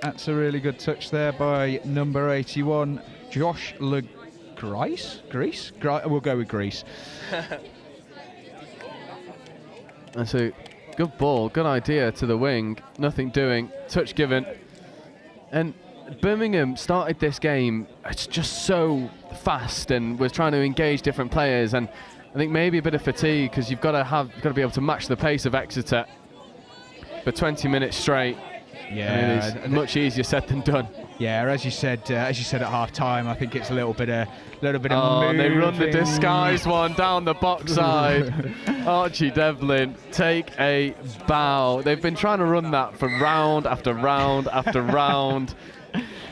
That's a really good touch there by number 81, Josh Greece? We'll go with Greece. That's a good ball, good idea to the wing. Nothing doing, touch given. And Birmingham started this game, it's just so fast and was trying to engage different players, and I think maybe a bit of fatigue because you've got to be able to match the pace of Exeter for 20 minutes straight. Yeah, it's much easier said than done. Yeah, as you said at half time, I think it's a little bit of and they run the disguised one down the box side. Archie Devlin, take a bow. They've been trying to run that for round after round after round.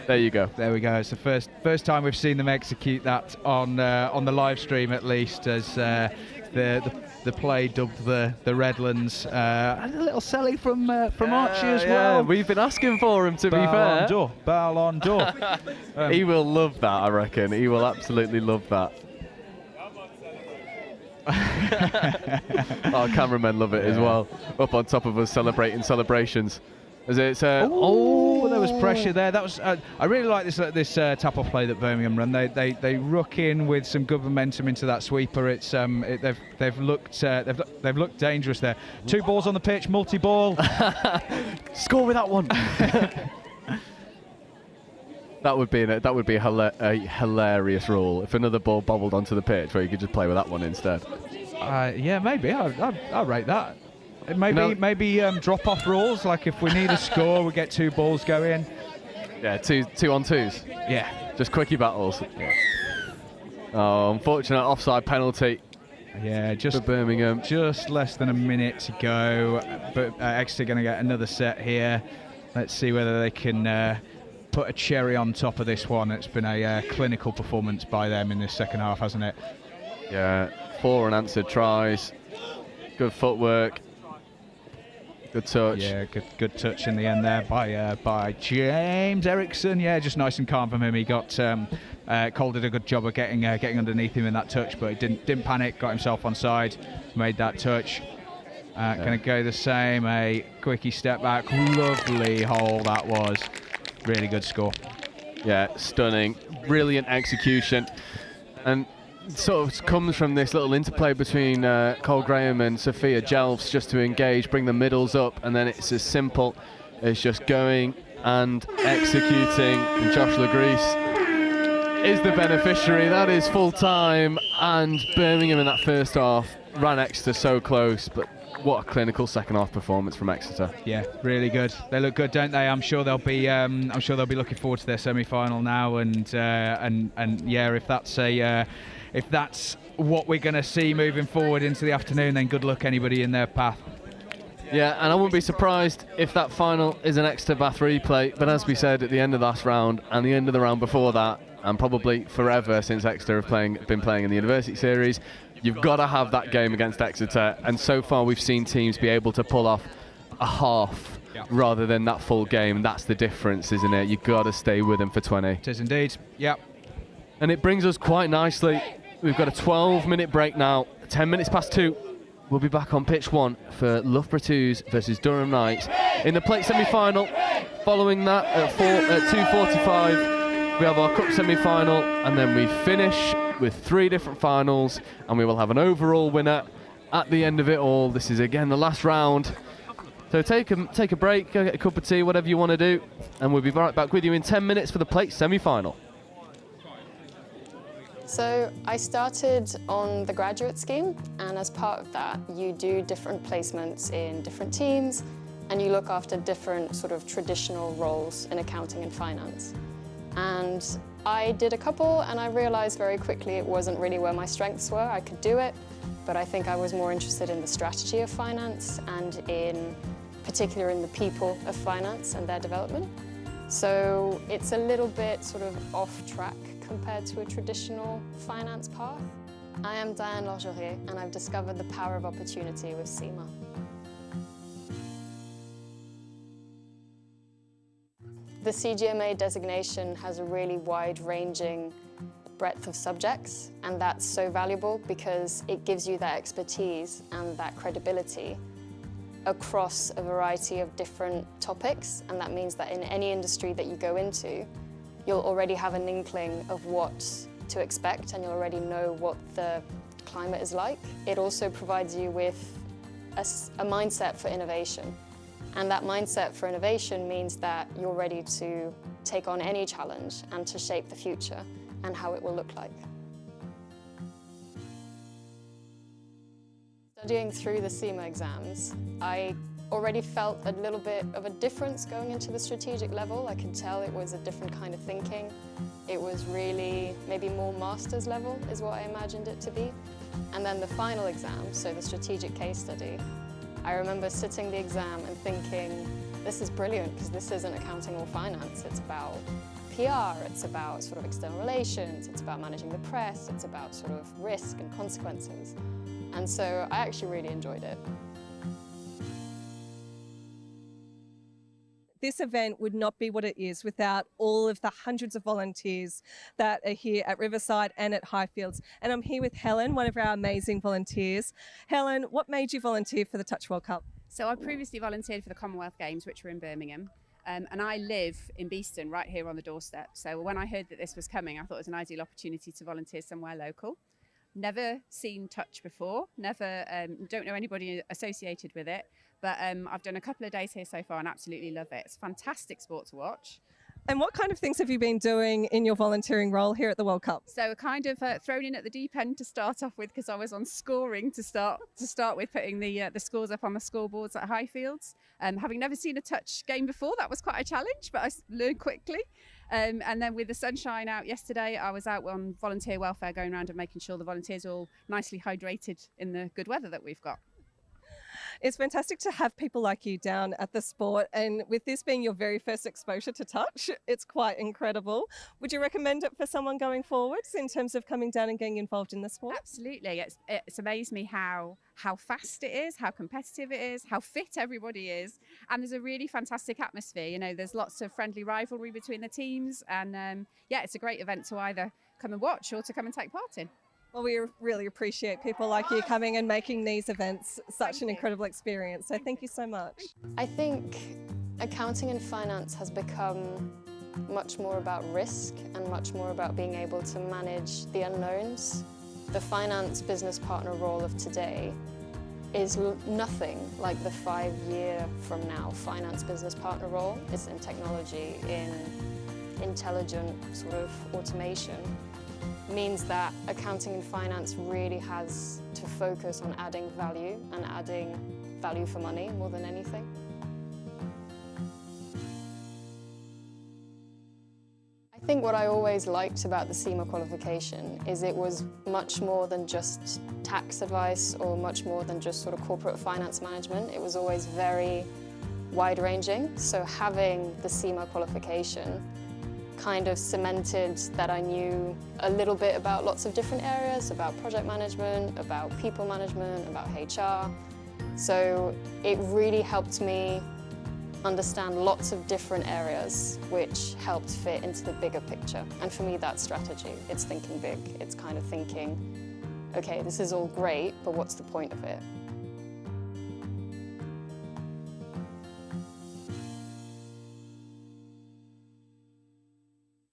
There you go. There we go. It's the first time we've seen them execute that on the live stream, at least, as the play dubbed the Redlands. And a little selly from Archie as well. We've been asking for him, to be fair. Ballon d'Or. He will love that, I reckon. He will absolutely love that. Our cameramen love it as well. Up on top of us celebrating celebrations. As it's there was pressure there. That was I really like this tap-off play that Birmingham run. They ruck in with some good momentum into that sweeper. It's they've looked dangerous there. 2 balls on the pitch, multi-ball. Score with that one. That would be a hilarious rule if another ball bobbled onto the pitch where you could just play with that one instead. Yeah, maybe. I'll rate that. Maybe drop-off rules, like if we need a score, we get 2 balls going. Yeah, two on twos. Yeah. Just quickie battles. Yeah. Oh, unfortunate offside penalty. Yeah, just for Birmingham. Just less than a minute to go, but Exeter going to get another set here. Let's see whether they can put a cherry on top of this one. It's been a clinical performance by them in this second half, hasn't it? Yeah, 4 unanswered tries. Good footwork. Good touch. Yeah, good touch in the end there by James Eriksson. Yeah, just nice and calm from him. He got Cole did a good job of getting underneath him in that touch, but he didn't panic. Got himself onside, made that touch. Going to go the same. A quickie step back. Lovely hole that was. Really good score. Yeah, stunning. Brilliant execution, and sort of comes from this little interplay between Cole Graham and Sophia Jelfs just to engage, bring the middles up, and then it's as simple as just going and executing. And Josh Legreese is the beneficiary. That is full time, and Birmingham in that first half ran Exeter so close, but what a clinical second half performance from Exeter. Yeah, really good. They look good, don't they? I'm sure they'll be looking forward to their semi-final now, and yeah, if that's what we're going to see moving forward into the afternoon, then good luck anybody in their path. Yeah, and I wouldn't be surprised if that final is an Exeter Bath replay, but as we said at the end of last round and the end of the round before that, and probably forever since Exeter have been playing in the University Series, you've got to have that game against Exeter, and so far we've seen teams be able to pull off a half rather than that full game. That's the difference, isn't it? You've got to stay with them for 20. It is indeed, yep. And it brings us quite nicely. We've got a 12-minute break now, 10 minutes past 2. We'll be back on pitch 1 for Loughborough 2s versus Durham Knights in the plate semi-final. Following that at 2:45, we have our cup semi-final, and then we finish with 3 different finals, and we will have an overall winner at the end of it all. This is again the last round. So take a break, go get a cup of tea, whatever you want to do, and we'll be right back with you in 10 minutes for the plate semi-final. So I started on the graduate scheme, and as part of that, you do different placements in different teams, and you look after different sort of traditional roles in accounting and finance. And I did a couple, and I realized very quickly it wasn't really where my strengths were. I could do it, but I think I was more interested in the strategy of finance and in particular in the people of finance and their development. So it's a little bit sort of off track compared to a traditional finance path. I am Diane Lorgerier, and I've discovered the power of opportunity with Sema. The CGMA designation has a really wide-ranging breadth of subjects, and that's so valuable because it gives you that expertise and that credibility across a variety of different topics, and that means that in any industry that you go into, you'll already have an inkling of what to expect and you already know what the climate is like. It also provides you with a mindset for innovation. And that mindset for innovation means that you're ready to take on any challenge and to shape the future and how it will look like. Studying through the Sema exams, I already felt a little bit of a difference going into the strategic level. I could tell it was a different kind of thinking. It was really maybe more master's level is what I imagined it to be. And then the final exam, so the strategic case study, I remember sitting the exam and thinking, this is brilliant because this isn't accounting or finance. It's about PR, it's about sort of external relations, it's about managing the press, it's about sort of risk and consequences. And so I actually really enjoyed it. This event would not be what it is without all of the hundreds of volunteers that are here at Riverside and at Highfields. And I'm here with Helen, one of our amazing volunteers. Helen, what made you volunteer for the Touch World Cup? So I previously volunteered for the Commonwealth Games, which were in Birmingham. And I live in Beeston, right here on the doorstep. So when I heard that this was coming, I thought it was an ideal opportunity to volunteer somewhere local. Never seen Touch before, don't know anybody associated with it, but I've done a couple of days here so far and absolutely love it. It's a fantastic sport to watch. And what kind of things have you been doing in your volunteering role here at the World Cup? So kind of thrown in at the deep end to start off with because I was on scoring to start with, putting the scores up on the scoreboards at Highfields. Having never seen a touch game before, that was quite a challenge, but I learned quickly. And then with the sunshine out yesterday, I was out on volunteer welfare, going around and making sure the volunteers are all nicely hydrated in the good weather that we've got. It's fantastic to have people like you down at the sport, and with this being your very first exposure to touch, it's quite incredible. Would you recommend it for someone going forwards in terms of coming down and getting involved in the sport? Absolutely. It's amazed me how fast it is, how competitive it is, how fit everybody is, and there's a really fantastic atmosphere. You know, there's lots of friendly rivalry between the teams, and yeah, it's a great event to either come and watch or to come and take part in. Well, we really appreciate people like you coming and making these events such an incredible experience. So thank you so much. I think accounting and finance has become much more about risk and much more about being able to manage the unknowns. The finance business partner role of today is nothing like the 5-year from now finance business partner role. It's in technology, in intelligent sort of automation. Means that accounting and finance really has to focus on adding value and adding value for money more than anything. I think what I always liked about the Sema qualification is it was much more than just tax advice or much more than just sort of corporate finance management. It was always very wide-ranging. So having the Sema qualification kind of cemented that I knew a little bit about lots of different areas, about project management, about people management, about HR. So it really helped me understand lots of different areas which helped fit into the bigger picture. And for me, that's strategy. It's thinking big. It's kind of thinking, okay, this is all great, but what's the point of it?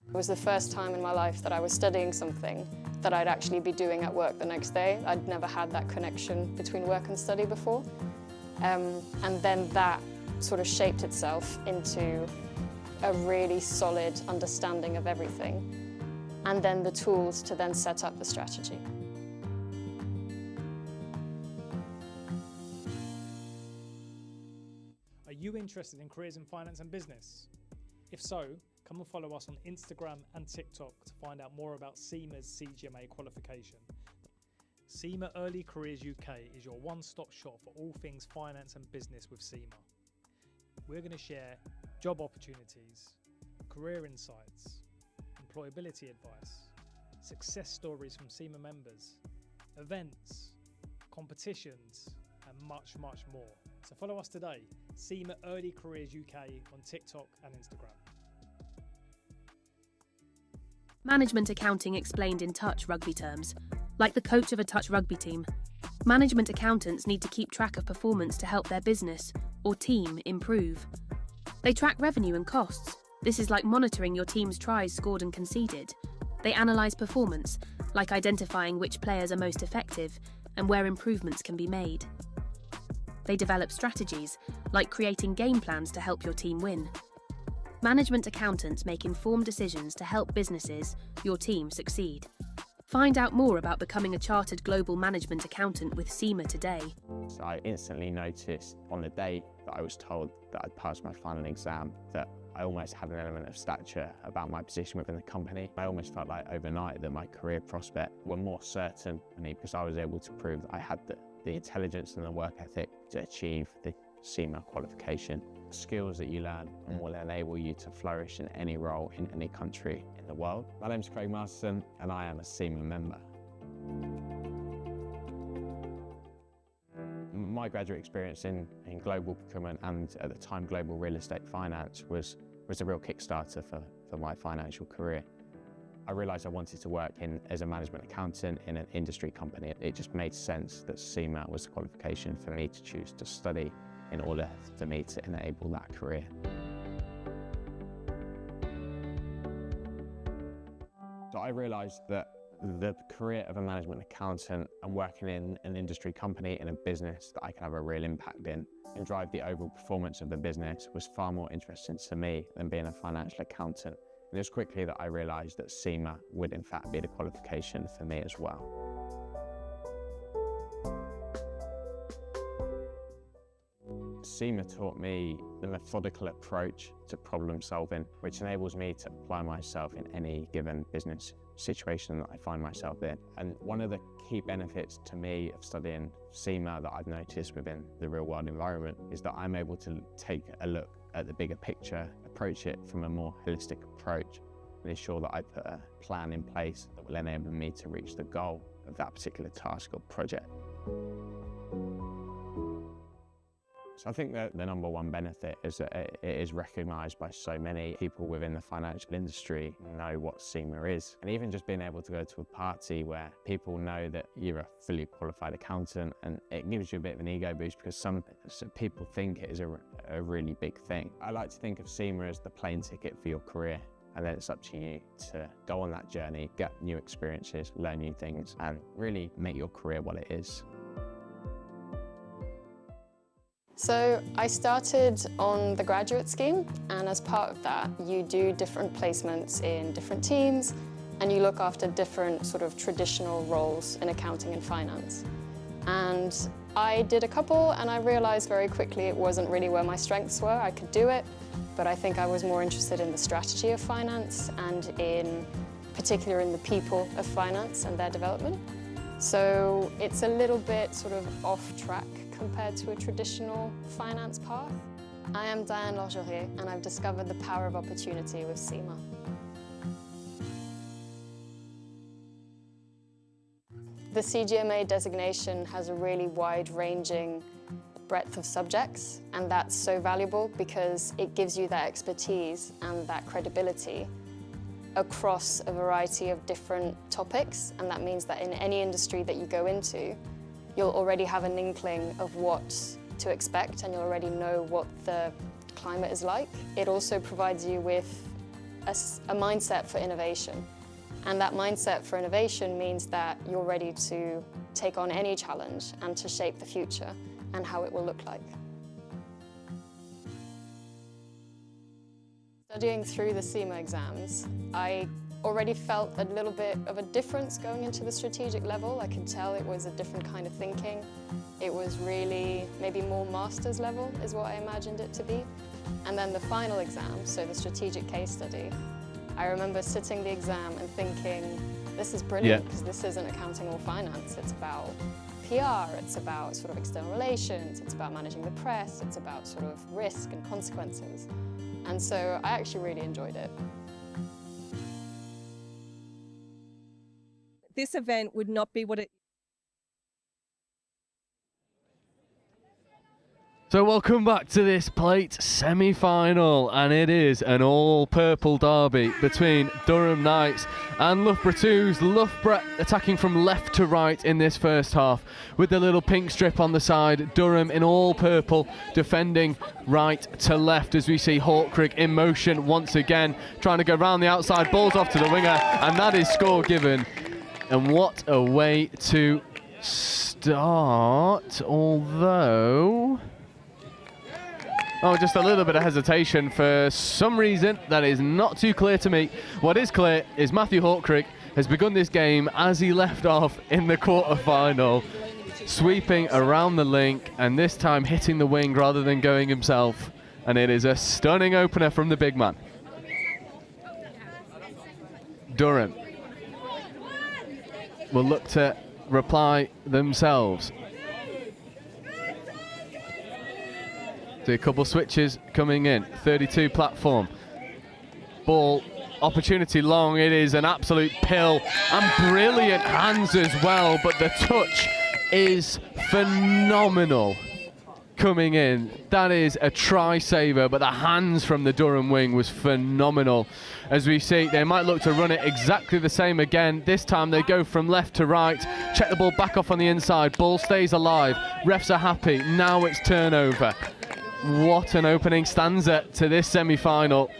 It was the first time in my life that I was studying something that I'd actually be doing at work the next day. I'd never had that connection between work and study before. And then that sort of shaped itself into a really solid understanding of everything. And then the tools to then set up the strategy. Are you interested in careers in finance and business? If so, come and follow us on Instagram and TikTok to find out more about Sema's CGMA qualification. Sema Early Careers UK is your one-stop shop for all things finance and business with Sema. We're going to share job opportunities, career insights, employability advice, success stories from Sema members, events, competitions, and much, much more. So follow us today, Sema Early Careers UK on TikTok and Instagram. Management accounting explained in touch rugby terms. Like the coach of a touch rugby team, management accountants need to keep track of performance to help their business or team improve. They track revenue and costs. This is like monitoring your team's tries scored and conceded. They analyse performance, like identifying which players are most effective and where improvements can be made. They develop strategies, like creating game plans to help your team win. Management accountants make informed decisions to help businesses, your team, succeed. Find out more about becoming a chartered global management accountant with Sema today. So I instantly noticed on the day that I was told that I'd passed my final exam that I almost had an element of stature about my position within the company. I almost felt like overnight that my career prospects were more certain because I was able to prove that I had the intelligence and the work ethic to achieve the Sema qualification. Skills that you learn and will enable you to flourish in any role in any country in the world. My name's Craig Masterson and I am a Sema member. My graduate experience in global procurement and at the time global real estate finance was a real kickstarter for my financial career. I realised I wanted to work as a management accountant in an industry company. It just made sense that Sema was the qualification for me to choose to study in order for me to enable that career. So I realised that the career of a management accountant and working in an industry company in a business that I can have a real impact in and drive the overall performance of the business was far more interesting to me than being a financial accountant. And it was quickly that I realised that Sema would in fact be the qualification for me as well. Sema taught me the methodical approach to problem solving, which enables me to apply myself in any given business situation that I find myself in. And one of the key benefits to me of studying Sema that I've noticed within the real world environment is that I'm able to take a look at the bigger picture, approach it from a more holistic approach, and ensure that I put a plan in place that will enable me to reach the goal of that particular task or project. So I think that the number one benefit is that it is recognised by so many people within the financial industry know what Sema is. And even just being able to go to a party where people know that you're a fully qualified accountant, and it gives you a bit of an ego boost because some people think it is a really big thing. I like to think of Sema as the plane ticket for your career. And then it's up to you to go on that journey, get new experiences, learn new things, and really make your career what it is. So I started on the graduate scheme, and as part of that, you do different placements in different teams, and you look after different sort of traditional roles in accounting and finance. And I did a couple, and I realized very quickly it wasn't really where my strengths were. I could do it, but I think I was more interested in the strategy of finance and in particular in the people of finance and their development. So it's a little bit sort of off track compared to a traditional finance path. I am Diane Lorgerier, and I've discovered the power of opportunity with Sema. The CGMA designation has a really wide-ranging breadth of subjects, and that's so valuable because it gives you that expertise and that credibility across a variety of different topics, and that means that in any industry that you go into, you'll already have an inkling of what to expect and you'll already know what the climate is like. It also provides you with a mindset for innovation. And that mindset for innovation means that you're ready to take on any challenge and to shape the future and how it will look like. Studying through the Sema exams, I already felt a little bit of a difference going into the strategic level. I could tell it was a different kind of thinking. It was really maybe more master's level is what I imagined it to be. And then the final exam, so the strategic case study, I remember sitting the exam and thinking, this is brilliant because this isn't accounting or finance. It's about PR, it's about sort of external relations, it's about managing the press, it's about sort of risk and consequences. And so I actually really enjoyed it. This event would not be what it So welcome back to this plate semi-final, and it is an all-purple derby between Durham Knights and Loughborough 2s. Loughborough attacking from left to right in this first half with the little pink strip on the side. Durham in all purple defending right to left as we see Hawkrig in motion once again, trying to go round the outside, balls off to the winger, and that is score given. And what a way to start, although... Oh, just a little bit of hesitation for some reason that is not too clear to me. What is clear is Matthew Hawkrig has begun this game as he left off in the quarter-final, sweeping around the link and this time hitting the wing rather than going himself. And it is a stunning opener from the big man. Durham will look to reply themselves. See a couple switches coming in. 32 platform. Ball, opportunity long. It is an absolute pill. And brilliant hands as well, but the touch is phenomenal coming in. That is a try saver, but the hands from the Durham wing was phenomenal. As we see, they might look to run it exactly the same again. This time they go from left to right. Check the ball back off on the inside. Ball stays alive. Refs are happy. Now it's turnover. What an opening stanza to this semi-final.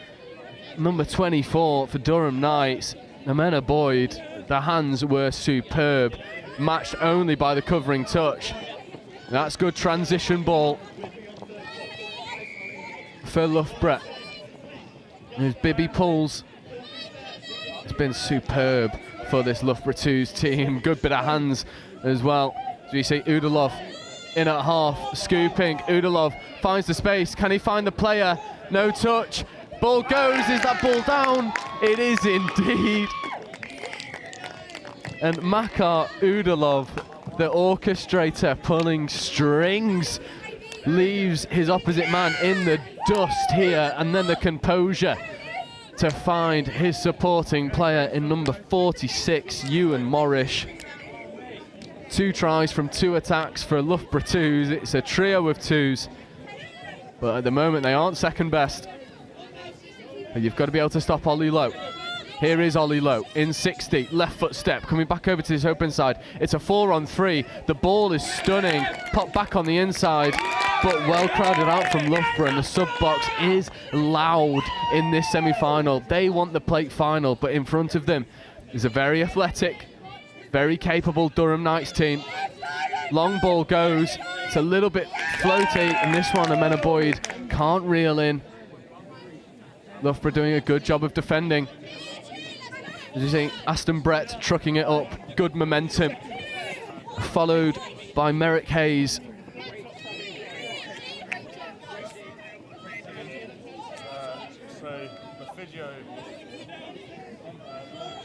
Number 24 for Durham Knights, Amena Boyd. The hands were superb, matched only by the covering touch. That's good transition ball for Loughborough. There's Bibby pulls. It's been superb for this Loughborough 2s team. Good bit of hands as well. So you see Udalov in at half, scooping. Udalov finds the space. Can he find the player? No touch. Ball goes. Is that ball down? It is indeed. And Makar Udalov, the orchestrator pulling strings, leaves his opposite man in the dust here, and then the composure to find his supporting player in number 46, Ewan Morrish. 2 tries from 2 attacks for Loughborough 2s. It's a trio of 2s, but at the moment they aren't second best. But you've got to be able to stop Ollie Lowe. Here is Ollie Lowe in 60, left foot step, coming back over to his open side. It's a 4-on-3. The ball is stunning, popped back on the inside, but well crowded out from Loughborough, and the sub box is loud in this semi-final. They want the plate final, but in front of them is a very athletic, very capable Durham Knights team. Long ball goes. It's a little bit floaty, and this one, Amena Boyd can't reel in. Loughborough doing a good job of defending. As you see, Aston Brett trucking it up. Good momentum. Followed by Merrick Hayes.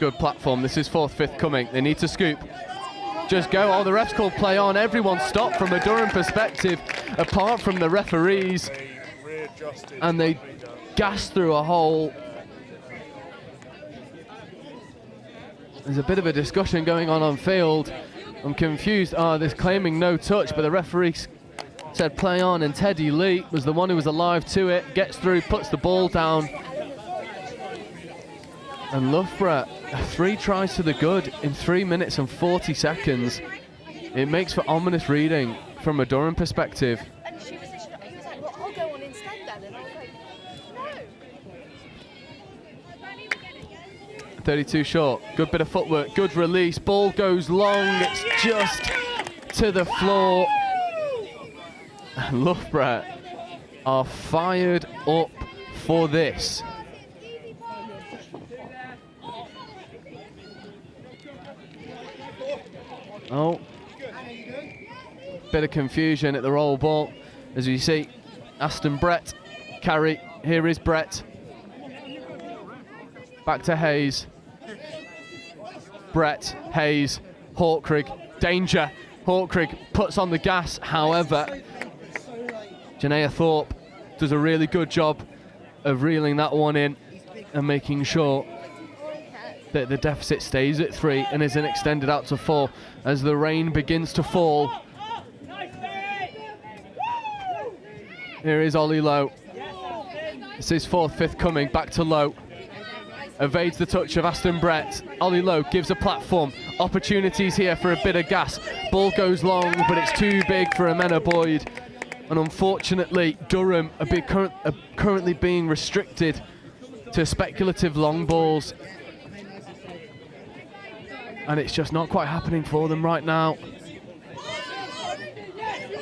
Good platform. This is 4th, 5th coming. They need to scoop. Just go. Oh, the refs called play on. Everyone stopped from a Durham perspective, apart from the referees. And they gassed through a hole. There's a bit of a discussion going on field. I'm confused. They're claiming no touch, but the referee said play on, and Teddy Lee was the one who was alive to it. Gets through, puts the ball down. And Loughborough, 3 tries to the good in 3 minutes and 40 seconds. It makes for ominous reading from a Durham perspective. And he was like, well, I'll go on instead then. And I was like, no. 32 short, good bit of footwork, good release, ball goes long, it's just to the floor. Loughborough are fired up for this. Oh, bit of confusion at the roll ball. As you see, Aston Brett carry. Here is Brett. Back to Hayes. Brett, Hayes, Hawkrig, danger. Hawkrig puts on the gas. However, Janaea Thorpe does a really good job of reeling that one in and making sure that the deficit stays at 3 and isn't extended out to 4 as the rain begins to fall. Here is Ollie Lowe. It's his fourth, fifth coming, back to Lowe. Evades the touch of Aston Brett. Ollie Lowe gives a platform. Opportunities here for a bit of gas. Ball goes long, but it's too big for Amena Boyd. And unfortunately, Durham are currently being restricted to speculative long balls. And it's just not quite happening for them right now.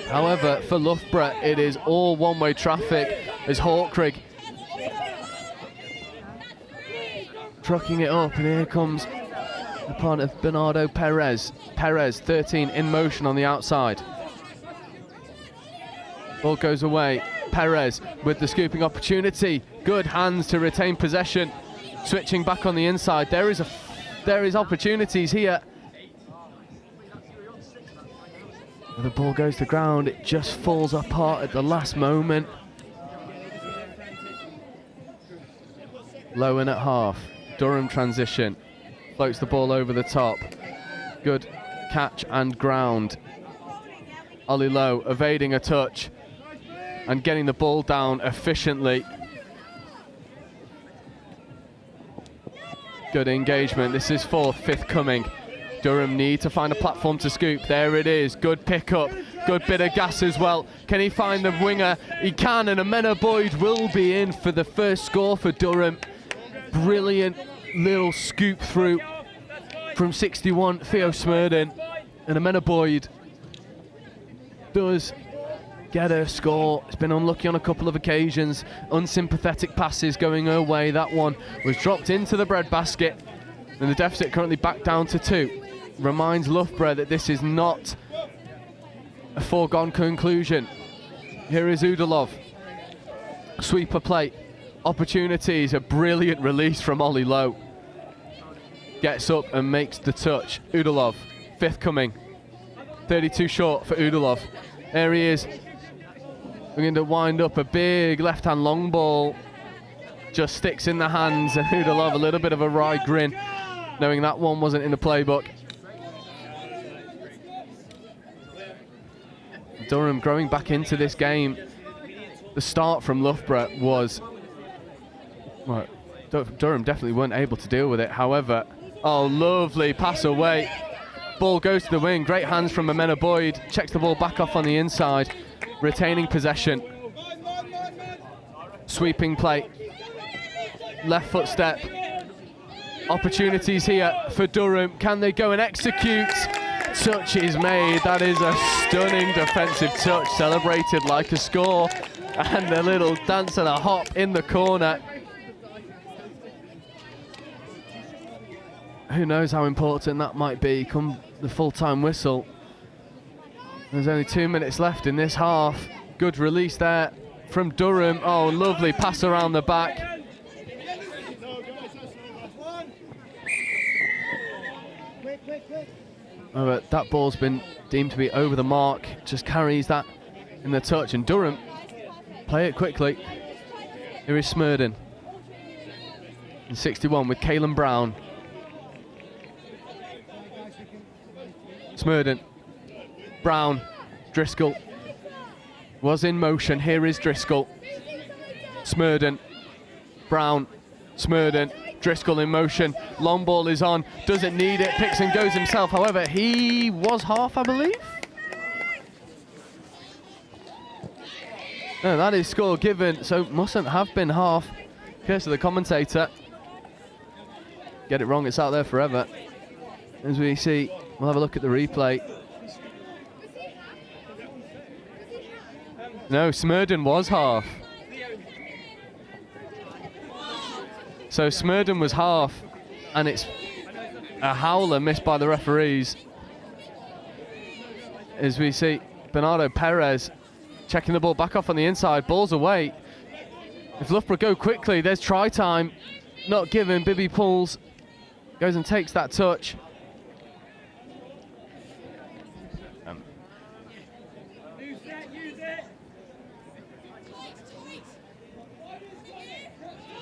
However, for Loughborough, it is all one-way traffic as Hawkrigg trucking it up, and here comes the part of Bernardo Perez. Perez, 13, in motion on the outside. Ball goes away. Perez with the scooping opportunity. Good hands to retain possession. Switching back on the inside. There is opportunities here. The ball goes to ground. It just falls apart at the last moment. Low in at half. Durham transition. Floats the ball over the top. Good catch and ground. Ollie Lowe evading a touch and getting the ball down efficiently. Good engagement. This is fourth, fifth coming. Durham need to find a platform to scoop. There it is. Good pickup. Good bit of gas as well. Can he find the winger? He can, and Amena Boyd will be in for the first score for Durham. Brilliant little scoop through from 61, Theo Smurden. And Amena Boyd does get a score. It's been unlucky on a couple of occasions. Unsympathetic passes going her way. That one was dropped into the breadbasket. And the deficit currently back down to 2. Reminds Loughborough that this is not a foregone conclusion. Here is Udalov. Sweeper play. Opportunities, a brilliant release from Ollie Lowe. Gets up and makes the touch. Udalov, fifth coming. 32 short for Udalov. There he is. We're going to wind up a big left-hand long ball. Just sticks in the hands, and Udalov a little bit of a wry grin, knowing that one wasn't in the playbook. Durham growing back into this game. The start from Loughborough was... Well, Durham definitely weren't able to deal with it. However, oh, lovely pass away. Ball goes to the wing. Great hands from Amena Boyd. Checks the ball back off on the inside. Retaining possession. Sweeping play. Left foot step. Opportunities here for Durham. Can they go and execute? Touch is made. That is a stunning defensive touch. Celebrated like a score. And a little dance and a hop in the corner. Who knows how important that might be come the full-time whistle. There's only 2 minutes left in this half. Good release there from Durham. Oh, lovely pass around the back. Oh, but that ball's been deemed to be over the mark. Just carries that in the touch, and Durham play it quickly. Here is Smurden. In 61 with Caelan Brown. Smurden, Brown, Driscoll was in motion. Here is Driscoll. Smurden, Brown, Smurden, Driscoll in motion. Long ball is on, doesn't need it, picks and goes himself. However, he was half, I believe. No, that is score given, so mustn't have been half. Curse to the commentator. Get it wrong, it's out there forever. As we see, we'll have a look at the replay. No, Smurden was half. So Smurden was half, and it's a howler missed by the referees. As we see, Bernardo Perez checking the ball back off on the inside, ball's away. If Loughborough go quickly, there's try time. Not given, Bibby pulls, goes and takes that touch.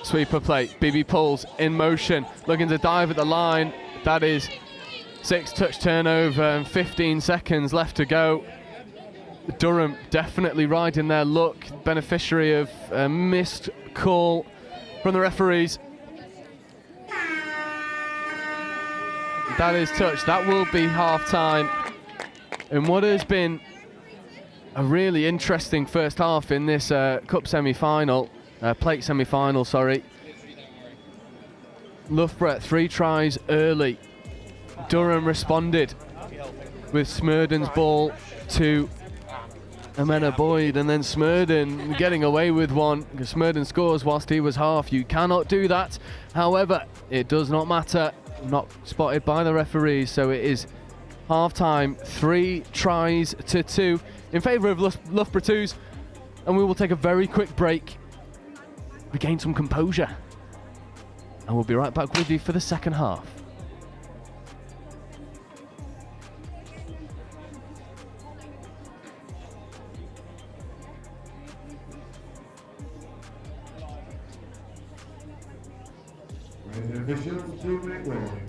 Sweeper play, BB pulls in motion, looking to dive at the line. That is 6 touch turnover and 15 seconds left to go. Durham definitely riding their luck, beneficiary of a missed call from the referees. That is touch. That will be half-time. And what has been a really interesting first half in this cup semi-final, plate semi-final, sorry. Loughborough 3 tries early. Durham responded with Smurden's ball to Amena Boyd, and then Smurden getting away with one because Smurden scores whilst he was half. You cannot do that. However, it does not matter. Not spotted by the referees, so it is half-time, 3 tries to 2 in favour of Loughborough 2s, and we will take a very quick break, regain some composure, and we'll be right back with you for the second half. Officials, 2-minute warning.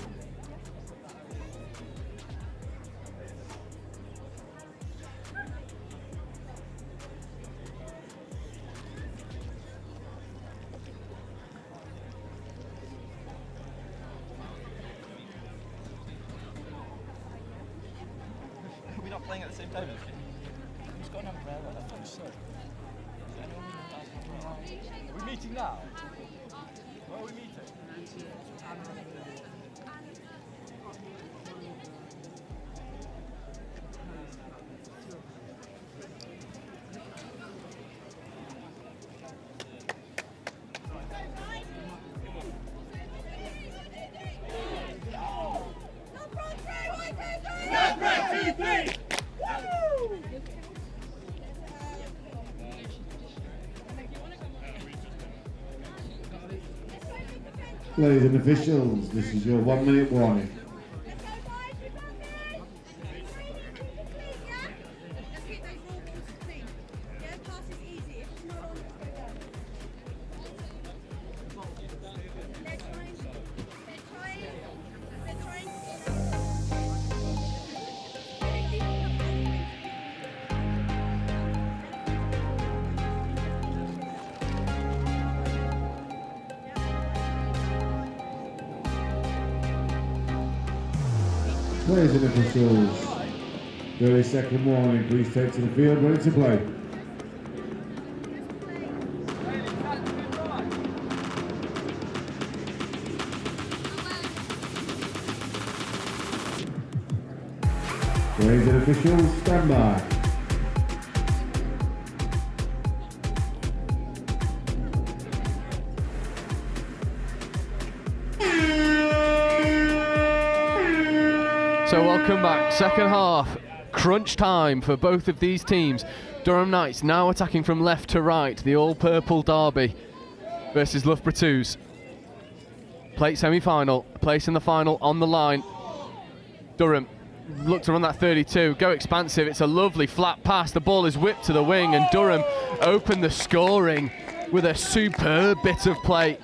We're not playing at the same time, who's got an umbrella? I thought so. Are we meeting now? Where are we meeting? Ladies and officials, this is your 1-minute warning. Ladies and officials, 30-second warning, please take to the field, ready to play. Ladies and officials, stand by. So welcome back, second half, crunch time for both of these teams. Durham Knights now attacking from left to right, the all-purple derby versus Loughborough 2s. Plate semi-final, place in the final on the line. Durham look to run that 32, go expansive, it's a lovely flat pass, the ball is whipped to the wing and Durham open the scoring with a superb bit of play.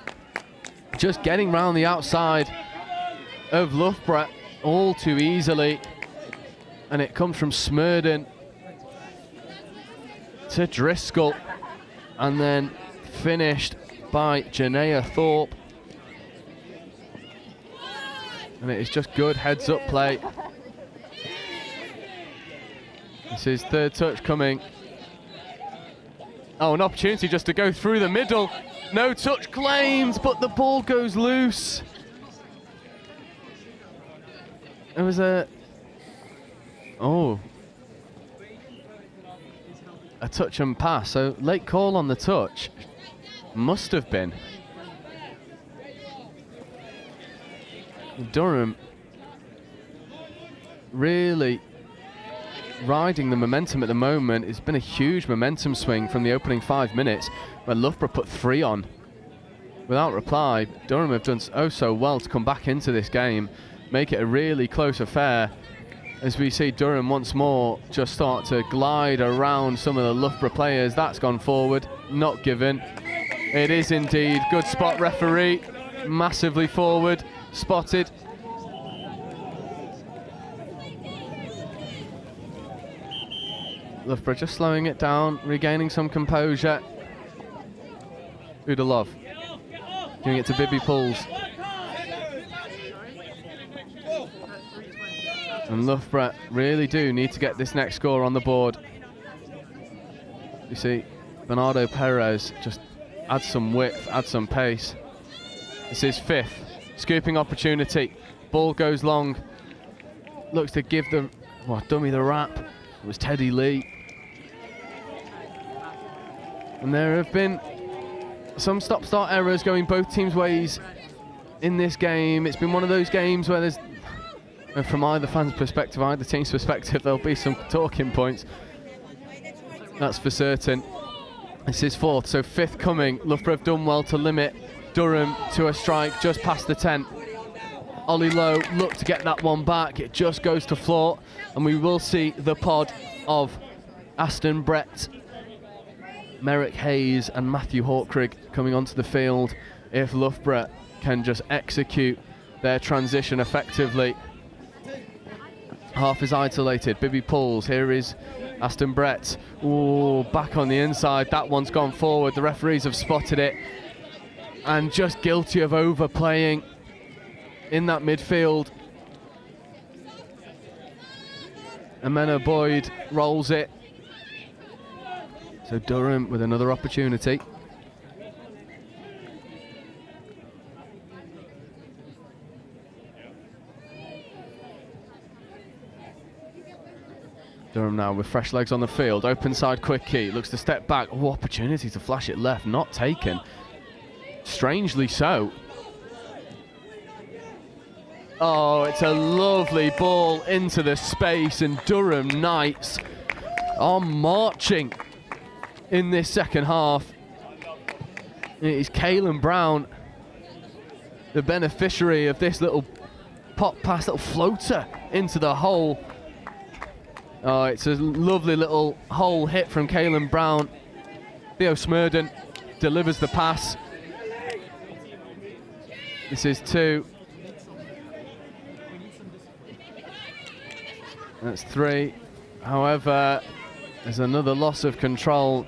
Just getting round the outside of Loughborough all too easily, and it comes from Smurden to Driscoll and then finished by Janea Thorpe, and it is just good heads up play. This is third touch coming. Oh, an opportunity just to go through the middle. No touch claims, but the ball goes loose. It was a touch and pass, so late call on the touch. Must have been. Durham really riding the momentum at the moment. It's been a huge momentum swing from the opening 5 minutes where Loughborough put 3 on without reply. Durham have done so well to come back into this game, make it a really close affair, as we see Durham once more just start to glide around some of the Loughborough players. That's gone forward, not given. It is indeed. Good spot, referee. Massively forward, spotted. Loughborough just slowing it down, regaining some composure. Who'd have loved? Giving it to Bibby Pools. And Loughborough really do need to get this next score on the board. You see, Bernardo Perez just adds some width, adds some pace. This is fifth. Scooping opportunity. Ball goes long. Looks to give the dummy the wrap. It was Teddy Lee. And there have been some stop-start errors going both teams' ways in this game. It's been one of those games where there's, from either fan's perspective, either team's perspective, there'll be some talking points. That's for certain. This is fourth, so fifth coming. Loughborough have done well to limit Durham to a strike just past the 10. Ollie Lowe looked to get that one back. It just goes to floor, and we will see the pod of Aston Brett, Merrick Hayes and Matthew Hawkrigg coming onto the field if Loughborough can just execute their transition effectively. Half is isolated. Bibby pulls. Here is Aston Brett. Ooh, back on the inside. That one's gone forward. The referees have spotted it and just guilty of overplaying in that midfield. Amena Boyd rolls it. So Durham with another opportunity. Durham now with fresh legs on the field. Open side quick key. Looks to step back. Oh, opportunity to flash it left. Not taken. Strangely so. Oh, it's a lovely ball into the space, and Durham Knights are marching in this second half. It is Caelan Brown, the beneficiary of this little pop pass, little floater into the hole. Oh, it's a lovely little hole hit from Caelan Brown. Theo Smurden delivers the pass. This is 2. That's 3. However, there's another loss of control.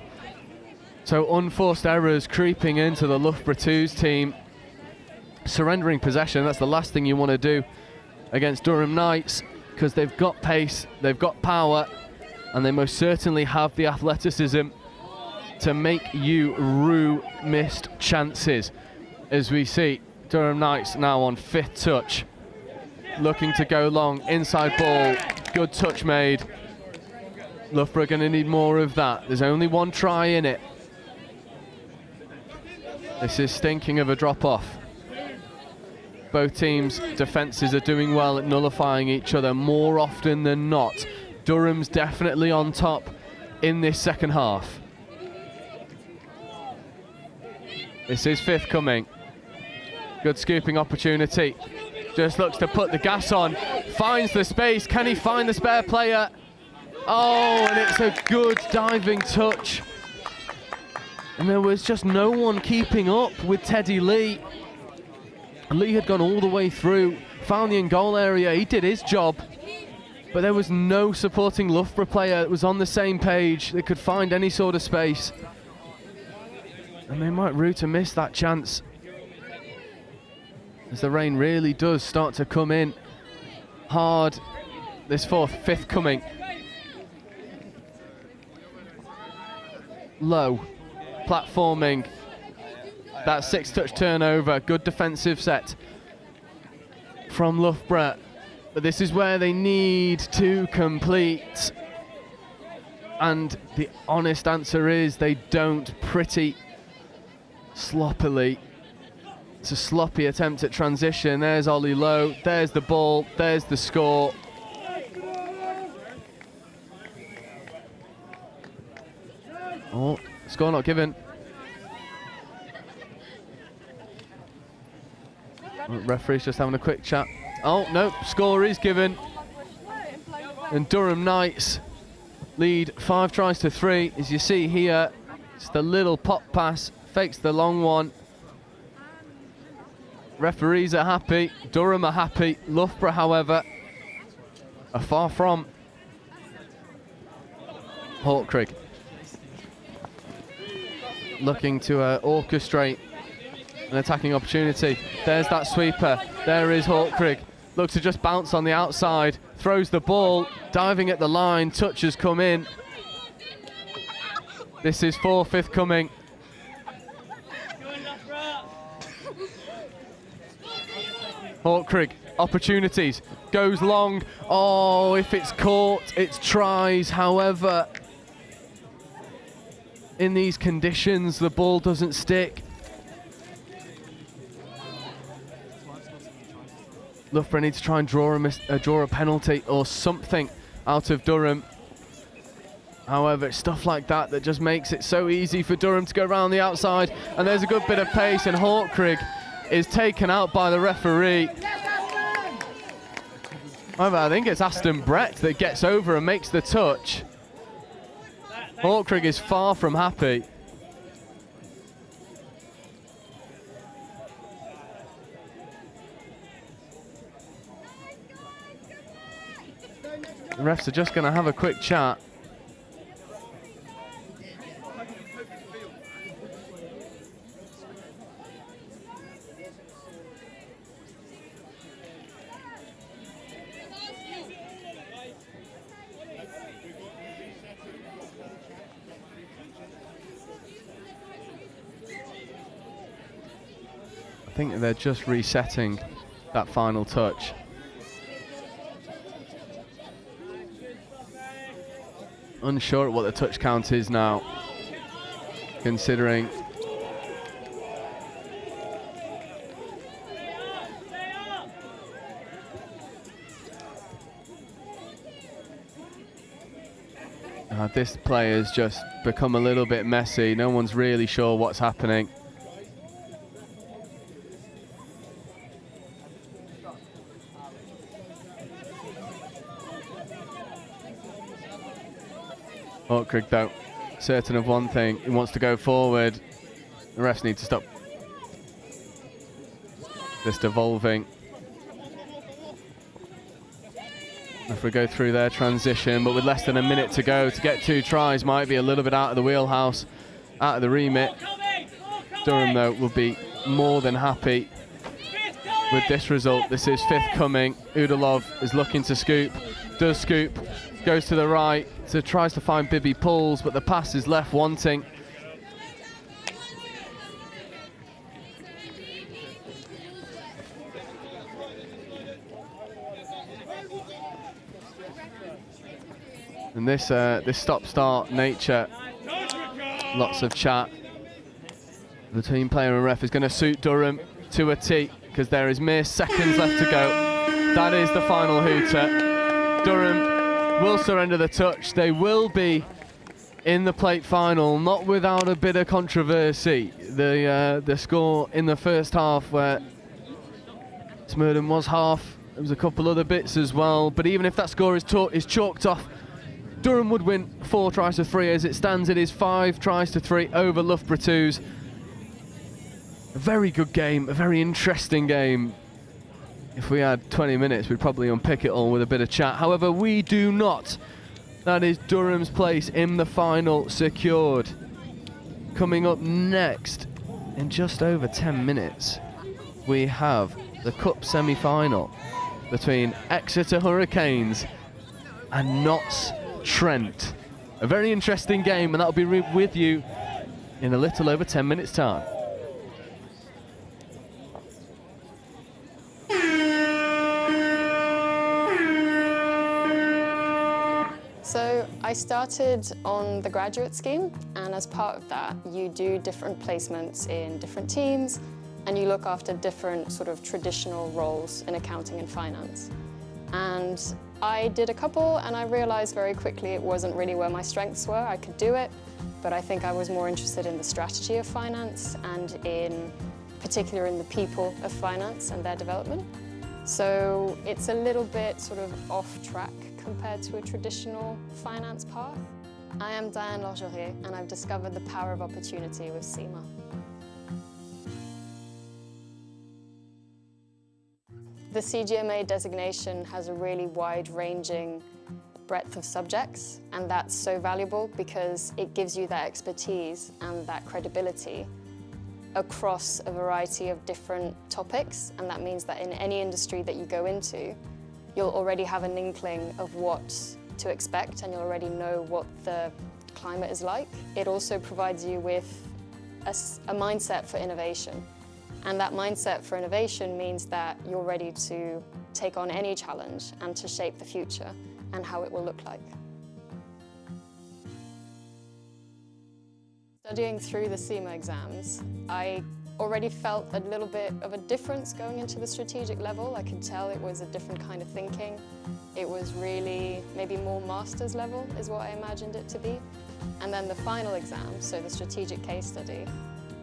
So unforced errors creeping into the Loughborough 2's team. Surrendering possession, that's the last thing you want to do against Durham Knights, because they've got pace, they've got power, and they most certainly have the athleticism to make you rue missed chances. As we see Durham Knights now on 5th touch, looking to go long, inside ball, good touch made. Loughborough going to need more of that. There's only one try in it. This is stinking of a drop-off. Both teams' defences are doing well at nullifying each other more often than not. Durham's definitely on top in this second half. This is 5th coming. Good scooping opportunity. Just looks to put the gas on. Finds the space. Can he find the spare player? Oh, and it's a good diving touch. And there was just no one keeping up with Teddy Lee. Lee had gone all the way through, found the in-goal area, he did his job, but there was no supporting Loughborough player that was on the same page that could find any sort of space. And they might rue to miss that chance, as the rain really does start to come in hard. This 5th coming. Low, platforming. That 6th touch turnover, good defensive set from Loughborough. But this is where they need to complete. And the honest answer is they don't, pretty sloppily. It's a sloppy attempt at transition. There's Ollie Lowe, there's the ball, there's the score. Oh, score not given. Referee's just having a quick chat. Oh, no, score is given. And Durham Knights lead 5 tries to 3. As you see here, it's the little pop pass, fakes the long one. Referees are happy, Durham are happy. Loughborough, however, are far from. Hawkrigg looking to orchestrate an attacking opportunity. There's that sweeper. There is Hawkrigg. Looks to just bounce on the outside. Throws the ball. Diving at the line. Touch has come in. This is forfeit coming. Hawkrigg, opportunities. Goes long. Oh, if it's caught, it's tries. However, in these conditions, the ball doesn't stick. Loughborough need to try and draw a penalty or something out of Durham. However, it's stuff like that that just makes it so easy for Durham to go around the outside. And there's a good bit of pace, and Hawkrigg is taken out by the referee. However, I think it's Aston Brett that gets over and makes the touch. Hawkrigg is far from happy. The refs are just going to have a quick chat. I think they're just resetting that final touch. Unsure what the touch count is now, considering this play has just become a little bit messy. No one's really sure what's happening. Hawkrigg, though, certain of one thing, he wants to go forward. The refs need to stop this devolving. If we go through their transition, but with less than a minute to go, to get 2 tries might be a little bit out of the wheelhouse, out of the remit. Durham, though, will be more than happy with this result. This is 5th coming. Udalov is looking to scoop, does scoop, goes to the right, so tries to find Bibby Pulls, but the pass is left wanting. And this stop-start nature, lots of chat between player and ref, is going to suit Durham to a T, because there is mere seconds left to go. That is the final hooter. Durham will surrender the touch. They will be in the plate final, not without a bit of controversy. The score in the first half, where Smurden was half, there was a couple other bits as well, but even if that score is chalked off, Durham would win 4 tries to 3. As it stands, it is 5 tries to 3 over Loughborough 2's. A very good game, a very interesting game. If we had 20 minutes, we'd probably unpick it all with a bit of chat. However, we do not. That is Durham's place in the final secured. Coming up next, in just over 10 minutes, we have the Cup semi-final between Exeter Hurricanes and Notts Trent. A very interesting game, and that'll be with you in a little over 10 minutes' time. So I started on the graduate scheme, and as part of that, you do different placements in different teams, and you look after different sort of traditional roles in accounting and finance. And I did a couple, and I realized very quickly it wasn't really where my strengths were. I could do it, but I think I was more interested in the strategy of finance and in particular in the people of finance and their development. So it's a little bit sort of off track compared to a traditional finance path. I am Diane Lorgerier, and I've discovered the power of opportunity with Sema. The CGMA designation has a really wide-ranging breadth of subjects, and that's so valuable because it gives you that expertise and that credibility across a variety of different topics, and that means that in any industry that you go into, you'll already have an inkling of what to expect and you'll already know what the climate is like. It also provides you with a mindset for innovation. And that mindset for innovation means that you're ready to take on any challenge and to shape the future and how it will look like. Studying through the Sema exams, I already felt a little bit of a difference going into the strategic level. I could tell it was a different kind of thinking. It was really maybe more master's level is what I imagined it to be. And then the final exam, so the strategic case study,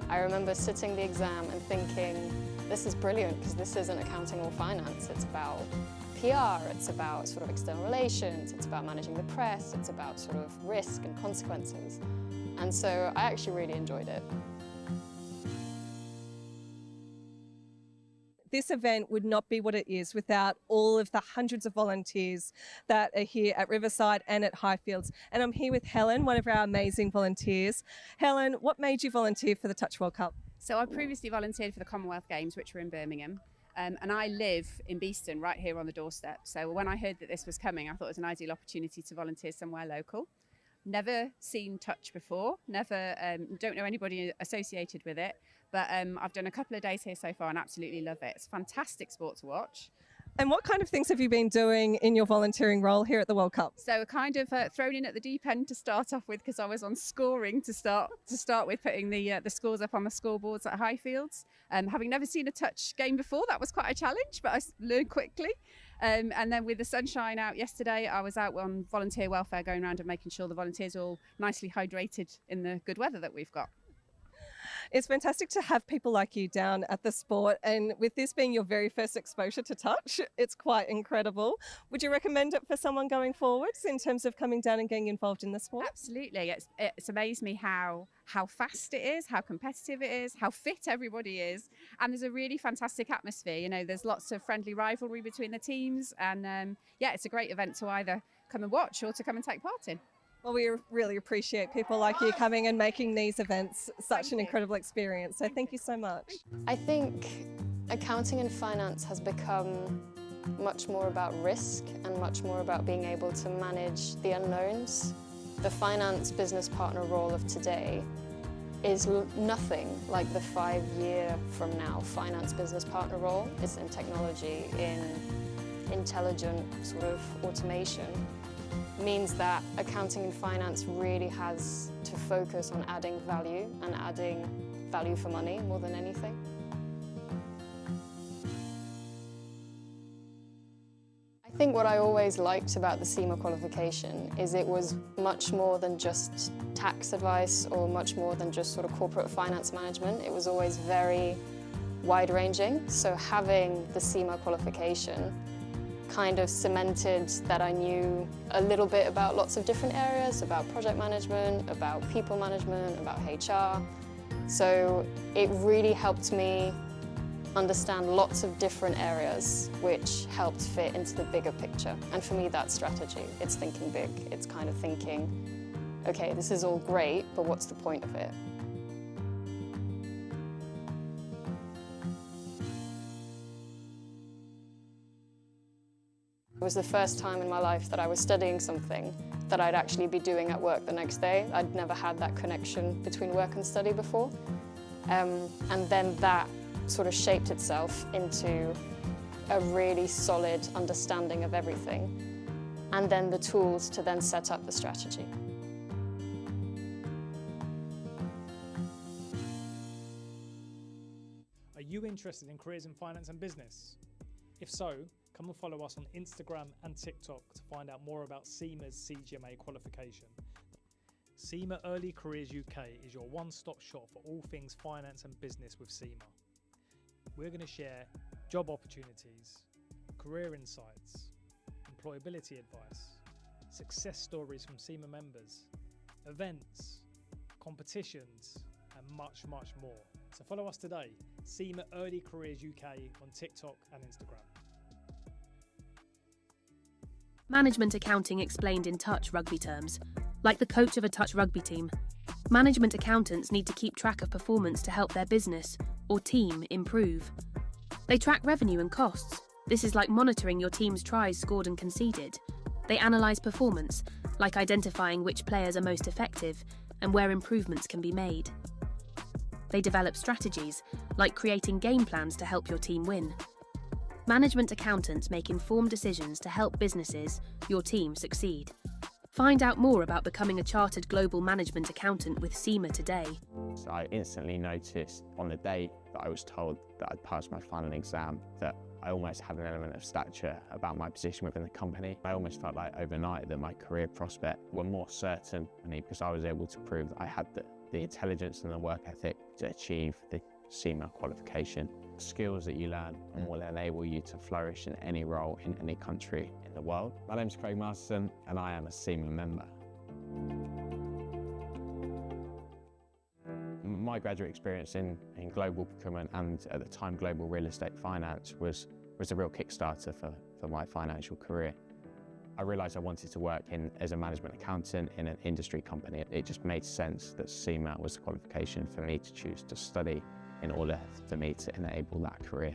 I remember sitting the exam and thinking, this is brilliant because this isn't accounting or finance. It's about PR, it's about sort of external relations, it's about managing the press, it's about sort of risk and consequences. And so I actually really enjoyed it. This event would not be what it is without all of the hundreds of volunteers that are here at Riverside and at Highfields. And I'm here with Helen, one of our amazing volunteers. Helen, what made you volunteer for the Touch World Cup? So I previously volunteered for the Commonwealth Games, which were in Birmingham. And I live in Beeston, right here on the doorstep. So when I heard that this was coming, I thought it was an ideal opportunity to volunteer somewhere local. Never seen Touch before, don't know anybody associated with it, but I've done a couple of days here so far and absolutely love it. It's a fantastic sport to watch. And what kind of things have you been doing in your volunteering role here at the World Cup? So kind of thrown in at the deep end to start off with because I was on scoring to start with, putting the scores up on the scoreboards at Highfields. Having never seen a touch game before, that was quite a challenge, but I learned quickly. And then with the sunshine out yesterday, I was out on volunteer welfare going around and making sure the volunteers are all nicely hydrated in the good weather that we've got. It's fantastic to have people like you down at the sport, and with this being your very first exposure to touch, it's quite incredible. Would you recommend it for someone going forwards in terms of coming down and getting involved in the sport? Absolutely. It's amazed me how fast it is, how competitive it is, how fit everybody is, and there's a really fantastic atmosphere. You know, there's lots of friendly rivalry between the teams, and yeah, it's a great event to either come and watch or to come and take part in. Well, we really appreciate people like you coming and making these events such an incredible experience. So thank you so much. I think accounting and finance has become much more about risk and much more about being able to manage the unknowns. The finance business partner role of today is nothing like the 5-year from now finance business partner role. It's in technology, in intelligent sort of automation. Means that accounting and finance really has to focus on adding value and adding value for money more than anything. I think what I always liked about the Sema qualification is it was much more than just tax advice or much more than just sort of corporate finance management. It was always very wide-ranging. So having the Sema qualification kind of cemented that I knew a little bit about lots of different areas, about project management, about people management, about HR. So it really helped me understand lots of different areas which helped fit into the bigger picture. And for me, that's strategy. It's thinking big. It's kind of thinking, okay, this is all great, but what's the point of it? It was the first time in my life that I was studying something that I'd actually be doing at work the next day. I'd never had that connection between work and study before. And then that sort of shaped itself into a really solid understanding of everything, and then the tools to then set up the strategy. Are you interested in careers in finance and business? If so, come and follow us on Instagram and TikTok to find out more about Sema's CGMA qualification. Sema Early Careers UK is your one-stop shop for all things finance and business with Sema. We're going to share job opportunities, career insights, employability advice, success stories from Sema members, events, competitions, and much, much more. So follow us today, Sema Early Careers UK on TikTok and Instagram. Management accounting explained in touch rugby terms. Like the coach of a touch rugby team, management accountants need to keep track of performance to help their business or team improve. They track revenue and costs. This is like monitoring your team's tries scored and conceded. They analyse performance, like identifying which players are most effective and where improvements can be made. They develop strategies, like creating game plans to help your team win. Management accountants make informed decisions to help businesses, your team, succeed. Find out more about becoming a chartered global management accountant with Sema today. So I instantly noticed on the day that I was told that I'd passed my final exam that I almost had an element of stature about my position within the company. I almost felt like overnight that my career prospects were more certain because I was able to prove that I had the intelligence and the work ethic to achieve the Sema qualification. Skills that you learn and will enable you to flourish in any role in any country in the world. My name's Craig Masterson and I am a Sema member. My graduate experience in global procurement and at the time global real estate finance was a real kickstarter for my financial career. I realised I wanted to work as a management accountant in an industry company. It just made sense that Sema was the qualification for me to choose to study in order for me to enable that career.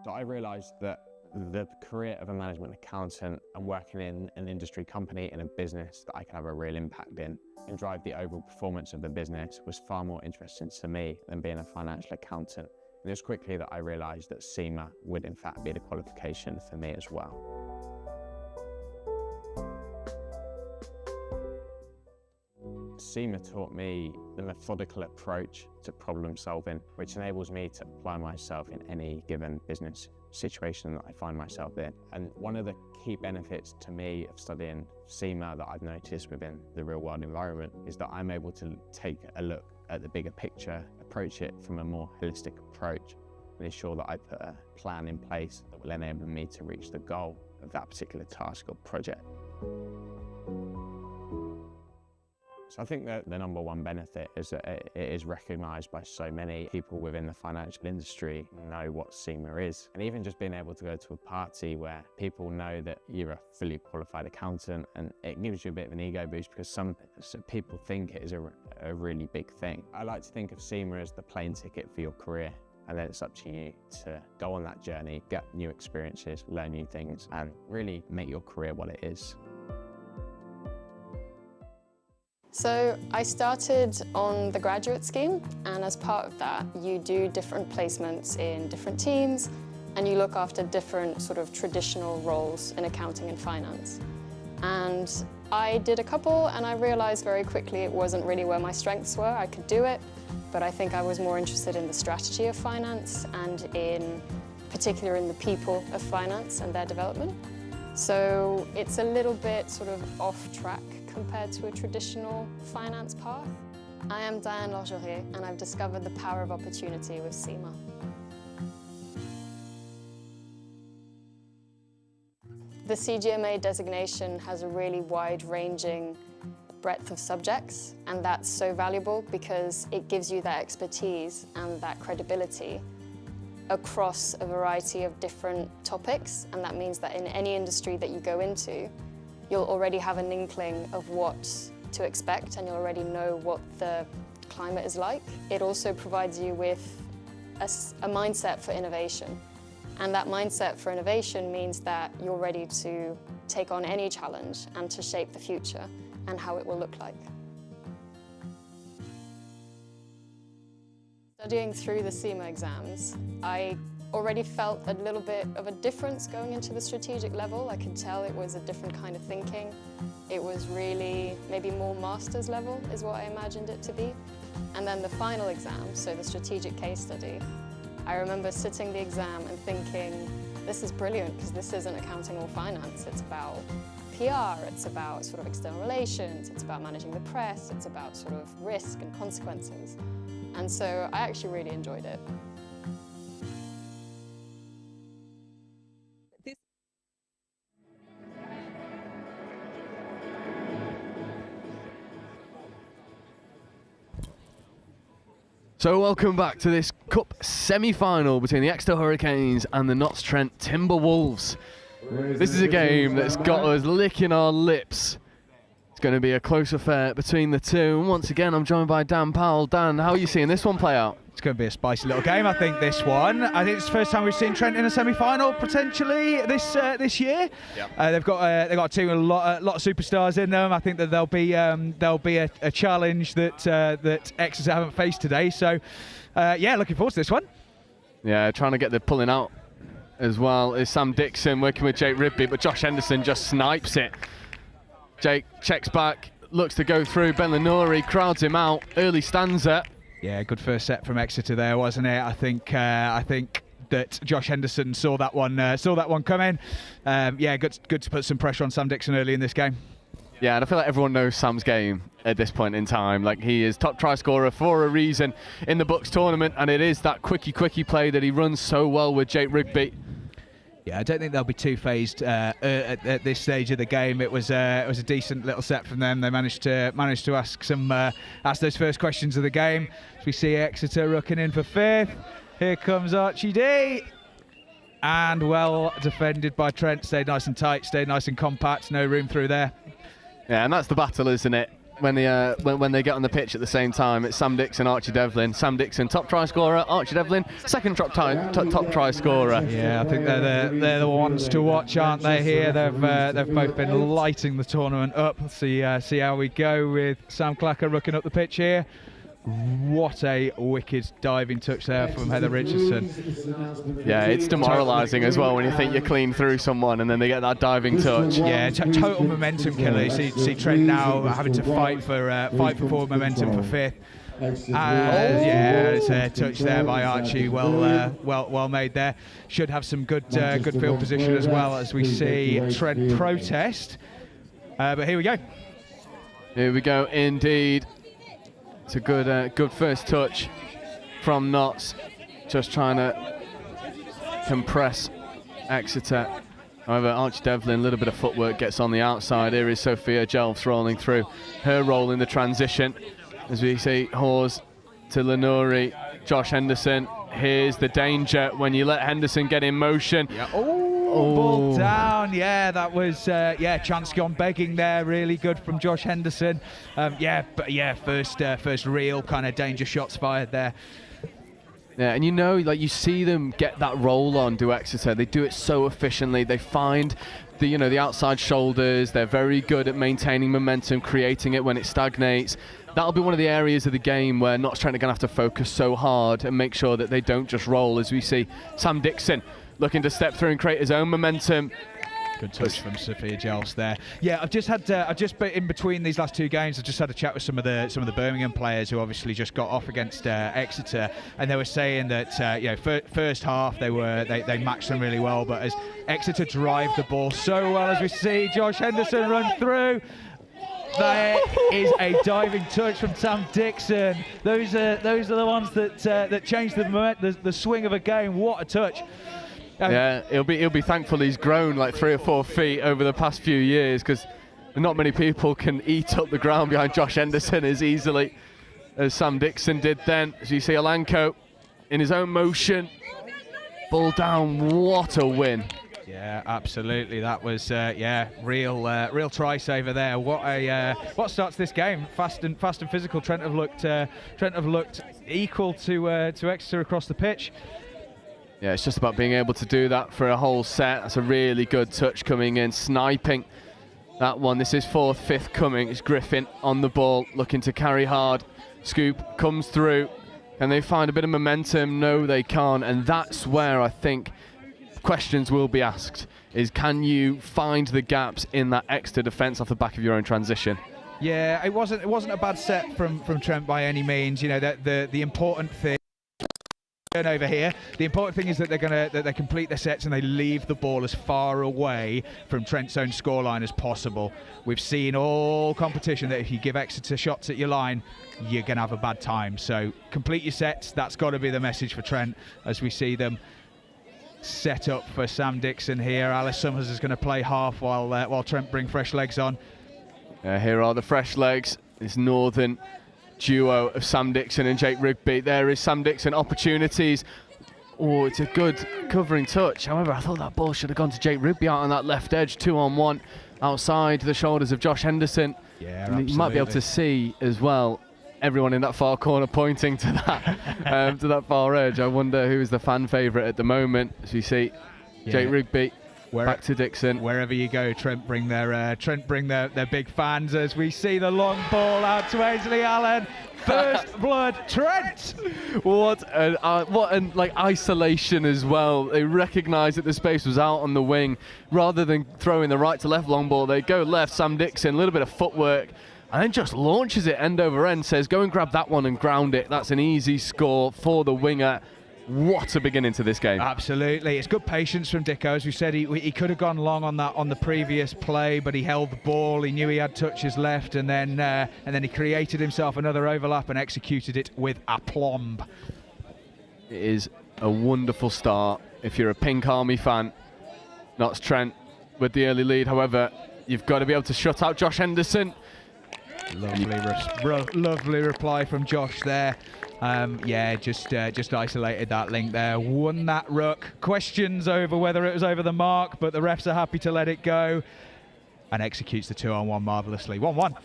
So I realised that the career of a management accountant and working in an industry company in a business that I could have a real impact in and drive the overall performance of the business was far more interesting to me than being a financial accountant. And it was quickly that I realised that Sema would in fact be the qualification for me as well. Sema taught me the methodical approach to problem solving, which enables me to apply myself in any given business situation that I find myself in. And one of the key benefits to me of studying Sema that I've noticed within the real world environment is that I'm able to take a look at the bigger picture, approach it from a more holistic approach, and ensure that I put a plan in place that will enable me to reach the goal of that particular task or project. So I think that the number one benefit is that it is recognised by so many people within the financial industry know what Sema is. And even just being able to go to a party where people know that you're a fully qualified accountant, and it gives you a bit of an ego boost because some people think it is a really big thing. I like to think of Sema as the plane ticket for your career. And then it's up to you to go on that journey, get new experiences, learn new things, and really make your career what it is. So I started on the graduate scheme, and as part of that, you do different placements in different teams, and you look after different sort of traditional roles in accounting and finance. And I did a couple, and I realized very quickly it wasn't really where my strengths were. I could do it, but I think I was more interested in the strategy of finance and in particular in the people of finance and their development. So it's a little bit sort of off track compared to a traditional finance path. I am Diane Lorgerier, and I've discovered the power of opportunity with Sema. The CGMA designation has a really wide-ranging breadth of subjects, and that's so valuable because it gives you that expertise and that credibility across a variety of different topics, and that means that in any industry that you go into, you'll already have an inkling of what to expect and you'll already know what the climate is like. It also provides you with a mindset for innovation. And that mindset for innovation means that you're ready to take on any challenge and to shape the future and how it will look like. Studying through the Sema exams, I already felt a little bit of a difference going into the strategic level. I could tell it was a different kind of thinking. It was really maybe more master's level is what I imagined it to be. And then the final exam, so the strategic case study, I remember sitting the exam and thinking, this is brilliant because this isn't accounting or finance. It's about PR, it's about sort of external relations, it's about managing the press, it's about sort of risk and consequences. And so I actually really enjoyed it. So welcome back to this Cup semi-final between the Exeter Hurricanes and the Notts Trent Timberwolves. This is a game that's got us licking our lips. It's going to be a close affair between the two. And once again, I'm joined by Dan Powell. Dan, how are you seeing this one play out? It's going to be a spicy little game, I think, this one. I think it's the first time we've seen Trent in a semi-final, potentially, this year. Yep. They've got a team with a lot of superstars in them. I think that there'll be a challenge that Exeter haven't faced today. So, yeah, looking forward to this one. Yeah, trying to get the pulling out as well is Sam Dixon working with Jake Rigby, but Josh Henderson just snipes it. Jake checks back, looks to go through. Ben Lenori crowds him out. Early stanza. Yeah, good first set from Exeter there, wasn't it? I think that Josh Henderson saw that one coming. Yeah, good to put some pressure on Sam Dixon early in this game. Yeah, and I feel like everyone knows Sam's game at this point in time. Like, he is top try scorer for a reason in the BUCS tournament, and it is that quickie play that he runs so well with Jake Rigby. Yeah, I don't think they'll be too phased at this stage of the game. It was a decent little set from them. They managed to ask those first questions of the game. As we see Exeter rooking in for fifth. Here comes Archie D. And well defended by Trent. Stayed nice and tight, stayed nice and compact. No room through there. Yeah, and that's the battle, isn't it? When they get on the pitch at the same time, it's Sam Dixon, Archie Devlin. Sam Dixon, top try scorer. Archie Devlin, second top try scorer. Yeah, I think they're the ones to watch, aren't they? Here, they've both been lighting the tournament up. Let's see how we go with Sam Clacker rooking up the pitch here. What a wicked diving touch there from Heather Richardson. Yeah, it's demoralising as well when you think you're clean through someone and then they get that diving touch. Yeah, total momentum killer. You see Trent now having to fight for forward momentum for fifth. Yeah, it's a touch there by Archie. Well made there. Should have some good field position as well as we see Trent protest. But here we go. Here we go, indeed. It's a good first touch from Notts, just trying to compress Exeter. However, Archie Devlin, a little bit of footwork, gets on the outside. Here is Sophia Jelfs rolling through her role in the transition. As we see Hawes to Lenori, Josh Henderson. Here's the danger when you let Henderson get in motion. Yeah. Ball down. Yeah, that was chance gone begging there. Really good from Josh Henderson. First real kind of danger shots fired there. Yeah, and you see them get that roll on, do Exeter. They do it so efficiently. They find the outside shoulders. They're very good at maintaining momentum, creating it when it stagnates. That'll be one of the areas of the game where Notts Trent are going to have to focus so hard and make sure that they don't just roll, as we see Sam Dixon looking to step through and create his own momentum. Good touch from Sophia Jelfs there. Yeah, I've just in between these last two games, I've just had a chat with some of the Birmingham players who obviously just got off against Exeter, and they were saying that first half they matched them really well, but as Exeter drive the ball so well, as we see Josh Henderson run through. There is a diving touch from Sam Dixon. Those are the ones that change the swing of a game. What a touch! Yeah, he'll be thankful he's grown like 3 or 4 feet over the past few years, because not many people can eat up the ground behind Josh Henderson as easily as Sam Dixon did then. As you see Alanko in his own motion, ball down. What a win! Yeah, absolutely. That was real try saver there. What starts this game? Fast and physical. Trent have looked equal to Exeter across the pitch. Yeah, it's just about being able to do that for a whole set. That's a really good touch coming in, sniping that one. This is 4th, 5th coming. It's Griffin on the ball, looking to carry hard. Scoop comes through. Can they find a bit of momentum? No, they can't. And that's where I think questions will be asked, is can you find the gaps in that Exeter defence off the back of your own transition? Yeah, it wasn't a bad set from Trent by any means. The important thing over here, the important thing is that they complete their sets and they leave the ball as far away from Trent's own scoreline as possible. We've seen all competition that if you give Exeter shots at your line, you're going to have a bad time. So complete your sets. That's got to be the message for Trent, as we see them set up for Sam Dixon here. Alice Summers is going to play half while Trent bring fresh legs on. Here are the fresh legs. It's Northern duo of Sam Dixon and Jake Rigby. There is Sam Dixon, opportunities. Oh, it's a good covering touch. However, I thought that ball should have gone to Jake Rigby out on that left edge, 2-on-1, outside the shoulders of Josh Henderson. Yeah, and you might be able to see as well everyone in that far corner pointing to that to that far edge. I wonder who is the fan favourite at the moment. As you see, Jake Rigby. Back to Dixon. Wherever you go, Trent bring their big fans as we see the long ball out to Ainsley Allen. First blood, Trent. What an like isolation as well. They recognised that the space was out on the wing. Rather than throwing the right to left long ball, they go left. Sam Dixon, a little bit of footwork, and then just launches it end over end. Says, go and grab that one and ground it. That's an easy score for the winger. What a beginning to this game. Absolutely. It's good patience from Dicko. As we said, he could have gone long on the previous play, but he held the ball. He knew he had touches left, and then he created himself another overlap and executed it with aplomb. It is a wonderful start if you're a Pink Army fan. Notts Trent with the early lead. However, you've got to be able to shut out Josh Henderson. Lovely reply from Josh there. Just isolated that link there, won that ruck. Questions over whether it was over the mark, but the refs are happy to let it go, and executes the 2-on-1 marvellously. 1-1.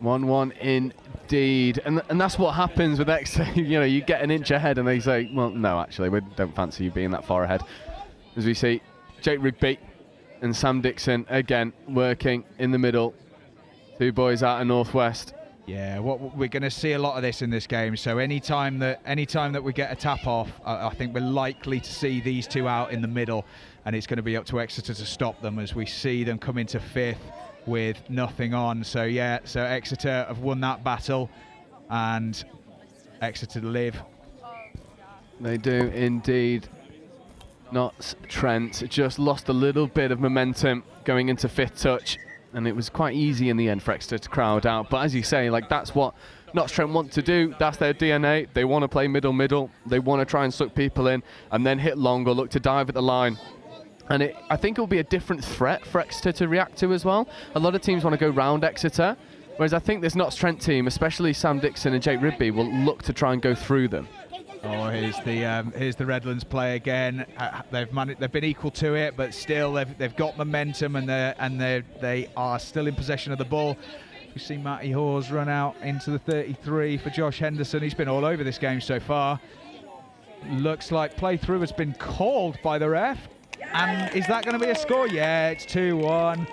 1-1 indeed, and that's what happens with Exeter. You get an inch ahead and they say, well, no, actually, we don't fancy you being that far ahead. As we see, Jake Rigby and Sam Dixon again working in the middle. Two boys out of Northwest. Yeah, we're going to see a lot of this in this game. So anytime that we get a tap off, I think we're likely to see these two out in the middle, and it's going to be up to Exeter to stop them as we see them come into fifth with nothing on. So Exeter have won that battle, and Exeter live. They do indeed. Notts Trent just lost a little bit of momentum going into fifth touch. And it was quite easy in the end for Exeter to crowd out. But as you say, that's what Notts Trent want to do. That's their DNA. They want to play middle. They want to try and suck people in and then hit long or look to dive at the line. And I think it will be a different threat for Exeter to react to as well. A lot of teams want to go round Exeter, whereas I think this Notts Trent team, especially Sam Dixon and Jake Rigby, will look to try and go through them. Oh, here's the Redlands play again. They've been equal to it, but still they've got momentum, and they are still in possession of the ball. We see Matty Hawes run out into the 33 for Josh Henderson. He's been all over this game so far. Looks like play through has been called by the ref, and is that going to be a score? Yeah, it's 2-1.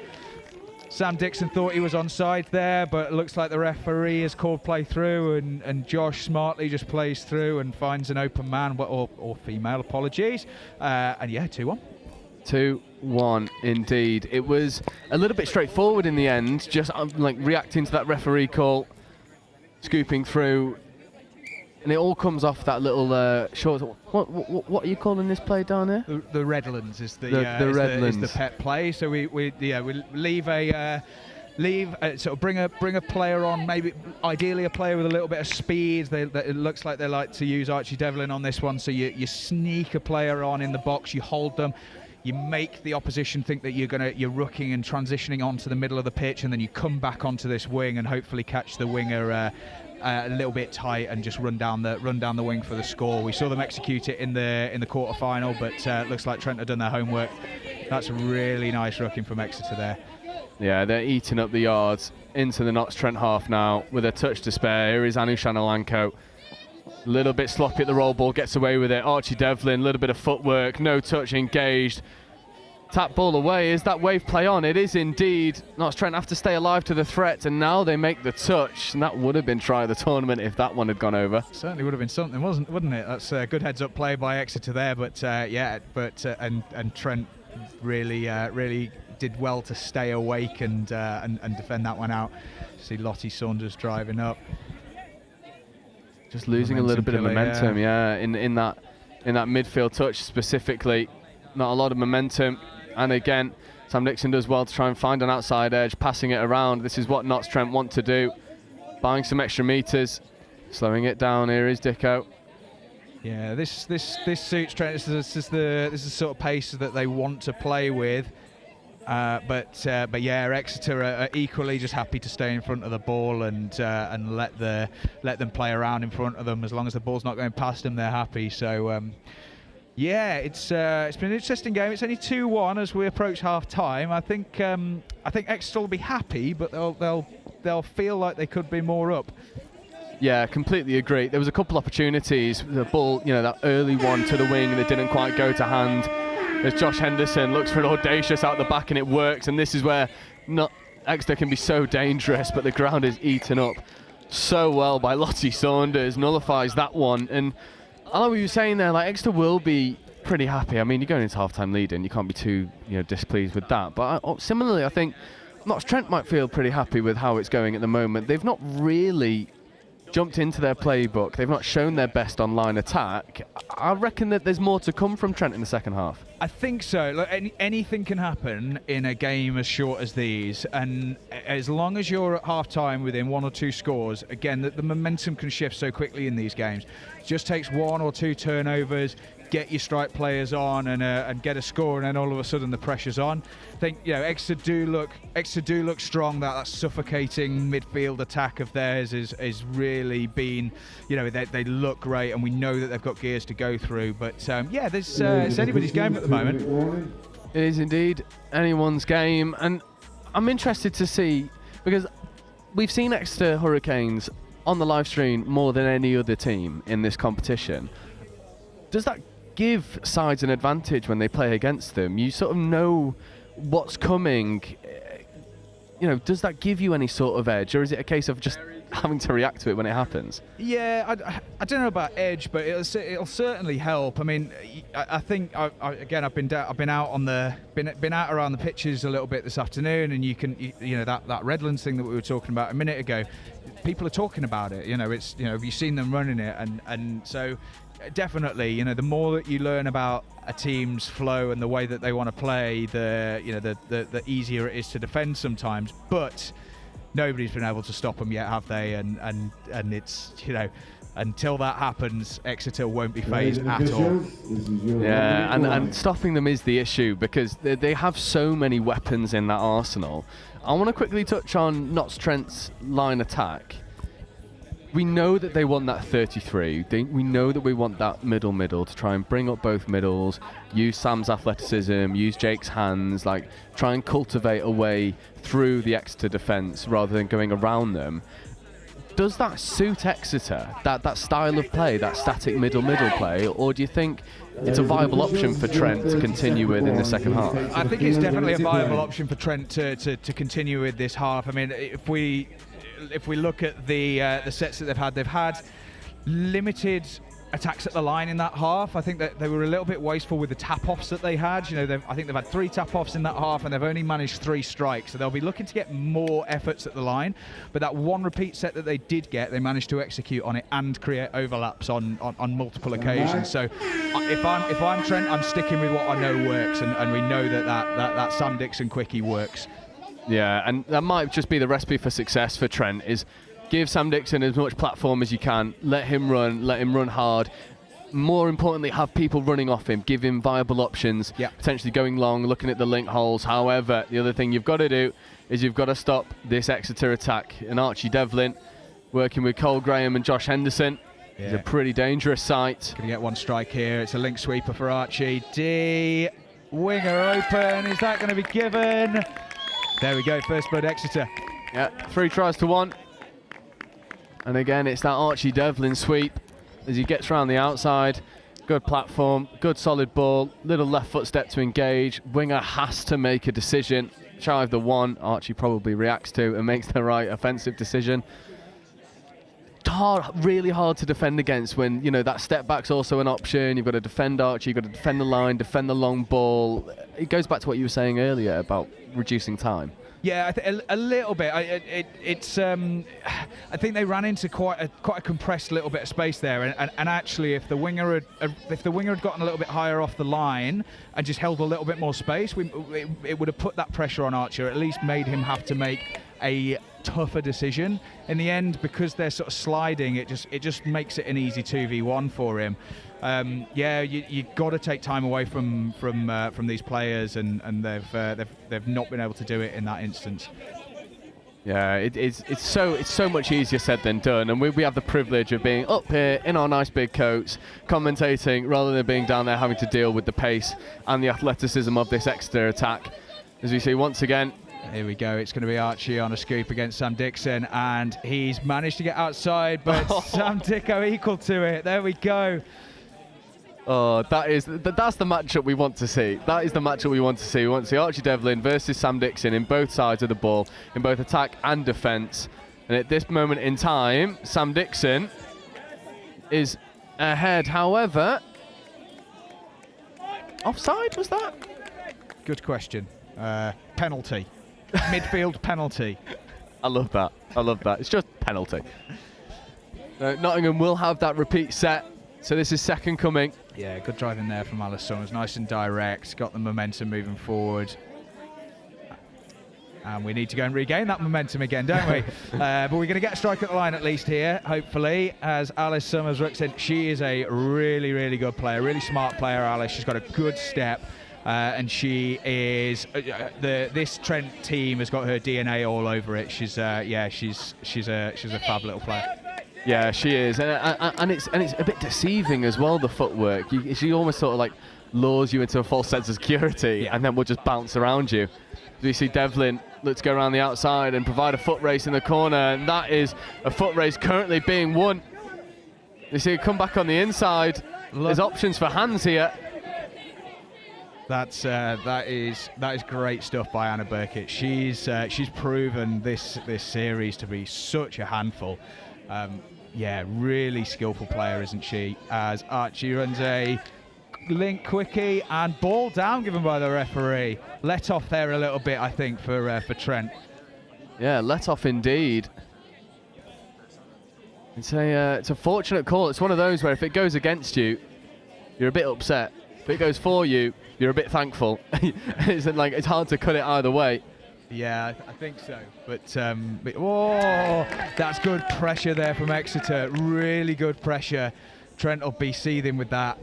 Sam Dixon thought he was onside there, but it looks like the referee has called play through, and Josh smartly just plays through and finds an open man, or female, apologies. And yeah, 2-1. 2-1 indeed. It was a little bit straightforward in the end, just reacting to that referee call, scooping through, and it all comes off that little short. What are you calling this play down here? The Redlands is the Redlands. Is the pet play. So we leave sort of bring a player on, maybe ideally a player with a little bit of speed. It looks like they like to use Archie Devlin on this one. So you sneak a player on in the box, you hold them. You make the opposition think that you're rooking and transitioning onto the middle of the pitch, and then you come back onto this wing and hopefully catch the winger a little bit tight and just run down the wing for the score. We saw them execute it in the quarter final, but looks like Trent had done their homework. That's really nice rooking from Exeter there. Yeah, they're eating up the yards into the Notts Trent half now with a touch to spare. Here is Anu Shanalanko. A little bit sloppy at the roll ball, gets away with it. Archie Devlin, a little bit of footwork, no touch, engaged. Tap ball away. Is that wave play on? It is indeed. Notts Trent have to stay alive to the threat, and now they make the touch. And that would have been try of the tournament if that one had gone over. Certainly would have been something, wouldn't it? That's a good heads-up play by Exeter there, but and Trent really did well to stay awake and defend that one out. See Lottie Saunders driving up. Just losing a little bit of momentum, in that midfield touch specifically. Not a lot of momentum. And again, Sam Dixon does well to try and find an outside edge, passing it around. This is what Notts Trent want to do. Buying some extra meters, slowing it down. Here is Dicko. Yeah, this suits Trent. This is the sort of pace that they want to play with. But yeah, Exeter are equally just happy to stay in front of the ball and let them play around in front of them. As long as the ball's not going past them, they're happy. So yeah, it's been an interesting game. It's only 2-1 as we approach half time. I think Exeter will be happy, but they'll feel like they could be more up. Yeah, completely agree. There was a couple opportunities. The ball, that early one to the wing that didn't quite go to hand. As Josh Henderson looks for an audacious out the back and it works. And this is where Exeter can be so dangerous, but the ground is eaten up so well by Lottie Saunders. Nullifies that one. And I know what you were saying there, like Exeter will be pretty happy. I mean, you're going into half-time leading, you can't be too displeased with that. But similarly, I think Trent might feel pretty happy with how it's going at the moment. They've not really jumped into their playbook. They've not shown their best online attack. I reckon that there's more to come from Trent in the second half. I think so. Look, anything can happen in a game as short as these, and as long as you're at half-time within 1 or 2 scores, again, the momentum can shift so quickly in these games. It just takes 1 or 2 turnovers, get your strike players on and get a score, and then all of a sudden the pressure's on. I think Exeter do look strong. That suffocating midfield attack of theirs is really been, they look great, and we know that they've got gears to go through. But yeah, it's anybody's game at the moment. It is indeed anyone's game, and I'm interested to see, because we've seen Exeter Hurricanes on the live stream more than any other team in this competition. Does that give sides an advantage when they play against them? You sort of know what's coming. Does that give you any sort of edge, or is it a case of just having to react to it when it happens? Yeah, I don't know about edge, but it'll certainly help. I mean, I think I've been out around the pitches a little bit this afternoon, and that Redlands thing that we were talking about a minute ago. People are talking about it. Have you seen them running it? And so definitely, the more that you learn about a team's flow and the way that they want to play, the easier it is to defend sometimes. But nobody's been able to stop them yet, have they? And it's, until that happens, Exeter won't be phased at all. Yeah, and stopping them is the issue, because they have so many weapons in that arsenal. I want to quickly touch on Notts Trent's line attack. We know that they want that 33. We know that we want that middle to try and bring up both middles, use Sam's athleticism, use Jake's hands, try and cultivate a way through the Exeter defence rather than going around them. Does that suit Exeter, that style of play, that static middle play, or do you think it's a viable option for Trent to continue with in the second half? I think it's definitely a viable option for Trent to continue with this half. I mean, if we look at the sets that they've had limited attacks at the line in that half. I think that they were a little bit wasteful with the tap-offs that they had. I think they've had 3 tap-offs in that half, and they've only managed 3 strikes. So they'll be looking to get more efforts at the line. But that one repeat set that they did get, they managed to execute on it and create overlaps on multiple occasions. So if I'm Trent, I'm sticking with what I know works, and we know that Sam Dixon quickie works. Yeah, and that might just be the recipe for success for Trent, is give Sam Dixon as much platform as you can, let him run hard. More importantly, have people running off him, give him viable options, potentially going long, looking at the link holes. However, the other thing you've got to do is you've got to stop this Exeter attack. And Archie Devlin, working with Cole Graham and Josh Henderson, is a pretty dangerous sight. Going to get one strike here. It's a link sweeper for Archie. D, winger open. Is that going to be given? There we go, first blood Exeter. Yeah, 3 tries to 1. And again, it's that Archie Devlin sweep as he gets around the outside. Good platform, good solid ball, little left foot step to engage. Winger has to make a decision. Shy of the 1, Archie probably reacts to and makes the right offensive decision. Really hard to defend against when, that step back's also an option. You've got to defend Archie, you've got to defend the line, defend the long ball. It goes back to what you were saying earlier about reducing time. Yeah, a little bit. I think they ran into quite a compressed little bit of space there, and actually, if the winger had gotten a little bit higher off the line and just held a little bit more space, it would have put that pressure on Archer. At least made him have to make a tougher decision in the end, because they're sort of sliding. It just makes it an easy 2v1 for him. You got to take time away from these players, and they've not been able to do it in that instance. Yeah, it's so much easier said than done, and we have the privilege of being up here in our nice big coats, commentating, rather than being down there having to deal with the pace and the athleticism of this Exeter attack. As we see once again, here we go. It's going to be Archie on a scoop against Sam Dixon, and he's managed to get outside, but Sam Dicko equal to it. There we go. Oh, that's the matchup we want to see. That is the matchup we want to see. We want to see Archie Devlin versus Sam Dixon in both sides of the ball, in both attack and defence. And at this moment in time, Sam Dixon is ahead. However, offside, was that? Good question. Penalty. Midfield penalty. I love that. I love that. It's just penalty. Nottingham will have that repeat set. So this is second coming. Yeah, good driving there from Alice Summers. Nice and direct. Got the momentum moving forward. And we need to go and regain that momentum again, don't we? But we're going to get a strike at the line at least here, hopefully, as Alice Summers looks in. She is a really, really good player, really smart player, Alice. She's got a good step. And she is this Trent team has got her DNA all over it. She's a fab little player. Yeah, she is, and it's a bit deceiving as well. The footwork, she almost sort of like lures you into a false sense of security, and then we'll just bounce around you. We see Devlin let's go around the outside and provide a foot race in the corner, and that is a foot race currently being won. You see it come back on the inside. There's options for hands here. That is great stuff by Anna Burkett. She's proven this series to be such a handful. Really skillful player, isn't she? As Archie runs a link quickie and ball down given by the referee. Let off there a little bit, I think, for Trent. Yeah, let off indeed. It's a fortunate call. It's one of those where if it goes against you, you're a bit upset. If it goes for you, you're a bit thankful. It's hard to cut it either way. Yeah, I think so. But oh, that's good pressure there from Exeter. Really good pressure. Trent will be seething with that.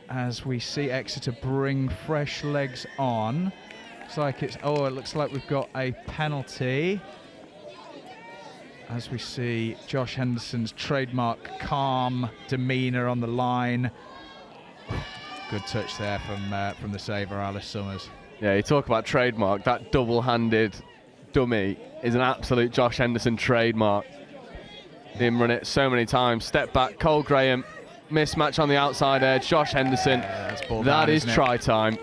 As we see Exeter bring fresh legs on. It looks like we've got a penalty. As we see Josh Henderson's trademark calm demeanour on the line. Good touch there from the saver, Alice Summers. Yeah, you talk about trademark. That double-handed dummy is an absolute Josh Henderson trademark. Him run it so many times. Step back, Cole Graham, mismatch on the outside edge. Josh Henderson. That is try time.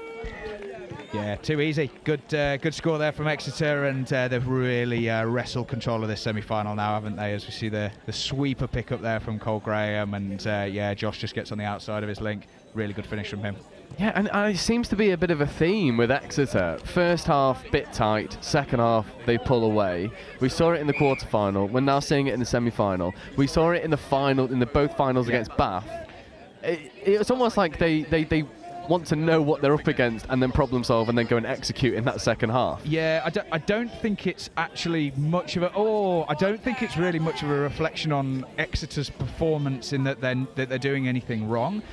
Yeah, too easy. Good score there from Exeter, and they've really wrestled control of this semi-final now, haven't they? As we see the sweeper pick up there from Cole Graham, and Josh just gets on the outside of his link. Really good finish from him. Yeah, and it seems to be a bit of a theme with Exeter. First half, bit tight. Second half, they pull away. We saw it in the quarter-final. We're now seeing it in the semi-final. We saw it in the final, in the both finals against Bath. It's almost like they want to know what they're up against and then problem solve and then go and execute in that second half. Yeah, I don't think it's actually much of I don't think it's really much of a reflection on Exeter's performance in that they're doing anything wrong.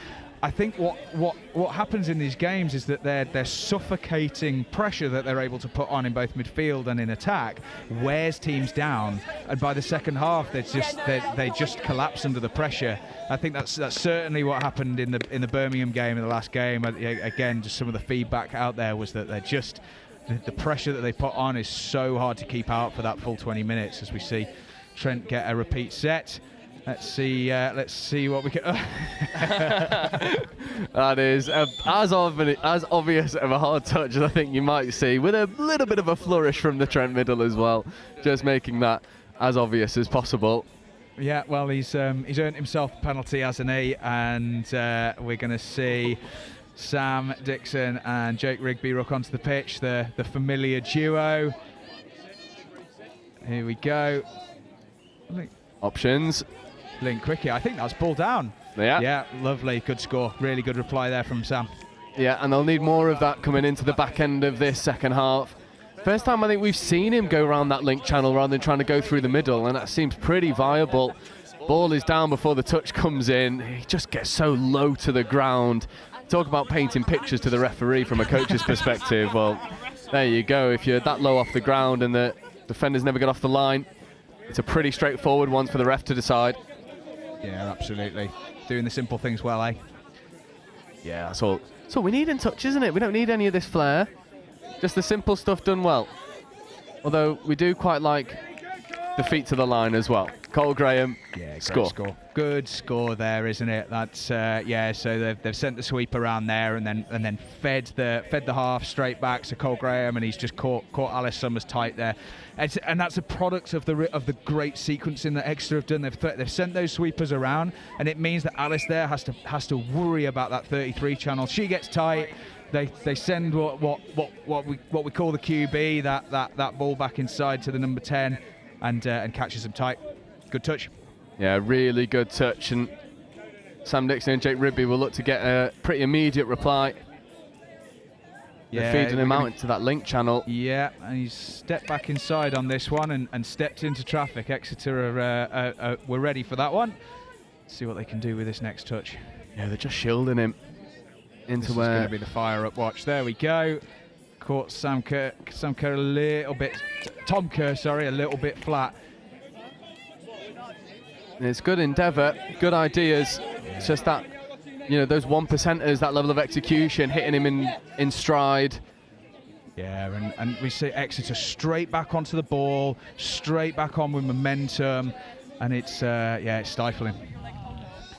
I think what happens in these games is that they're suffocating pressure that they're able to put on in both midfield and in attack wears teams down, and by the second half they just collapse under the pressure. I think that's certainly what happened in the Birmingham game, in the last game. Again, just some of the feedback out there was that they're just the pressure that they put on is so hard to keep out for that full 20 minutes. As we see Trent get a repeat set. Let's see what we can. That is as obvious of a hard touch as I think you might see, with a little bit of a flourish from the Trent middle as well, just making that as obvious as possible. Yeah, well, he's earned himself a penalty, hasn't he? And we're going to see Sam Dixon and Jake Rigby ruck onto the pitch, the familiar duo. Here we go. Options. Link quickie. I think that's ball down. Yeah, lovely. Good score. Really good reply there from Sam. Yeah, and they'll need more of that coming into the back end of this second half. First time I think we've seen him go around that link channel rather than trying to go through the middle, and that seems pretty viable. Ball is down before the touch comes in. He just gets so low to the ground. Talk about painting pictures to the referee from a coach's perspective. Well, there you go. If you're that low off the ground and the defenders never get off the line, it's a pretty straightforward one for the ref to decide. Yeah, absolutely. Doing the simple things well, eh? Yeah, that's all we need in touch, isn't it? We don't need any of this flair. Just the simple stuff done well. Although we do quite like the feet to the line as well. Cole Graham, yeah, score. Good score there, isn't it? That's yeah. So they've sent the sweep around there, and then fed the half straight back to Cole Graham, and he's just caught Alice Summers tight there. And that's a product of the great sequencing that Exeter have done. They've sent those sweepers around, and it means that Alice there has to worry about that 33 channel. She gets tight. They send what we call the QB, that ball back inside to the number 10, and catches them tight. Good touch. Yeah, really good touch, and Sam Dixon and Jake Rigby will look to get a pretty immediate reply. They're feeding him out into that link channel. Yeah, and he's stepped back inside on this one and stepped into traffic. Exeter were ready for that one. Let's see what they can do with this next touch. Yeah, they're just shielding him into this where... is going to be the fire-up watch. There we go. Caught Tom Kerr a little bit flat. It's good endeavour, good ideas. It's just that, those 1%ers, that level of execution, hitting him in stride. Yeah, and we see Exeter straight back onto the ball, straight back on with momentum, and it's stifling.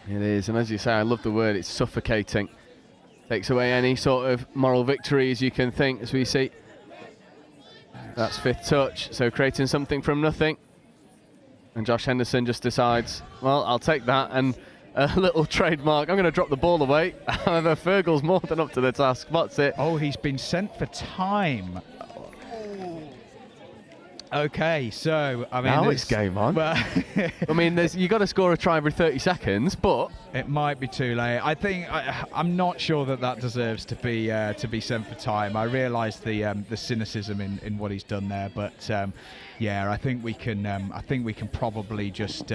It is, and as you say, I love the word, it's suffocating. Takes away any sort of moral victories you can think, as we see. That's fifth touch, so creating something from nothing. And Josh Henderson just decides, well, I'll take that, and a little trademark, I'm going to drop the ball away. However, Fergal's more than up to the task. What's it? Oh, he's been sent for time. Okay, so, I mean... Now it's game on. I mean, you got to score a try every 30 seconds, but... It might be too late. I think, I'm not sure that deserves to be sent for time. I realise the cynicism in what he's done there, but yeah, I think we can probably just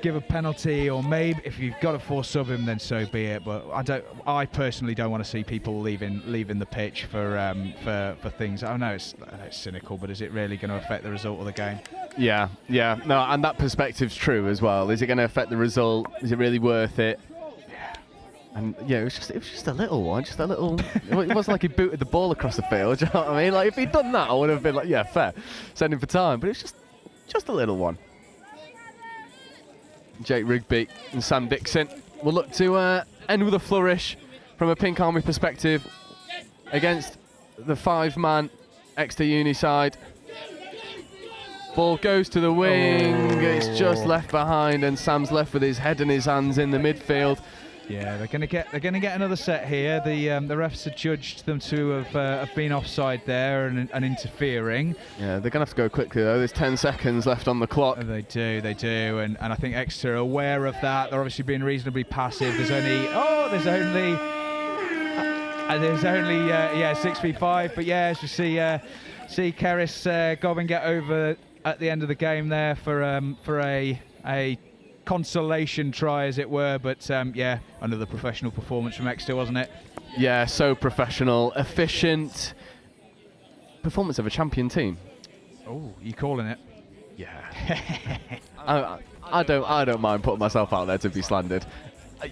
give a penalty, or maybe if you've got to force sub him, then so be it. But I personally don't want to see people leaving the pitch for things. I know it's cynical, but is it really going to affect the result of the game? Yeah, no, and that perspective's true as well. Is it going to affect the result? Is it really worth it? Yeah. And yeah, it was just a little one, just a little. It wasn't like he booted the ball across the field. Do you know what I mean? Like if he'd done that, I would have been like, yeah, fair, send him for time. But it's just a little one. Jake Rigby and Sam Dixon will look to end with a flourish from a Pink Army perspective against the 5-man Exeter Uni side. Ball goes to the wing, it's just left behind, and Sam's left with his head in his hands in the midfield. Yeah, they're going to get another set here. The refs have judged them to have been offside there and interfering. Yeah, they're going to have to go quickly though. There's 10 seconds left on the clock. They do, and I think Exeter are aware of that. They're obviously being reasonably passive. There's only 6v5, but yeah, as you see Keris Gobbin get over at the end of the game there for a consolation try, as it were, but yeah, another professional performance from Exeter, wasn't it? Yeah, so professional, efficient performance of a champion team. Oh, you calling it? Yeah. I don't mind putting myself out there to be slandered.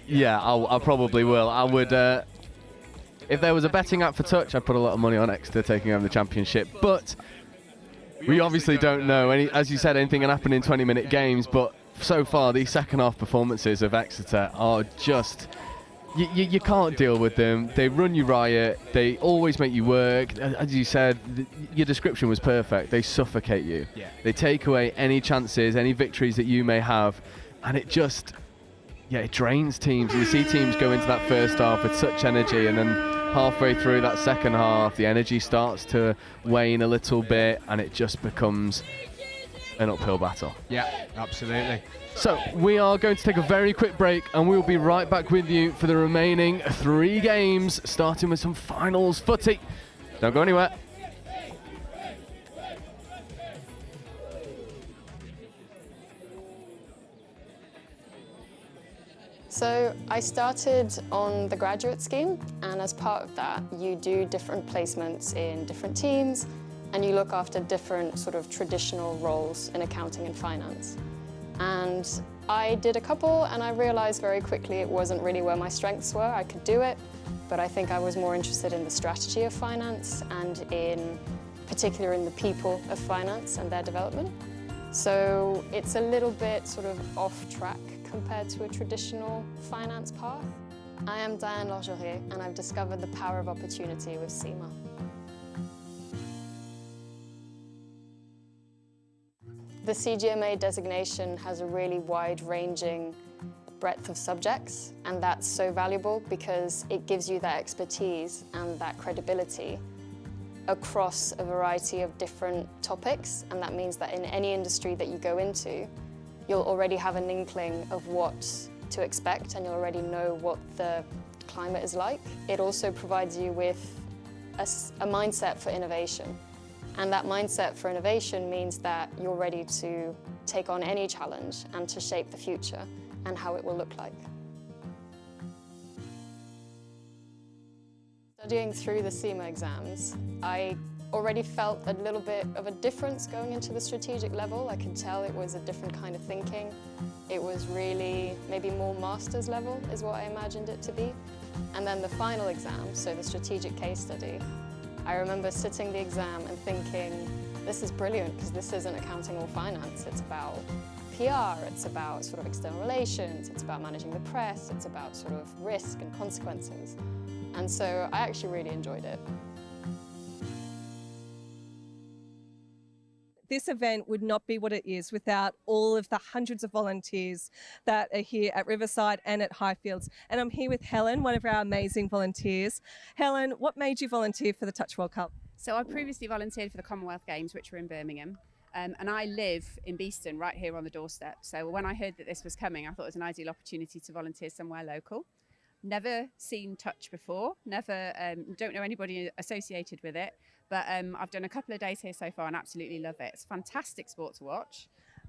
Yeah, I probably will. I would. If there was a betting app for touch, I'd put a lot of money on Exeter taking home the championship, but we obviously don't know. As you said, anything can happen in 20-minute games, but so far these second half performances of Exeter are just, you can't deal with them. They run you riot, they always make you work. As you said, your description was perfect. They suffocate you. Yeah. They take away any chances, any victories that you may have, and it just, it drains teams. You see teams go into that first half with such energy, and then halfway through that second half the energy starts to wane a little bit, and it just becomes an uphill battle. Yeah, absolutely. So we are going to take a very quick break, and we'll be right back with you for the remaining 3 games, starting with some finals footy. Don't go anywhere. So I started on the graduate scheme, and as part of that, you do different placements in different teams, and you look after different sort of traditional roles in accounting and finance. And I did a couple, and I realized very quickly it wasn't really where my strengths were. I could do it, but I think I was more interested in the strategy of finance and in particular in the people of finance and their development. So it's a little bit sort of off track compared to a traditional finance path. I am Diane Lorgerier, and I've discovered the power of opportunity with Sema. The CGMA designation has a really wide-ranging breadth of subjects, and that's so valuable because it gives you that expertise and that credibility across a variety of different topics, and that means that in any industry that you go into, you'll already have an inkling of what to expect and you'll already know what the climate is like. It also provides you with a mindset for innovation. And that mindset for innovation means that you're ready to take on any challenge and to shape the future and how it will look like. Studying through the Sema exams, I already felt a little bit of a difference going into the strategic level. I could tell it was a different kind of thinking. It was really maybe more master's level is what I imagined it to be. And then the final exam, so the strategic case study, I remember sitting the exam and thinking, this is brilliant because this isn't accounting or finance. It's about PR, it's about sort of external relations, it's about managing the press, it's about sort of risk and consequences. And so I actually really enjoyed it. This event would not be what it is without all of the hundreds of volunteers that are here at Riverside and at Highfields. And I'm here with Helen, one of our amazing volunteers. Helen, what made you volunteer for the Touch World Cup? So I previously volunteered for the Commonwealth Games, which were in Birmingham. And I live in Beeston, right here on the doorstep. So when I heard that this was coming, I thought it was an ideal opportunity to volunteer somewhere local. Never seen Touch before, don't know anybody associated with it, but I've done a couple of days here so far and absolutely love it. It's a fantastic sport to watch.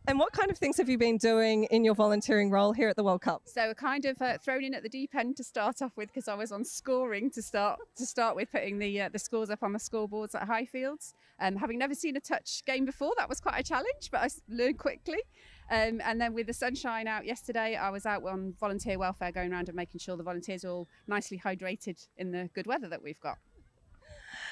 And what kind of things have you been doing in your volunteering role here at the World Cup? So kind of thrown in at the deep end to start off with because I was on scoring to start with, putting the scores up on the scoreboards at Highfields. Having never seen a touch game before, that was quite a challenge, but I learned quickly. And then with the sunshine out yesterday, I was out on volunteer welfare going around and making sure the volunteers are all nicely hydrated in the good weather that we've got.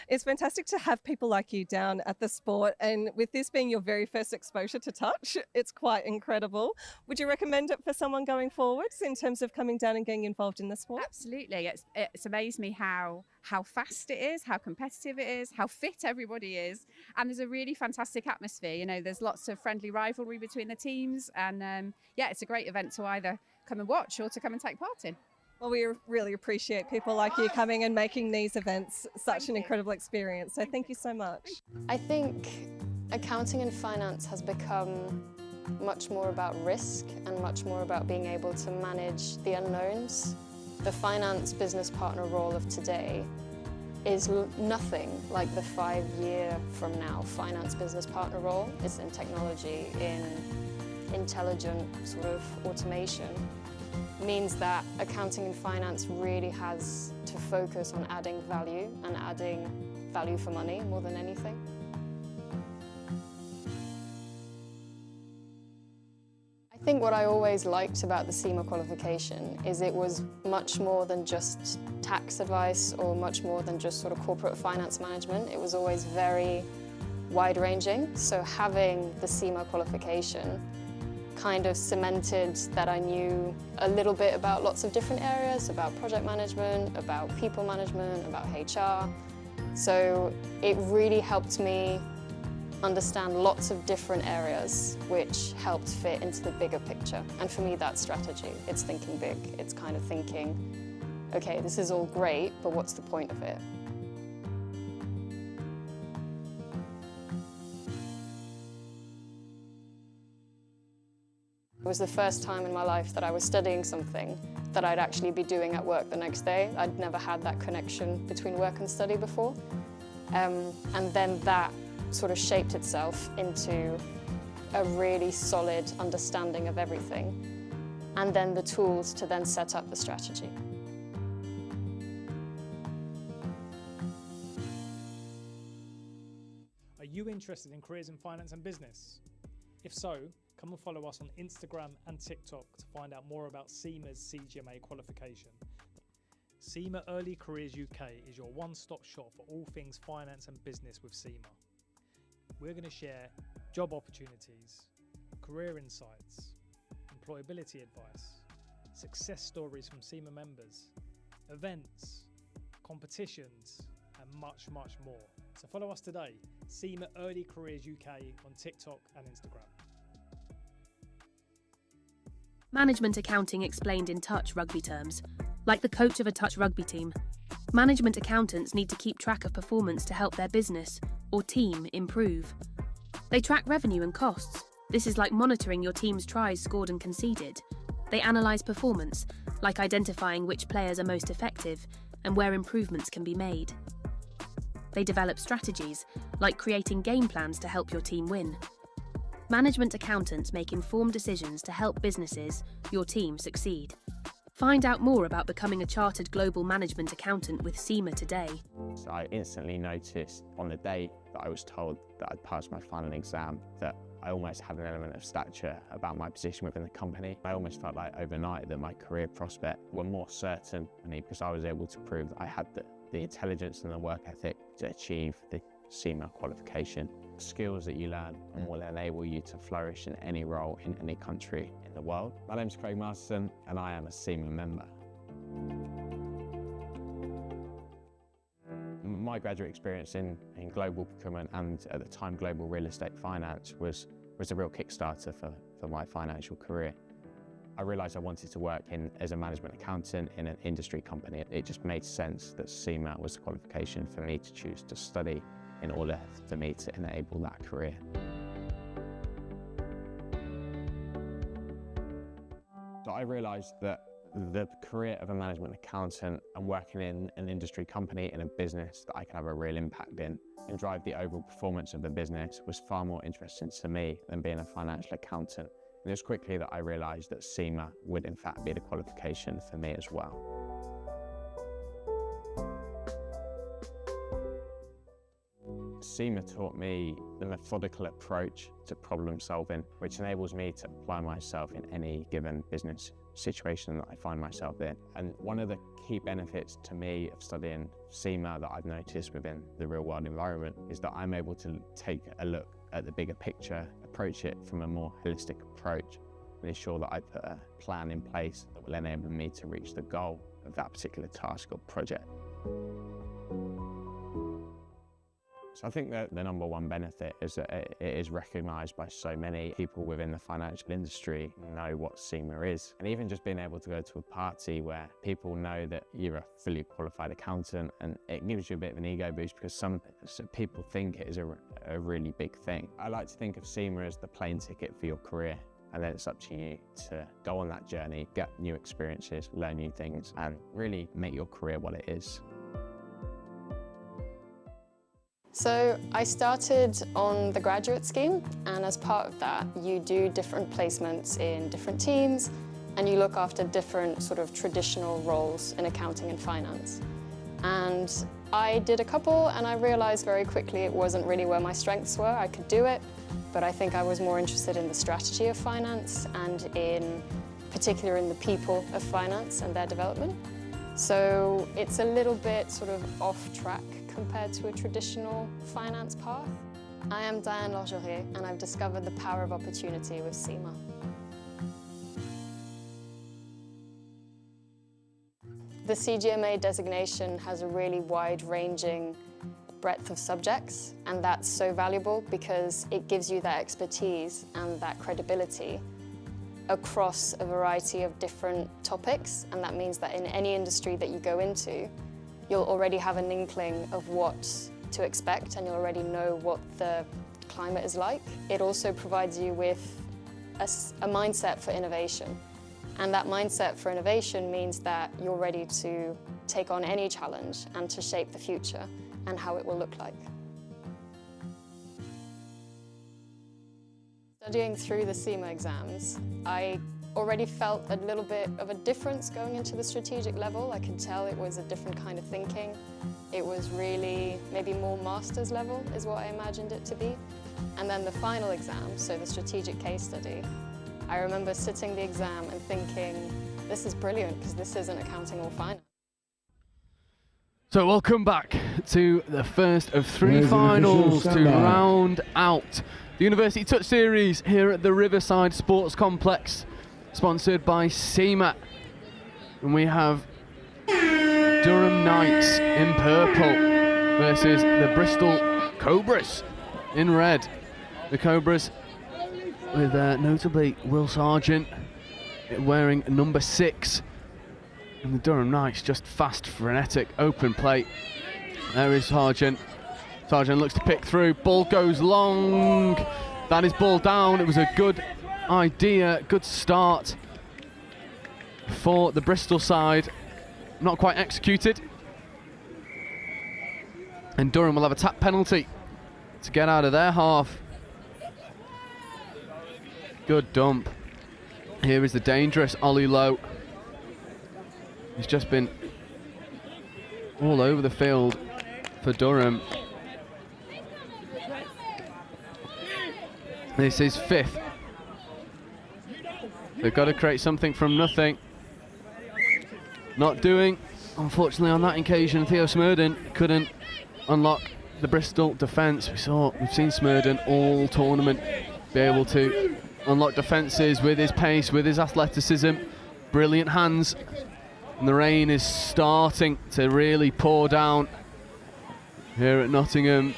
It's fantastic to have people like you down at the sport, and with this being your very first exposure to touch, it's quite incredible. Would you recommend it for someone going forwards in terms of coming down and getting involved in the sport? Absolutely. It's amazed me how fast it is, how competitive it is, how fit everybody is, and there's a really fantastic atmosphere. You know, there's lots of friendly rivalry between the teams, and yeah, it's a great event to either come and watch or to come and take part in. Well, we really appreciate people like you coming and making these events such an incredible experience. So thank you so much. I think accounting and finance has become much more about risk and much more about being able to manage the unknowns. The finance business partner role of today is nothing like the 5-year from now finance business partner role. It's in technology, in intelligent sort of automation. Means that accounting and finance really has to focus on adding value and adding value for money more than anything. I think what I always liked about the Sema qualification is it was much more than just tax advice or much more than just sort of corporate finance management. It was always very wide-ranging. So having the Sema qualification kind of cemented that I knew a little bit about lots of different areas, about project management, about people management, about HR. So it really helped me understand lots of different areas which helped fit into the bigger picture. And for me, that's strategy. It's thinking big. It's kind of thinking, okay, this is all great, but what's the point of it? It was the first time in my life that I was studying something that I'd actually be doing at work the next day. I'd never had that connection between work and study before. And then that sort of shaped itself into a really solid understanding of everything. and then the tools to then set up the strategy. Are you interested in careers in finance and business? If so, come and follow us on Instagram and TikTok to find out more about Sema's CGMA qualification. Sema Early Careers UK is your one-stop shop for all things finance and business with Sema. We're going to share job opportunities, career insights, employability advice, success stories from Sema members, events, competitions, and much, much more. So follow us today, Sema Early Careers UK on TikTok and Instagram. Management accounting explained in touch rugby terms. Like the coach of a touch rugby team, management accountants need to keep track of performance to help their business or team improve. They track revenue and costs. This is like monitoring your team's tries scored and conceded. They analyse performance, like identifying which players are most effective and where improvements can be made. They develop strategies, like creating game plans to help your team win. Management accountants make informed decisions to help businesses, your team, succeed. Find out more about becoming a chartered global management accountant with Sema today. So I instantly noticed on the day that I was told that I'd passed my final exam that I almost had an element of stature about my position within the company. I almost felt like overnight that my career prospects were more certain because I was able to prove that I had the intelligence and the work ethic to achieve the Sema qualification. Skills that you learn and will enable you to flourish in any role in any country in the world. My name's Craig Masterson and I am a Sema member. My graduate experience in global procurement and at the time global real estate finance was a real kickstarter for my financial career. I realised I wanted to work as a management accountant in an industry company. It just made sense that Sema was the qualification for me to choose to study in order for me to enable that career. So I realised that the career of a management accountant and working in an industry company in a business that I could have a real impact in and drive the overall performance of the business was far more interesting to me than being a financial accountant. And it was quickly that I realised that Sema would in fact be the qualification for me as well. Sema taught me the methodical approach to problem solving, which enables me to apply myself in any given business situation that I find myself in. And one of the key benefits to me of studying Sema that I've noticed within the real world environment is that I'm able to take a look at the bigger picture, approach it from a more holistic approach, and ensure that I put a plan in place that will enable me to reach the goal of that particular task or project. So I think that the number one benefit is that it is recognised by so many people within the financial industry know what Sema is. And even just being able to go to a party where people know that you're a fully qualified accountant, and it gives you a bit of an ego boost because some people think it is a really big thing. I like to think of Sema as the plane ticket for your career. And then it's up to you to go on that journey, get new experiences, learn new things, and really make your career what it is. So I started on the graduate scheme, and as part of that, you do different placements in different teams, and you look after different sort of traditional roles in accounting and finance. And I did a couple, and I realized very quickly it wasn't really where my strengths were. I could do it, but I think I was more interested in the strategy of finance and in particular in the people of finance and their development. So it's a little bit sort of off track compared to a traditional finance path. I am Diane Lorgerier, and I've discovered the power of opportunity with Sema. The CGMA designation has a really wide-ranging breadth of subjects, and that's so valuable because it gives you that expertise and that credibility across a variety of different topics, and that means that in any industry that you go into, you'll already have an inkling of what to expect, and you'll already know what the climate is like. It also provides you with a mindset for innovation. And that mindset for innovation means that you're ready to take on any challenge and to shape the future and how it will look like. Studying through the Sema exams, I already felt a little bit of a difference going into the strategic level. I could tell it was a different kind of thinking. It was really maybe more master's level is what I imagined it to be. And then the final exam, so the strategic case study, I remember sitting the exam and thinking, this is brilliant because this isn't accounting or finance. So welcome back to the first of three finals to round out the University Touch Series here at the Riverside Sports Complex, sponsored by Sema. And we have Durham Knights in purple versus the Bristol Cobras in red. The Cobras with notably Will Sargent wearing number 6. And the Durham Knights just fast, frenetic, open play. There is Sargent. Sargent looks to pick through. Ball goes long. That is ball down. It was a good idea, good start for the Bristol side. Not quite executed. And Durham will have a tap penalty to get out of their half. Good dump. Here is the dangerous Ollie Lowe. He's just been all over the field for Durham. This is 5th. They've got to create something from nothing. Not doing. Unfortunately, on that occasion, Theo Smurden couldn't unlock the Bristol defence. We've seen Smurden all tournament be able to unlock defences with his pace, with his athleticism, brilliant hands. And the rain is starting to really pour down here at Nottingham.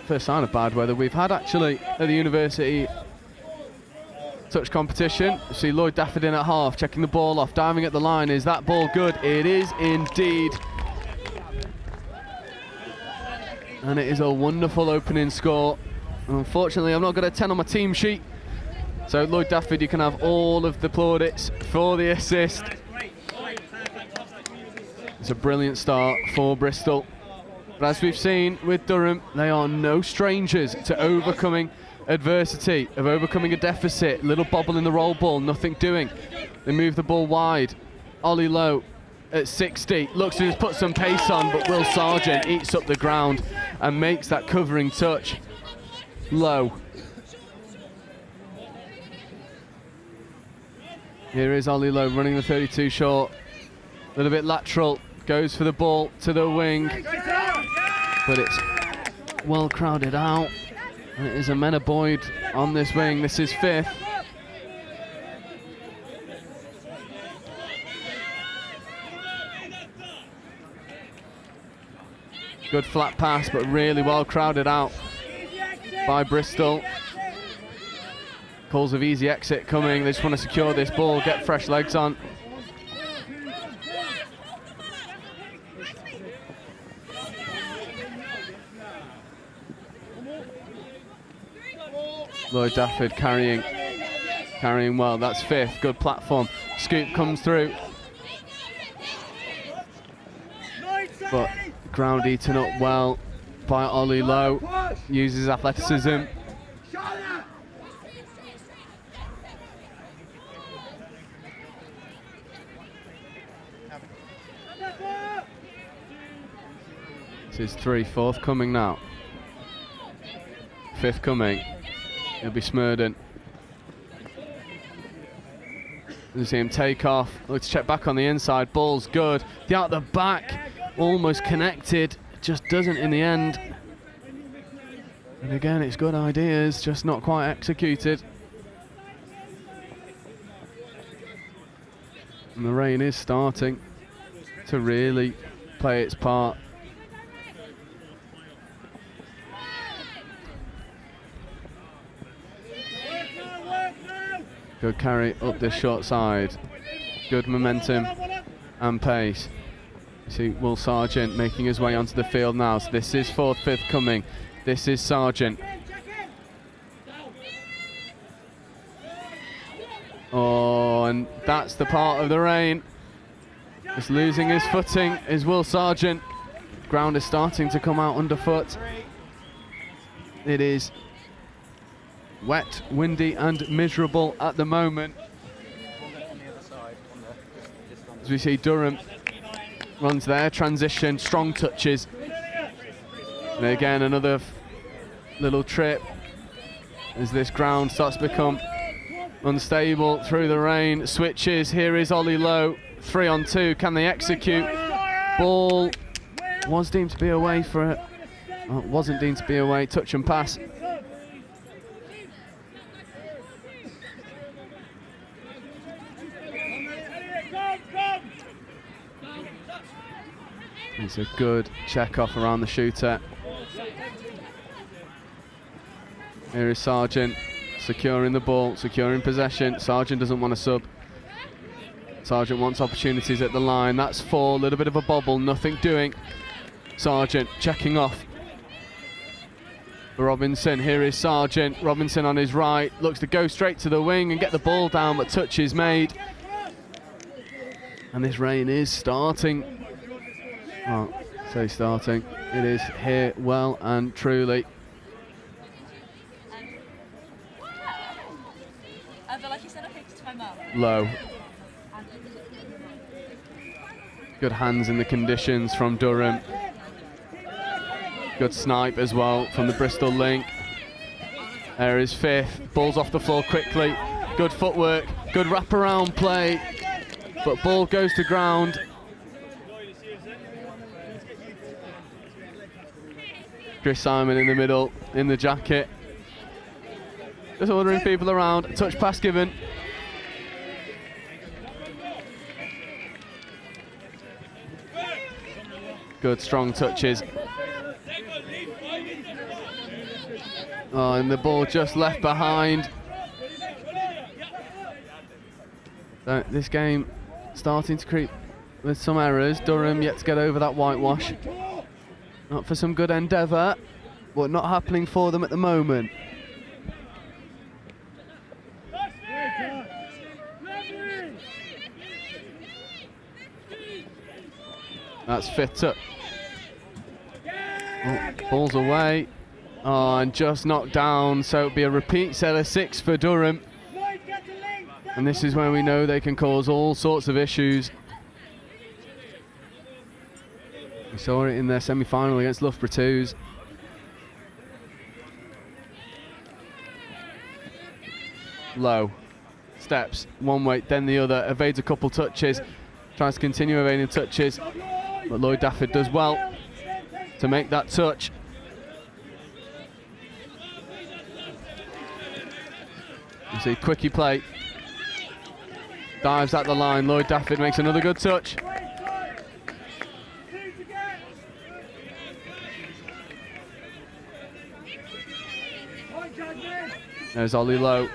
First sign of bad weather we've had actually at the University Touch competition. You see Lloyd Dafford in at half, checking the ball off, diving at the line. Is that ball good? It is indeed. And it is a wonderful opening score. Unfortunately, I've not got a 10 on my team sheet. So Lloyd Dafford, you can have all of the plaudits for the assist. It's a brilliant start for Bristol. But as we've seen with Durham, they are no strangers to overcoming adversity, of overcoming a deficit. Little bobble in the roll ball, nothing doing. They move the ball wide. Ollie Lowe at 60, looks to just put some pace on, but Will Sargent eats up the ground and makes that covering touch. Lowe. Here is Ollie Lowe running the 32 short. A little bit lateral. Goes for the ball to the wing, but it's well crowded out. And it is Amena Boyd on this wing. This is 5th. Good flat pass, but really well crowded out by Bristol. Calls of easy exit coming. They just want to secure this ball, get fresh legs on. Lloyd Dafford carrying well. That's 5th. Good platform. Scoop comes through, but ground eaten up well by Ollie Lowe. Uses athleticism. This is 3, 4th coming now. 5th coming. It'll be Smurden. You see him take off. Let's check back on the inside. Ball's good. The out the back, almost connected. Just doesn't in the end. And again, it's good ideas, just not quite executed. And the rain is starting to really play its part. Good carry up this short side. Good momentum and pace. You see Will Sargent making his way onto the field now. So this is 4th, 5th coming. This is Sargent. Oh, and that's the part of the rain. Just losing his footing is Will Sargent. Ground is starting to come out underfoot. It is wet, windy and miserable at the moment. As we see Durham runs there, transition, strong touches. And again, another little trip as this ground starts to become unstable through the rain. Switches, here is Ollie Lowe, 3 on 2, can they execute? Ball was deemed to be away for it. Oh, it wasn't deemed to be away, touch and pass. It's a good check off around the shooter. Here is Sargent securing the ball, securing possession. Sargent doesn't want to sub. Sargent wants opportunities at the line. That's 4, a little bit of a bobble, nothing doing. Sargent checking off. Robinson, here is Sargent. Robinson on his right, looks to go straight to the wing and get the ball down, but touch is made. And this rain is starting. Oh, say starting. It is here well and truly. Low. Good hands in the conditions from Durham. Good snipe as well from the Bristol link. There is 5th. Ball's off the floor quickly. Good footwork. Good wraparound play. But ball goes to ground. Chris Simon in the middle, in the jacket. Just ordering people around. Touch pass given. Good strong touches. Oh, and the ball just left behind. So this game starting to creep with some errors. Durham yet to get over that whitewash. Not for some good endeavour, but not happening for them at the moment. That's 5th up. Oh, ball's away. Oh, and just knocked down, so it'll be a repeat set of 6 for Durham. And this is when we know they can cause all sorts of issues. We saw it in their semi-final against Loughborough Twos. Low. Steps, one way, then the other, evades a couple touches, tries to continue evading touches, but Lloyd Dafford does well to make that touch. You see, quickie play. Dives at the line, Lloyd Dafford makes another good touch. There's Ollie Lowe,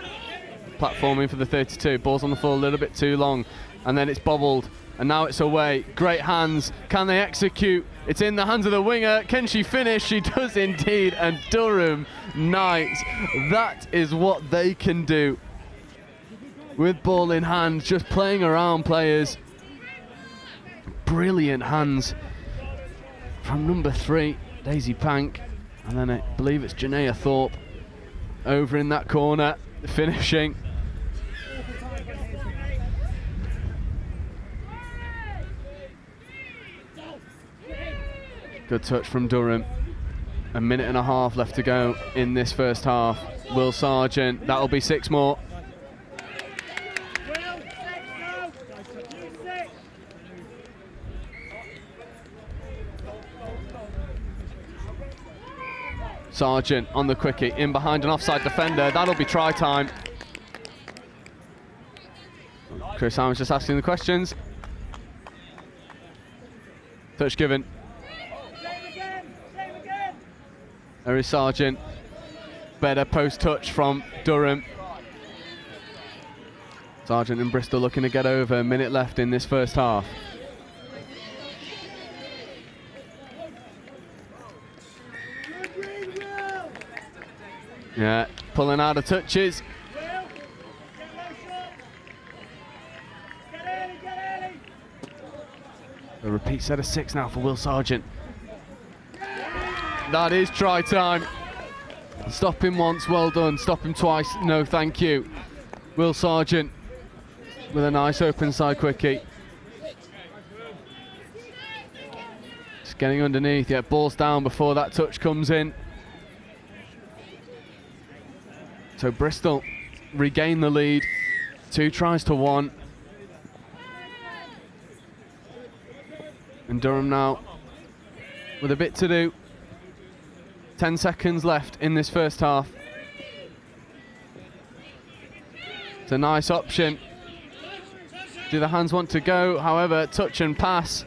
platforming for the 32. Ball's on the floor a little bit too long, and then it's bobbled, and now it's away. Great hands, can they execute? It's in the hands of the winger. Can she finish? She does indeed, and Durham Knights, that is what they can do. With ball in hand, just playing around players. Brilliant hands from number 3, Daisy Pank, and then I believe it's Janaea Thorpe over in that corner, finishing. Good touch from Durham. A minute and a half left to go in this first half. Will Sargent, that'll be 6 more. Sargent on the quickie, in behind an offside defender. That'll be try time. Chris Simon's just asking the questions. Touch given. There is Sargent. Better post touch from Durham. Sargent and Bristol looking to get over. A minute left in this first half. Yeah, pulling out of touches. A repeat set of 6 now for Will Sargent. That is try time. Stop him once, well done. Stop him twice, no thank you. Will Sargent with a nice open side quickie. getting underneath, yeah, ball's down before that touch comes in. So Bristol regain the lead, 2 tries to 1. And Durham now with a bit to do. 10 seconds left in this first half. It's a nice option. Do the hands want to go? However, touch and pass.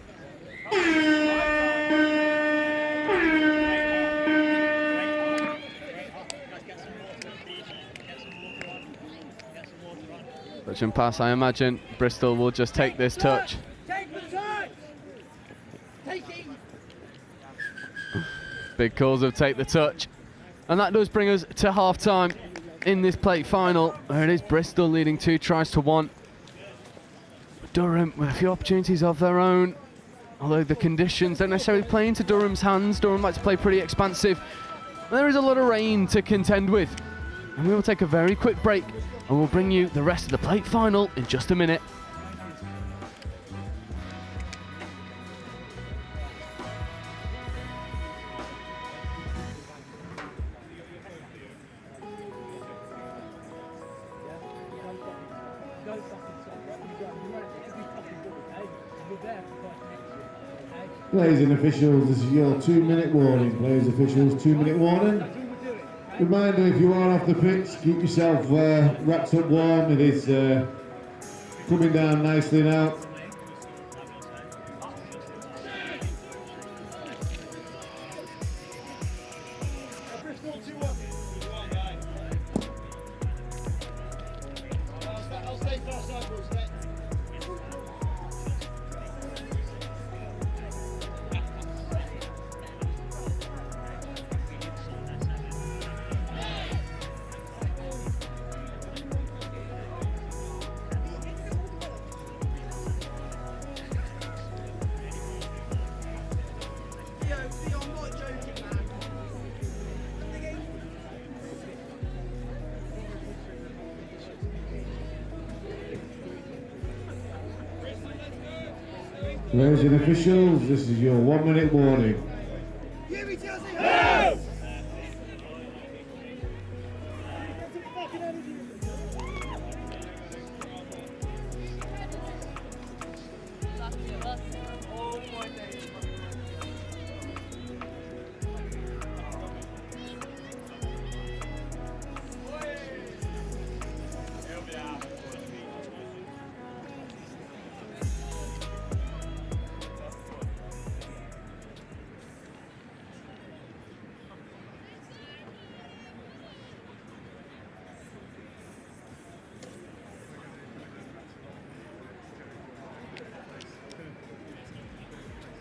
Touch and pass, I imagine. Bristol will just take this touch. Big calls of take the touch. And that does bring us to half-time in this plate final. There it is, Bristol leading 2 tries to 1. Durham with a few opportunities of their own, although the conditions don't necessarily play into Durham's hands. Durham likes to play pretty expansive. There is a lot of rain to contend with. And we will take a very quick break and we'll bring you the rest of the plate final in just a minute. Players and officials, this is your 2-minute warning. Players, officials, 2-minute warning. Reminder, if you are off the pitch, keep yourself wrapped up warm. It is coming down nicely now. Players and officials, this is your 1-minute warning.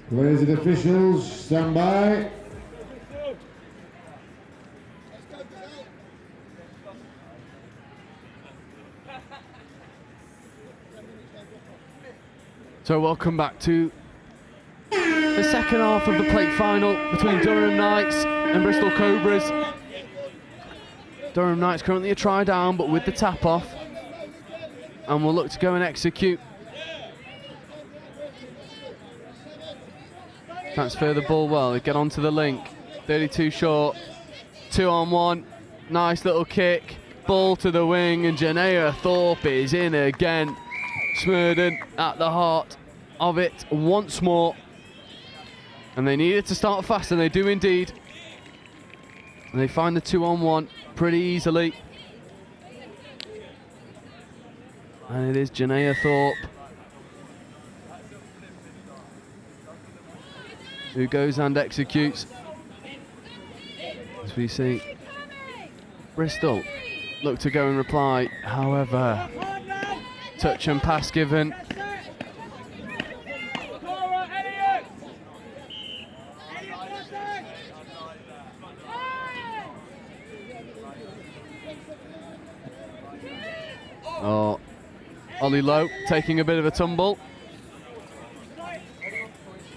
Players and officials, stand by. So welcome back to the second half of the plate final between Durham Knights and Bristol Cobras. Durham Knights currently a try down, but with the tap off, and will look to go and execute. Transfer the ball well, they get onto the link. 32 short, 2-on-1, nice little kick, ball to the wing, and Janea Thorpe is in again. Smurden at the heart of it once more. And they needed to start fast, and they do indeed. And they find the 2-on-1 pretty easily. And it is Janea Thorpe who goes and executes. As we see Bristol look to go and reply, however, touch and pass given. Oh, Ollie Lowe taking a bit of a tumble.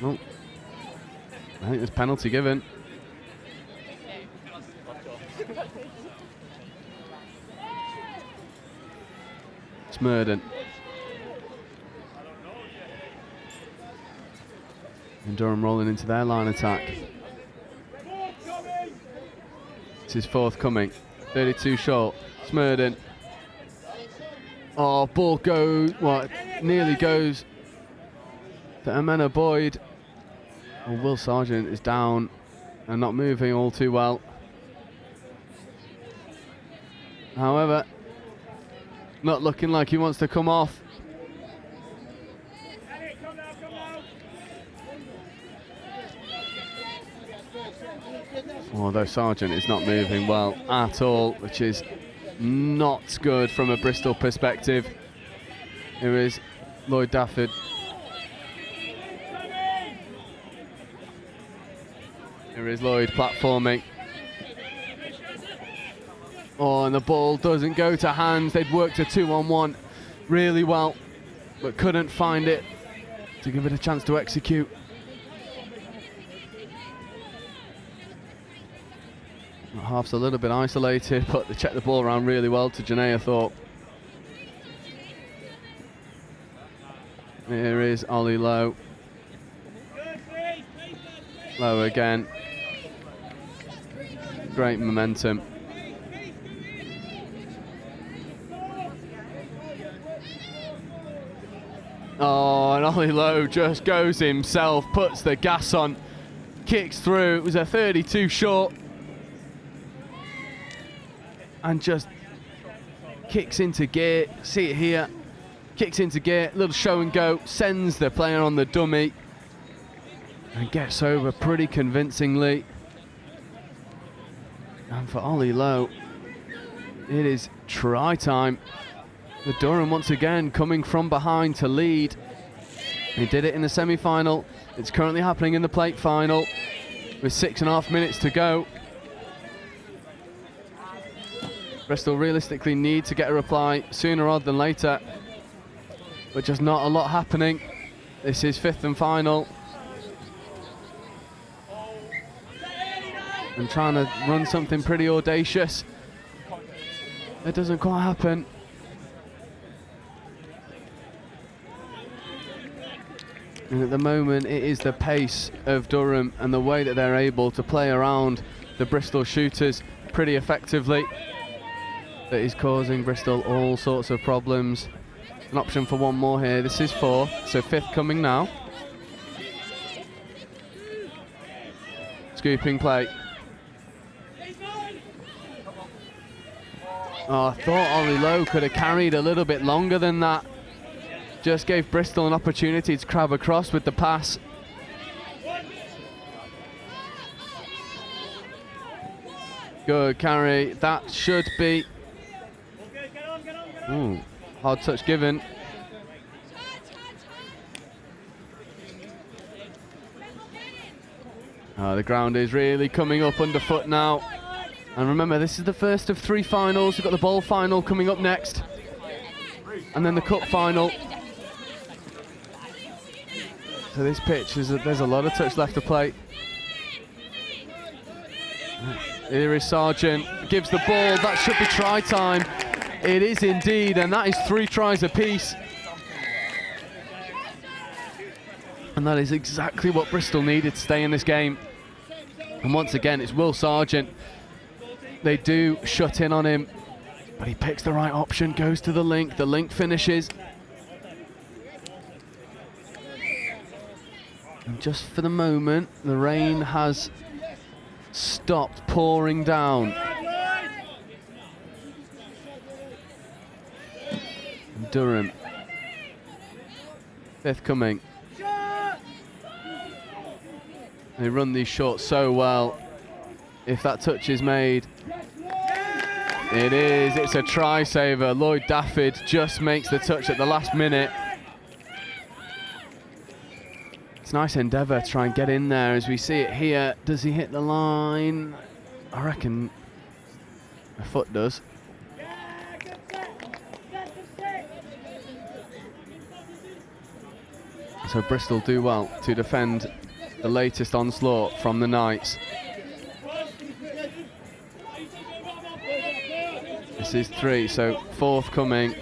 Oh, I think there's penalty given. Smurden. And Durham rolling into their line attack. This is forthcoming. 32 short. Smurden. Oh, ball goes, well, nearly goes to Amena Boyd. Oh, Will Sargent is down and not moving all too well. However, not looking like he wants to come off. Although Sargent is not moving well at all, which is not good from a Bristol perspective. Here is Lloyd Dafford. Here is Lloyd platforming. Oh, and the ball doesn't go to hands. They'd worked a 2-on-1 really well, but couldn't find it to give it a chance to execute. Half's a little bit isolated, but they checked the ball around really well to Janaea Thorpe. Here is Ollie Lowe. Lowe again. Great momentum. Oh, and Ollie Lowe just goes himself, puts the gas on, kicks through. It was a 32 short. And just kicks into gear. See it here. Kicks into gear, little show and go, sends the player on the dummy and gets over pretty convincingly. And for Ollie Lowe, it is try time. The Durham once again coming from behind to lead. They did it in the semi-final. It's currently happening in the plate final with 6.5 minutes to go. Bristol realistically need to get a reply sooner rather than later, but just not a lot happening. This is 5th and final. And trying to run something pretty audacious. It doesn't quite happen. And at the moment it is the pace of Durham and the way that they're able to play around the Bristol shooters pretty effectively that is causing Bristol all sorts of problems. An option for one more here. This is 4th, so 5th coming now. Scooping play. Oh, I thought Ollie Lowe could have carried a little bit longer than that. Just gave Bristol an opportunity to crab across with the pass. Good carry. That should be... Ooh, hard touch given. The ground is really coming up underfoot now. And remember, this is the first of 3 finals. We've got the bowl final coming up next. And then the cup final. So this pitch, there's a lot of touch left to play. Here is Sargent, gives the ball. That should be try time. It is indeed, and that is 3 tries apiece. And that is exactly what Bristol needed to stay in this game. And once again, it's Will Sargent. They do shut in on him, but he picks the right option, goes to the link finishes. And just for the moment, the rain has stopped pouring down. Durham. 5th coming. They run these shorts so well. If that touch is made, it is. It's a try saver. Lloyd Dafford just makes the touch at the last minute. It's a nice endeavour to try and get in there as we see it here. Does he hit the line? I reckon a foot does. So Bristol do well to defend the latest onslaught from the Knights. This is 3, so 4th coming,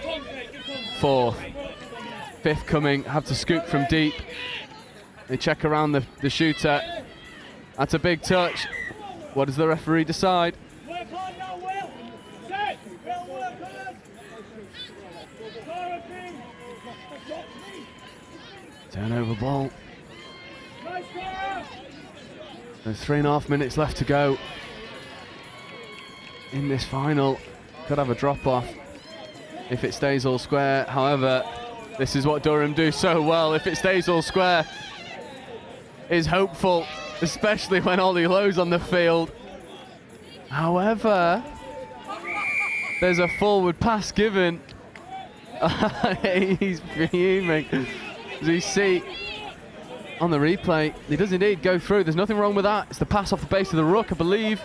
4th, 5th coming, have to scoop from deep. They check around the shooter. That's a big touch. What does the referee decide? Work hard now, Will. Set. Will, work hard. Turnover ball. Nice Cora. There's 3.5 minutes left to go in this final. Could have a drop-off if it stays all square. However, this is what Durham do so well. If it stays all square, is hopeful, especially when Ollie Lowe's on the field. However, there's a forward pass given. He's fuming. As you see on the replay, he does indeed go through. There's nothing wrong with that. It's the pass off the base of the ruck, I believe.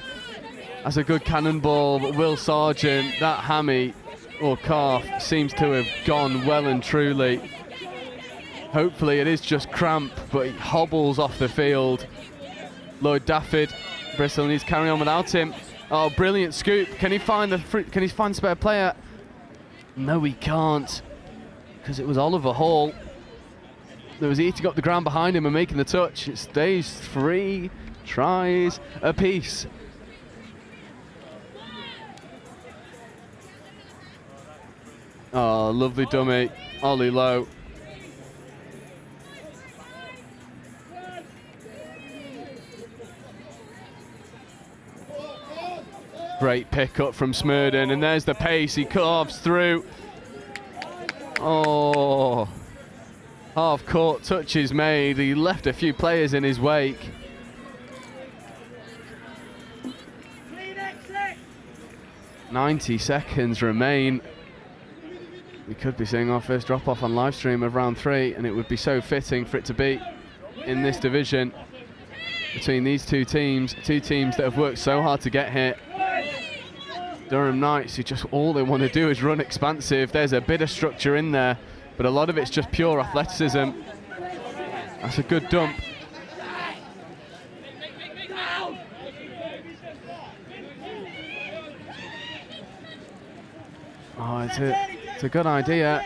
That's a good cannonball, but Will Sargent, that hammy or calf seems to have gone well and truly. Hopefully it is just cramp, but he hobbles off the field. Lloyd Dafford, Bristol needs to carry on without him. Oh, brilliant scoop. Can he find the spare player? No, he can't, because it was Oliver Hall. There was eating up the ground behind him and making the touch. It stays 3 tries apiece. Oh, lovely dummy, Ollie Lowe. Great pick up from Smurden, and there's the pace. He carves through. Oh, half court touches made. He left a few players in his wake. Clean exit. 90 seconds remain. We could be seeing our first drop-off on live stream of round 3, and it would be so fitting for it to be in this division between these two teams that have worked so hard to get here. Durham Knights, who just all they want to do is run expansive. There's a bit of structure in there, but a lot of it's just pure athleticism. That's a good dump. Oh, it's a good idea,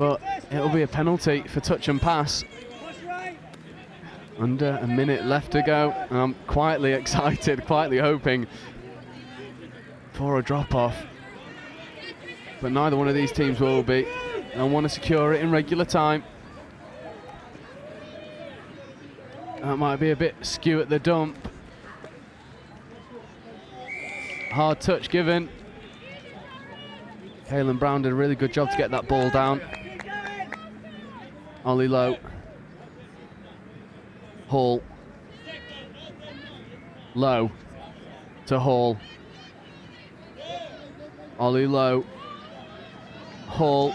but it'll be a penalty for touch and pass. Under a minute left to go, and I'm quietly excited, quietly hoping for a drop-off. But neither one of these teams will be. I want to secure it in regular time. That might be a bit skew at the dump. Hard touch given. Caelan Brown did a really good job to get that ball down. Ollie Lowe. Hall. Lowe to Hall. Ollie Lowe. Hall.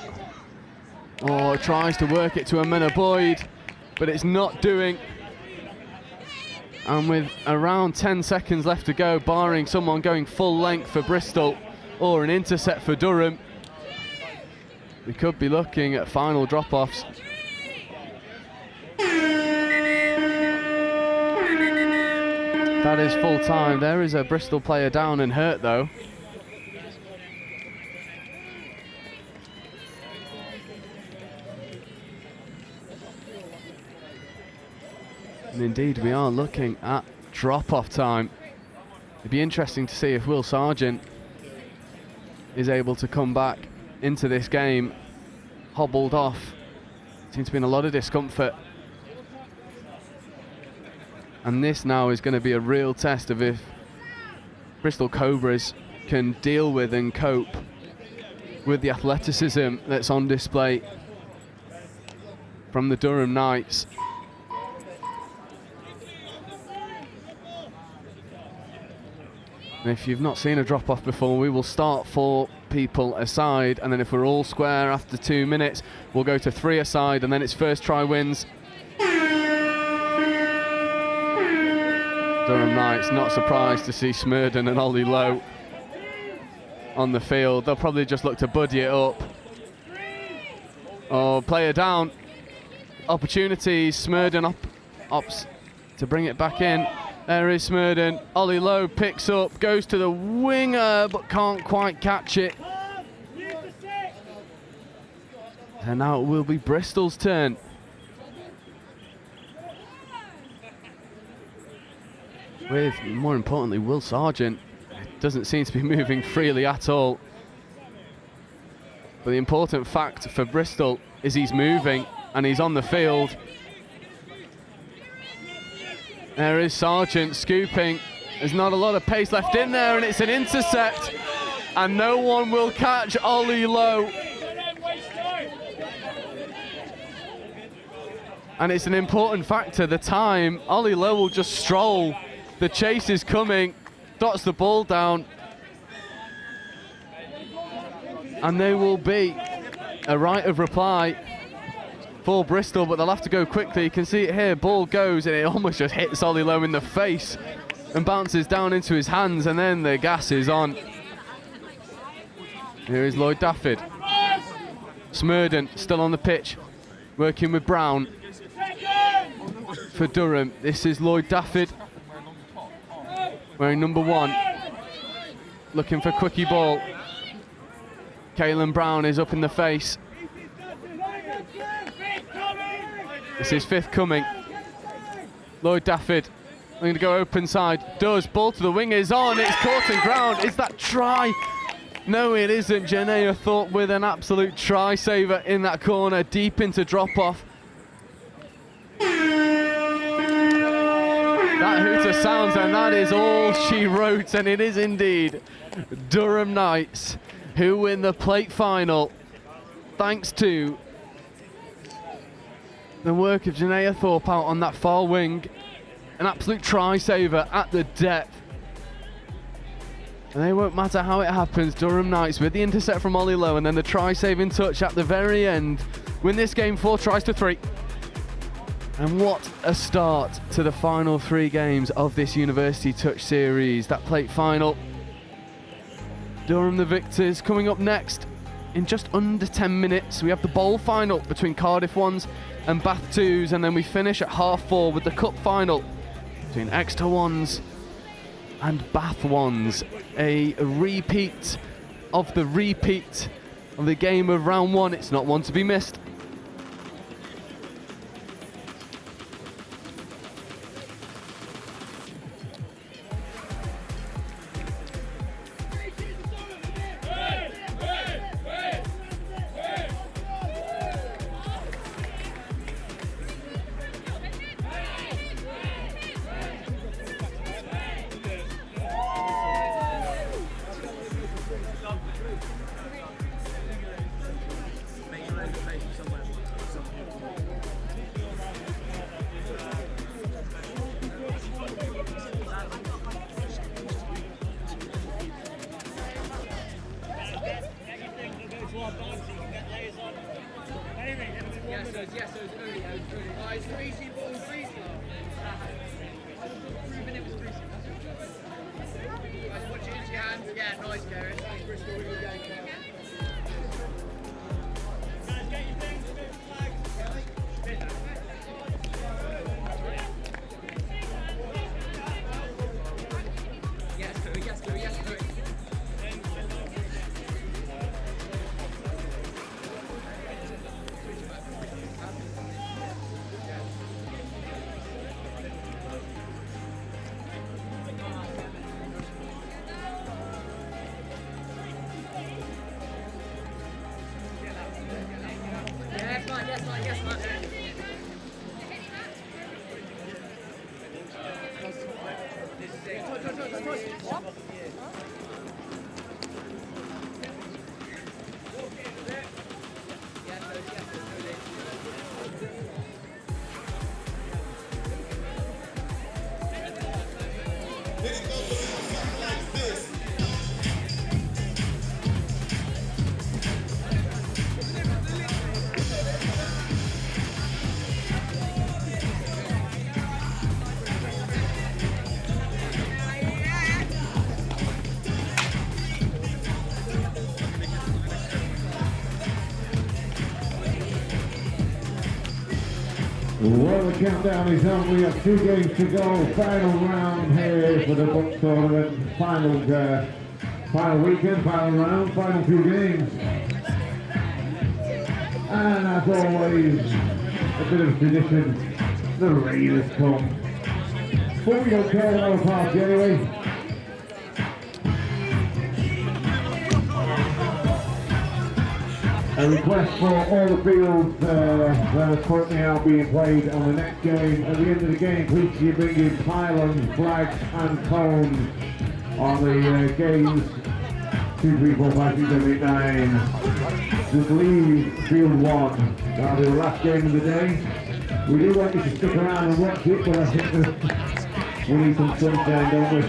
Oh, tries to work it to Amena Boyd, but it's not doing. And with around 10 seconds left to go, barring someone going full length for Bristol or an intercept for Durham, we could be looking at final drop-offs. That is full time. There is a Bristol player down and hurt though. And indeed we are looking at drop-off time. It'd be interesting to see if Will Sargent is able to come back into this game hobbled off. Seems to be in a lot of discomfort. And this now is going to be a real test of if Bristol Cobras can deal with and cope with the athleticism that's on display from the Durham Knights. And if you've not seen a drop-off before, we will start 4 people aside, and then if we're all square after 2 minutes, we'll go to 3 aside, and then it's first try wins. Durham Knights not surprised to see Smurden and Ollie Lowe on the field. They'll probably just look to buddy it up. Oh, player down. Opportunities. Smurden opts to bring it back in. There is Smurden. Ollie Lowe picks up, goes to the winger, but can't quite catch it. And now it will be Bristol's turn. with, more importantly, Will Sargent. Doesn't seem to be moving freely at all. But the important fact for Bristol is he's moving and he's on the field. There is Sargent scooping. There's not a lot of pace left in there, and it's an intercept. And no one will catch Ollie Lowe. And it's an important factor, the time. Ollie Lowe will just stroll. The chase is coming, dots the ball down. And there will be a right of reply for Bristol, but they'll have to go quickly. You can see it here, ball goes, and it almost just hits Ollie Lowe in the face and bounces down into his hands, and then the gas is on. Here is Lloyd Dafford. Smurden still on the pitch, working with Brown. For Durham, this is Lloyd Dafford, wearing number 1, looking for quickie ball. Caelan Brown is up in the face. This is 5th coming. Lloyd Dafford going to go open side, does, ball to the wing is on, it's caught in ground. Is that try? No, it isn't. Janaea Thorpe with an absolute try saver in that corner, deep into drop off. That hooter sounds, and that is all she wrote, and it is indeed Durham Knights who win the plate final, thanks to the work of Janaea Thorpe out on that far wing. An absolute try saver at the depth. And it won't matter how it happens, Durham Knights with the intercept from Ollie Lowe and then the try saving touch at the very end win this game 4-3. And what a start to the final 3 games of this University Touch series. That plate final. Durham the victors. Coming up next in just under 10 minutes we have the bowl final between Cardiff 1s and Bath 2s, and then we finish at 4:30 with the cup final between Exeter 1s and Bath 1s. A repeat of the game of round 1. It's not one to be missed. Well, the countdown is on. We have 2 games to go. Final round here for the BUCS tournament. Final weekend, final round, final 2 games. And as always, a bit of tradition, the Raiders come. but we don't care about party anyway. A request for all the fields that are currently out being played on the next game. At the end of the game, please can you bring in pylons, flags and cones on the games 2, 3, 4, 5, 6, 7, 8, 9. Just leave field 1. That'll be the last game of the day. We do want you to stick around and watch it, but I think we need some sunshine, don't we?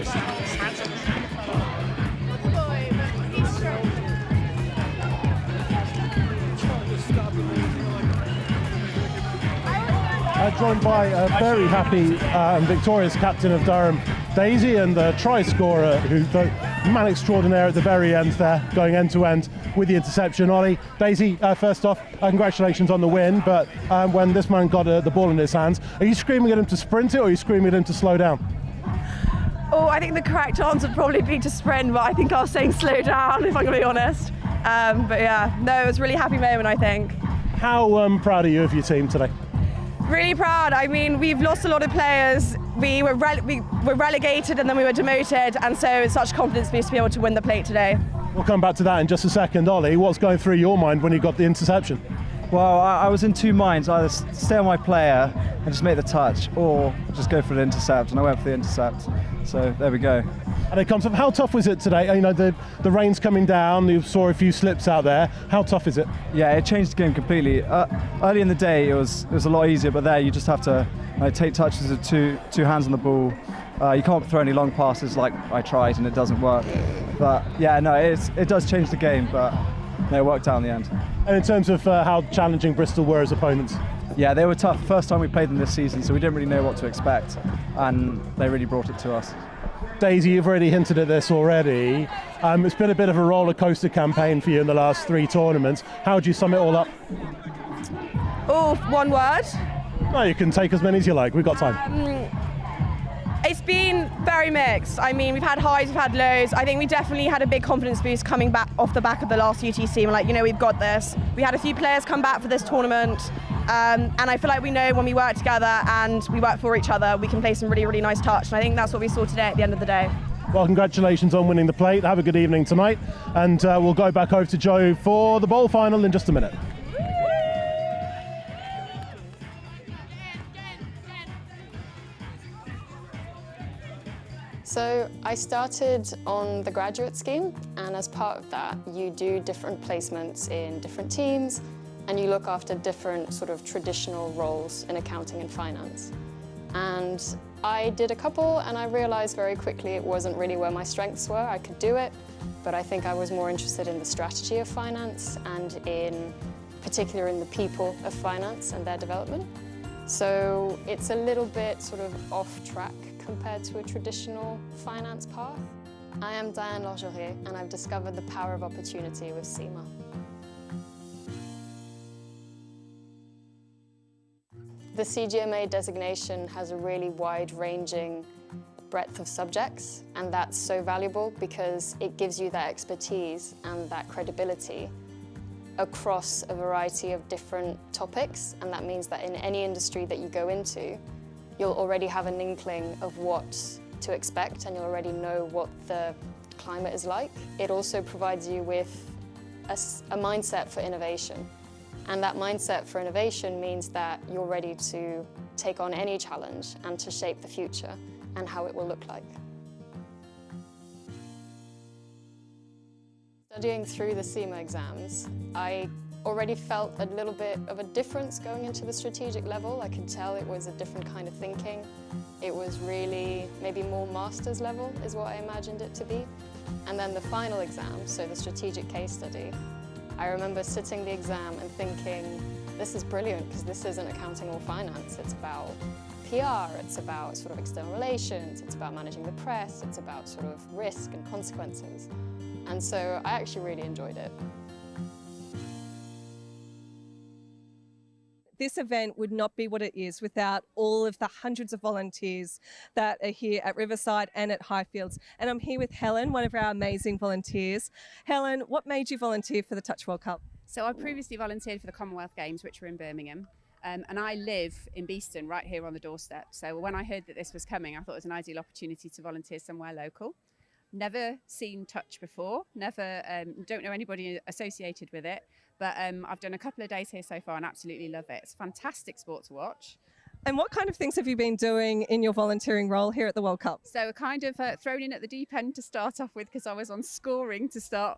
Joined by a very happy and victorious captain of Durham, Daisy, and the try scorer, who the man extraordinaire at the very end there, going end to end with the interception. Ollie, Daisy, first off, congratulations on the win, but when this man got the ball in his hands, are you screaming at him to sprint it, or are you screaming at him to slow down? Oh, I think the correct answer would probably be to sprint, but I think I was saying slow down, if I'm going to be honest. But yeah, no, it was a really happy moment, I think. How proud are you of your team today? Really proud. I mean, we've lost a lot of players. We were relegated and then we were demoted, and so it's such confidence for me to be able to win the plate today. We'll come back to that in just a second. Ollie, what's going through your mind when you got the interception? Well, I was in two minds, either stay on my player and just make the touch, or just go for the intercept, and I went for the intercept. So there we go. And it comes up. How tough was it today? You know, the rain's coming down, you saw a few slips out there. How tough is it? Yeah, it changed the game completely. Early in the day it was a lot easier, but there you just have to take touches with two hands on the ball. You can't throw any long passes like I tried and it doesn't work. But yeah, no, it does change the game, but no, it worked out in the end. And in terms of how challenging Bristol were as opponents? Yeah, they were tough. First time we played them this season, so we didn't really know what to expect, and they really brought it to us. Daisy, you've already hinted at this already. It's been a bit of a roller coaster campaign for you in the last 3 tournaments. How would you sum it all up? Oh, one word? No, you can take as many as you like. We've got time. It's been very mixed. I mean, we've had highs, we've had lows. I think we definitely had a big confidence boost coming back off the back of the last UTC. We're like, you know, we've got this. We had a few players come back for this tournament. And I feel like we know when we work together and we work for each other, we can play some really, really nice touch. And I think that's what we saw today at the end of the day. Well, congratulations on winning the plate. Have a good evening tonight. And we'll go back over to Joe for the bowl final in just a minute. So I started on the graduate scheme, and as part of that, you do different placements in different teams, and you look after different sort of traditional roles in accounting and finance. And I did a couple, and I realized very quickly it wasn't really where my strengths were. I could do it, but I think I was more interested in the strategy of finance and in particular in the people of finance and their development. So it's a little bit sort of off track compared to a traditional finance path. I am Diane Lorgerie, and I've discovered the power of opportunity with Sema. The CGMA designation has a really wide-ranging breadth of subjects, and that's so valuable because it gives you that expertise and that credibility across a variety of different topics, and that means that in any industry that you go into, you'll already have an inkling of what to expect, and you'll already know what the climate is like. It also provides you with a mindset for innovation. And that mindset for innovation means that you're ready to take on any challenge and to shape the future and how it will look like. Studying through the Sema exams, I already felt a little bit of a difference going into the strategic level. I could tell it was a different kind of thinking. It was really maybe more master's level is what I imagined it to be. And then the final exam, so the strategic case study, I remember sitting the exam and thinking, this is brilliant because this isn't accounting or finance. It's about PR, it's about sort of external relations, it's about managing the press, it's about sort of risk and consequences. And so I actually really enjoyed it. This event would not be what it is without all of the hundreds of volunteers that are here at Riverside and at Highfields. And I'm here with Helen, one of our amazing volunteers. Helen, what made you volunteer for the Touch World Cup? So I previously volunteered for the Commonwealth Games, which were in Birmingham. And I live in Beeston, right here on the doorstep. So when I heard that this was coming, I thought it was an ideal opportunity to volunteer somewhere local. Never seen touch before, don't know anybody associated with it, but I've done a couple of days here so far and absolutely love it. It's a fantastic sport to watch. And what kind of things have you been doing in your volunteering role here at the World Cup? So kind of thrown in at the deep end to start off with, because I was on scoring to start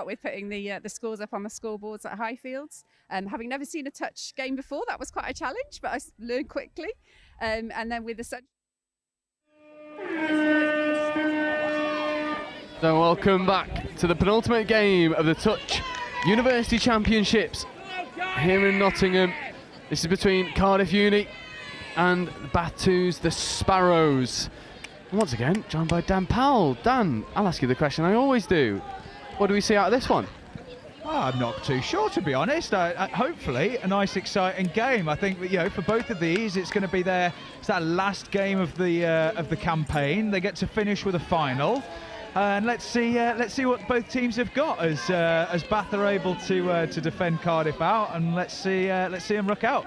with, putting the scores up on the scoreboards at Highfields. Having never seen a touch game before, that was quite a challenge, but I learned quickly. And then with the sun. So welcome back to the penultimate game of the Touch University Championships here in Nottingham. This is between Cardiff Uni and Bath 2's the Sparrows. And once again, joined by Dan Powell. Dan, I'll ask you the question I always do. What do we see out of this one? Oh, I'm not too sure, to be honest. Hopefully, a nice, exciting game. I think that, for both of these, it's going to be that last game of the campaign. They get to finish with a final, and let's see what both teams have got as Bath are able to defend Cardiff out, and let's see them rock out.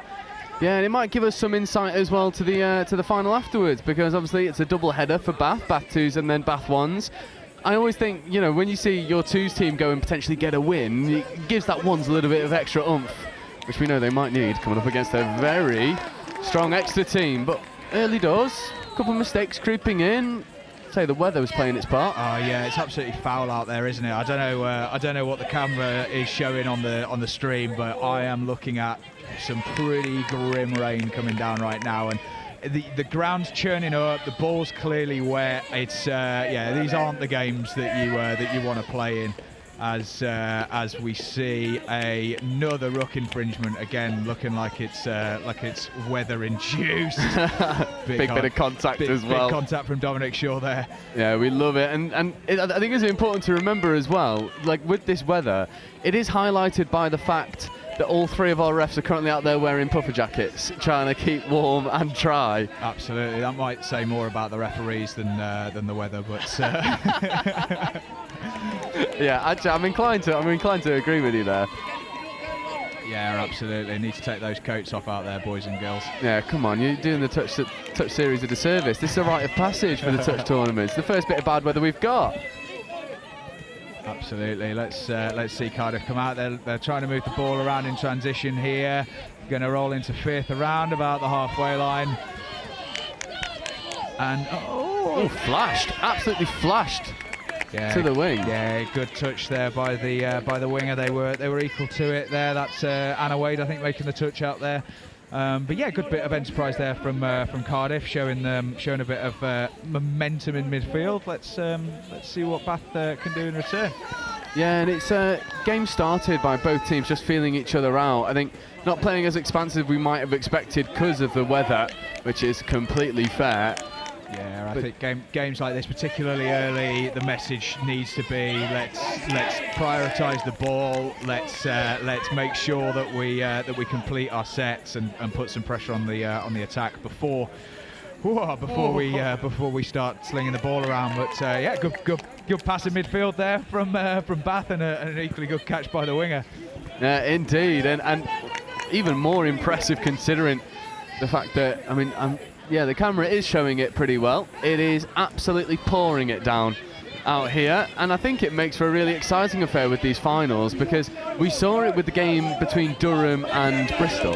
Yeah, and it might give us some insight as well to the final afterwards, because obviously it's a double header for Bath 2s and then Bath 1s. I always think, when you see your 2s team go and potentially get a win, it gives that 1s a little bit of extra oomph, which we know they might need coming up against a very strong Exeter team. But early doors, a couple of mistakes creeping in. Say the weather was playing its part. Oh yeah, it's absolutely foul out there, isn't it? I don't know what the camera is showing on the stream, but I am looking at some pretty grim rain coming down right now, and the ground's churning up, the ball's clearly wet. It's these aren't the games that you want to play in, as we see another ruck infringement again, looking like it's weather induced. big bit of contact as well. Big contact from Dominic Shaw there. Yeah, we love it, and I think it's important to remember as well, like with this weather, it is highlighted by the fact that all three of our refs are currently out there wearing puffer jackets, trying to keep warm and dry. Absolutely, that might say more about the referees than the weather, but yeah, actually, I'm inclined to agree with you there. Yeah, absolutely. Need to take those coats off out there, boys and girls. Yeah, come on, you're doing the touch series a disservice. This is a rite of passage for the touch tournaments. The first bit of bad weather we've got. Absolutely. Let's see Cardiff come out. They're trying to move the ball around in transition here. Going to roll into fifth around about the halfway line. And flashed! Absolutely flashed. Yeah, to the wing. Yeah, good touch there by the winger. They were equal to it there. That's Anna Wade, I think, making the touch out there. But yeah, good bit of enterprise there from Cardiff, showing a bit of momentum in midfield. Let's see what Bath can do in return. Yeah, and it's a game started by both teams just feeling each other out. I think not playing as expansive we might have expected because of the weather, which is completely fair. Yeah, I think games like this, particularly early, the message needs to be let's prioritise the ball. Let's make sure that we complete our sets and put some pressure on the attack before we start slinging the ball around. But yeah, good pass in midfield there from Bath, and an equally good catch by the winger. Yeah, indeed, and even more impressive considering the fact that yeah, the camera is showing it pretty well. It is absolutely pouring it down out here, and I think it makes for a really exciting affair with these finals, because we saw it with the game between Durham and Bristol.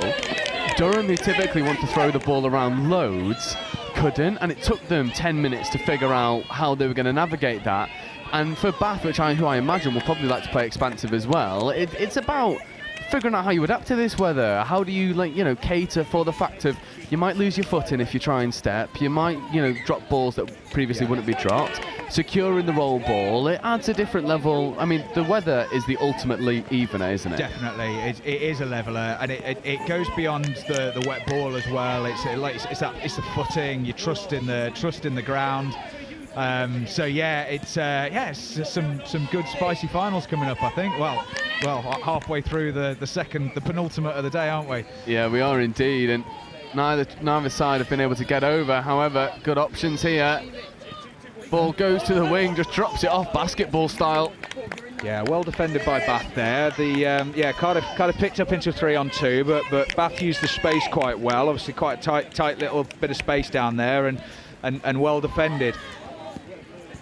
Durham, who typically want to throw the ball around loads, couldn't, and it took them 10 minutes to figure out how they were going to navigate that. And for Bath, who I imagine will probably like to play expansive as well, it's about figuring out how you adapt to this weather. How do you cater for the fact of you might lose your footing if you try and step, you might drop balls that previously wouldn't be dropped, securing the roll ball. It adds a different level. I mean, the weather is the ultimate evener, isn't it? Definitely, it is a leveler, and it goes beyond the wet ball as well. It's the footing. You trust in the ground. So yeah, it's some good spicy finals coming up, I think. Well, halfway through the penultimate of the day, aren't we? Yeah, we are indeed, and neither side have been able to get over. However, good options here. Ball goes to the wing, just drops it off basketball style. Yeah, well defended by Bath there. The Cardiff picked up into a 3-on-2, but Bath used the space quite well. Obviously, quite a tight little bit of space down there, and well defended.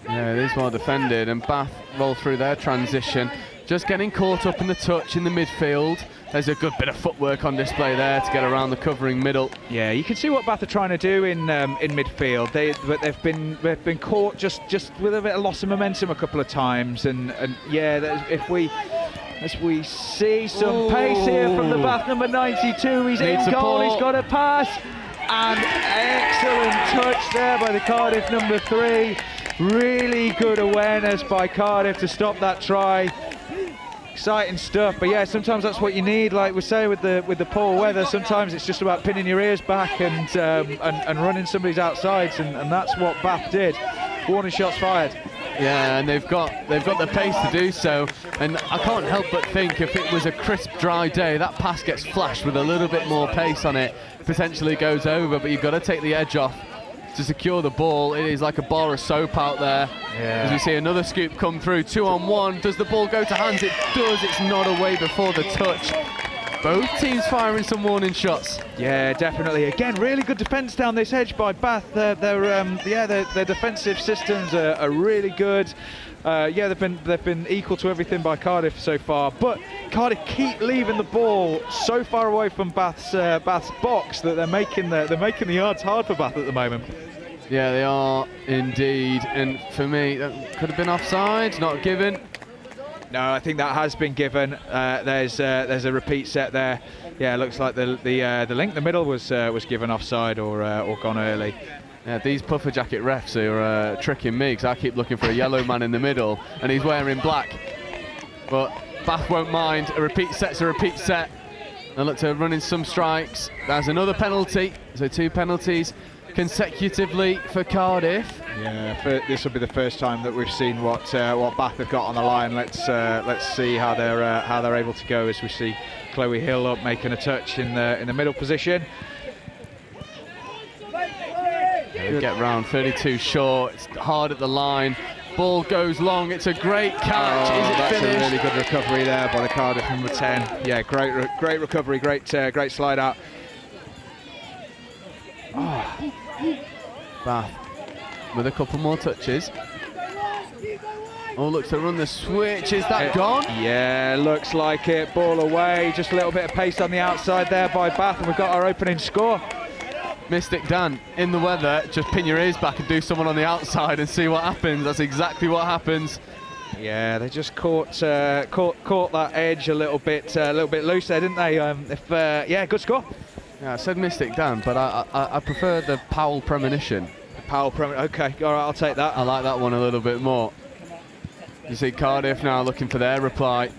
Yeah, it is well defended, and Bath roll through their transition, just getting caught up in the touch in the midfield. There's a good bit of footwork on display there to get around the covering middle. Yeah, you can see what Bath are trying to do in midfield. But they've been caught just with a bit of loss of momentum a couple of times, and yeah, as we see some pace here from the Bath number 92. He's in goal. He's got a pass, and excellent touch there by the Cardiff number 3. Really good awareness by Cardiff to stop that try. Exciting stuff, but yeah, sometimes that's what you need. Like we say with the poor weather, sometimes it's just about pinning your ears back and running somebody's outsides, and that's what Bath did. Warning shots fired. Yeah, and they've got the pace to do so, and I can't help but think if it was a crisp, dry day, that pass gets flashed with a little bit more pace on it, potentially goes over, but you've got to take the edge off to secure the ball. It is like a bar of soap out there. Yeah. As we see another scoop come through, 2-on-1. Does the ball go to hands? It does. It's not away before the touch. Both teams firing some warning shots. Yeah, definitely. Again, really good defence down this edge by Bath. Their defensive systems are really good. Yeah, they've been equal to everything by Cardiff so far, but Cardiff keep leaving the ball so far away from Bath's box that they're making the yards hard for Bath at the moment. Yeah, they are indeed, and for me, that could have been offside, not given. No, I think that has been given. There's a repeat set there. Yeah, it looks like the link in the middle was given offside or gone early. Yeah, these puffer jacket refs are tricking me, because I keep looking for a yellow man in the middle, and he's wearing black. But Bath won't mind. A repeat set's a repeat set. They look to run in some strikes. There's another penalty. So 2 penalties consecutively for Cardiff. Yeah, this will be the first time that we've seen what Bath have got on the line. Let's see how they're able to go as we see Chloe Hill up making a touch in the middle position. Get round 32 short. It's hard at the line. Ball goes long. It's a great catch. Is it that's finished? A really good recovery there by the Cardiff number 10. Yeah, great recovery, great slide out. Oh. Bath with a couple more touches. Oh, looks to run the switch. Is that gone? Yeah, looks like it. Ball away. Just a little bit of pace on the outside there by Bath, and we've got our opening score. Mystic Dan, in the weather, just pin your ears back and do someone on the outside and see what happens. That's exactly what happens. Yeah, they just caught that edge a little bit loose there, didn't they? Yeah, good score. Yeah, I said Mystic Dan, but I prefer the Powell Premonition. The Powell Premonition. Okay, all right, I'll take that. I like that one a little bit more. You see Cardiff now looking for their reply.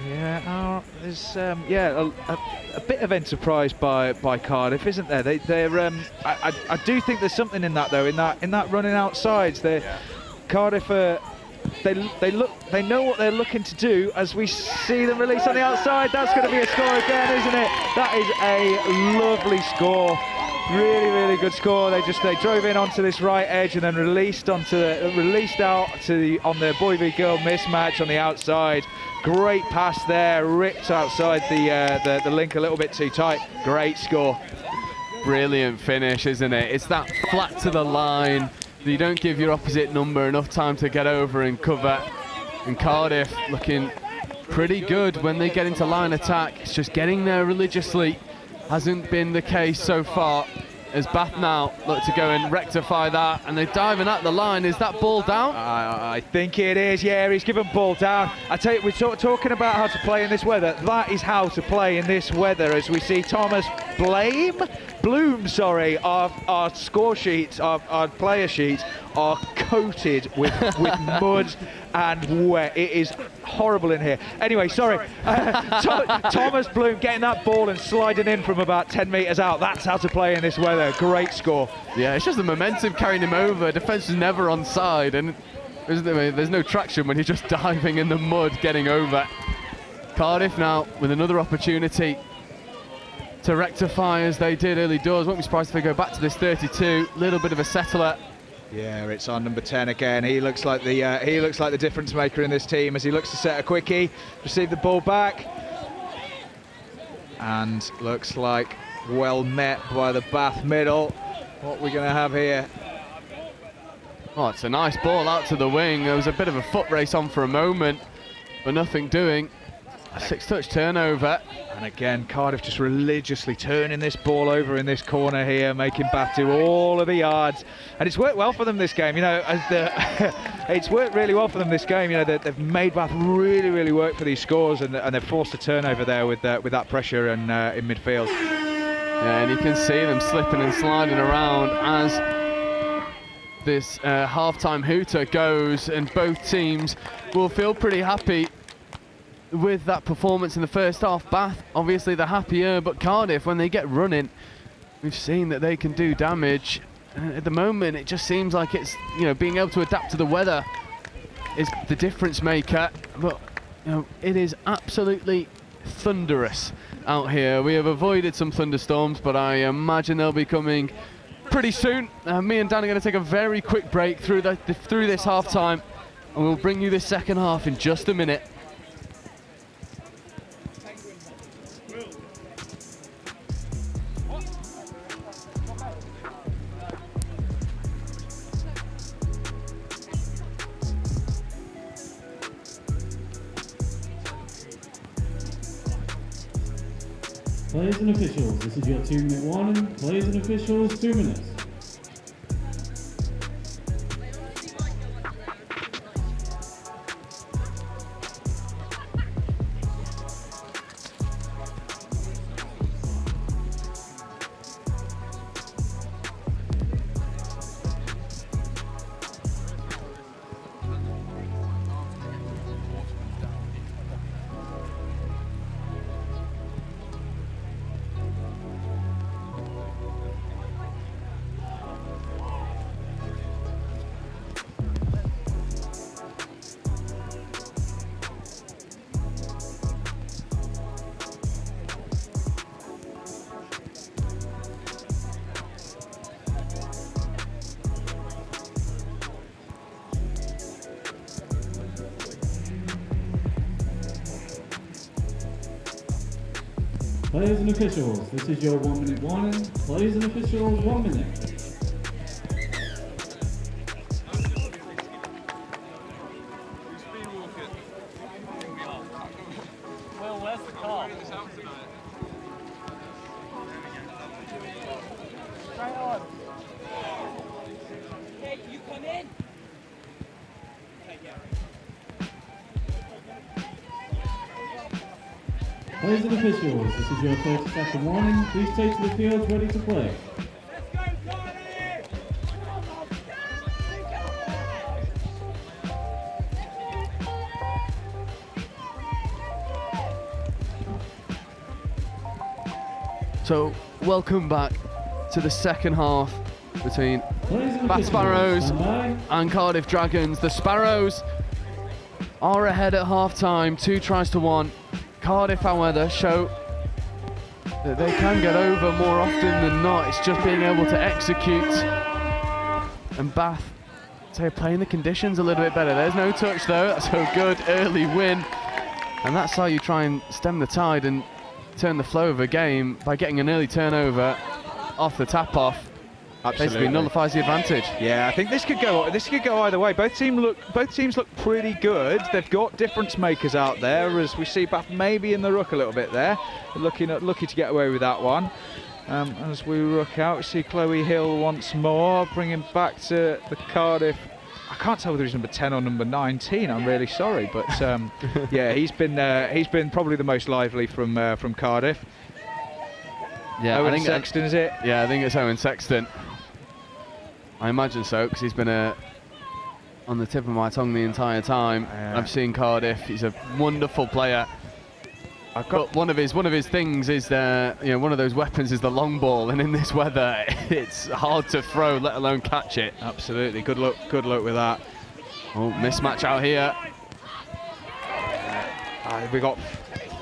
Yeah, there's a bit of enterprise by Cardiff, isn't there? I do think there's something in that though. In that running outsides, Cardiff they know what they're looking to do. As we see them release on the outside, that's going to be a score again, isn't it? That is a lovely score. Really good score. They drove in onto this right edge and then released out on the boy v girl mismatch on the outside. Great pass there, ripped outside the link a little bit too tight. Great score. Brilliant finish, isn't it? It's that flat to the line. You don't give your opposite number enough time to get over and cover. And Cardiff looking pretty good when they get into line attack. It's just getting there religiously. Hasn't been the case so far, as Bath now look to go and rectify that, and they're diving at the line. Is that ball down? I think it is, yeah, he's given ball down. I tell you, we're talking about how to play in this weather. That is how to play in this weather, as we see Thomas Bloom, our score sheets, our player sheets are coated with mud and wet. It is horrible in here. Anyway, sorry. Thomas Bloom getting that ball and sliding in from about 10 metres out. That's how to play in this weather. Great score. Yeah, it's just the momentum carrying him over. Defence is never on side, and there's no traction when you're just diving in the mud, getting over. Cardiff now with another opportunity to rectify as they did early doors. Won't be surprised if they go back to this 32. Little bit of a settler Yeah, it's on number 10 again. He looks like the difference maker in this team as he looks to set a quickie, receive the ball back, and looks like well met by the Bath middle. What we're going to have here? Oh, it's a nice ball out to the wing. There was a bit of a foot race on for a moment, but nothing doing. A 6-touch turnover. And again, Cardiff just religiously turning this ball over in this corner here, making Bath do all of the yards. And it's worked well for them this game, you know, it's worked really well for them this game. You know, they've made Bath really, really work for these scores, and they've forced a turnover there with that pressure and in midfield. Yeah, and you can see them slipping and sliding around as this half-time hooter goes, and both teams will feel pretty happy with that performance in the first half. Bath, obviously the happier, but Cardiff, when they get running, we've seen that they can do damage. At the moment, it just seems like it's, you know, being able to adapt to the weather is the difference maker. But, you know, it is absolutely thunderous out here. We have avoided some thunderstorms, but I imagine they'll be coming pretty soon. Me and Dan are going to take a very quick break through this half time, and we'll bring you this second half in just a minute. Players and officials, this is your 2-minute warning. Players and officials, 2 minutes. Players and officials, this is your 1-minute warning. Players and officials, 1 minute. Well, where's the car? Straight on. Okay, you come in. Players and officials, this is your 30-second warning. Please take to the field ready to play. So, welcome back to the second half between Bath Sparrows and Cardiff Dragons. The Sparrows are ahead at half-time, 2 tries to 1. Cardiff, however, show that they can get over more often than not. It's just being able to execute. And Bath, they're playing the conditions a little bit better. There's no touch though, that's a good early win. And that's how you try and stem the tide and turn the flow of a game, by getting an early turnover off the tap-off. Absolutely. Basically nullifies the advantage. Yeah, I think this could go either way. Both teams look pretty good. They've got difference makers out there, as we see Bath maybe in the ruck a little bit there, lucky to get away with that one. As we ruck out, we see Chloe Hill once more, bringing back to the Cardiff. I can't tell whether he's number 10 or number 19. I'm really sorry, but yeah, he's been probably the most lively from Cardiff. Yeah, Owen I think Sexton, is it? Yeah, I think it's Owen Sexton. I imagine so, because he's been on the tip of my tongue the entire time. I've seen Cardiff. He's a wonderful player. But one of his things is one of those weapons is the long ball, and in this weather, it's hard to throw, let alone catch it. Absolutely. Good luck with that. Oh, mismatch out here. We got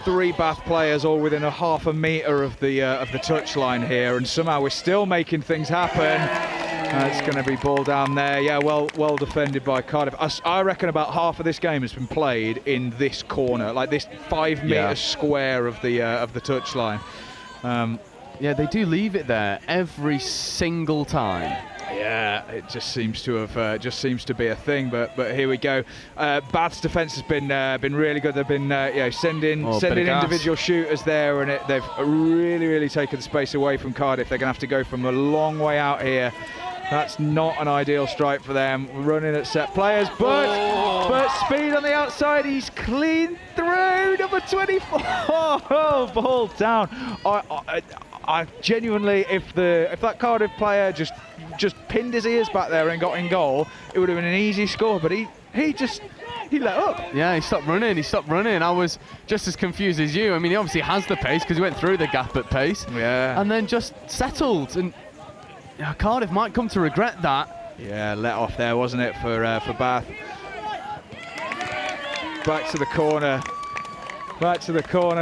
3 Bath players all within a half a metre of the touchline here, and somehow we're still making things happen. It's going to be ball down there. Yeah, well defended by Cardiff. I reckon about half of this game has been played in this corner, like this 5 metre square of the touchline. Yeah, they do leave it there every single time. Yeah, it just seems to have be a thing. But here we go. Bath's defence has been really good. They've been sending individual shooters there, and they've really taken the space away from Cardiff. They're going to have to go from a long way out here. That's not an ideal strike for them. Running at set players, but speed on the outside. He's clean through. Number 24. Oh, ball down. I genuinely, if that Cardiff player just pinned his ears back there and got in goal, it would have been an easy score. But he let up. Yeah, he stopped running. I was just as confused as you. I mean, he obviously has the pace because he went through the gap at pace. Yeah. And then just settled. And Cardiff might come to regret that. Yeah, let off there, wasn't it, for Bath? Back to the corner.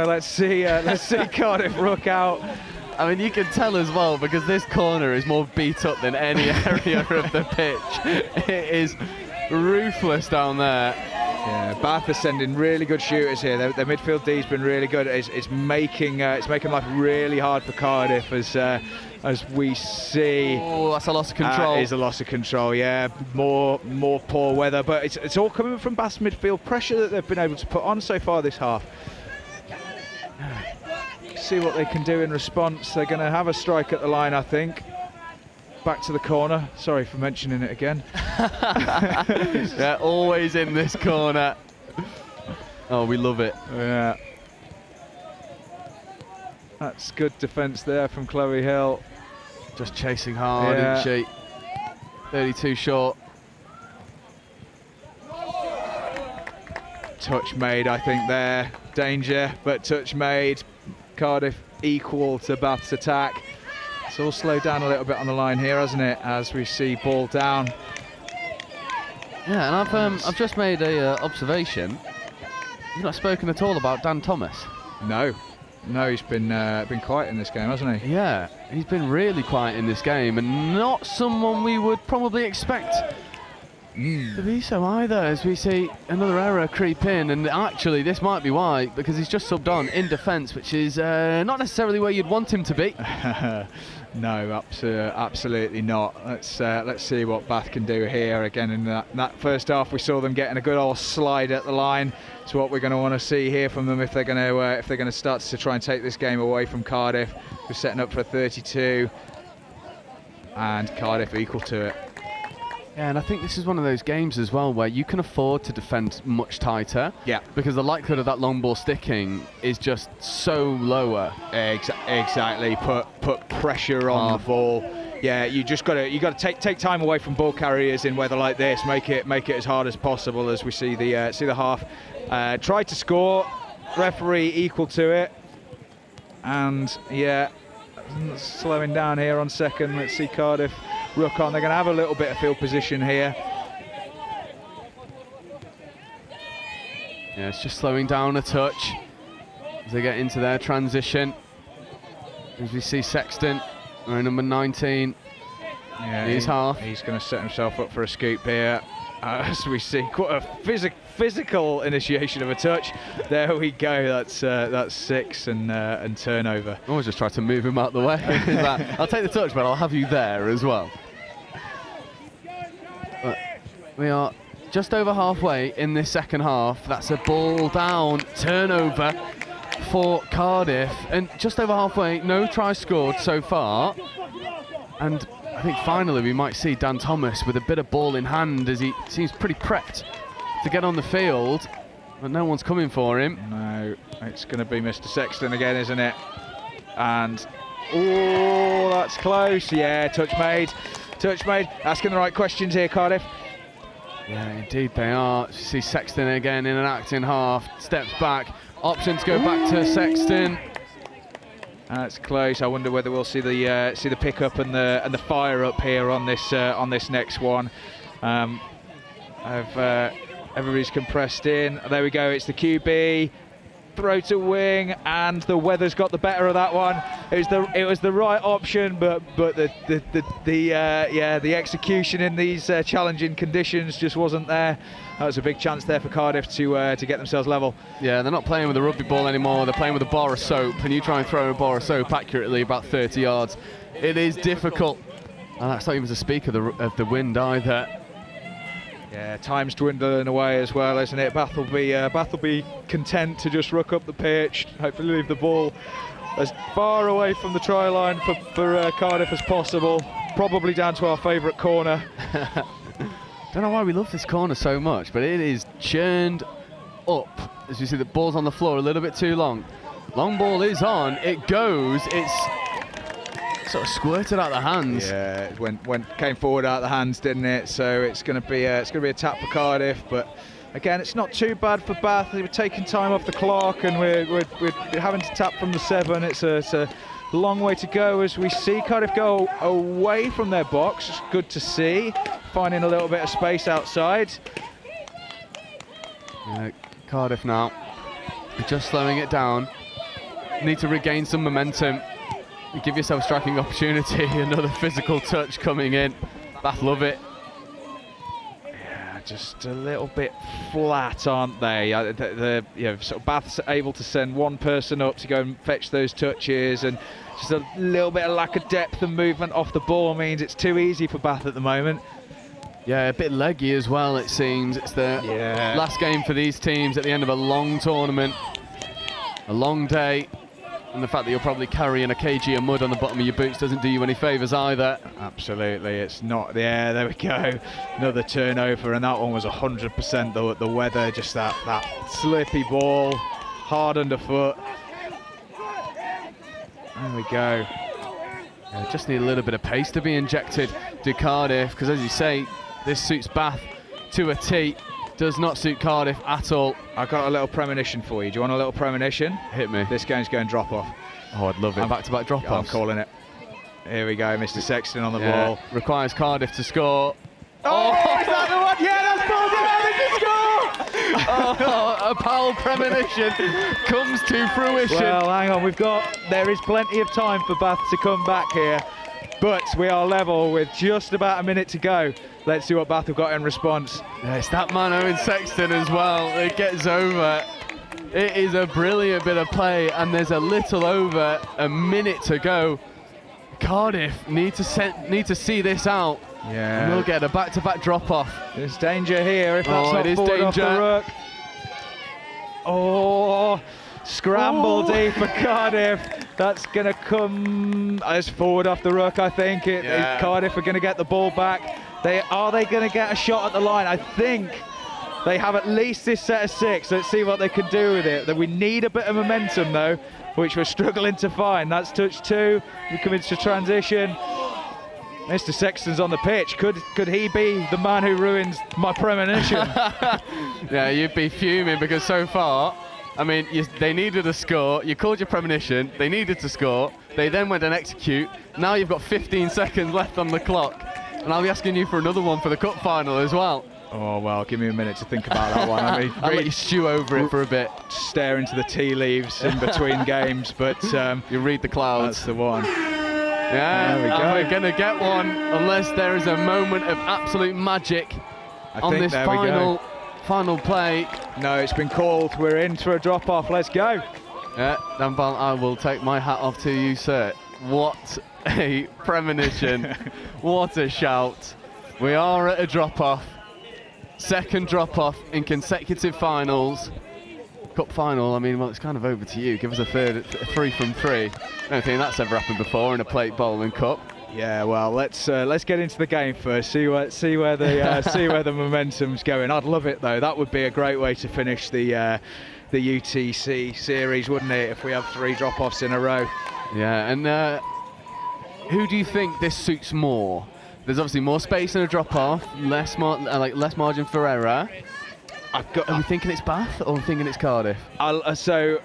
Let's see Cardiff ruck out. I mean, you can tell as well, because this corner is more beat up than any area of the pitch. It is ruthless down there. Yeah, Bath are sending really good shooters here. Their midfield D's been really good. It's making life really hard for Cardiff as we see. Oh, that's a loss of control. That is a loss of control. Yeah, more poor weather, but it's all coming from Bath's midfield pressure that they've been able to put on so far this half. See what they can do in response. They're going to have a strike at the line, I think. Back to the corner. Sorry for mentioning it again. They're always in this corner. Oh, we love it. Yeah. That's good defence there from Chloe Hill. Just chasing hard, isn't she? 32 short. Touch made, I think, there. Danger, but touch made. Cardiff equal to Bath's attack. It's all slowed down a little bit on the line here, hasn't it? As we see ball down. Yeah, and I've just made a observation. You've not spoken at all about Dan Thomas. No, he's been quiet in this game, hasn't he? Yeah, he's been really quiet in this game, and not someone we would probably expect to be so either, as we see another error creep in. And actually this might be why, because he's just subbed on in defence, which is not necessarily where you'd want him to be. No, absolutely not. Let's see what Bath can do here. Again, in that first half we saw them getting a good old slide at the line. It's what we're going to want to see here from them if they're going to start to try and take this game away from Cardiff. We're setting up for a 32 and Cardiff equal to it. Yeah, and I think this is one of those games as well where you can afford to defend much tighter. Yeah. Because the likelihood of that long ball sticking is just so lower. Exactly. Put pressure on the ball. Yeah, you got to take time away from ball carriers in weather like this. Make it as hard as possible. As we see the half. Tried to score. Referee equal to it. And yeah, slowing down here on second. Let's see Cardiff ruck on. They're going to have a little bit of field position here. Yeah, it's just slowing down a touch as they get into their transition. As we see Sexton, wearing number 19. Yeah, he's half. He's going to set himself up for a scoop here. As we see quite a physical initiation of a touch. There we go. That's 6 and turnover. I always just try to move him out the way. I'll take the touch, but I'll have you there as well. But we are just over halfway in this second half. That's a ball down, turnover for Cardiff, and just over halfway, no try scored so far. And I think finally we might see Dan Thomas with a bit of ball in hand, as he seems pretty prepped to get on the field, but no one's coming for him. No, it's going to be Mr. Sexton again, isn't it? And oh, that's close. Yeah, touch made. Asking the right questions here, Cardiff. Yeah, indeed they are. You see Sexton again in an acting half, steps back. Options go back to Sexton. That's close. I wonder whether we'll see the pickup and the fire up here on this next one. Everybody's compressed in. There we go. It's the QB. Throw to wing, and the weather's got the better of that one. it was the right option, but the execution in these challenging conditions just wasn't there. That was a big chance there for Cardiff to get themselves level. Yeah, they're not playing with a rugby ball anymore. They're playing with a bar of soap, and you try and throw a bar of soap accurately about 30 yards. It is difficult. And that's not even to speak of the wind either. Yeah, time's dwindling away as well, isn't it? Bath will be content to just ruck up the pitch, hopefully leave the ball as far away from the try line for Cardiff as possible. Probably down to our favourite corner. Don't know why we love this corner so much, but it is churned up. As you see, the ball's on the floor a little bit too long. Long ball is on, it goes, it's sort of squirted out the hands. Yeah, it came forward out the hands, didn't it? So it's going to be a tap for Cardiff, but again, it's not too bad for Bath. We're taking time off the clock, and we're having to tap from the 7. It's a long way to go as we see Cardiff go away from their box. It's good to see, finding a little bit of space outside. Cardiff now, just slowing it down. Need to regain some momentum. Give yourself striking opportunity. Another physical touch coming in. Bath love it. Yeah, just a little bit flat, aren't they? Sort of Bath's able to send one person up to go and fetch those touches, and just a little bit of lack of depth and movement off the ball means it's too easy for Bath at the moment. Yeah, a bit leggy as well, it seems. It's the last game for these teams at the end of a long tournament. A long day. And the fact that you're probably carrying a kg of mud on the bottom of your boots doesn't do you any favours either. Absolutely, it's not. Yeah, there we go. Another turnover, and that one was 100% the weather. Just that slippy ball, hard underfoot. There we go. Yeah, just need a little bit of pace to be injected to Cardiff, because as you say, this suits Bath to a T. Does not suit Cardiff at all. I got a little premonition for you. Do you want a little premonition? Hit me. This game's going drop off. Oh, I'd love it. Back-to-back drop-offs. I'm calling it. Here we go, Mr. Sexton on the ball. Requires Cardiff to score. Oh, is that the one? Yeah, that's ball to score! Apparel premonition comes to fruition. Well, hang on. There is plenty of time for Bath to come back here, but we are level with just about a minute to go. Let's see what Bath have got in response. Yeah, it's that man Owen Sexton as well. It gets over. It is a brilliant bit of play, and there's a little over a minute to go. Cardiff need to see this out. Yeah. And we'll get a back-to-back drop-off. There's danger here if that's not forward off the ruck. Oh, scramble D for Cardiff. That's going to come as forward off the ruck, I think. Cardiff are going to get the ball back. Are they going to get a shot at the line? I think they have at least this set of 6. Let's see what they can do with it. We need a bit of momentum, though, which we're struggling to find. That's touch 2. We come into transition. Mr. Sexton's on the pitch. Could he be the man who ruins my premonition? Yeah, you'd be fuming, because so far, I mean, they needed a score. You called your premonition. They needed to score. They then went and execute. Now you've got 15 seconds left on the clock. And I'll be asking you for another one for the cup final as well. Oh, well, give me a minute to think about that one. I mean, I'll let you stew over it for a bit. Stare into the tea leaves in between games, but you read the clouds. That's the one. Yeah, there we go. We're going to get one unless there is a moment of absolute magic on this final play. No, it's been called. We're in for a drop-off. Let's go. Yeah, Danbal, I will take my hat off to you, sir. What a premonition. What a shout. We are at a drop-off. Second drop-off in consecutive finals. Cup final, I mean, well, it's kind of over to you. Give us a 3 from 3. I don't think that's ever happened before in a plate bowling cup. Yeah, well, let's get into the game first. See where the momentum's going. I'd love it though. That would be a great way to finish the UTC series, wouldn't it? If we have 3 drop-offs in a row. Yeah, and who do you think this suits more? There's obviously more space in a drop-off, less margin for error. Are we thinking it's Bath or are we thinking it's Cardiff? So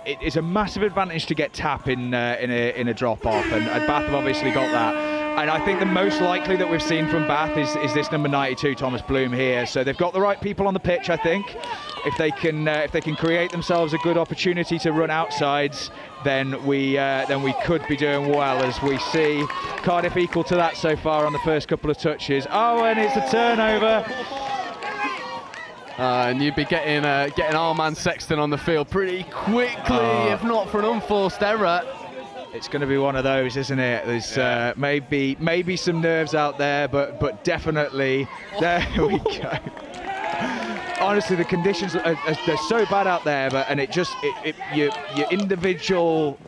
it's a massive advantage to get tap in a drop-off, and Bath have obviously got that. And I think the most likely that we've seen from Bath is this number 92, Thomas Bloom here. So they've got the right people on the pitch, I think. If they can create themselves a good opportunity to run outsides, then we could be doing well, as we see Cardiff equal to that so far on the first couple of touches. Oh, and it's a turnover. And you'd be getting our man Sexton on the field pretty quickly, if not for an unforced error. It's going to be one of those, isn't it? There's maybe some nerves out there, but definitely there we go. Honestly, the conditions they're so bad out there, and your individual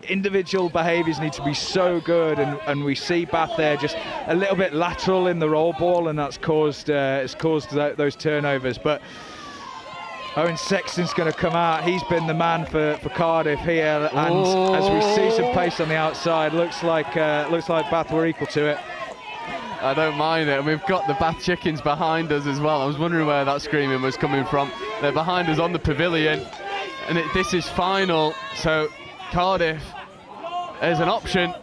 behaviours need to be so good, and we see Bath there just a little bit lateral in the roll ball, and that's caused those turnovers. But Owen Sexton's going to come out. He's been the man for Cardiff here, and as we see some pace on the outside, looks like Bath were equal to it. I don't mind it, and we've got the Bath chickens behind us as well. I was wondering where that screaming was coming from. They're behind us on the pavilion, and this is final. So Cardiff, there's an option.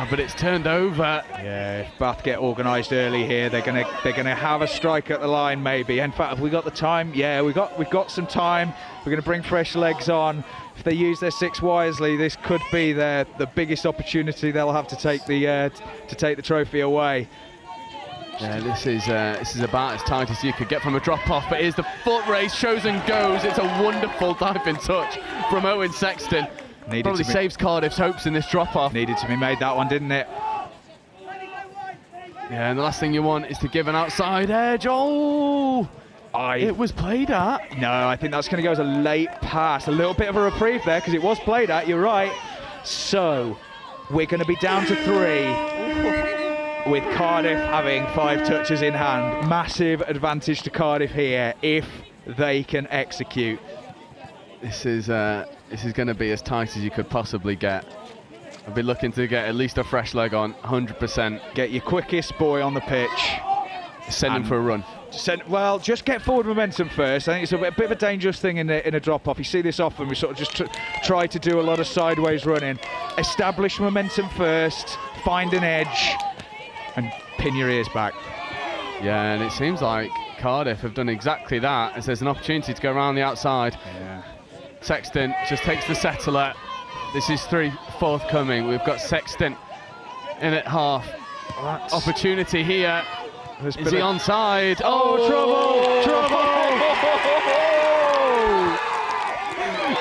But it's turned over. Yeah, if Bath get organised early here, they're gonna have a strike at the line maybe. In fact, have we got the time? Yeah, we've got some time. We're gonna bring fresh legs on. If they use their 6 wisely, this could be the biggest opportunity they'll have to take the trophy away. Yeah, this is about as tight as you could get from a drop-off, but here's the foot race, shows and goes. It's a wonderful diving touch from Owen Sexton. Probably saves Cardiff's hopes in this drop-off. Needed to be made, that one, didn't it? Yeah, and the last thing you want is to give an outside edge. Oh! It was played at. No, I think that's going to go as a late pass. A little bit of a reprieve there, because it was played at, you're right. So, we're going to be down to 3. With Cardiff having 5 touches in hand. Massive advantage to Cardiff here if they can execute. This is going to be as tight as you could possibly get. I'll be looking to get at least a fresh leg on, 100%. Get your quickest boy on the pitch. Send him for a run. Well, just get forward momentum first. I think it's a bit of a dangerous thing in a drop-off. You see this often. We sort of just try to do a lot of sideways running. Establish momentum first, find an edge, and pin your ears back. Yeah, and it seems like Cardiff have done exactly that, as there's an opportunity to go around the outside. Yeah. Sexton just takes the settler. This is 3 forthcoming. We've got Sexton in at half. Opportunity here. Is he onside? Oh, trouble!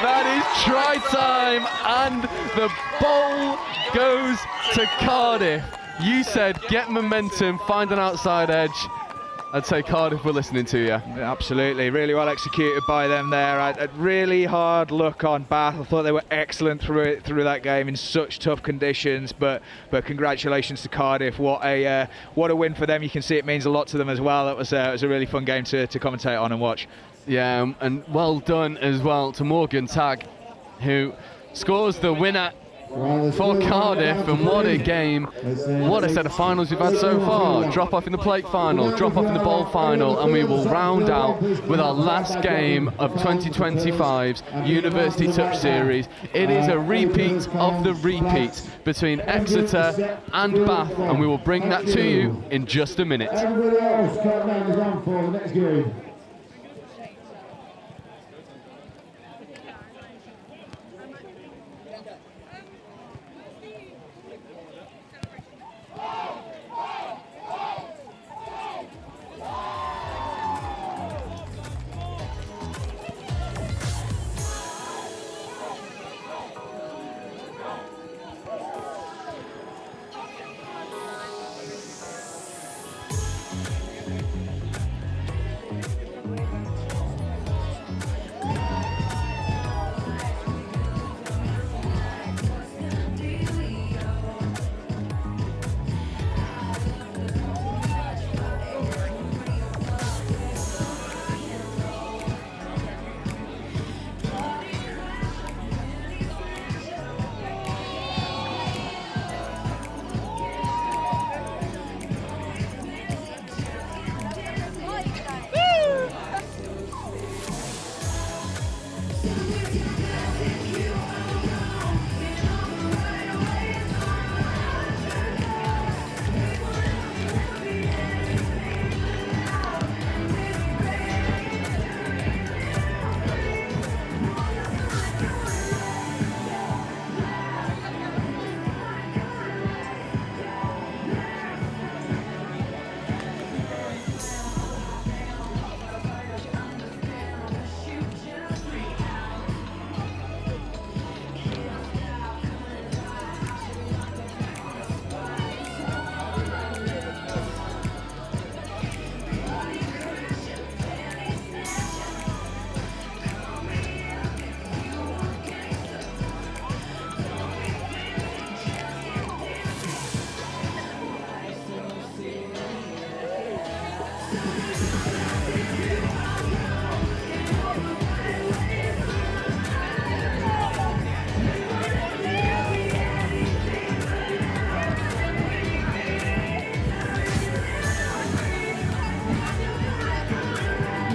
That is try time, and the ball goes to Cardiff. You said get momentum, find an outside edge. I'd say Cardiff were listening to you. Absolutely, really well executed by them there. A really hard look on Bath. I thought they were excellent through that game in such tough conditions. But congratulations to Cardiff. What a win for them. You can see it means a lot to them as well. It was a really fun game to commentate on and watch. Yeah, and well done as well to Morgan Tagg, who scores the winner for Cardiff. And what a game, what a set of finals we've had so far. Drop off in the plate final, drop off in the bowl final, and we will round out with our last game of 2025's University Touch Series. It is a repeat of the repeat between Exeter and Bath, and we will bring that to you in just a minute. Everybody else, count down the ground for the next game.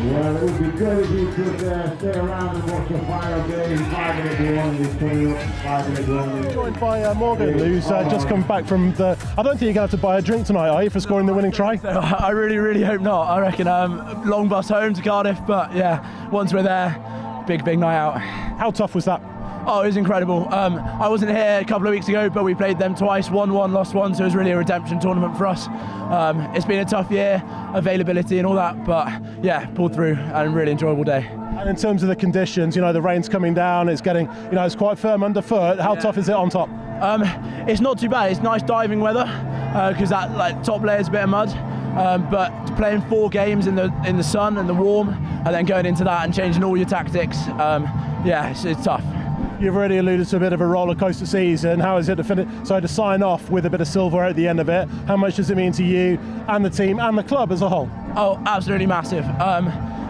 Well, it would be good if you could stay around and watch the final game. 5-minute warning is coming up. 5-minute warning. Joined by Morgan, who's just come back from the. I don't think you're going to have to buy a drink tonight, are you, for scoring the winning try? I really hope not. I reckon long bus home to Cardiff, but yeah, once we're there, big night out. How tough was that? Oh, it was incredible. I wasn't here a couple of weeks ago, but we played them twice, won one, lost one, so it was really a redemption tournament for us. It's been a tough year, availability and all that, but yeah, pulled through and really enjoyable day. And in terms of the conditions, you know, the rain's coming down, it's getting, you know, it's quite firm underfoot. How tough is it on top? It's not too bad. It's nice diving weather because that top layer's a bit of mud. But playing 4 games in the sun and the warm, and then going into that and changing all your tactics, yeah, it's tough. You've already alluded to a bit of a roller coaster season. How is it to sign off with a bit of silver at the end of it? How much does it mean to you and the team and the club as a whole? Oh, absolutely massive.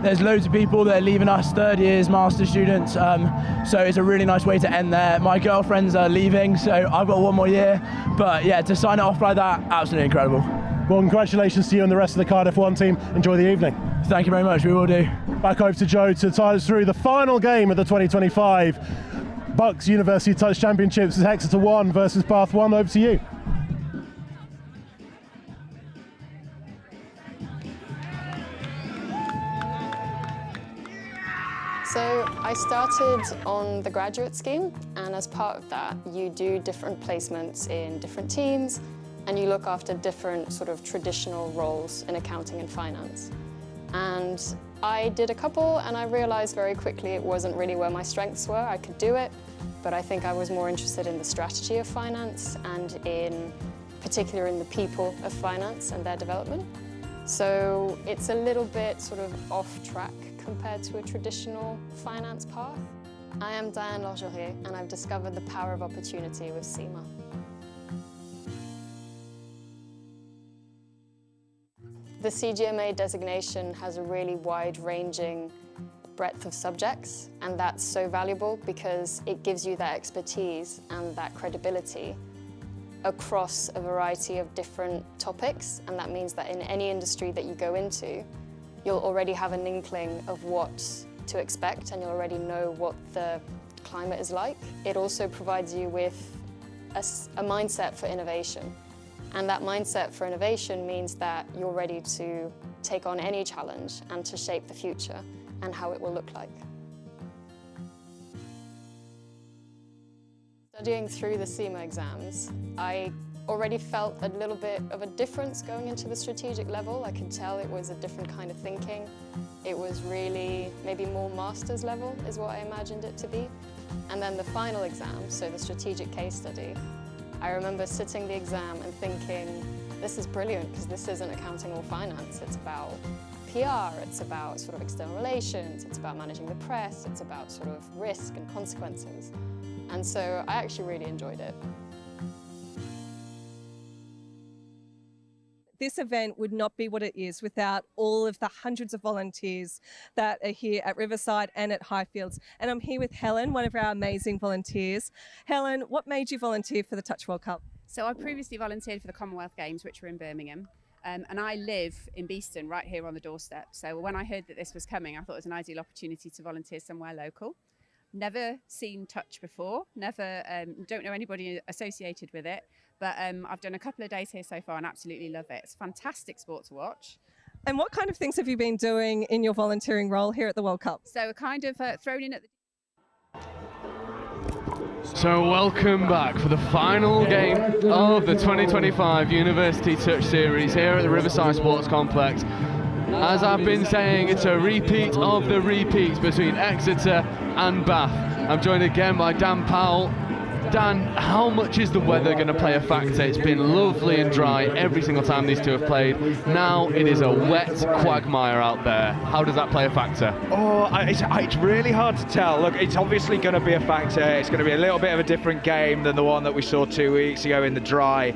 There's loads of people that are leaving us, third years, master students, so it's a really nice way to end there. My girlfriends are leaving, so I've got 1 more year, but yeah, to sign it off like that, absolutely incredible. Well, congratulations to you and the rest of the Cardiff 1 team. Enjoy the evening. Thank you very much, we will do. Back over to Joe to tide us through the final game of the 2025 BUCS University Touch Championships. Is Exeter 1 versus Bath 1. Over to you. So I started on the graduate scheme, and as part of that, you do different placements in different teams, and you look after different sort of traditional roles in accounting and finance. And I did a couple, and I realized very quickly it wasn't really where my strengths were. I could do it, but I think I was more interested in the strategy of finance and in particular in the people of finance and their development. So it's a little bit sort of off track compared to a traditional finance path. I am Diane Lorgerie, and I've discovered the power of opportunity with Sema. The CGMA designation has a really wide-ranging breadth of subjects, and that's so valuable because it gives you that expertise and that credibility across a variety of different topics, and that means that in any industry that you go into, you'll already have an inkling of what to expect and you'll already know what the climate is like. It also provides you with a mindset for innovation. And that mindset for innovation means that you're ready to take on any challenge and to shape the future and how it will look like. Studying through the Sema exams, I already felt a little bit of a difference going into the strategic level. I could tell it was a different kind of thinking. It was really maybe more master's level is what I imagined it to be. And then the final exam, so the strategic case study, I remember sitting the exam and thinking, this is brilliant because this isn't accounting or finance. It's about PR, it's about sort of external relations, it's about managing the press, it's about sort of risk and consequences. And so I actually really enjoyed it. This event would not be what it is without all of the hundreds of volunteers that are here at Riverside and at Highfields. And I'm here with Helen, one of our amazing volunteers. Helen, what made you volunteer for the Touch World Cup? So I previously volunteered for the Commonwealth Games, which were in Birmingham. And I live in Beeston, right here on the doorstep. So when I heard that this was coming, I thought it was an ideal opportunity to volunteer somewhere local. Never seen Touch before, don't know anybody associated with it. But I've done a couple of days here so far and absolutely love it. It's a fantastic sport to watch. And what kind of things have you been doing in your volunteering role here at the World Cup? So kind of thrown in at the... So welcome back for the final game of the 2025 University Touch Series here at the Riverside Sports Complex. As I've been saying, it's a repeat of the repeats between Exeter and Bath. I'm joined again by Dan Powell. Dan, how much is the weather going to play a factor? It's been lovely and dry every single time these two have played. Now it is a wet quagmire out there. How does that play a factor? Oh, it's really hard to tell. Look, it's obviously going to be a factor. It's going to be a little bit of a different game than the one that we saw 2 weeks ago in the dry.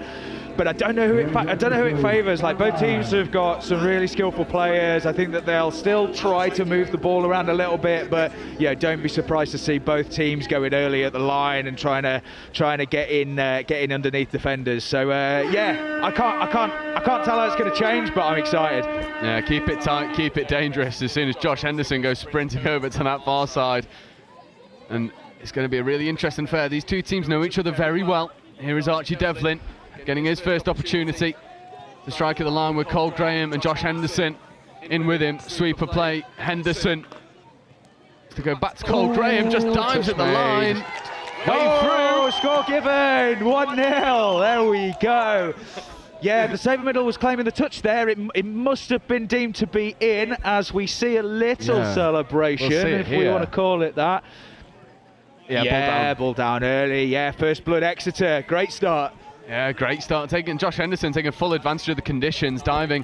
but I don't know who it favours. Like, both teams have got some really skillful players. I think that they'll still try to move the ball around a little bit, but yeah, don't be surprised to see both teams going early at the line and trying to get in underneath defenders. So yeah, I can't tell how it's going to change, but I'm excited. Yeah, keep it tight, keep it dangerous. As soon as Josh Henderson goes sprinting over to that far side, and it's going to be a really interesting affair. These two teams know each other very well. Here is Archie Devlin getting his first opportunity to strike at the line with Cole Graham and Josh Henderson in with him. Sweeper play, Henderson to go back to Cole Graham, just dives at the line. Way through, score given, 1-0, there we go. Yeah, the saver middle was claiming the touch there. It must have been deemed to be in, as we see a little celebration, if we want to call it that. Yeah, ball down early. Yeah, first blood Exeter, great start. Yeah, great start. Josh Henderson taking full advantage of the conditions, diving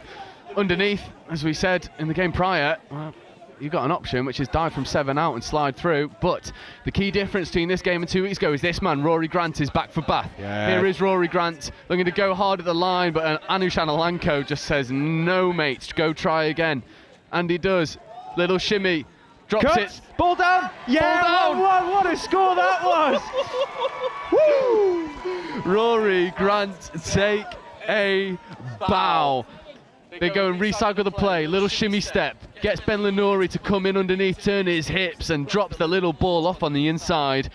underneath, as we said in the game prior. Well, you've got an option, which is dive from 7 out and slide through. But the key difference between this game and 2 weeks ago is this man, Rory Grant, is back for Bath. Yeah. Here is Rory Grant looking to go hard at the line, but Anush Analanko just says, no, mate, go try again. And he does. Little shimmy. Drops it. Ball down. Yeah, ball down. What a score that was. Woo! Rory Grant take a bow. They go and recycle the play. Little shimmy step. Gets Ben Lenori to come in underneath, turn his hips, and drops the little ball off on the inside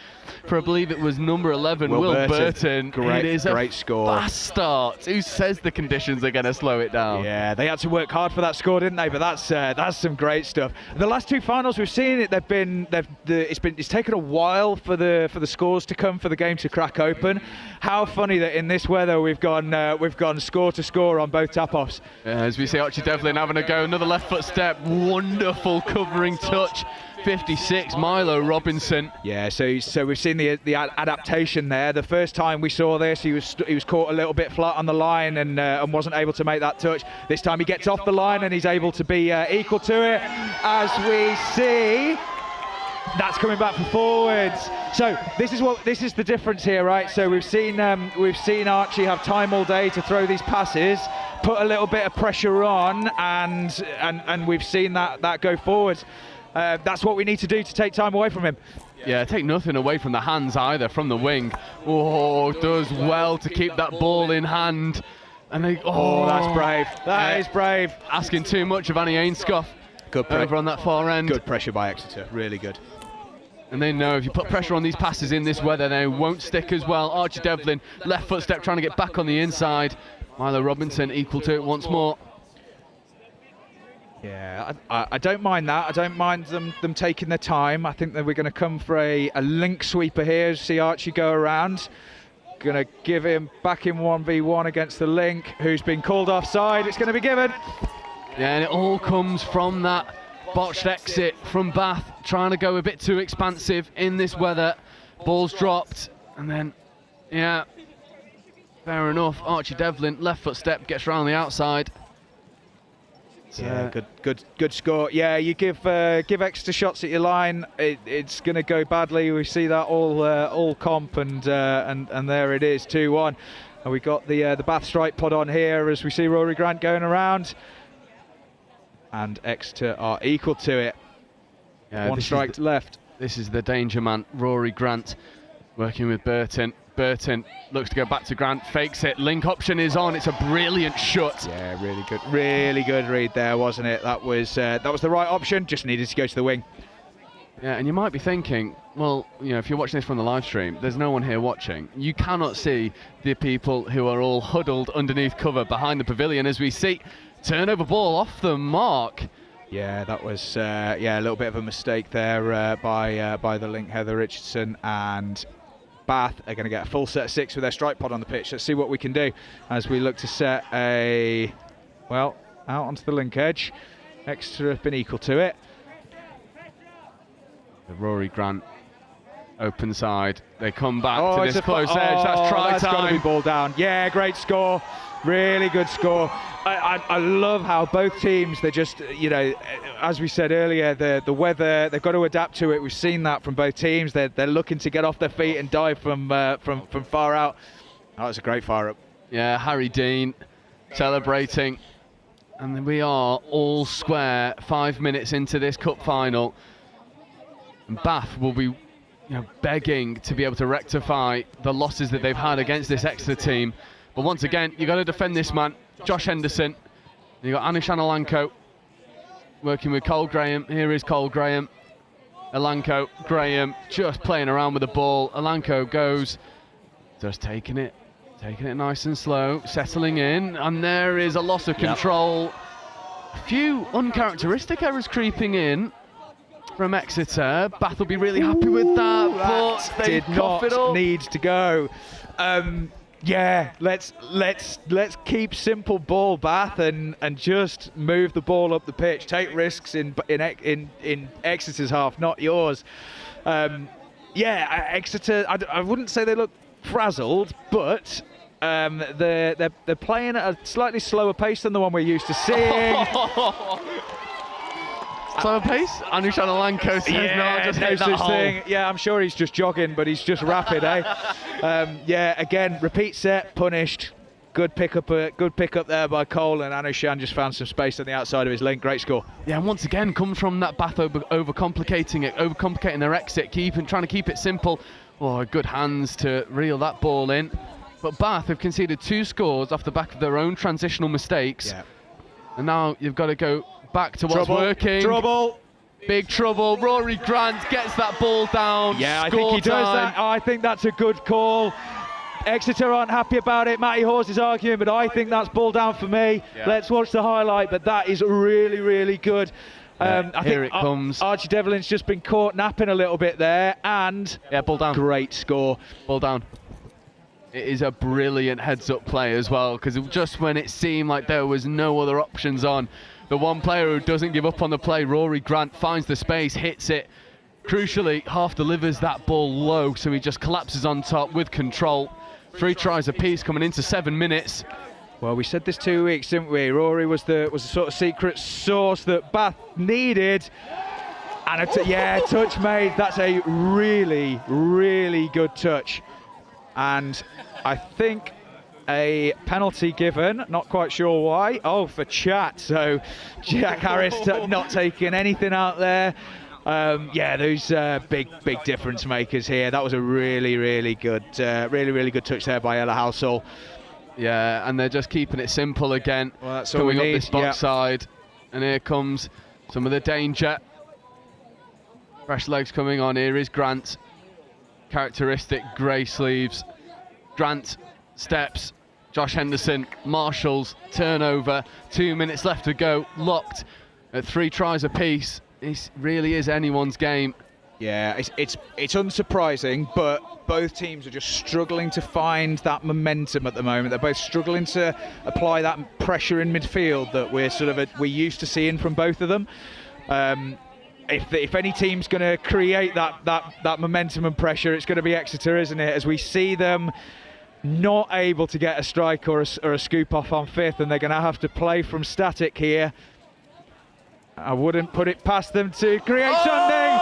for, I believe it was number 11, Will Burton. Great, it is great a score. fast start. Who says the conditions are going to slow it down? Yeah, they had to work hard for that score, didn't they? But that's some great stuff. The last 2 finals we've seen it. It's taken a while for the scores to come, for the game to crack open. How funny that in this weather we've gone score to score on both tap-offs. As we see Archie Devlin having a go, another left foot step, wonderful covering touch. 56, Milo Robinson. Yeah, so we've seen the adaptation there. The first time we saw this, he was caught a little bit flat on the line and wasn't able to make that touch. This time he gets off the line and he's able to be equal to it. As we see, that's coming back for forwards. So this is the difference here, right? So we've seen Archie have time all day to throw these passes, put a little bit of pressure on, and we've seen that go forwards. That's what we need to do to take time away from him. Yeah, take nothing away from the hands either, from the wing. Oh, does well to keep that ball in hand. And that's brave. That is brave. Asking too much of Annie Ainscough. Good over on that far end. Good pressure by Exeter, really good. And they know if you put pressure on these passes in this weather, they won't stick as well. Archie Devlin, left foot step, trying to get back on the inside. Milo Robinson equal to it once more. Yeah, I don't mind that. I don't mind them taking their time. I think that we're going to come for a link sweeper here. See Archie go around. Going to give him back in 1v1 against the link, who's been called offside. It's going to be given. Yeah, and it all comes from that botched exit from Bath, trying to go a bit too expansive in this weather. Ball's dropped, and then, yeah, fair enough. Archie Devlin, left foot step, gets around the outside. Yeah, good score. Yeah, you give extra shots at your line, it's going to go badly. We see that all comp, and there it is, 2-1. And we got the Bath strike pod on here as we see Rory Grant going around, and Exeter are equal to it. Yeah, one strike left. This is the danger man, Rory Grant, working with Burton. Burton looks to go back to Grant, fakes it, link option is on, it's a brilliant shot. Yeah, really good read there, wasn't it? That was the right option, just needed to go to the wing. Yeah, and you might be thinking, well, you know, if you're watching this from the live stream, there's no one here watching. You cannot see the people who are all huddled underneath cover behind the pavilion as we see turnover ball off the mark. Yeah, that was a little bit of a mistake there by the link, Heather Richardson, and Bath are going to get a full set of 6 with their strike pod on the pitch. Let's see what we can do as we look to set out onto the link edge. Exeter have been equal to it. Rory Grant, open side. They come back to this close edge. That's try that's time. Got to be ball down. Yeah, great score. Really good score. I love how both teams, they're just, you know, as we said earlier, the weather, they've got to adapt to it. We've seen that from both teams. They're looking to get off their feet and dive from far out. That was a great fire up. Yeah, Harry Dean celebrating. And we are all square 5 minutes into this cup final. And Bath will be begging to be able to rectify the losses that they've had against this Exeter team. But once again, you've got to defend this man, Josh Henderson. You've got Anushan Alanko working with Cole Graham. Here is Cole Graham. Alanko, Graham just playing around with the ball. Alanko goes, just taking it nice and slow, settling in, and there is a loss of control. A few uncharacteristic errors creeping in from Exeter. Bath will be really happy with that, but they did not need to go. Yeah, let's keep simple ball, Bath, and just move the ball up the pitch. Take risks in Exeter's half, not yours. Yeah, Exeter. I wouldn't say they look frazzled, but they're playing at a slightly slower pace than the one we're used to seeing. Slower pace? Anushan Alanko says no, just hit that hole. Thing. Yeah, I'm sure he's just jogging, but he's just rapid, eh? Yeah, again, repeat set, punished. Good pick up there by Cole, and Anushan just found some space on the outside of his link. Great score. Yeah, and once again, comes from that Bath overcomplicating their exit, trying to keep it simple. Oh, good hands to reel that ball in. But Bath have conceded 2 scores off the back of their own transitional mistakes. Yeah. And now you've got to go back to what's working. Trouble. Big trouble. Rory Grant gets that ball down. Yeah, I think he does that. I think that's a good call. Exeter aren't happy about it. Matty Hawes is arguing, but I think that's ball down for me. Yeah. Let's watch the highlight, but that is really, really good. I think it comes. Archie Devlin's just been caught napping a little bit there, and ball down. Great score. Ball down. It is a brilliant heads-up play as well, because just when it seemed like there was no other options on, the one player who doesn't give up on the play, Rory Grant, finds the space, hits it. Crucially, half delivers that ball low, so he just collapses on top with control. 3 tries apiece coming into 7 minutes. Well, we said this 2 weeks, didn't we? Rory was the sort of secret sauce that Bath needed. And touch made. That's a really, really good touch. And I think a penalty given, not quite sure why. Oh, for chat. So Jack Harris not taking anything out there. Yeah, those big difference makers here. That was a really, really good touch there by Ella Halsall. Yeah, and they're just keeping it simple again. Well, that's coming up this box side, and here comes some of the danger. Fresh legs coming on. Here is Grant. Characteristic grey sleeves. Grant steps. Josh Henderson marshals. Turnover. 2 minutes left to go. Locked at 3 tries apiece. This really is anyone's game. Yeah, it's unsurprising, but both teams are just struggling to find that momentum at the moment. They're both struggling to apply that pressure in midfield that we're used to seeing from both of them. If any team's going to create that momentum and pressure, it's going to be Exeter, isn't it? As we see them not able to get a strike or a scoop off on 5th, and they're going to have to play from static here. I wouldn't put it past them to create something.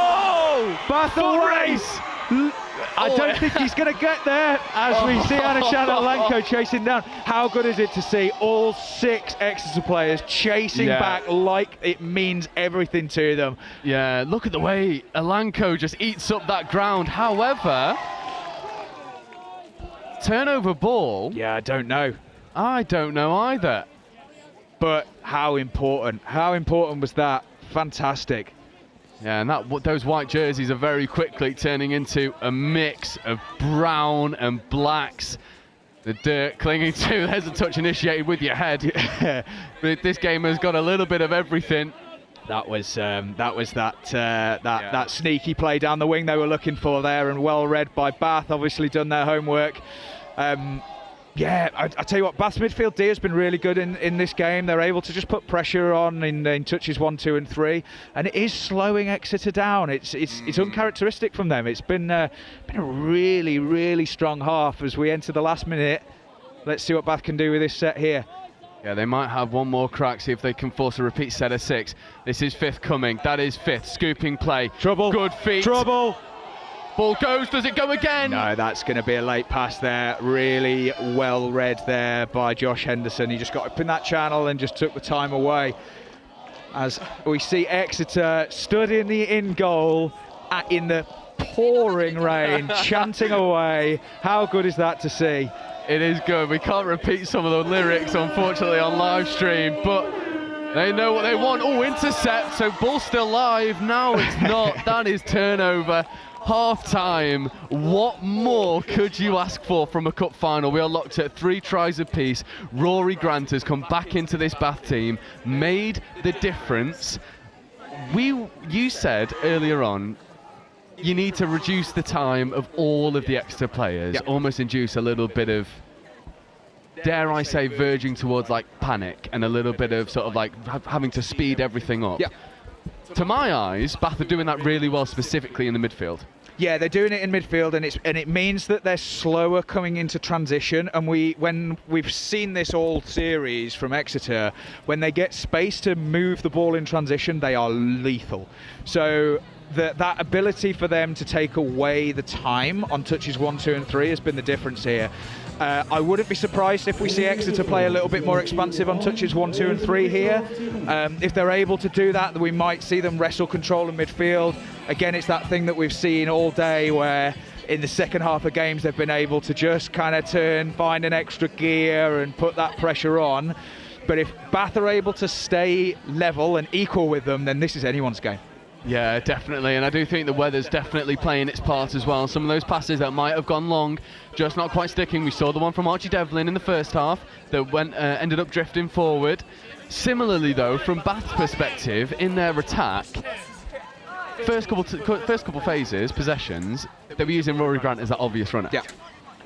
Bath race. I don't think he's going to get there, as we see Anushan Alanko chasing down. How good is it to see all 6 Exeter players chasing back like it means everything to them? Yeah, look at the way Alanko just eats up that ground. However, turnover ball. Yeah, I don't know. I don't know either. But how important was that? Fantastic. Yeah, and those white jerseys are very quickly turning into a mix of brown and blacks. The dirt clinging to, there's a touch initiated with your head. Yeah. But this game has got a little bit of everything. That was that sneaky play down the wing they were looking for there, and well read by Bath, obviously done their homework. Yeah, I tell you what, Bath's midfield D has been really good in this game. They're able to just put pressure on in touches 1, 2 and 3, and it is slowing Exeter down. It's uncharacteristic from them. It's been a really, really strong half as we enter the last minute. Let's see what Bath can do with this set here. Yeah, they might have one more crack, see if they can force a repeat set of 6. This is 5th coming. That is 5th. Scooping play. Trouble. Good feet. Trouble. Ball goes, does it go again? No, that's going to be a late pass there. Really well read there by Josh Henderson. He just got up in that channel and just took the time away. As we see Exeter stood in the in goal in the pouring rain, chanting away. How good is that to see? It is good. We can't repeat some of the lyrics, unfortunately, on live stream, but they know what they want. Oh, intercept, so ball's still live. No, it's not. That is turnover. Half time. What more could you ask for from a cup final? We are locked at 3 tries apiece. Rory Grant has come back into this Bath team, made the difference. You said earlier on, you need to reduce the time of all of the Exeter players, almost induce a little bit of, dare I say, verging towards like panic and a little bit of sort of like having to speed everything up. To my eyes, Bath are doing that really well, specifically in the midfield. Yeah, they're doing it in midfield, and it means that they're slower coming into transition. And when we've seen this all series from Exeter, when they get space to move the ball in transition, they are lethal. So that ability for them to take away the time on touches 1, 2 and 3 has been the difference here. I wouldn't be surprised if we see Exeter play a little bit more expansive on touches 1, 2 and 3 here. If they're able to do that, we might see them wrestle control in midfield. Again, it's that thing that we've seen all day where in the second half of games they've been able to just kind of find an extra gear and put that pressure on. But if Bath are able to stay level and equal with them, then this is anyone's game. Yeah, definitely, and I do think the weather's definitely playing its part as well. Some of those passes that might have gone long, just not quite sticking. We saw the one from Archie Devlin in the first half that ended up drifting forward. Similarly, though, from Bath's perspective, in their attack, first couple phases, possessions, they were using Rory Grant as that obvious runner. Yeah.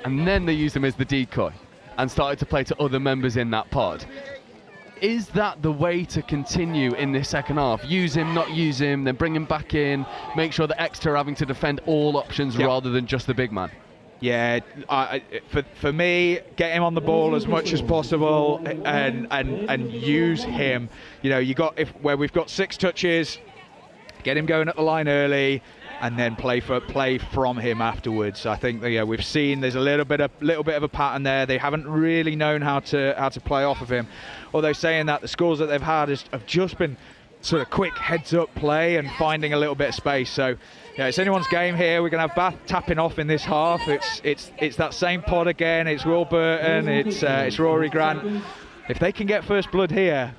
And then they used him as the decoy and started to play to other members in that pod. Is that the way to continue in this second half? Use him, not use him, then bring him back in, make sure that Exeter are having to defend all options rather than just the big man? Yeah, for me, get him on the ball as much as possible and use him. You know, where we've got 6 touches, get him going at the line early, and then play from him afterwards. I think that, we've seen there's a little bit of a pattern there. They haven't really known how to play off of him. Although saying that, the scores that they've had have just been sort of quick heads-up play and finding a little bit of space. So yeah, it's anyone's game here. We're going to have Bath tapping off in this half. It's that same pod again. It's Will Burton. It's Rory Grant. If they can get first blood here,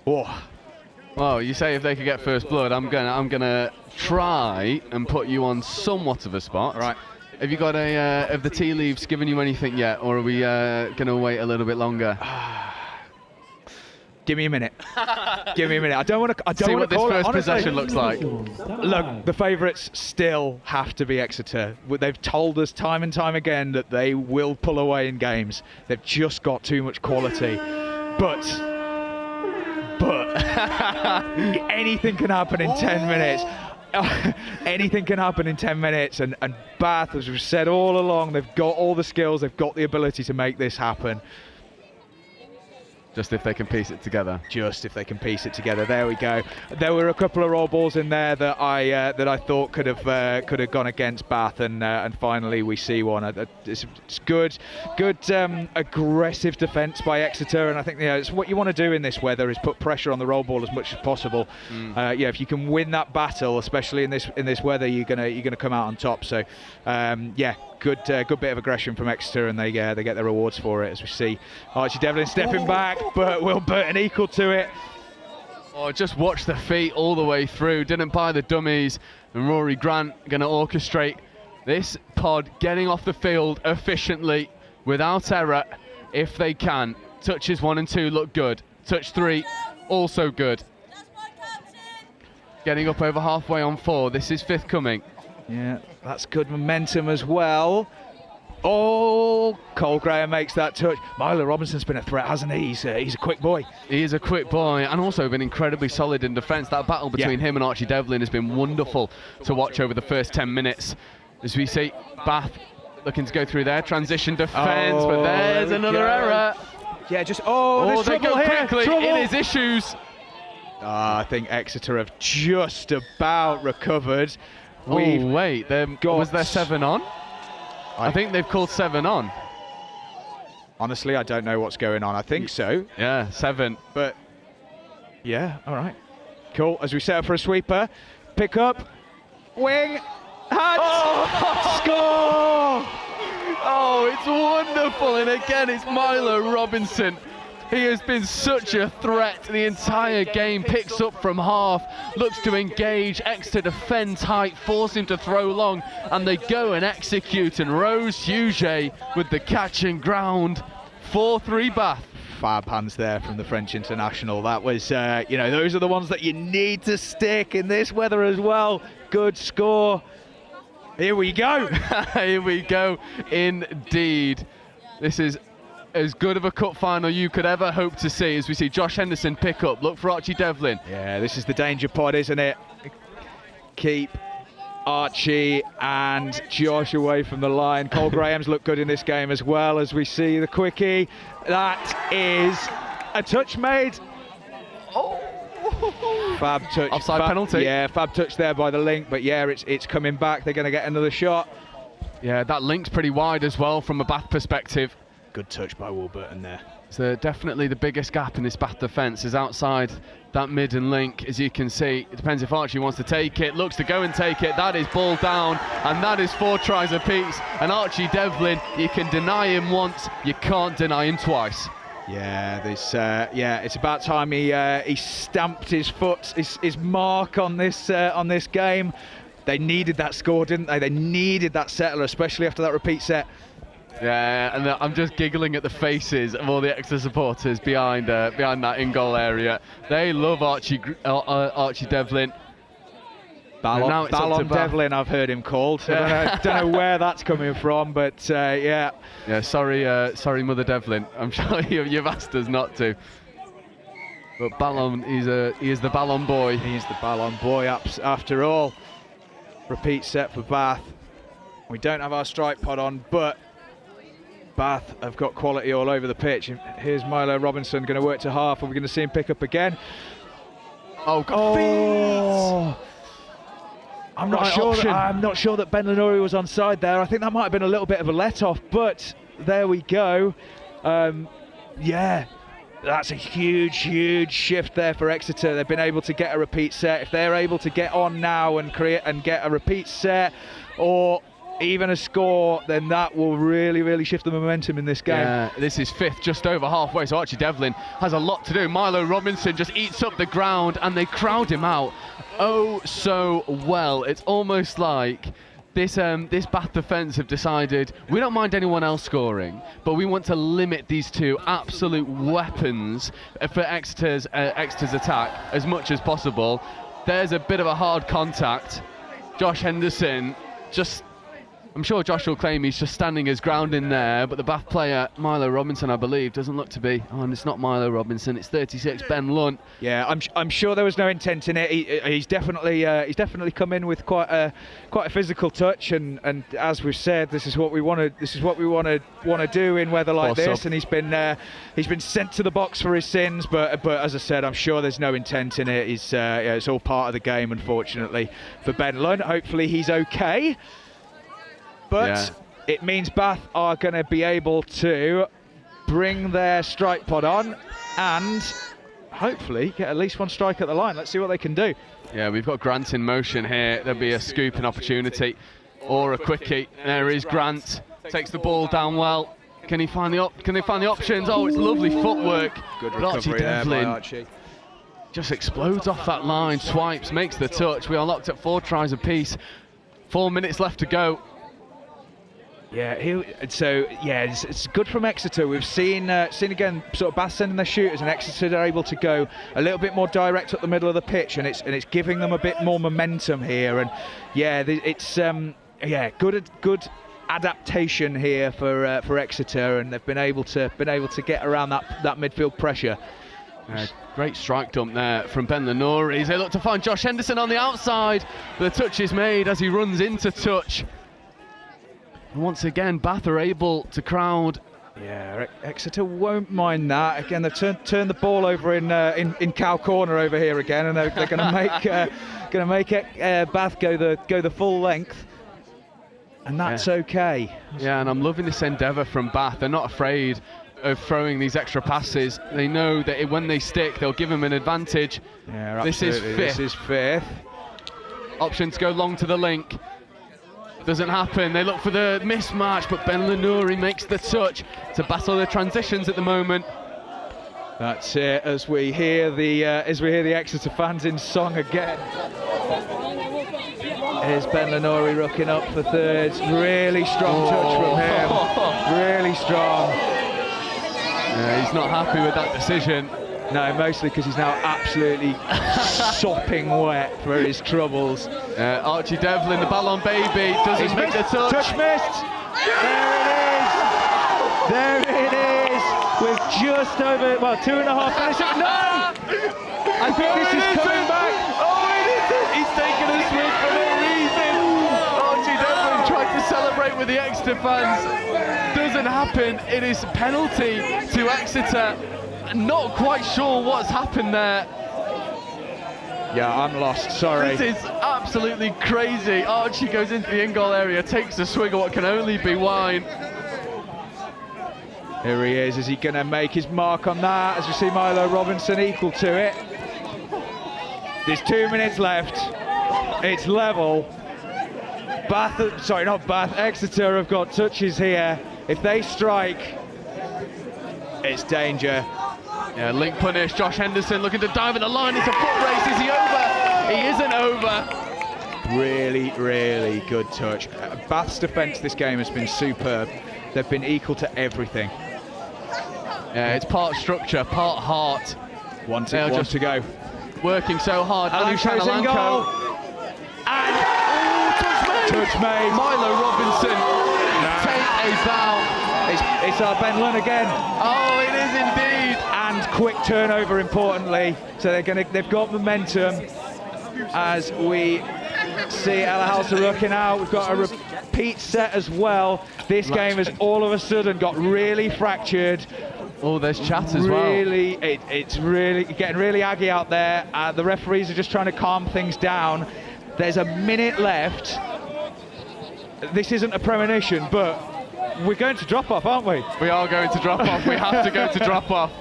well, you say if they could get first blood, I'm gonna try and put you on somewhat of a spot. Right. Have you got have the tea leaves given you anything yet, or are we gonna wait a little bit longer? Give me a minute. Give me a minute. I don't want to. See what this first possession looks like. Look, the favourites still have to be Exeter. They've told us time and time again that they will pull away in games. They've just got too much quality. But anything can happen in 10 minutes. Anything can happen in 10 minutes, and Bath, as we've said all along, they've got all the skills, they've got the ability to make this happen. Just if they can piece it together. Just if they can piece it together. There we go. There were a couple of roll balls in there that I thought could have gone against Bath, and finally we see one. It's good aggressive defence by Exeter, and I think it's what you want to do in this weather is put pressure on the roll ball as much as possible. If you can win that battle, especially in this weather, you're gonna come out on top. So good bit of aggression from Exeter, and they get their rewards for it, as we see Archie Devlin stepping back, but Will Burton equal to it. Oh, just watch the feet all the way through. Didn't buy the dummies, and Rory Grant going to orchestrate this pod getting off the field efficiently without error if they can. Touches 1 and 2 look good. Touch 3 also good. Getting up over halfway on 4. This is 5th coming. Yeah, that's good momentum as well. Oh, Cole Graham makes that touch. Milo Robinson's been a threat, hasn't he? He's a quick boy. He is a quick boy, and also been incredibly solid in defence. That battle between him and Archie Devlin has been wonderful to watch over the first 10 minutes. As we see Bath looking to go through their transition defence, but there's another error. Yeah, just they go quickly. It is issues. I think Exeter have just about recovered. wait, was there 7 on? I think they've called 7 on. Honestly, I don't know what's going on. I think so. Yeah, 7. But yeah, all right. Cool. As we set up for a sweeper, pick up, wing, hat, score! Oh, it's wonderful. And again, it's Milo Robinson. He has been such a threat the entire game. Picks up from half, looks to engage. Exeter defend tight, force him to throw long, and they go and execute. And Rose Huget with the catch and ground. 4-3 Bath. Fab hands there from the French international. That was, you know, those are the ones that you need to stick in this weather as well. Good score. Here we go. Here we go, indeed. This is as good of a cup final you could ever hope to see, as we see Josh Henderson pick up. Look for Archie Devlin. Yeah, this is the danger pod, isn't it? Keep Archie and Josh away from the line. Cole Graham's looked good in this game as well, as we see the quickie. That is a touch made. Oh. Fab touch. Offside penalty. Yeah, fab touch there by the link, but yeah, it's coming back. They're going to get another shot. Yeah, that link's pretty wide as well from a Bath perspective. Good touch by Warburton there. So definitely the biggest gap in this Bath defence is outside that mid and link, as you can see. It depends if Archie wants to take it, looks to go and take it. That is ball down, and that is 4 tries apiece. And Archie Devlin, you can deny him once, you can't deny him twice. Yeah, it's about time he stamped his foot, his mark on this game. They needed that score, didn't they? They needed that settler, especially after that repeat set. Yeah, and I'm just giggling at the faces of all the Exeter supporters behind that in-goal area. They love Archie Devlin. Ballon Devlin, I've heard him called. I don't know where that's coming from, but yeah. Yeah, sorry, Mother Devlin. I'm sure you've asked us not to. But Ballon, he is the Ballon boy. He's the Ballon boy after all. Repeat set for Bath. We don't have our strike pod on, but Bath have got quality all over the pitch. Here's Milo Robinson going to work to half. Are we going to see him pick up again? Oh. I'm not sure that Ben Lenori was onside there. I think that might have been a little bit of a let-off, but there we go. Yeah, that's a huge shift there for Exeter. They've been able to get a repeat set. If they're able to get on now and create and get a repeat set, or even a score, then that will really shift the momentum in this game. Yeah, this is 5th, just over halfway, so Archie Devlin has a lot to do. Milo Robinson just eats up the ground, and they crowd him out so well. It's almost like this Bath defence have decided we don't mind anyone else scoring, but we want to limit these two absolute weapons for Exeter's attack as much as possible. There's a bit of a hard contact. Josh Henderson I'm sure Josh will claim he's just standing his ground in there, but the Bath player, Milo Robinson, I believe, doesn't look to be. Oh, and it's not Milo Robinson, it's 36 Ben Lunt. Yeah, I'm sure there was no intent in it. He's definitely come in with quite a physical touch, and as we've said, this is what we want to do in weather like this. And he's been sent to the box for his sins, but as I said, I'm sure there's no intent in it. It's all part of the game, unfortunately, for Ben Lunt. Hopefully he's okay. But it means Bath are going to be able to bring their strike pod on and hopefully get at least one strike at the line. Let's see what they can do. Yeah, we've got Grant in motion here. There'll be a scooping opportunity or a quickie. There is Grant. Takes the ball down well. Can they find the options? Oh, it's lovely footwork. Good recovery there by Archie. Just explodes off that line, swipes, makes the touch. We are locked at 4 tries apiece. 4 minutes left to go. Yeah, it's good from Exeter. We've seen again sort of Bath sending their shooters, and Exeter are able to go a little bit more direct up the middle of the pitch, and it's giving them a bit more momentum here. And yeah, it's good adaptation here for Exeter, and they've been able to get around that midfield pressure. Great strike dump there from Ben Lenori. They look to find Josh Henderson on the outside. The touch is made as he runs into touch. And once again, Bath are able to crowd Yeah, Exeter won't mind that. Again, they've turned the ball over in Cow Corner over here again, and they're going to make Bath go the full length, and that's okay. Yeah, and I'm loving this endeavour from Bath. They're not afraid of throwing these extra passes. They know that when they stick, they'll give them an advantage. Yeah, this is absolutely. fifth. This is fifth. Option to go long to the link. Doesn't happen. They look for the mismatch, but Ben Lenouri makes the touch to battle the transitions at the moment. That's it. As we hear the Exeter fans in song again. Here's Ben Lenouri rocking up for thirds. Really strong touch from him. Really strong. Yeah, he's not happy with that decision. No, mostly because he's now absolutely sopping wet for his troubles. Archie Devlin, the ballon baby, doesn't make the touch. Touch missed. There it is. With just over, 2.5 minutes. No! I think this is coming back. Oh, it isn't. He's taken a swing for no reason. Archie Devlin tried to celebrate with the Exeter fans. Doesn't happen. It is penalty to Exeter. Not quite sure what's happened there. Yeah, I'm lost, sorry. This is absolutely crazy. Archie goes into the in-goal area, takes a swig of what can only be wine. Here he is he going to make his mark on that? As we see Milo Robinson equal to it. There's 2 minutes left. It's level. Exeter have got touches here. If they strike, it's danger. Yeah, link punish. Josh Henderson looking to dive at the line. It's a foot race. Is he over? He isn't over. Really, really good touch. Bath's defence this game has been superb. They've been equal to everything. Yeah, it's part structure, part heart. One to go. Working so hard. Alanko's in goal. And touch made. Milo Robinson. Take a bow. It's our Ben Lunn again. Oh, it is indeed. And quick turnover, importantly. So they've got momentum as we see Ella Halser looking out. We've got a repeat set as well. This game has all of a sudden got really fractured. Oh, there's chat as well. It's really getting really aggy out there. The referees are just trying to calm things down. There's a minute left. This isn't a premonition, but we're going to drop off, aren't we? We are going to drop off. We have to go to drop off.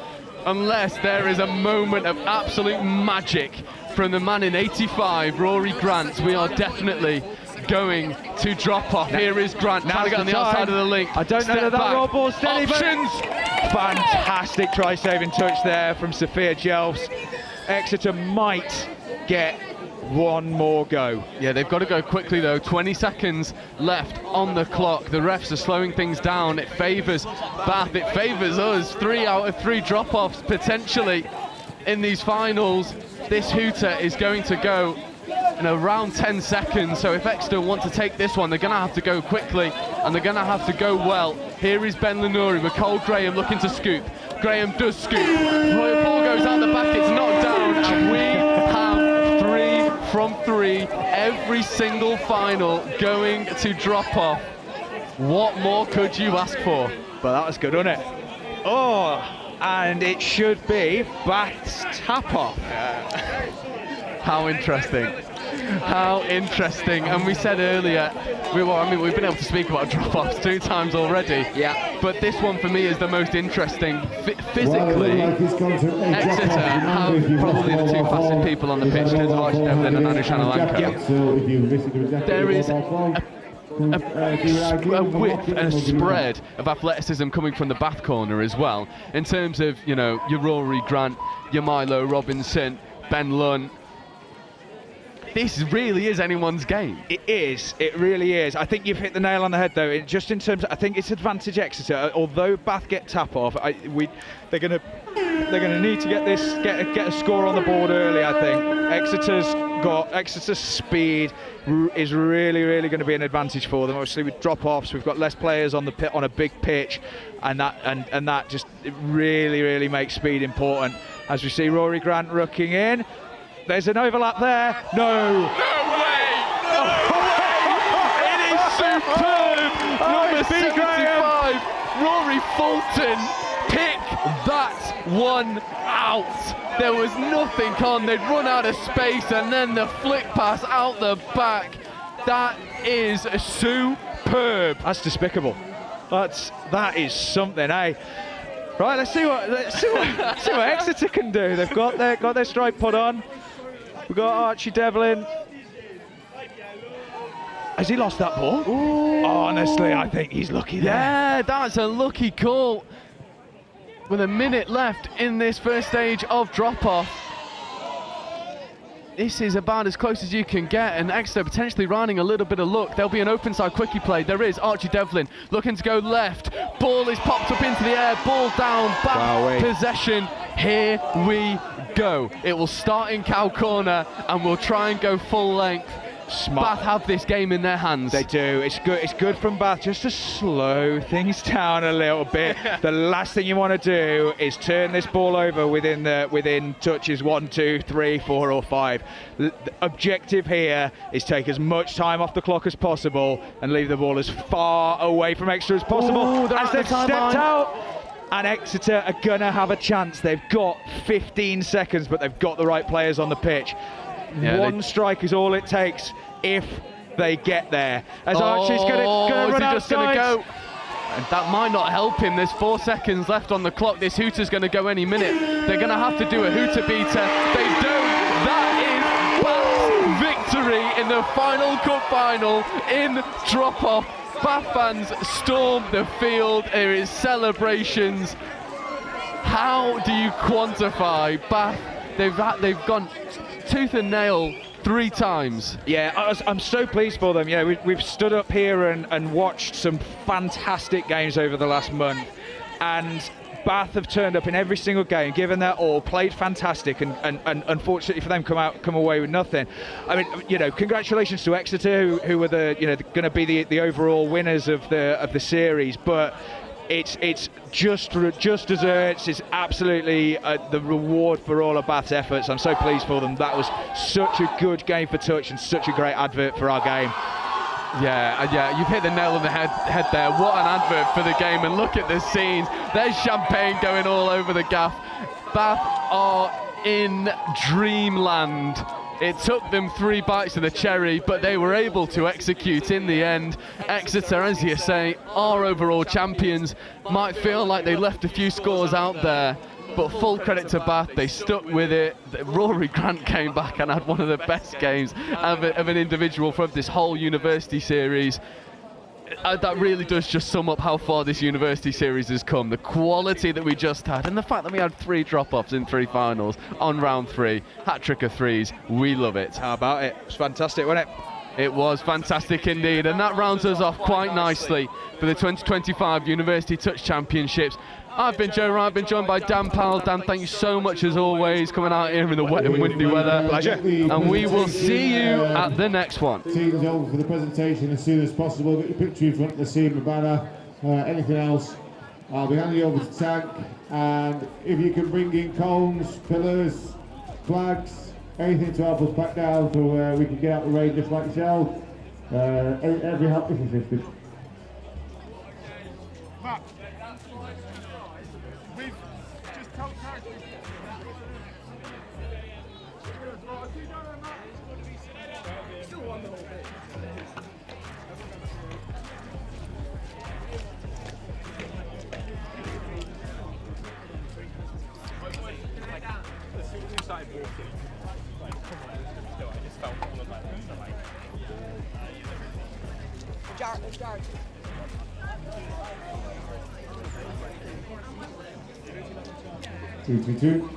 Unless there is a moment of absolute magic from the man in 85, Rory Grant, we are definitely going to drop off. Here is Grant trying to get on the outside of the link. I don't know that raw ball's steady. Options! Fantastic try-saving touch there from Sophia Jelfs. Exeter might get one more go. Yeah, they've got to go quickly though. 20 seconds left on the clock. The refs are slowing things down. It favours Bath, it favours us. 3 out of 3 drop-offs potentially in these finals. This hooter is going to go in around 10 seconds, so if Exeter want to take this one, they're going to have to go quickly and they're going to have to go well. Here is Ben Lenouri, McCall Graham looking to scoop. Graham does scoop. Royal ball goes out the back, it's knocked down, and we have 3 from 3 every single final going to drop off. What more could you ask for? Well, that was good, wasn't it? Oh, and it should be Bath's tap off. How interesting. How interesting. And we said earlier, we've been able to speak about drop-offs 2 times already. Yeah. But this one for me is the most interesting. Physically, Exeter have probably the 2 fastest people on the pitch, in terms of Archie Devlin and Anu Shanalanko. There is a width and a spread of athleticism coming from the Bath corner as well. In terms of, your Rory Grant, your Milo Robinson, Ben Lunn. This really is anyone's game. It is. It really is. I think you've hit the nail on the head, though. Just in terms, I think it's advantage Exeter. Although Bath get tap off, they're going to need to get a score on the board early. I think Exeter's speed is really going to be an advantage for them. Obviously, with drop offs, we've got less players on a big pitch, and that just really makes speed important. As we see Rory Grant rooking in. There's an overlap there. No. No way! No way! It is superb! Number 75, Rory Fulton pick that one out. There was nothing on. They'd run out of space, and then the flick pass out the back. That is superb. That's despicable. That is something, eh? Right, let's see what Exeter can do. They've got their strike put on. We've got Archie Devlin. Has he lost that ball? Ooh. Honestly, I think he's lucky there. Yeah, that's a lucky call. With a minute left in this first stage of drop-off. This is about as close as you can get, and Exeter potentially running a little bit of luck. There'll be an open side quickie play. There is Archie Devlin looking to go left. Ball is popped up into the air. Ball down, back possession. Here we go. It will start in Cow Corner, and we'll try and go full length. Smart. Bath have this game in their hands. They do. It's good from Bath just to slow things down a little bit. The last thing you want to do is turn this ball over within touches 1, 2, 3, 4 or 5. The objective here is take as much time off the clock as possible and leave the ball as far away from Exeter as possible. Ooh, as they've stepped out. And Exeter are gonna have a chance. They've got 15 seconds, but they've got the right players on the pitch. Yeah, one strike is all it takes if they get there. As Archie's gonna run outside. Just gonna go? And that might not help him. There's 4 seconds left on the clock. This hooter's gonna go any minute. They're gonna have to do a hooter beater. They don't. That is Bath's victory in the final cup final in drop-off. Bath fans storm the field. There is celebrations. How do you quantify Bath? They've gone tooth and nail 3 times. Yeah, I'm so pleased for them. Yeah, we've stood up here and watched some fantastic games over the last month, and Bath have turned up in every single game, given their all, played fantastic, and unfortunately for them, come away with nothing. I mean, congratulations to Exeter, who were going to be the overall winners of the series, but it's just desserts. It's absolutely the reward for all of Bath's efforts. I'm so pleased for them. That was such a good game for touch and such a great advert for our game. Yeah, you've hit the nail on the head there. What an advert for the game, and look at the scenes. There's champagne going all over the gaff. Bath are in dreamland. It took them 3 bites of the cherry, but they were able to execute in the end. Exeter, as you say, are overall champions. Might feel like they left a few scores out there, but full credit to Bath, they stuck with it. Rory Grant came back and had one of the best games of an individual from this whole university series. That really does just sum up how far this university series has come. The quality that we just had, and the fact that we had 3 drop-offs in 3 finals on round 3. Hat-trick of 3s, we love it. How about it? It was fantastic, wasn't it? It was fantastic indeed, and that rounds us off quite nicely for the 2025 University Touch Championships. I've been Joe Wright, I've been joined by Dan Powell. Dan, thank you so much as always, coming out here in the wet and windy weather. Pleasure. And we will see you at the next one. Teams over for the presentation as soon as possible. Get your picture in front of the Sema banner. Anything else, I'll be handing you over to Tank. And if you can bring in cones, pillars, flags, anything to help us back down so we can get out the rain just like yourself. Every help is assisted. Two.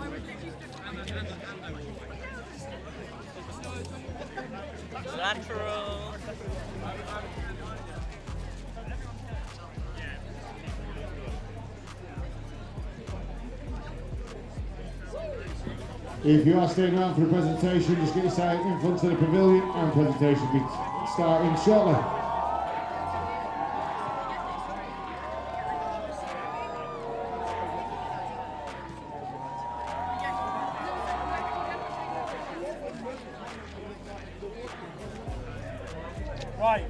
Lateral. If you are staying around for the presentation, just get yourself in front of the pavilion and presentation will be starting shortly. Right.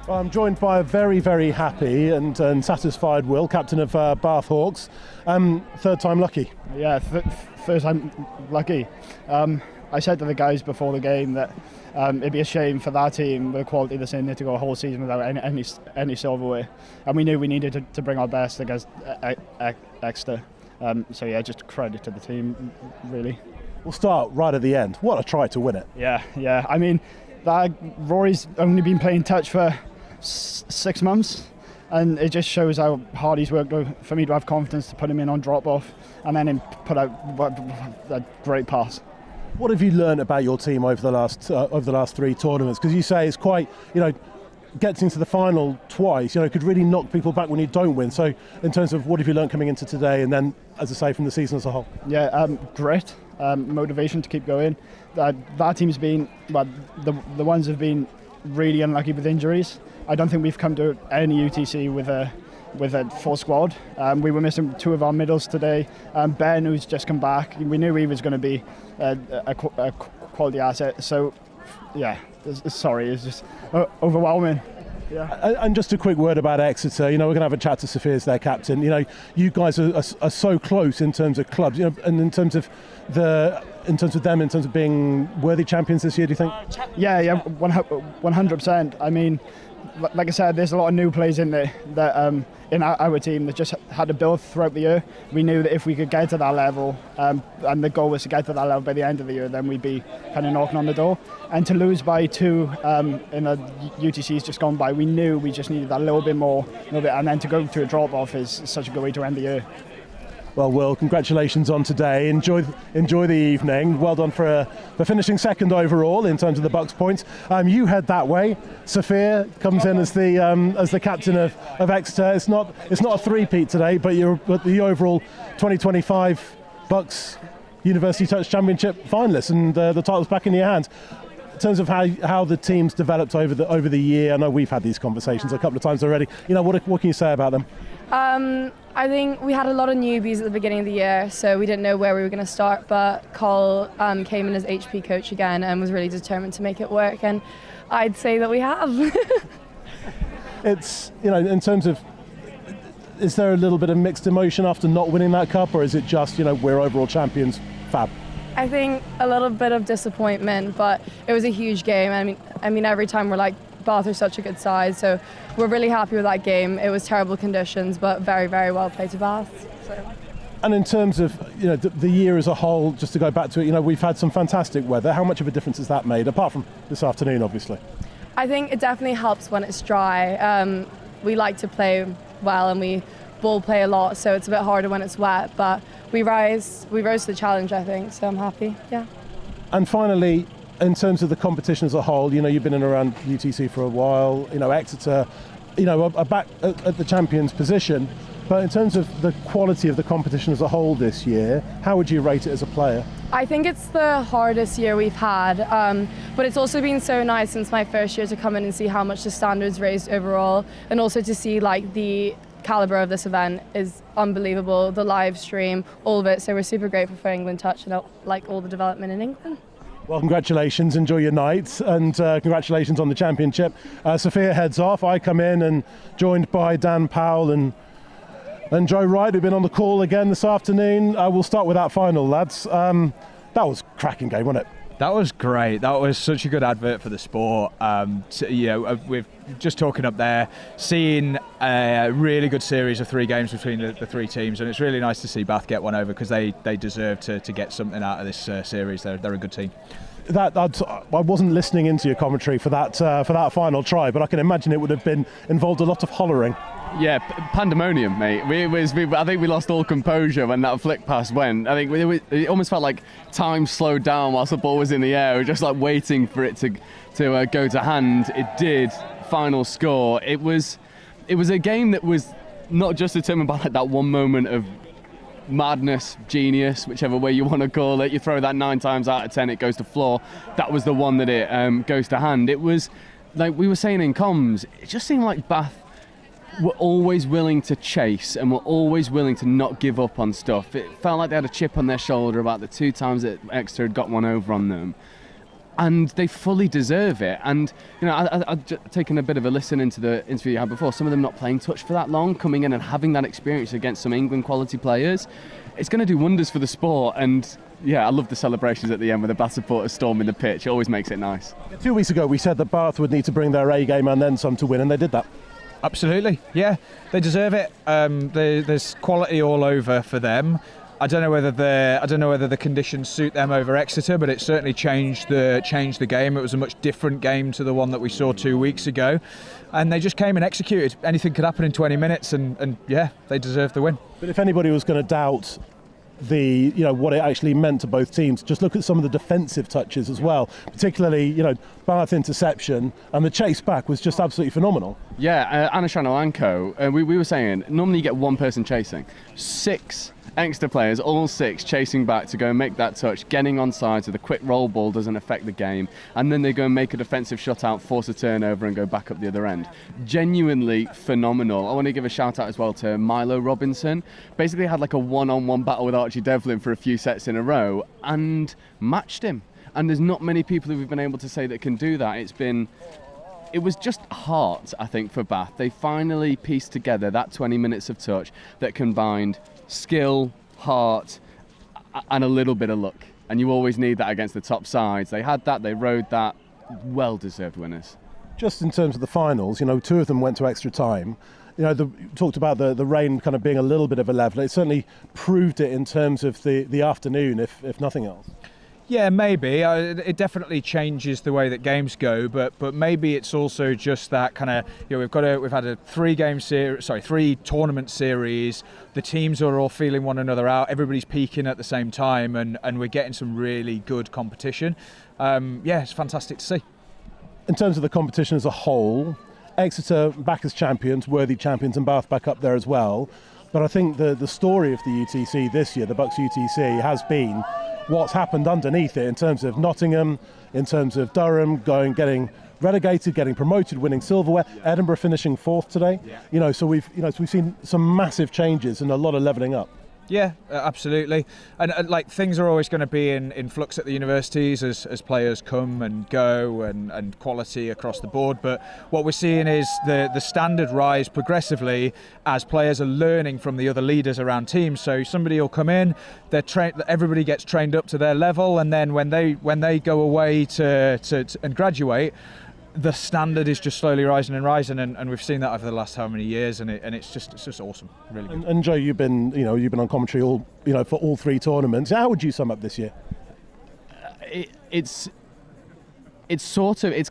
I'm joined by a very, very happy and satisfied Will, captain of Bath Hawks. Third time lucky. Yeah, third time lucky. I said to the guys before the game that it'd be a shame for that team with the quality that's in there to go a whole season without any silverware. And we knew we needed to bring our best against Exeter. So yeah, just credit to the team, really. We'll start right at the end. What a try to win it. Yeah. I mean, Rory's only been playing touch for 6 months, and it just shows how hard he's worked for me to have confidence to put him in on drop off and then him put out a great pass. What have you learned about your team over the last 3 tournaments? Because you say it's quite, gets into the final twice, could really knock people back when you don't win. So in terms of what have you learned coming into today, and then, as I say, from the season as a whole? Yeah, grit, motivation to keep going. That team's been, the ones have been really unlucky with injuries. I don't think we've come to any UTC with a full squad. We were missing 2 of our middles today. Ben, who's just come back, we knew he was going to be a quality asset. So, yeah, it's just overwhelming. Yeah. And just a quick word about Exeter. We're going to have a chat to Sophia as their captain. You guys are so close in terms of clubs, and in terms of being worthy champions this year. Do you think? Yeah, 100%. I mean, like I said, there's a lot of new players in there that in our team that just had to build throughout the year. We knew that if we could get to that level, and the goal was to get to that level by the end of the year, then we'd be kind of knocking on the door. And to lose by 2 in the UTCs just gone by, we knew we just needed that little bit more, and then to go to a drop off is such a good way to end the year. Well, Will, congratulations on today. Enjoy the evening. Well done for finishing second overall in terms of the BUCS points. You head that way. Sophia comes in as the captain of Exeter. It's not a three-peat today, but you're the overall 2025 BUCS University Touch Championship finalists, and the title's back in your hands. In terms of how the team's developed over the year, I know we've had these conversations a couple of times already. What can you say about them? I think we had a lot of newbies at the beginning of the year, so we didn't know where we were going to start, but Cole came in as HP coach again and was really determined to make it work, and I'd say that we have. It's, in terms of, is there a little bit of mixed emotion after not winning that cup, or is it just, we're overall champions, fab? I think a little bit of disappointment, but it was a huge game. I mean, every time we're like, Bath are such a good side, so we're really happy with that game. It was terrible conditions, but very, very well played to Bath. So. And in terms of the year as a whole, just to go back to it, we've had some fantastic weather. How much of a difference has that made, apart from this afternoon, obviously? I think it definitely helps when it's dry. We like to play well and we ball play a lot, so it's a bit harder when it's wet. But we rose to the challenge, I think. So I'm happy. Yeah. And finally, in terms of the competition as a whole, you've been in and around UTC for a while. Exeter, are back at the champions position. But in terms of the quality of the competition as a whole this year, how would you rate it as a player? I think it's the hardest year we've had, but it's also been so nice since my first year to come in and see how much the standards raised overall, and also to see the calibre of this event is unbelievable, the live stream, all of it. So we're super grateful for England Touch and all the development in England. Well, congratulations, enjoy your night, and congratulations on the championship. Sophia heads off, I come in and joined by Dan Powell and Joe Wright, who've been on the call again this afternoon. We'll start with that final, lads. That was a cracking game, wasn't it? That was great. That was such a good advert for the sport. We're just talking up there, seeing a really good series of 3 games between the 3 teams, and it's really nice to see Bath get one over, because they deserve to get something out of this series. They're a good team. I wasn't listening into your commentary for that final try, but I can imagine it would have involved a lot of hollering. Yeah, pandemonium, mate. I think we lost all composure when that flick pass went. I think it almost felt like time slowed down whilst the ball was in the air. We were just waiting for it to go to hand. It did. Final score. It was a game that was not just determined by that one moment of madness, genius, whichever way you want to call it. You throw that 9 times out of 10, it goes to floor. That was the one that it goes to hand. It was like we were saying in comms. It just seemed like Bath were always willing to chase and were always willing to not give up on stuff. It felt like they had a chip on their shoulder about the 2 times that Exeter had got one over on them, and they fully deserve it. And I've taken a bit of a listen into the interview you had before. Some of them not playing touch for that long, coming in and having that experience against some England quality players, it's going to do wonders for the sport. And yeah, I love the celebrations at the end with the Bath supporters storming the pitch. It always makes it nice. 2 weeks ago we said that Bath would need to bring their A game and then some to win, and they did that. Absolutely, yeah, they deserve it. There's quality all over for them. I don't know whether the conditions suit them over Exeter, but it certainly changed the game. It was a much different game to the one that we saw 2 weeks ago, and they just came and executed. Anything could happen in 20 minutes, and yeah, they deserve the win. But if anybody was going to doubt what it actually meant to both teams, just look at some of the defensive touches as well, particularly Bath interception, and the chase back was just absolutely phenomenal. Yeah, Anna Shanolanko, we were saying normally you get 1 person chasing, 6 Exeter players, all 6 chasing back to go and make that touch, getting on side so the quick roll ball doesn't affect the game, and then they go and make a defensive shot out, force a turnover and go back up the other end. Genuinely phenomenal. I want to give a shout out as well to Milo Robinson. Basically had a one-on-one battle with Archie Devlin for a few sets in a row and matched him. And there's not many people who we've been able to say that can do that. It was just heart, I think, for Bath. They finally pieced together that 20 minutes of touch that combined skill, heart, and a little bit of luck. And you always need that against the top sides. They had that, they rode that. Well-deserved winners. Just in terms of the finals, 2 of them went to extra time. Talked about the rain kind of being a little bit of a leveller. It certainly proved it in terms of the afternoon, if nothing else. Yeah, maybe. It definitely changes the way that games go, but maybe it's also just that kind of, we've had a 3 tournament series. The teams are all feeling one another out. Everybody's peaking at the same time, and we're getting some really good competition. It's fantastic to see. In terms of the competition as a whole, Exeter back as champions, worthy champions, and Bath back up there as well. But I think the story of the UTC this year, the BUCS UTC, has been what's happened underneath it in terms of Nottingham, in terms of Durham getting relegated, getting promoted, winning silverware, Edinburgh finishing 4th today. So we've seen some massive changes and a lot of levelling up. Yeah, absolutely. And things are always going to be in flux at the universities as players come and go and quality across the board. But what we're seeing is the standard rise progressively as players are learning from the other leaders around teams. So somebody will come in, everybody gets trained up to their level, and then when they go away to and graduate, the standard is just slowly rising and rising, and we've seen that over the last how many years, and it's just awesome, really good. And Joe, you've been on commentary for all 3 tournaments. How would you sum up this year? It's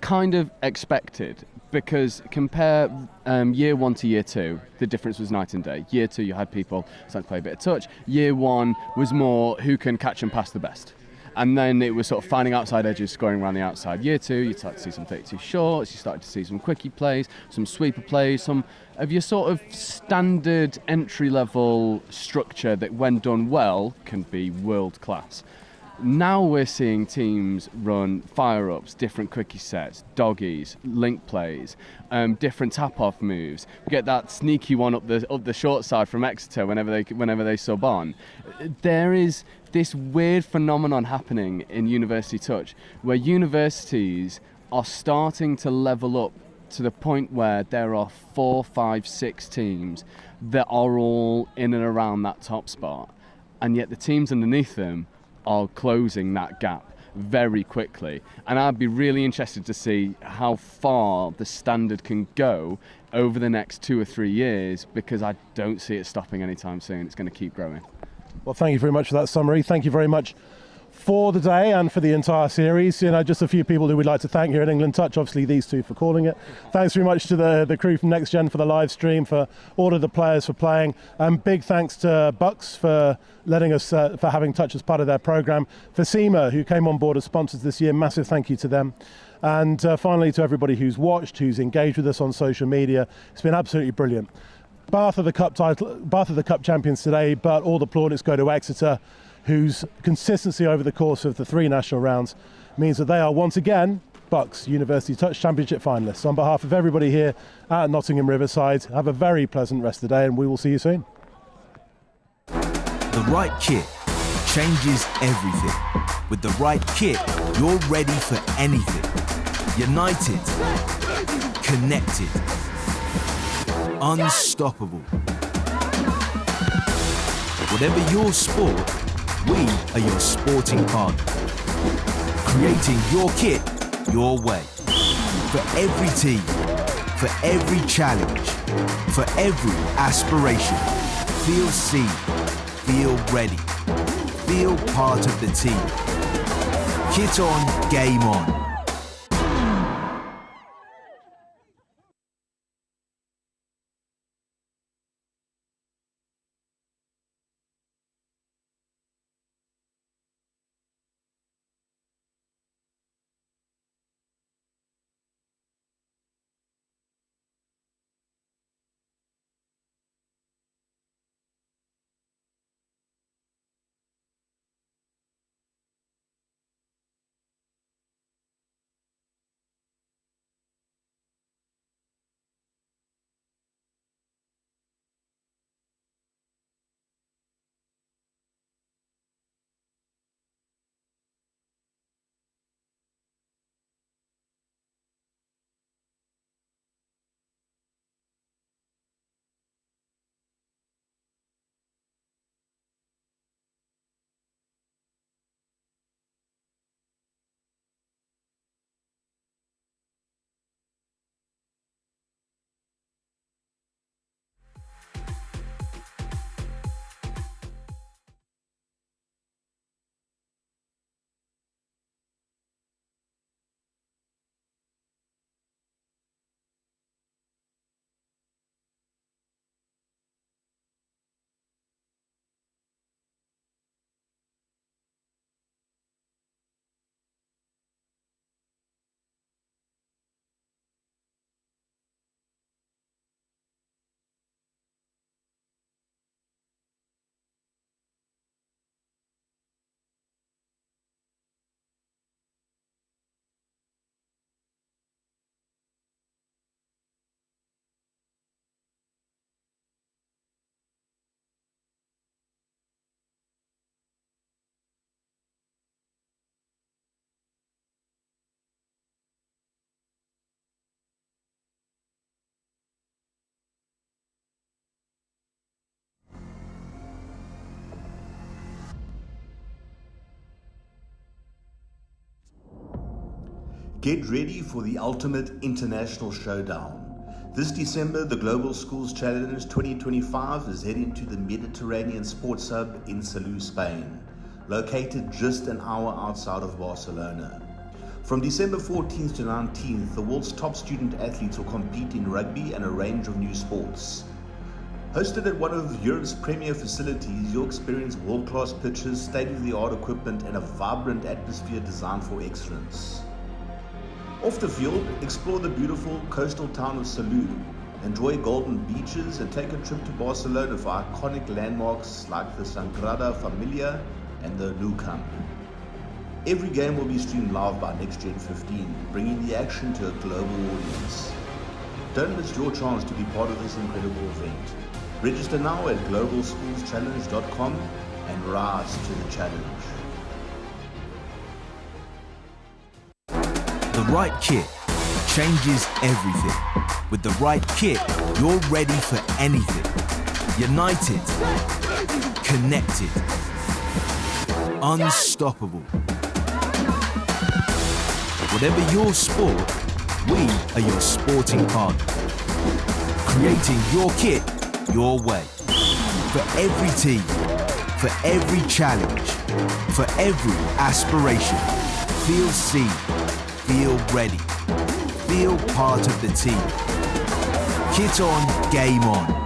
kind of expected, because compare year 1 to year 2, the difference was night and day. Year 2 you had people starting to play a bit of touch. Year 1 was more who can catch and pass the best. And then it was sort of finding outside edges, scoring around the outside. Year 2, you start to see some 32 shorts, you started to see some quickie plays, some sweeper plays, some of your sort of standard entry-level structure that, when done well, can be world-class. Now we're seeing teams run fire-ups, different quickie sets, doggies, link plays, different tap-off moves. We get that sneaky one up the short side from Exeter whenever they sub on. There is this weird phenomenon happening in university touch, where universities are starting to level up to the point where there are 4, 5, 6 teams that are all in and around that top spot, and yet the teams underneath them are closing that gap very quickly. And I'd be really interested to see how far the standard can go over the next 2 or 3 years, because I don't see it stopping anytime soon. It's going to keep growing. Well, thank you very much for that summary. Thank you very much for the day and for the entire series. Just a few people who we'd like to thank here at England Touch, obviously these 2 for calling it. Thanks very much to the crew from Next Gen for the live stream, for all of the players for playing, and big thanks to BUCS for letting us for having Touch as part of their programme, for Sema, who came on board as sponsors this year. Massive thank you to them. And finally, to everybody who's watched, who's engaged with us on social media. It's been absolutely brilliant. Bath are the cup champions today, but all the plaudits go to Exeter, whose consistency over the course of the 3 national rounds means that they are once again BUCS University Touch Championship finalists. On behalf of everybody here at Nottingham Riverside, have a very pleasant rest of the day, and we will see you soon. The right kit changes everything. With the right kit, you're ready for anything. United, connected, unstoppable. Whatever your sport, we are your sporting partner, creating your kit your way. For every team, for every challenge, for every aspiration, feel seen, feel ready, feel part of the team. Kit on, game on. Get ready for the ultimate international showdown. This December, the Global Schools Challenge 2025 is heading to the Mediterranean Sports Hub in Salou, Spain, located just an hour outside of Barcelona. From December 14th to 19th, the world's top student athletes will compete in rugby and a range of new sports. Hosted at one of Europe's premier facilities, you'll experience world-class pitches, state-of-the-art equipment, and a vibrant atmosphere designed for excellence. Off the field, explore the beautiful coastal town of Salou, enjoy golden beaches, and take a trip to Barcelona for iconic landmarks like the Sagrada Familia and the Nou Camp. Every game will be streamed live by NextGen 15, bringing the action to a global audience. Don't miss your chance to be part of this incredible event. Register now at globalschoolschallenge.com and rise to the challenge. The right kit changes everything. With the right kit, you're ready for anything. United, connected, unstoppable. Whatever your sport, we are your sporting partner. Creating your kit your way. For every team, for every challenge, for every aspiration. Feel seen. Feel ready. Feel part of the team. Kit on, game on.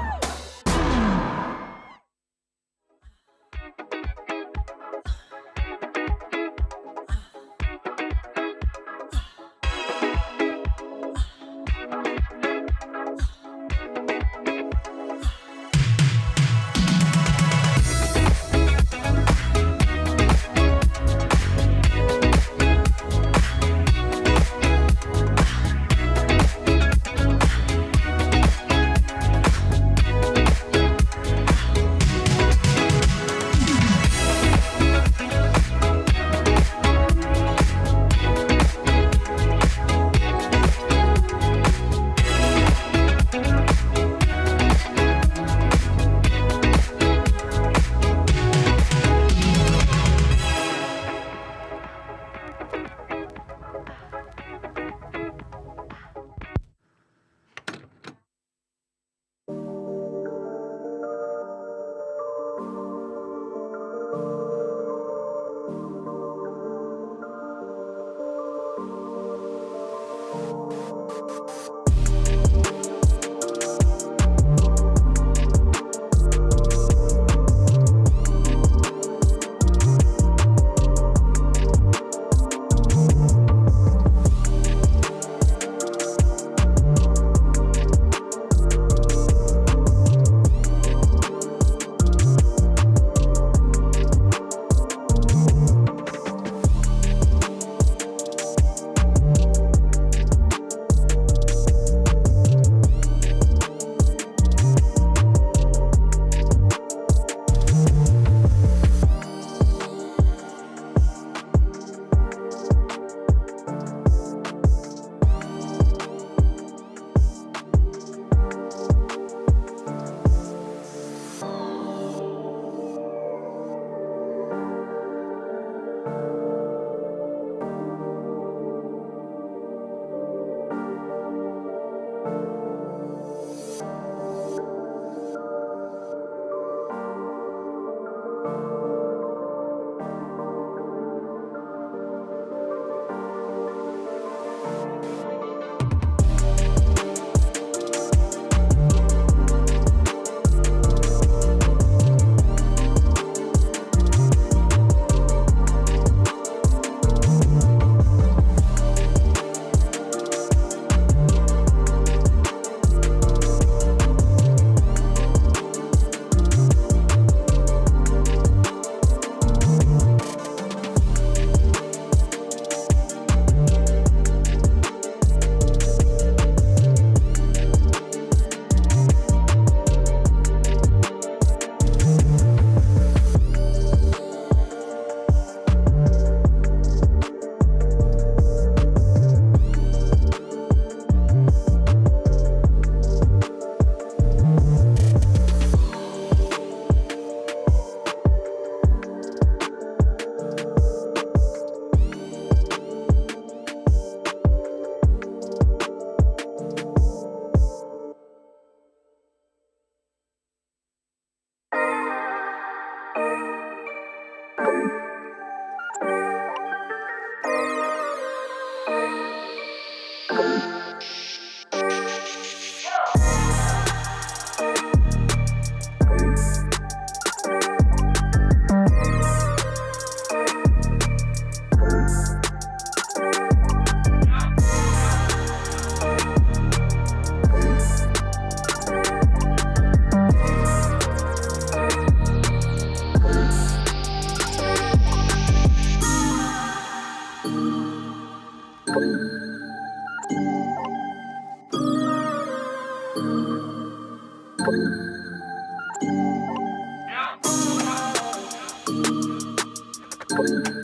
Sports.